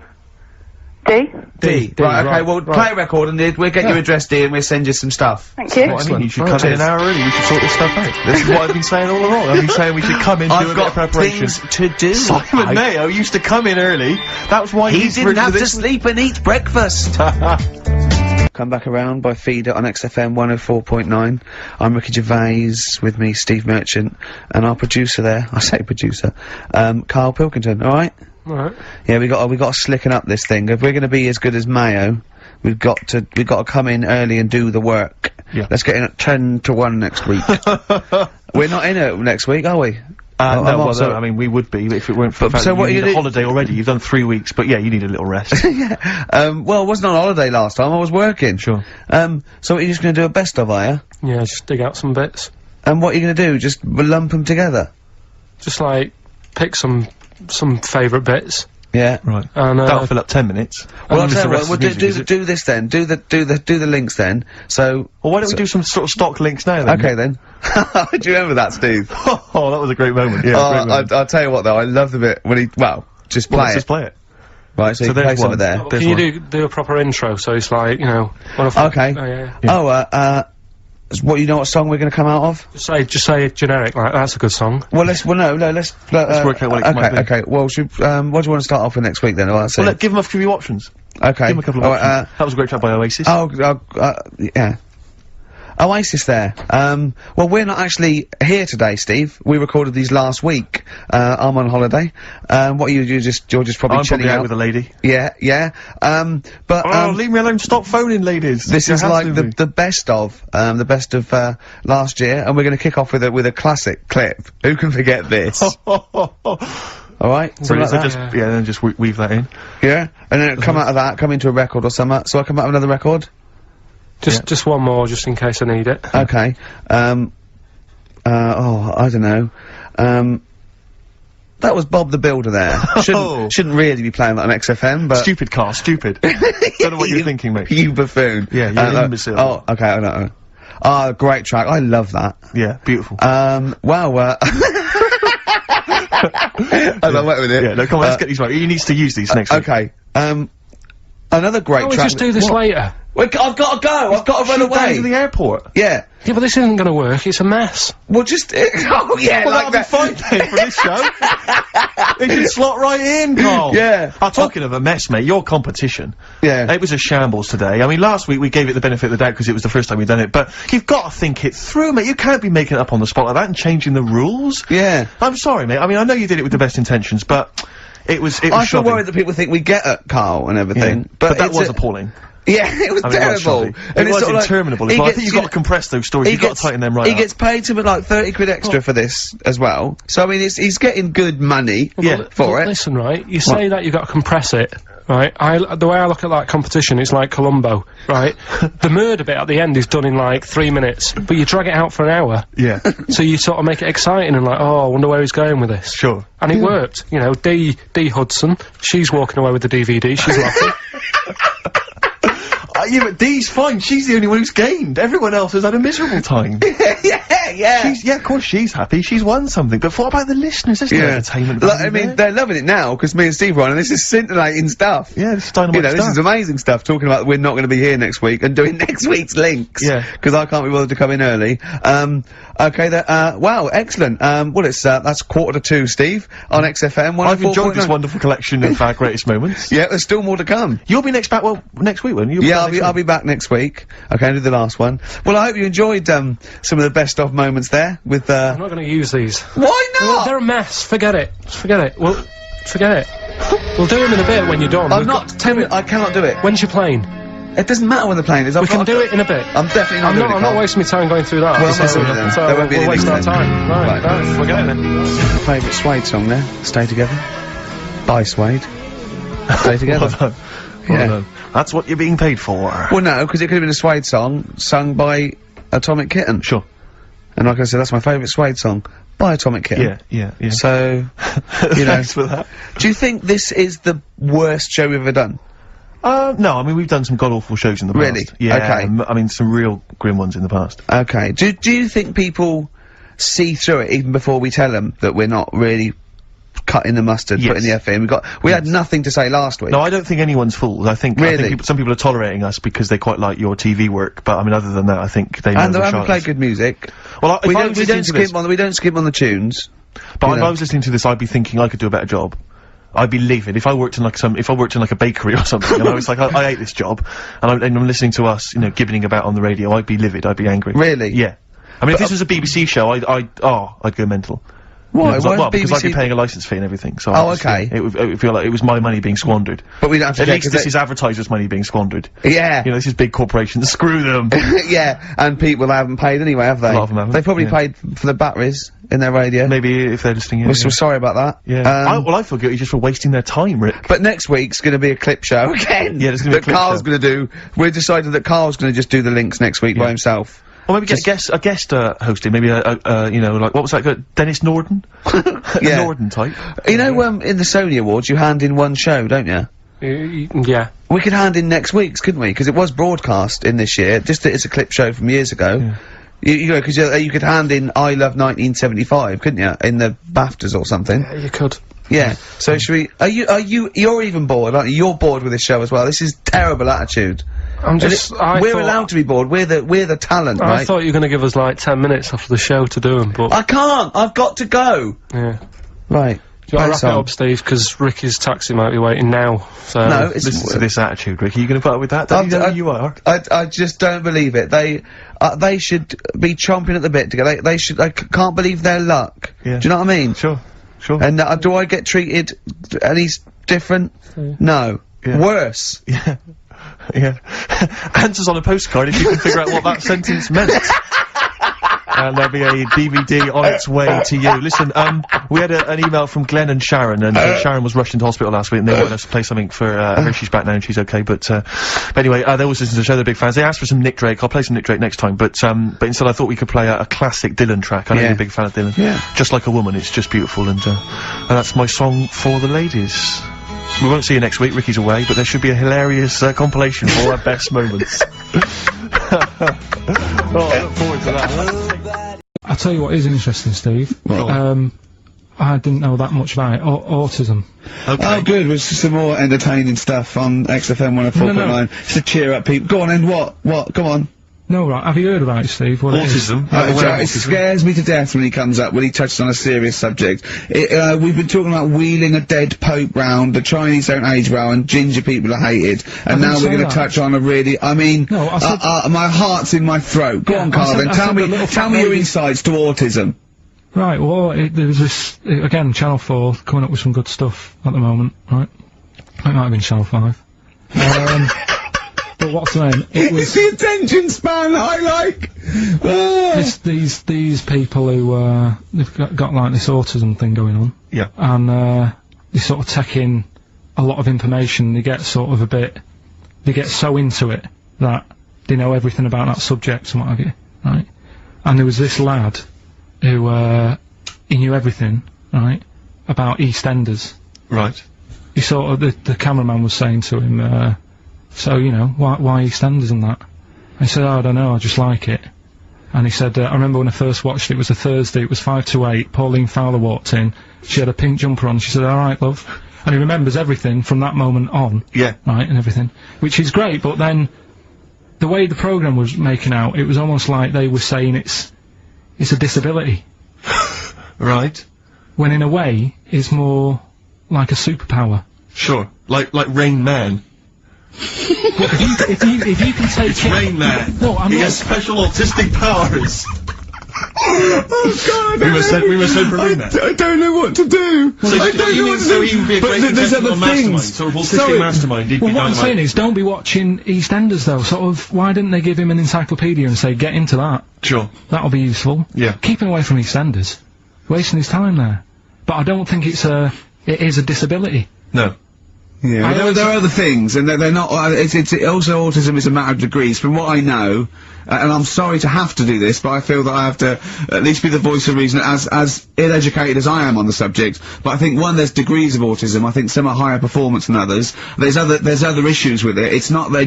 Right, okay, well, play a record and we'll get your address, D, and we'll send you some stuff. Thank you. What I mean, you should come in an hour early, we should sort this stuff out. This is what I've been saying all along. I've been saying we should come in, do a bit of preparation. I've got things to do. Simon Mayo used to come in early. That was why he didn't have to sleep and eat breakfast. Come back around by Feeder on XFM 104.9. I'm Ricky Gervais, with me Steve Merchant, and our producer there, I say producer, Karl Pilkington, alright? Alright. Yeah, we got to slicken up this thing. If we're gonna be as good as Mayo, we've got to come in early and do the work. Yeah. Let's get in at 10 to 1 next week. We're not in it next week, are we? I'm No, well, also- no, I mean, we would be if it weren't for the But- fact so that what you you need a do- holiday already. You've done 3 weeks, but yeah, you need a little rest. Well, I wasn't on holiday last time, I was working. Sure. So what, you're just gonna do a best of, are you? Yeah, just dig out some bits. And what are you gonna do? Just lump them together? Just like pick some favourite bits. Yeah. Right. And That'll fill up 10 minutes. Well, I'll Miss tell the you rest what, of the music, is it? do this then. Do the links then. So. Well, why don't we do some sort of stock links now then? Okay then. Do you remember that, Steve? Oh, that was a great moment. Yeah, great moment. I'll tell you what though, I love the bit when he, just play Let's it. just play it. Right, so you there's play some one. of there. There's Can you one. do a proper intro? So it's like, you know. One of Okay. Oh, yeah. Oh, what, you know what song we're gonna come out of? Just say generic, like, that's a good song. Well, let's work out what it might be. Okay, well, what do you want to start off with next week then? Well, Well, look, give them a few options. okay. Give them a couple of All right, options. That was a great track by Oasis. yeah. Oasis there. Well, we're not actually here today, Steve. We recorded these last week. I'm on holiday. What you're just probably I'm chilling probably out out with a lady. Yeah, yeah. But leave me alone. Stop phoning, ladies. this You is have like to the be. the best of last year, and we're going to kick off with a classic clip. Who can forget this? All right, something Brilliant. like So that. then just weave that in. Yeah, and then it'll come out of that, come into a record or something. So I come out with another record. Just one more, just in case I need it. Okay. I don't know. That was Bob the Builder there. Shouldn't really be playing that on XFM, but Stupid car, stupid. Don't know what you're thinking, mate. you buffoon. Yeah, you're an imbecile. Oh, okay. I know. Great track. I love that. Yeah, beautiful. Wow. I love working with it. Yeah, no, come on, let's get these right. He needs to use these next week. Okay. Another great Why don't we track. just do this later? I've got to go. I've got to run Shoot down away. to the airport. Yeah. Yeah, but this isn't gonna work, it's a mess. Well, just oh yeah, Well, like that'll be fine then for this show. They can slot right in, Carl. Yeah. Talking of a mess, mate, your competition. Yeah. It was a shambles today. I mean, last week we gave it the benefit of the doubt because it was the first time we'd done it, but you've got to think it through, mate. You can't be making it up on the spot like that and changing the rules. Yeah. I'm sorry, mate. I mean, I know you did it with the best intentions, but it was I feel shoddy. worried that people think we get at Carl and Yeah. everything, But that it's was appalling. Yeah, it was I mean, it was terrible. shoddy. It was sort of like- interminable he as well. I gets- think you've got to compress those stories. he You've got gets- to tighten them right He up. gets paid something like 30 quid extra for this as well. So I mean, he's getting good money for it. Listen, right, you say that you've got to compress it, right? The way I look at that competition, it's like Columbo, right? The murder bit at the end is done in like 3 minutes, but you drag it out for an hour. Yeah. So you sort of make it exciting and like, oh, I wonder where he's going with this. Sure. And it worked. You know, D Hudson, she's walking away with the DVD, she's laughing. Yeah, but Dee's fine. She's the only one who's gained. Everyone else has had a miserable time. yeah. Of course she's happy. She's won something. But what about the listeners? There's no entertainment value I mean, there. they're loving it now because me and Steve are on, and this is scintillating stuff. Yeah, this is dynamite You know, this stuff. is amazing stuff. Talking about we're not going to be here next week and doing next week's links. Yeah. Because I can't be bothered to come in early. Okay. Wow. Excellent. Well, it's that's 1:45, Steve, on XFM. I've enjoyed this 104.9. wonderful collection of our greatest moments. Yeah, there's still more to come. You'll be next won't you? Yeah, I'll be back next week. Okay, I'll do the last one. Well, I hope you enjoyed some of the best of moments there with. I'm not going to use these. Why not? They're a mess. Forget it. Forget it. Forget it. We'll do them in a bit when you're done. I'm not doing it. I cannot do it. When's your plane? It doesn't matter when the plane is. We can do it in a bit. I'm definitely not doing it. I'm not wasting my time going through that. Well, listen to them. so There won't be we'll any waste our links then. time. Right. Forget it then. Favourite Suede song there. Stay Together. By Suede. Stay Together. Well done. Well done. That's what you're being paid for. Well, no, because it could have been a Suede song sung by Atomic Kitten. Sure. And like I said, that's my favourite Suede song by Atomic Kitten. Yeah. So, you know. Thanks for that. Do you think this is the worst show we've ever done? No, I mean, we've done some god-awful shows in the past. Really? Yeah. Okay. I mean, some real grim ones in the past. Okay. Do you think people see through it even before we tell them that we're not really cutting the mustard, Yes. putting the F in? We had nothing to say last week. No, I don't think anyone's fooled. I think Really? some people are tolerating us because they quite like your TV work, but I mean, other than that, I think they know And we're they haven't charlatans. played good music. Well, We don't skip on the tunes. But you if know. I was listening to this, I'd be thinking I could do a better job. I'd be livid if I worked in like a bakery or something, and I was like, I hate this job, and I'm listening to us, gibbeting about on the radio. I'd be livid. I'd be angry. Really? Yeah. I mean, if this was a BBC show, I'd go mental. Why? Because Why does because I'd be BBC paying a licence fee and everything, so Oh, obviously okay. it would feel like it was my money being squandered. But we'd have to At check, least 'cause this they- is advertisers' money being squandered. Yeah. You know, this is big corporations. Screw them. Yeah, and people haven't paid anyway, have they? A lot of them haven't, They probably yeah. paid for the batteries in their radio. Maybe if they're listening in. We're so sorry about that. Yeah. Well, I feel guilty just for wasting their time, Rick. But next week's gonna be a clip show again. Yeah, there's gonna be a that clip Carl's show. gonna do. We've decided that Carl's gonna just do the links next week by himself. Or maybe get a guest hosting, maybe you know, like, what was that guy? Dennis Norden? Yeah. A Norden type. You know, in the Sony Awards, you hand in one show, don't you? Yeah. We could hand in next week's, couldn't we? Because it was broadcast in this year, just that it's a clip show from years ago. Yeah. You know, because you could hand in I Love 1975, couldn't you? In the BAFTAs or something. Yeah, you could. Yeah. So should we? You're even bored, aren't you? You're bored with this show as well. This is terrible attitude. I'm just. We're allowed to be bored. We're the talent, I right? thought you were going to give us like 10 minutes after the show to do them, but I can't. I've got to go. yeah. Right. Do you want Pass to wrap it on. up, Steve? Because Ricky's taxi might be waiting now. So No, it's Listen to this attitude, Rick. Are you going to put up with that? Don't you know who you are? I just don't believe it. They should be chomping at the bit to go. They should. I can't believe their luck. Yeah. Do you know what I mean? Sure. And do I get treated any different? No. Yeah. Worse. Yeah. Yeah. Answers on a postcard if you can figure out what that sentence meant. And there'll be a DVD on its way to you. Listen, we had an email from Glenn and Sharon, and Sharon was rushed into hospital last week, and they wanted us to play something for her. She's back now and she's okay, but anyway, they always listen to the show, they're big fans. They asked for some Nick Drake. I'll play some Nick Drake next time, but instead I thought we could play a classic Dylan track. I know you're a big fan of Dylan. Yeah. Just Like a Woman, it's just beautiful, and that's my song for the ladies. We won't see you next week, Ricky's away, but there should be a hilarious compilation of all our best moments. Oh, I look forward to that. I'll tell you what is interesting, Steve. I didn't know that much about it. Autism. Okay. Oh, good. With some more entertaining stuff on XFM 104.9. No. Just to cheer up people. Go on, and what? Go on. No, right. Have you heard about it, Steve? What Autism? It scares me to death when he comes up, when he touches on a serious subject. We've been talking about wheeling a dead pope round, the Chinese don't age well, and ginger people are hated, and now we're going to touch on a really, I mean, No, I said- my heart's in my throat. Go on, Carl, then tell me your insights to autism. Right, well, there's this, again, Channel 4 coming up with some good stuff at the moment, right? It might have been Channel 5. But what's the name? It was... It's the attention span I like! These people who, they've got like this autism thing going on. Yeah. And, they sort of take in a lot of information, they get sort of they get so into it that they know everything about that subject and what have you, right? And there was this lad who, he knew everything, right, about EastEnders. Right. He sort of, the cameraman was saying to him, so, you know, why EastEnders and that? And he said, oh, I don't know, I just like it. And he said, I remember when I first watched it was a Thursday, it was 5 to 8, Pauline Fowler walked in, she had a pink jumper on, she said, alright, love. And he remembers everything from that moment on. Yeah. Right, and everything. Which is great, but then, the way the programme was making out, it was almost like they were saying it's a disability. Right. When in a way, it's more like a superpower. Sure. Like Rain Man. if you can take It's Rain Man. No, I'm he not. has special autistic powers. Oh God! We were so that. I don't know what to do. So I don't know what to do. he would be a But great there's contestant other on Mastermind, things. sort of autistic Sorry. mastermind. He'd Well, be what I'm dynamite. saying is, don't be watching EastEnders though. Sort of, why didn't they give him an encyclopedia and say, get into that? Sure. That'll be useful. Yeah. Keep him away from EastEnders. Wasting his time there. But I don't think it is a disability. No. Yeah, there are other things, and they're not. It's also autism is a matter of degrees. From what I know, and I'm sorry to have to do this, but I feel that I have to at least be the voice of reason, as ill-educated as I am on the subject. But I think there's degrees of autism. I think some are higher performance than others. There's other issues with it. It's not they're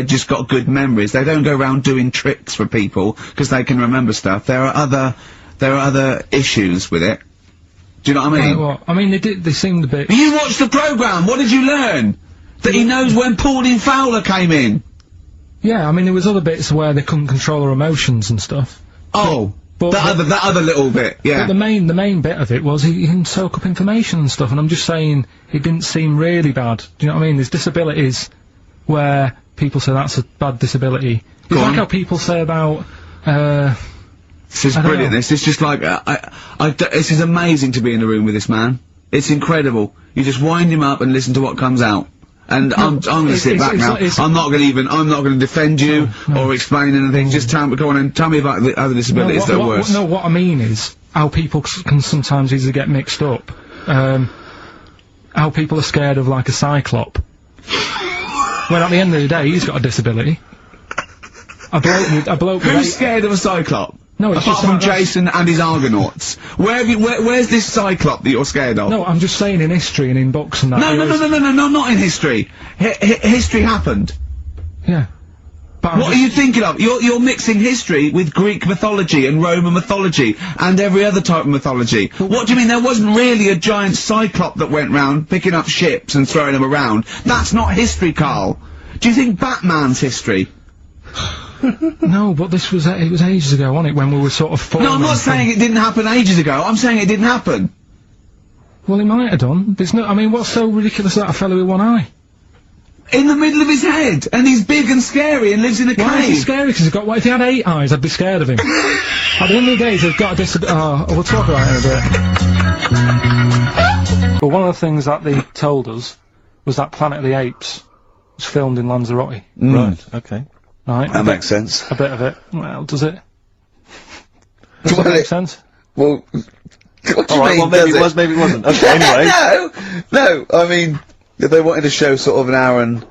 just got good memories. They don't go around doing tricks for people because they can remember stuff. There are other issues with it. Do you know what I mean? Well, I mean, they seemed a bit... You watched the programme, what did you learn? That he knows when Pauline Fowler came in? Yeah, I mean, there was other bits where they couldn't control their emotions and stuff. Oh, but that other little bit, yeah. But the main bit of it was he can soak up information and stuff, and I'm just saying, it didn't seem really bad. Do you know what I mean? There's disabilities where people say that's a bad disability. It's like how people say about, This is brilliant. This is just like, this is amazing to be in the room with this man. It's incredible. You just wind him up and listen to what comes out. And I'm gonna sit back now. I'm not gonna defend you or explain anything. Just go on and tell me about the other disabilities that are worse. No, what I mean is, how people can sometimes easily get mixed up. How people are scared of, like, a cyclop. When at the end of the day, he's got a disability. A bloke Who's scared of a cyclop? No, it's apart just from Jason and his Argonauts. Where's this cyclop that you're scared of? No, I'm just saying in history and in books and that. No, not in history. History happened. Yeah. But what are you thinking of? You're mixing history with Greek mythology and Roman mythology and every other type of mythology. What do you mean there wasn't really a giant cyclop that went round picking up ships and throwing them around? That's not history, Karl. Do you think Batman's history? No, but it was ages ago, wasn't it, when we were sort of No, I'm not saying it didn't happen ages ago. I'm saying it didn't happen. Well, it might have done. There's no. I mean, what's so ridiculous about a fellow with one eye? In the middle of his head, and he's big and scary and lives in a cave. Why is he scary? Because he's got. What if he had 8 eyes? I'd be scared of him. At the end of the day, he's got a disability. Oh, we'll talk about it in a bit. But one of the things that they told us was that Planet of the Apes was filmed in Lanzarote. Right. Okay. Right. That makes sense. A bit of it. Well, does it? Does it make sense? Well. Alright, well maybe it was, maybe it wasn't. Okay, anyway. No, I mean, if they wanted to show sort of an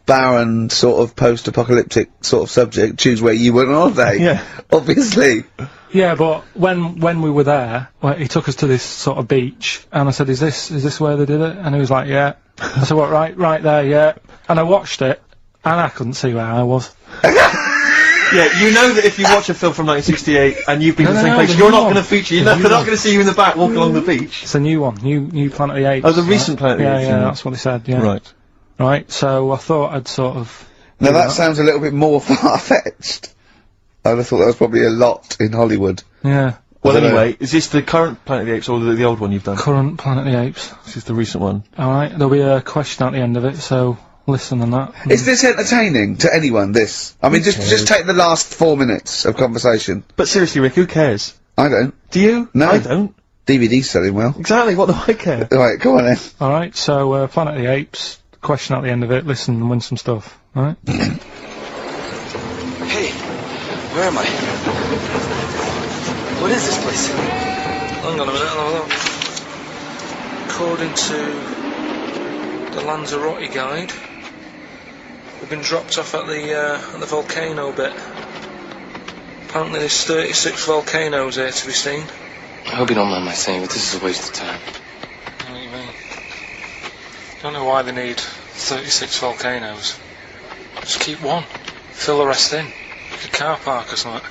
barren, sort of post-apocalyptic sort of subject, choose where you went on holiday. Yeah. Obviously. Yeah, but when we were there, he took us to this sort of beach, and I said, is this where they did it? And he was like, yeah. I said, what, right there, yeah. And I watched it, and I couldn't see where I was. Yeah, you know that if you watch a film from 1968 and you've been to the same place, you're not going to feature. They're not going to see you in the back walking along the beach. It's a new one, new Planet of the Apes. Oh, the recent Planet of the Apes. Yeah, that's what they said. Yeah. Right. Right. So I thought I'd sort of. Now that sounds a little bit more far-fetched. I would have thought that was probably a lot in Hollywood. Yeah. Well, anyway, is this the current Planet of the Apes or the old one you've done? Current Planet of the Apes. This is the recent one. All right. There'll be a question at the end of it, so. Listen and that. Is this entertaining to anyone, this? I mean, just take the last 4 minutes of conversation. But seriously, Rick, who cares? I don't. Do you? No. I don't. DVD's selling well. Exactly, what do I care? Right, go on then. Alright, so, Planet of the Apes, question at the end of it, listen and win some stuff, alright? Hey, where am I? What is this place? Hang on a minute, I'll have a look. According to the Lanzarote guide, we've been dropped off at the volcano bit. Apparently there's 36 volcanoes here to be seen. I hope you don't mind my saying, but this is a waste of time. What do you mean? Don't know why they need 36 volcanoes. Just keep one. Fill the rest in. Like a car park or something.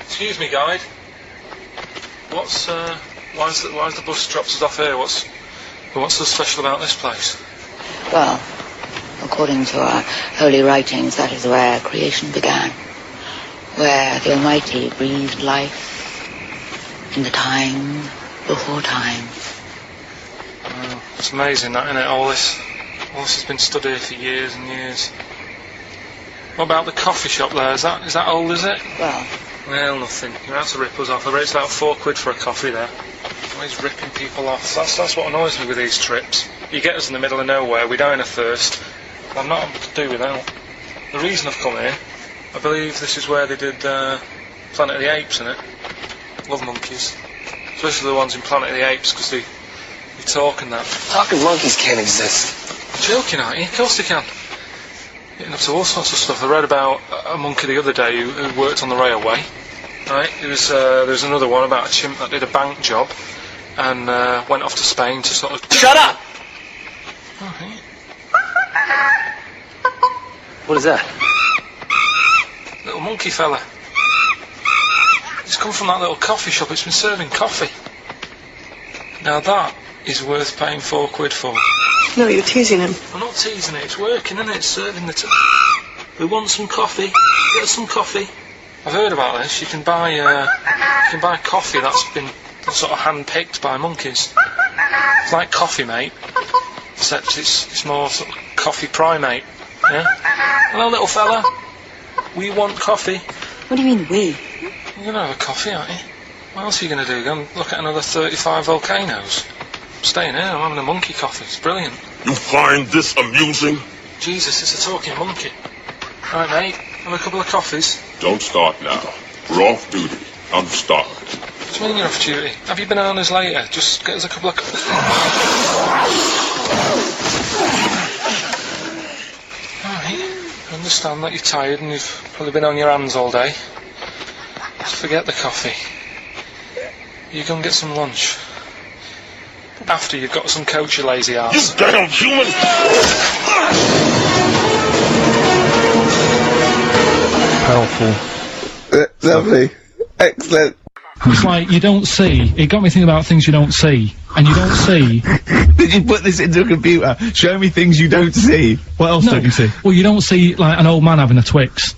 Excuse me, guide. What's why's the bus drops us off here? What's so special about this place? Well, according to our holy writings, that is where creation began. Where the Almighty breathed life in the time before time. Oh, it's amazing that, isn't it? All this has been stood here for years and years. What about the coffee shop there? Is that old, is it? Well, nothing. You're out to rip us off. I bet it's about £4 for a coffee there. Always ripping people off. That's what annoys me with these trips. You get us in the middle of nowhere, we die in a thirst. I'm not able to do without. The reason I've come here, I believe this is where they did Planet of the Apes, innit? Love monkeys. Especially the ones in Planet of the Apes, because they talk and that. Talking monkeys can't exist. You're joking, aren't you? Of course they can. Getting up to all sorts of stuff. I read about a monkey the other day who worked on the railway. Right? There was another one about a chimp that did a bank job and went off to Spain to sort of... Shut up! Okay. What is that? Little monkey fella. It's come from that little coffee shop. It's been serving coffee. Now that is worth paying £4 for. No, you're teasing him. I'm not teasing it. It's working, isn't it? It's serving the... We want some coffee. Get us some coffee. I've heard about this. You can buy coffee that's been sort of hand-picked by monkeys. It's like Coffee Mate, except it's more sort of coffee primate. Yeah. Hello, little fella. We want coffee. What do you mean, we? You're gonna have a coffee, aren't you? What else are you gonna do? Go and look at another 35 volcanoes? I'm staying here, I'm having a monkey coffee, it's brilliant. You find this amusing? Jesus, it's a talking monkey. Right, mate, have a couple of coffees. Don't start now. We're off duty. I'm starved. What do you mean you're off duty? Have you bananas later? Just get us a couple of Alright, I understand that you're tired and you've probably been on your hands all day. Just forget the coffee. You go and get some lunch. After you've got some coach, you lazy arse. You damn human! Powerful. Lovely. Excellent. It's like, you don't see. It got me thinking about things you don't see. And you don't see. Did you put this into a computer? Show me things you don't see. What else don't you see? Well, you don't see, like, an old man having a Twix.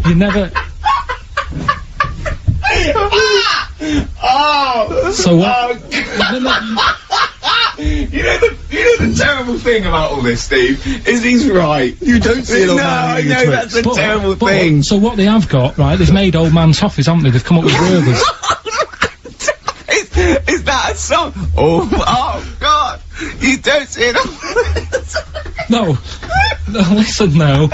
You never... Oh! So what? You know the terrible thing about all this, Steve, is he's right. You don't see an old man I eating a know, Twix. that's the terrible thing. So what they have got, right, they've made old man toffees, haven't they? They've come up with Werther's. Is that a song? Oh God! You don't see it. No, listen now.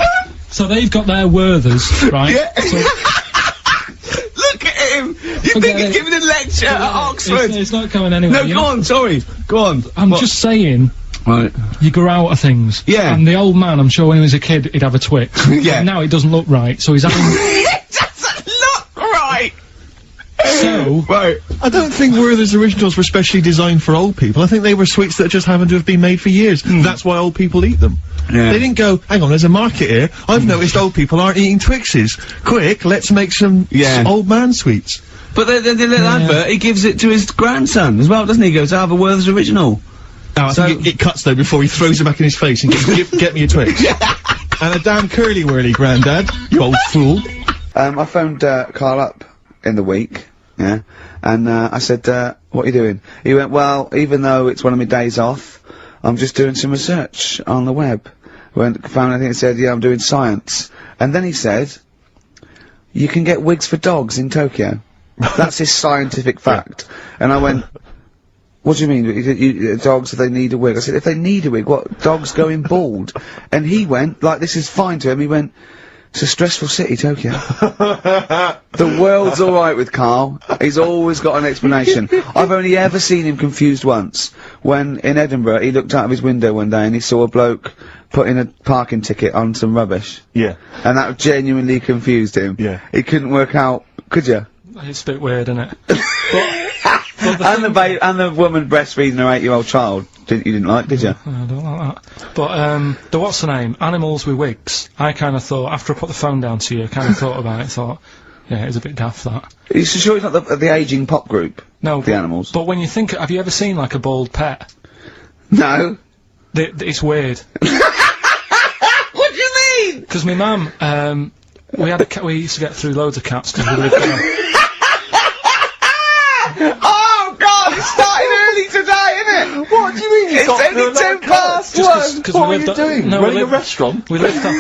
So they've got their Werther's, right? Yeah. So, look at him! You think he's giving a lecture at Oxford? It's not going anywhere. No, go on, sorry. Go on. I'm just saying. Right. You grow out of things. Yeah. And the old man, I'm sure when he was a kid, he'd have a Twix. Yeah. But now it doesn't look right, so he's having... It doesn't look right! So... Right. I don't think Werther's originals were specially designed for old people. I think they were sweets that just happened to have been made for years. That's why old people eat them. Yeah. They didn't go, hang on, there's a market here. I've noticed old people aren't eating Twixes. Quick, let's make some old man sweets. But the little advert, he gives it to his grandson as well, doesn't he? He goes, I have a Werther's original. No, I think it cuts though before he throws it back in his face and goes, get me a Twix. And a damn curly-whirly, Grandad, you old fool. I phoned Karl up in the week, yeah, and I said, what are you doing? He went, well, even though it's one of my days off, I'm just doing some research on the web. Found anything that said, yeah, I'm doing science. And then he said, you can get wigs for dogs in Tokyo. That's his scientific fact. And I went, what do you mean, dogs, if they need a wig? I said, if they need a wig, what, dogs going bald? And he went, like, this is fine to him, he went, it's a stressful city, Tokyo. The world's alright with Karl. He's always got an explanation. I've only ever seen him confused once. When, in Edinburgh, he looked out of his window one day and he saw a bloke putting a parking ticket on some rubbish. Yeah. And that genuinely confused him. Yeah. He couldn't work out, could you? It's a bit weird, isn't it? And the woman breastfeeding her 8-year-old child. You didn't like, did you? I don't like that. But, the what's the name? Animals with wigs. I kind of thought, after I put the phone down to you, I kind of thought about it, thought, yeah, it was a bit daft, that. Are you sure it's not the ageing pop group? No. The Animals? But when you think, have you ever seen, like, a bald pet? No. It's weird. What do you mean? Because my mum, we had a cat, we used to get through loads of cats because we lived there. Oh God, it's starting early today, isn't it? What do you mean It's only 10 past 1. What are you doing? No, Running a restaurant? We lived on...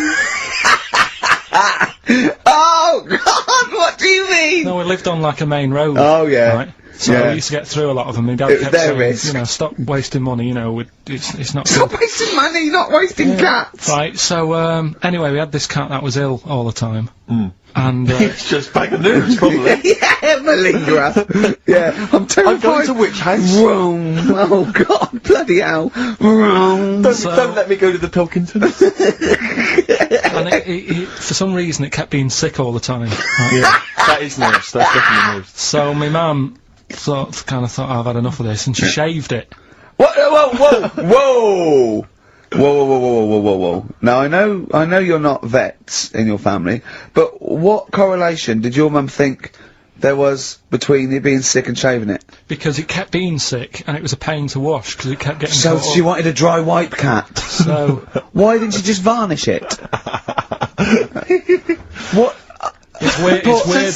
Oh God, what do you mean? No, we lived on like a main road. Oh yeah. Right? So we used to get through a lot of them. My dad kept saying, risk. you know, stop wasting money, you know, it's not Stop wasting money, not wasting cats. Right, so, anyway, we had this cat that was ill all the time. And, It's just bag of nerves, probably. Yeah, malingerer. Yeah, I'm terrified. I'm going to which house? Rome. Oh God, bloody hell. Rome. Don't let me go to the Pilkingtons. and it, for some reason, it kept being sick all the time. Right? Yeah, that is nerves. That's definitely nerves. So my mum kind of thought, I've had enough of this, and she shaved it. What? Whoa! Whoa! Whoa! Now I know you're not vets in your family, but what correlation did your mum think there was between you being sick and shaving it? Because it kept being sick, and it was a pain to wash, because it kept getting So caught she up. wanted a dry wipe cat. So... Why didn't you just varnish it? What? It's weird,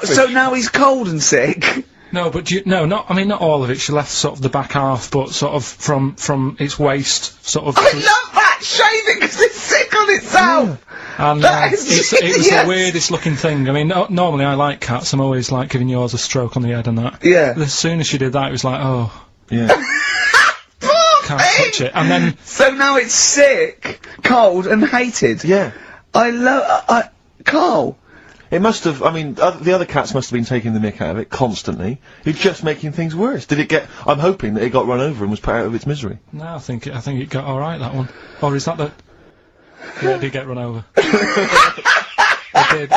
So now he's cold and sick? No, but I mean, not all of it. She left sort of the back half, but sort of from its waist, sort of... I love that shaving because it's sick on itself! And it was the weirdest looking thing. I mean, normally I like cats. I'm always like giving yours a stroke on the head and that. Yeah. But as soon as she did that, it was like, oh. Yeah. Can't touch it. And then. So now it's sick, cold, and hated. Yeah. Carl. It must have, I mean, the other cats must have been taking the mick out of it constantly. It's just making things worse. Did it get, I'm hoping that it got run over and was put out of its misery. No, I think it got alright, that one. Or is that the... Yeah, it did get run over. It did.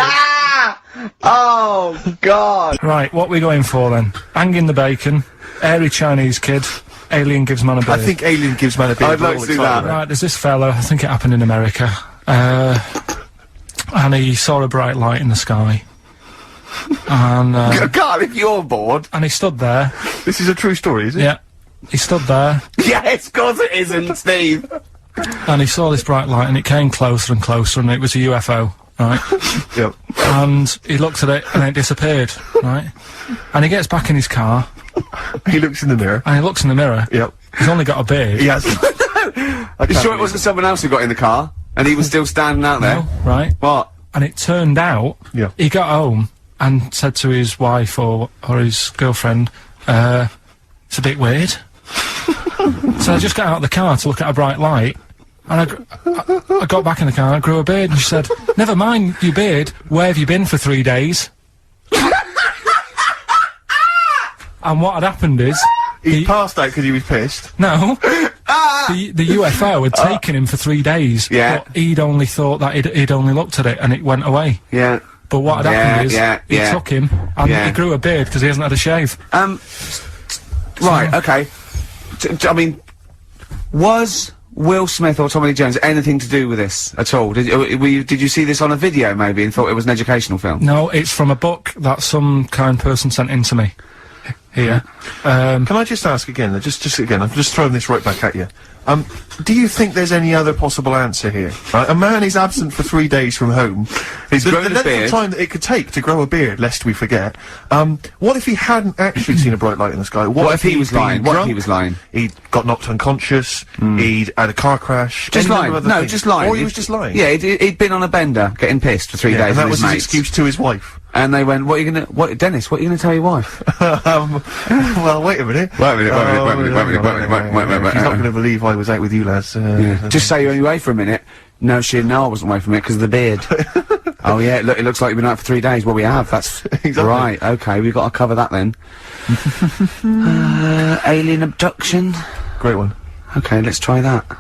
Oh, God. Right, what we going for then? Hanging the bacon, airy Chinese kid, alien gives man a beard. I think alien gives man a beard. I'd like to do that. Right, there's this fella, I think it happened in America, and he saw a bright light in the sky. And, Carl, if you're bored. And he stood there. This is a true story, is it? Yeah. He stood there. Yes, of course it isn't, Steve. And he saw this bright light, and it came closer and closer, and it was a UFO, right? Yep. And he looked at it, and it disappeared, right? And he gets back in his car. He looks in the mirror. And he looks in the mirror. Yep. He's only got a beard. He has. You sure it wasn't someone else who got in the car? And he was still standing out there? No, right? What? And it turned out, he got home and said to his wife or his girlfriend, it's a bit weird. So I just got out of the car to look at a bright light, and I got back in the car and I grew a beard, and she said, never mind your beard, where have you been for 3 days? And what had happened is... He passed out because he was pissed. No. The UFO had taken him for 3 days. Yeah. But he'd only thought that he'd only looked at it and it went away. Yeah. But what had happened is, he took him, and he grew a beard because he hasn't had a shave. Right, okay. I mean, was Will Smith or Tommy Lee Jones anything to do with this at all? Did you see this on a video maybe and thought it was an educational film? No, it's from a book that some kind person sent in to me. Here. Can I just ask again, just again, I'm just throwing this right back at you. Do you think there's any other possible answer here? Right? A man is absent for 3 days from home. He's grown a length beard. of time that it could take to grow a beard, lest we forget. What if he hadn't actually seen a bright light in the sky? What if he was lying? What if he was lying? He'd got knocked unconscious, he'd had a car crash. Just lying. No, just lying. Or he was just lying. Yeah, he'd been on a bender, getting pissed for 3 days and that with was his his mates. excuse to his wife. And they went, Dennis, what are you gonna tell your wife? Well, wait a minute. Wait a minute. She's not gonna believe I was out with you lads. Just say you're only away for a minute. No, she didn't know I wasn't away from it because of the beard. Oh yeah, it looks like you've been out for 3 days. Well, we have, that's... Exactly. Right, okay, we've got to cover that then. Alien abduction. Great one. Okay, let's try that. Do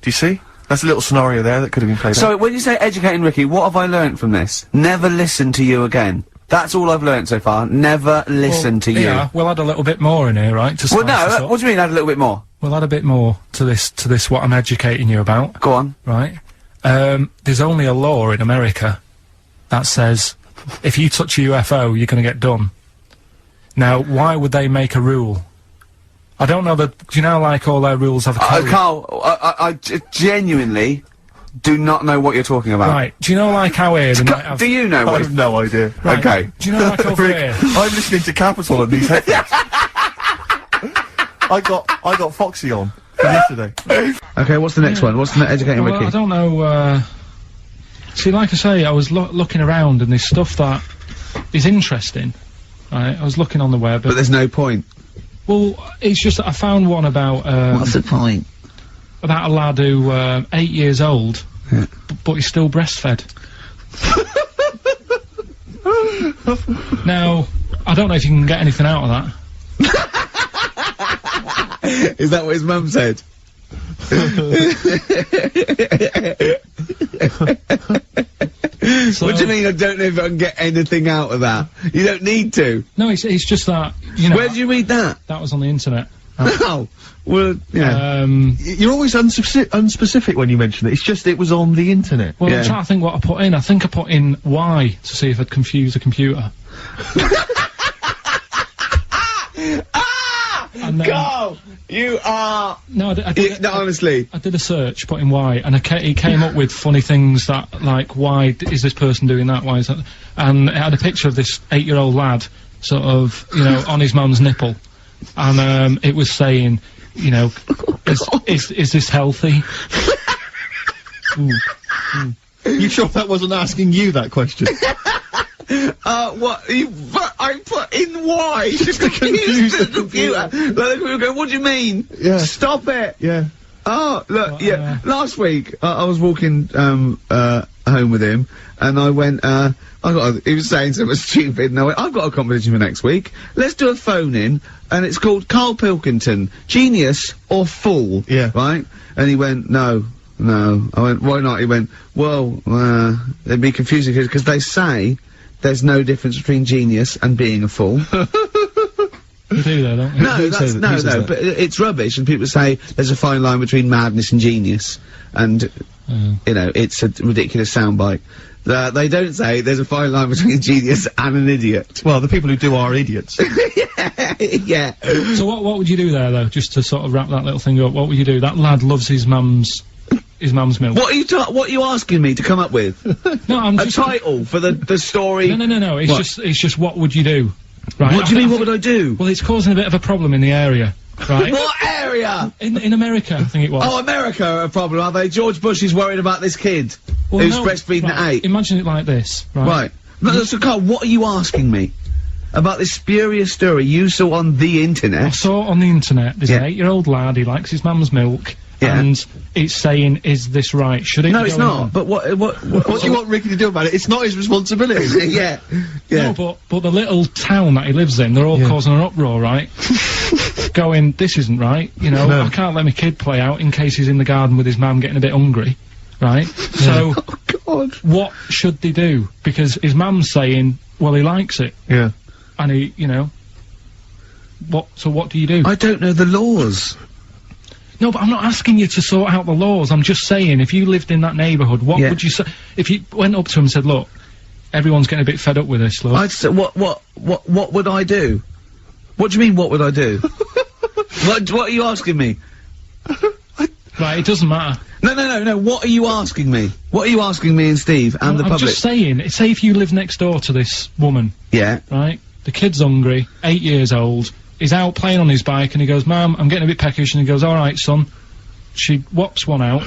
you see? That's a little scenario there that could have been played out. So, when you say educating Ricky, what have I learnt from this? Never listen to you again. That's all I've learnt so far. Never listen to you. Yeah, we'll add a little bit more in here, right? Well, no, what do you mean add a little bit more? We'll add a bit more to this what I'm educating you about. Go on. Right? There's only a law in America that says if you touch a UFO, you're gonna get done. Now, why would they make a rule? I don't know do you know, like, all their rules have a code? Carl, I genuinely do not know what you're talking about. Right, do you know, like, how here they might have... Do you know I what... have no idea. Right. Okay. Do you know, like, over here... I'm listening to Capital on these headphones. I got Foxy on from yesterday. Okay, what's the next one? What's the educating well, Ricky? I don't know, see, like I say, I was looking around and there's stuff that is interesting, right? I was looking on the web... But there's no point. Well, it's just that I found one about, What's the point? About a lad who, 8 years old, but he's still breastfed. Now, I don't know if you can get anything out of that. Is that what his mum said? What do you mean I don't know if I can get anything out of that? You don't need to. No, it's just that, you know... Where did you read that? That was on the internet. Oh, well, yeah. You're always unspecific when you mention it. It's just it was on the internet. Well, I'm trying to think what I put in. I think I put in Y to see if I'd confuse a computer. And then, Carl, you are... No, I did no, honestly. I did a search, put in Y, and he came up with funny things that, like, why is this person doing that, why is that... And it had a picture of this 8-year-old lad, sort of, you know, on his mum's nipple. And, it was saying, you know, is this healthy? Ooh. You sure that wasn't asking you that question? What? I put in why? Just to confuse the computer. Like, the computer go, what do you mean? Yeah. Stop it! Yeah. Oh, look, last week, I was walking, home with him, and I went, he was saying something stupid, and I went, I've got a competition for next week. Let's do a phone-in, and it's called Karl Pilkington, Genius or Fool. Yeah. Right? And he went, no. I went, why not? He went, well, it'd be confusing, because they say there's no difference between genius and being a fool. You do though, don't you? No, but it's rubbish, and people say there's a fine line between madness and genius, and, you know, it's a ridiculous soundbite. They don't say there's a fine line between a genius and an idiot. Well, the people who do are idiots. Yeah. So what would you do there, though, just to sort of wrap that little thing up? What would you do? That lad loves his mum's milk. What are you asking me to come up with? No, I'm just... A title for the story? No, it's just what would you do? Right. What do you mean, what would I do? Well, it's causing a bit of a problem in the area, right? What area? In America, I think it was. Oh, America are a problem, are they? George Bush is worried about this kid who's breastfeeding at 8. Imagine it like this, right? Right. No, so, Karl, what are you asking me? About this spurious story you saw on the internet? I saw it on the internet. There's an 8-year-old lad, he likes his mum's milk. Yeah. And it's saying, is this right? Should it No, be it's going not. on? But what do you want Ricky to do about it? It's not his responsibility. Yeah. No, but the little town that he lives in, they're all causing an uproar, right? Going, this isn't right, you know, I can't let my kid play out in case he's in the garden with his mum getting a bit hungry, right? So, what should they do? Because his mum's saying, well, he likes it. Yeah. And he, you know, so what do you do? I don't know the laws. No, but I'm not asking you to sort out the laws. I'm just saying, if you lived in that neighbourhood, what would you say? If you went up to him and said, look, everyone's getting a bit fed up with this, look. I'd say, what would I do? What do you mean, what would I do? What are you asking me? Right, it doesn't matter. No, what are you asking me? What are you asking me and Steve and the public? I'm just saying, say if you live next door to this woman. Yeah. Right? The kid's hungry, 8 years old. He's out playing on his bike and he goes, Mum, I'm getting a bit peckish, and he goes, alright, son. She whops one out.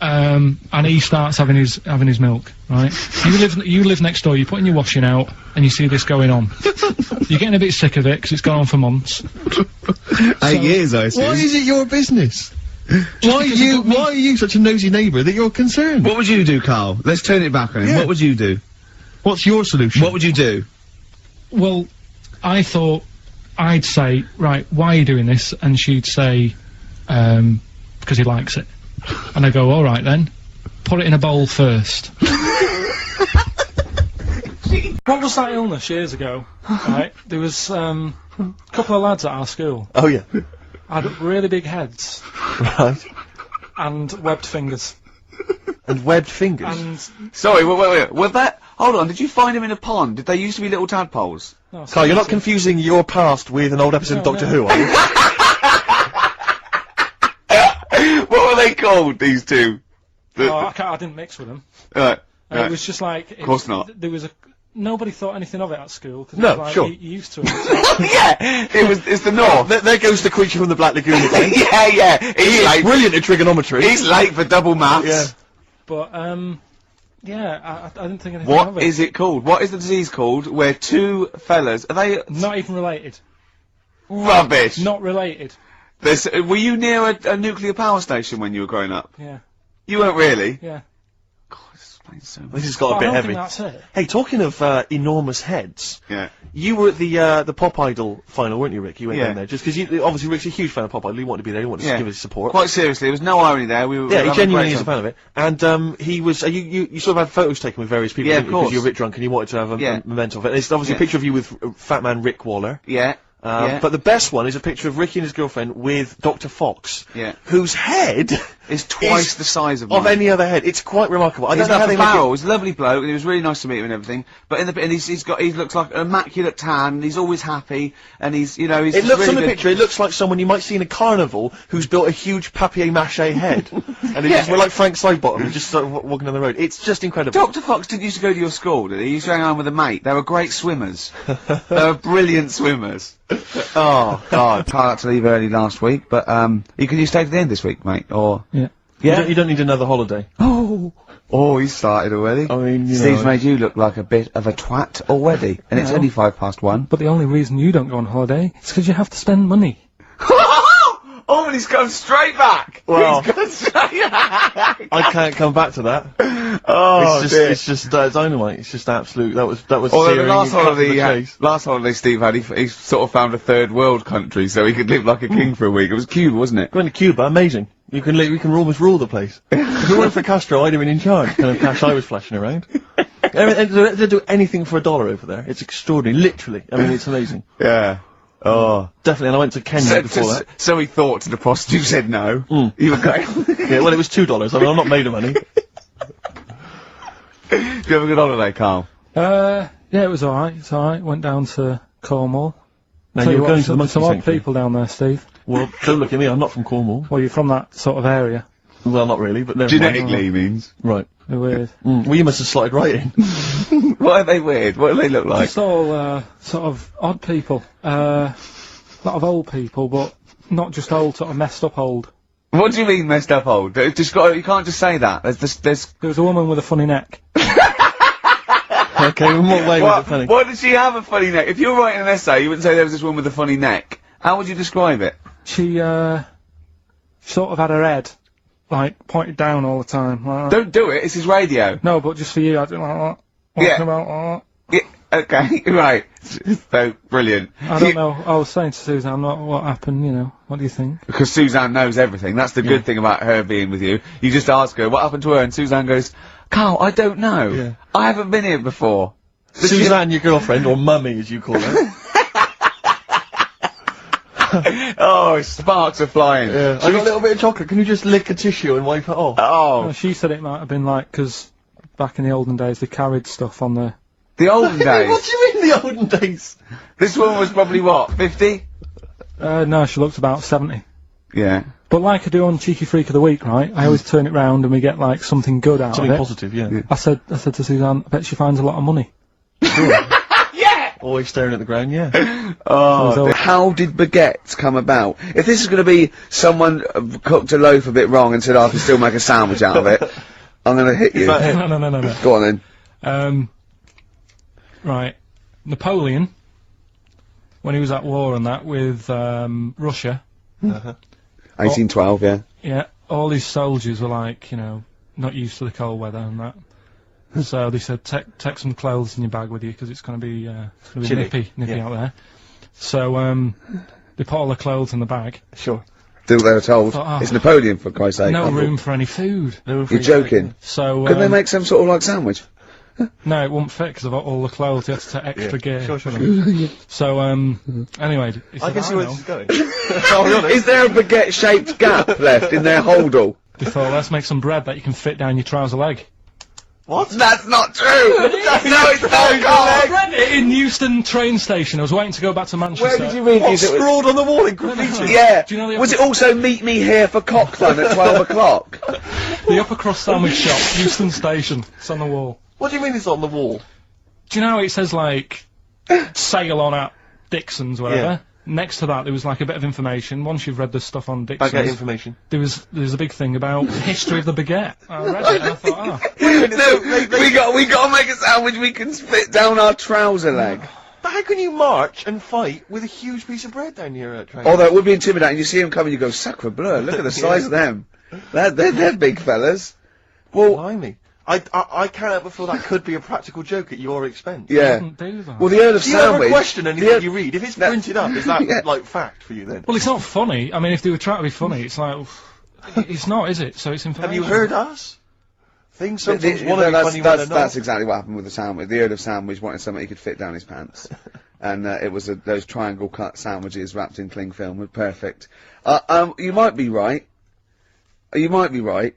And he starts having his milk, right? You live next door, you're putting your washing out, and you see this going on. You're getting a bit sick of it, because it's gone on for months. 8 years, I assume. Why is it your business? Why are you such a nosy neighbour that you're concerned? What would you do, Karl? Let's turn it back on him. What would you do? What's your solution? What would you do? Well, I thought I'd say, right, why are you doing this? And she'd say, because he likes it. And I go, alright then, put it in a bowl first. What was that illness years ago? Right, there was, a couple of lads at our school. Oh yeah. Had really big heads. Right. And webbed fingers. And webbed fingers? And... Sorry, wait. Was that... Hold on, did you find him in a pond? Did they used to be little tadpoles? No, Karl, you're not confusing your past with an old episode of Doctor Who, are you? What were they called, these two? I didn't mix with them. Right. It was just like... Of course not. There was nobody thought anything of it at school. Cause No, it was like, sure. You used to it. Yeah! It's the North. There goes the creature from the Black Lagoon again. Yeah. He's late. Brilliant at trigonometry. He's late for double maths. Yeah. But, yeah, I didn't think anything of it. What is it called? What is the disease called where two fellas... Are they... Not even related. Rubbish! Not related. Were you near a nuclear power station when you were growing up? Yeah. You weren't really? Yeah. God, this explains so much. This has got a I bit don't heavy. think that's it. Hey, talking of enormous heads, Yeah. you were at the Pop Idol final, weren't you, Rick? You went Yeah. down there just because obviously Rick's a huge fan of Pop Idol. He wanted to be there. He wanted to give his support. Quite seriously, there was no irony there. We were Yeah, he having genuinely great is a time. fan of it. And he was. You sort of had photos taken with various people, Yeah, didn't of you? Because course. you were a bit drunk and you wanted to have a memento of it. It's obviously a picture of you with Fat Man Rick Waller. Yeah. But the best one is a picture of Ricky and his girlfriend with Dr. Fox. Yeah. Whose head is twice the size of mine. any other head. It's quite remarkable. I He's don't know how they make barrel. it. He's a lovely bloke, and it was really nice to meet him and everything. But he looks like an immaculate tan. And he's always happy, and he's It just looks really on the good. picture. It looks like someone you might see in a carnival who's built a huge papier-mâché head, and we're like Frank Sidebottom, just sort of walking down the road. It's just incredible. Dr. Fox didn't used to go to your school, did he? He used to hang around with a mate. They were great swimmers. They were brilliant swimmers. Oh God! I had to leave early last week, but you stay to the end this week, mate, or yeah. You don't need another holiday. Oh, Oh, he started already. I mean, you Steve's know. made you look like a bit of a twat already, and it's No. only 1:05. But the only reason you don't go on holiday is because you have to spend money. Oh, and he's gone straight back! Well, He's gone straight back! I can't come back to that. Oh, it's just dynamite. It's just absolute. That was Although the searing last and cut to holiday, the chase. last holiday Steve had, he sort of found a third world country so he could live like a king for a week. It was Cuba, wasn't it? Going to Cuba, amazing. You can almost rule the place. If it weren't for Castro, I'd have been in charge. Kind of cash I was flashing around. They do anything for $1 over there. It's extraordinary, literally. I mean, it's amazing. Yeah. Oh. Definitely, and I went to Kenya before that. So he thought to the prostitute, said no. You were going. Yeah, well, it was $2. I mean, I'm not made of money. Did you have a good holiday, Carl? Yeah, it was alright. It's alright. Went down to Cornwall. Now, Tell you you were what, going to the monkey some odd sanctuary. people down there, Steve. Well, don't look at me. I'm not from Cornwall. Well, you're from that sort of area. Well, not really, but never mind. Genetically, he means. Right. They're weird. Well, you must have slotted right in. Why are they weird? What do they look like? Just all, sort of odd people. A lot of old people, but not just old, sort of messed up old. What do you mean messed up old? You can't just say that. There was a woman with a funny neck. Okay, in what way was it funny? Why did she have a funny neck? If you were writing an essay, you wouldn't say there was this woman with a funny neck. How would you describe it? She, sort of had her head, like, pointed down all the time. Like that. Don't do it, it's his radio. No, but just for you, I do like that. Yeah. Walking about, Yeah, okay, right. So, brilliant. I don't know. I was saying to Suzanne, what happened, you know. What do you think? Because Suzanne knows everything. That's the good thing about her being with you. You just ask her, what happened to her? And Suzanne goes, Carl, I don't know. Yeah. I haven't been here before. Suzanne, your girlfriend, or mummy, as you call her. Oh, sparks are flying. Yeah. I got a little bit of chocolate. Can you just lick a tissue and wipe it off? Oh. No, she said it might have been like, because back in the olden days, they carried stuff on the... The olden days? What do you mean the olden days? This woman was probably, what, 50? No, she looks about 70. Yeah. But like I do on Cheeky Freak of the Week, right? I always turn it round and we get, like, something good out Something of it. positive, yeah. I said to Suzanne, I bet she finds a lot of money. Always staring at the ground, yeah. Oh, how did baguettes come about? If this is going to be someone cooked a loaf a bit wrong and said, I can still make a sandwich out of it, I'm going to hit you. No. Go on then. Right. Napoleon, when he was at war and that with, Russia. 1812, yeah. Yeah, all his soldiers were like, you know, not used to the cold weather and that. So they said, take some clothes in your bag with you, because it's gonna be Chilly. nippy out there. So, they put all the clothes in the bag. Sure. Do what they were told. Thought, oh, It's Napoleon, for Christ's sake. No room for any food. You're joking. So, Couldn't they make some sort of, like, sandwich? No, it wouldn't fit, because of all the clothes. You had to take extra gear. Sure. So, anyway. he I said, can see know. where this is going. I'll be honest. Is there a baguette-shaped gap left in their holdall? They thought, let's make some bread that you can fit down your trouser leg. What? That's not true! No, it's not, I read it in Euston train station. I was waiting to go back to Manchester. Where did you read What, these? scrawled on the wall in graffiti? Yeah. Do you know the Was it also meet me here for cock fun at 12 o'clock? The upper crust sandwich shop, Euston Station. It's on the wall. What do you mean it's on the wall? Do you know how it says, like, sail on at Dixon's, whatever? Yeah. Next to that, there was, like, a bit of information. Once you've read the stuff on Dixon's... Baguette information. There was a big thing about history of the baguette. I read it and I thought, No, we got to make a sandwich we can spit down our trouser leg. But how can you march and fight with a huge piece of bread down your train? Although it would be intimidating. You see them coming, you go, sacre bleu, look at the size of them. They're big fellas. Well, Blimey. I can't help but feel that could be a practical joke at your expense. yeah. wouldn't do that. Well, the Earl of Do you ever Sandwich... question anything you read? If it's printed up, is that, Yeah. like, fact for you then? Well, it's not funny. I mean, if they were trying to be funny, it's like... it's not, is it? So it's information. Have you heard us? Things sometimes want to be funny when they're not. That's exactly what happened with the sandwich. The Earl of Sandwich wanted something he could fit down his pants. And it was those triangle cut sandwiches wrapped in cling film were perfect. You might be right. You might be right.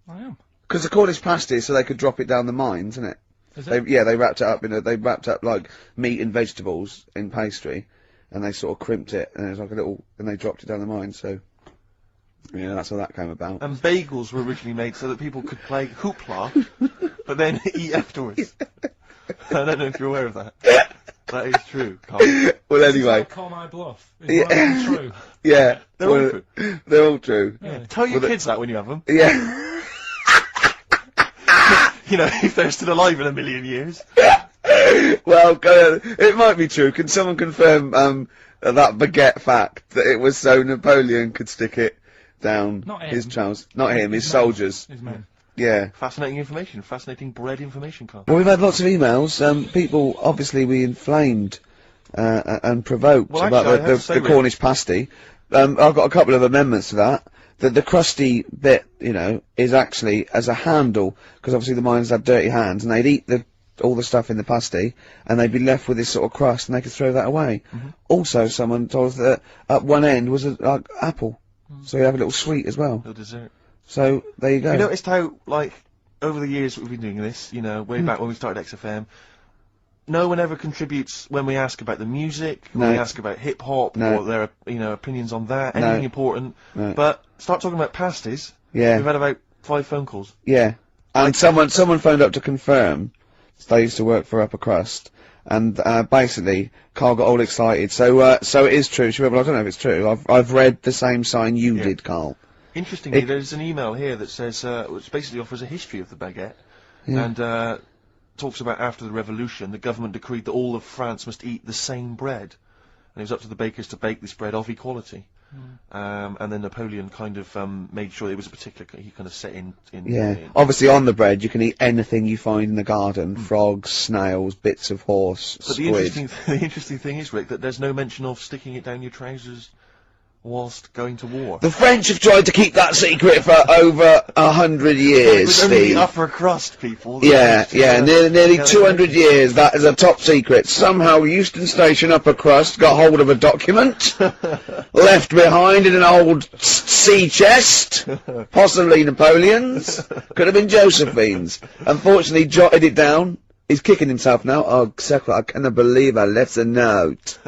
I am. Because the Cornish pasty, so they could drop it down the mines, isn't it? Is it? They wrapped it up they wrapped up like meat and vegetables in pastry, and they sort of crimped it, and it was like a little, and they dropped it down the mine, so, yeah, that's how that came about. And bagels were originally made so that people could play hoopla, but then eat afterwards. I don't know if you're aware of that. That is true, Carl. Well, anyway. Call my bluff. Is one of them true? Yeah. They're all true. They're all true. Yeah. Tell your kids that when you have them. Yeah. you know, if they're still alive in a million years. Well, it might be true. Can someone confirm that baguette fact that it was so Napoleon could stick it down his trousers? Not him, his soldiers. His men. Yeah. Fascinating information. Fascinating bread information, Carl. Well, we've had lots of emails. People, obviously, we inflamed and provoked Well, about actually, I have to say, the Cornish pasty. I've got a couple of amendments to that. The crusty bit, you know, is actually as a handle, because obviously the miners had dirty hands, and they'd eat all the stuff in the pasty, and they'd be left with this sort of crust, and they could throw that away. Also, someone told us that at one end was an apple, so you have a little sweet as well. The dessert. So, there you go. You noticed how, like, over the years we've been doing this, you know, way back when we started XFM, no one ever contributes when we ask about the music, when we ask about hip-hop, or their, you know, opinions on that, anything important. But start talking about pasties. Yeah. We've had about 5 phone calls. Yeah. And someone phoned up to confirm. They used to work for Upper Crust. And, basically, Carl got all excited. So it is true. She went, well, I don't know if it's true. I've read the same sign you did, Carl. Interestingly, there's an email here that says, which basically offers a history of the baguette. And, talks about after the revolution, the government decreed that all of France must eat the same bread. And it was up to the bakers to bake this bread of equality. And then Napoleon kind of made sure it was a particular, he kind of set in Obviously on the bread you can eat anything you find in the garden. Frogs, snails, bits of horse, but squid. the interesting thing is, Rick, that there's no mention of sticking it down your trousers whilst going to war. The French have tried to keep that secret for over 100 years, It was only Steve. the upper crust people. Nearly 200 years, that is a top secret. Somehow Euston Station upper crust got hold of a document, left behind in an old sea chest, possibly Napoleon's, could have been Josephine's. Unfortunately, jotted it down. He's kicking himself now. Oh, I cannot believe I left a note.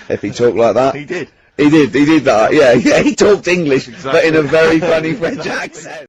If he talked like that. He did. He did that, yeah, he talked English, but in a very funny French accent.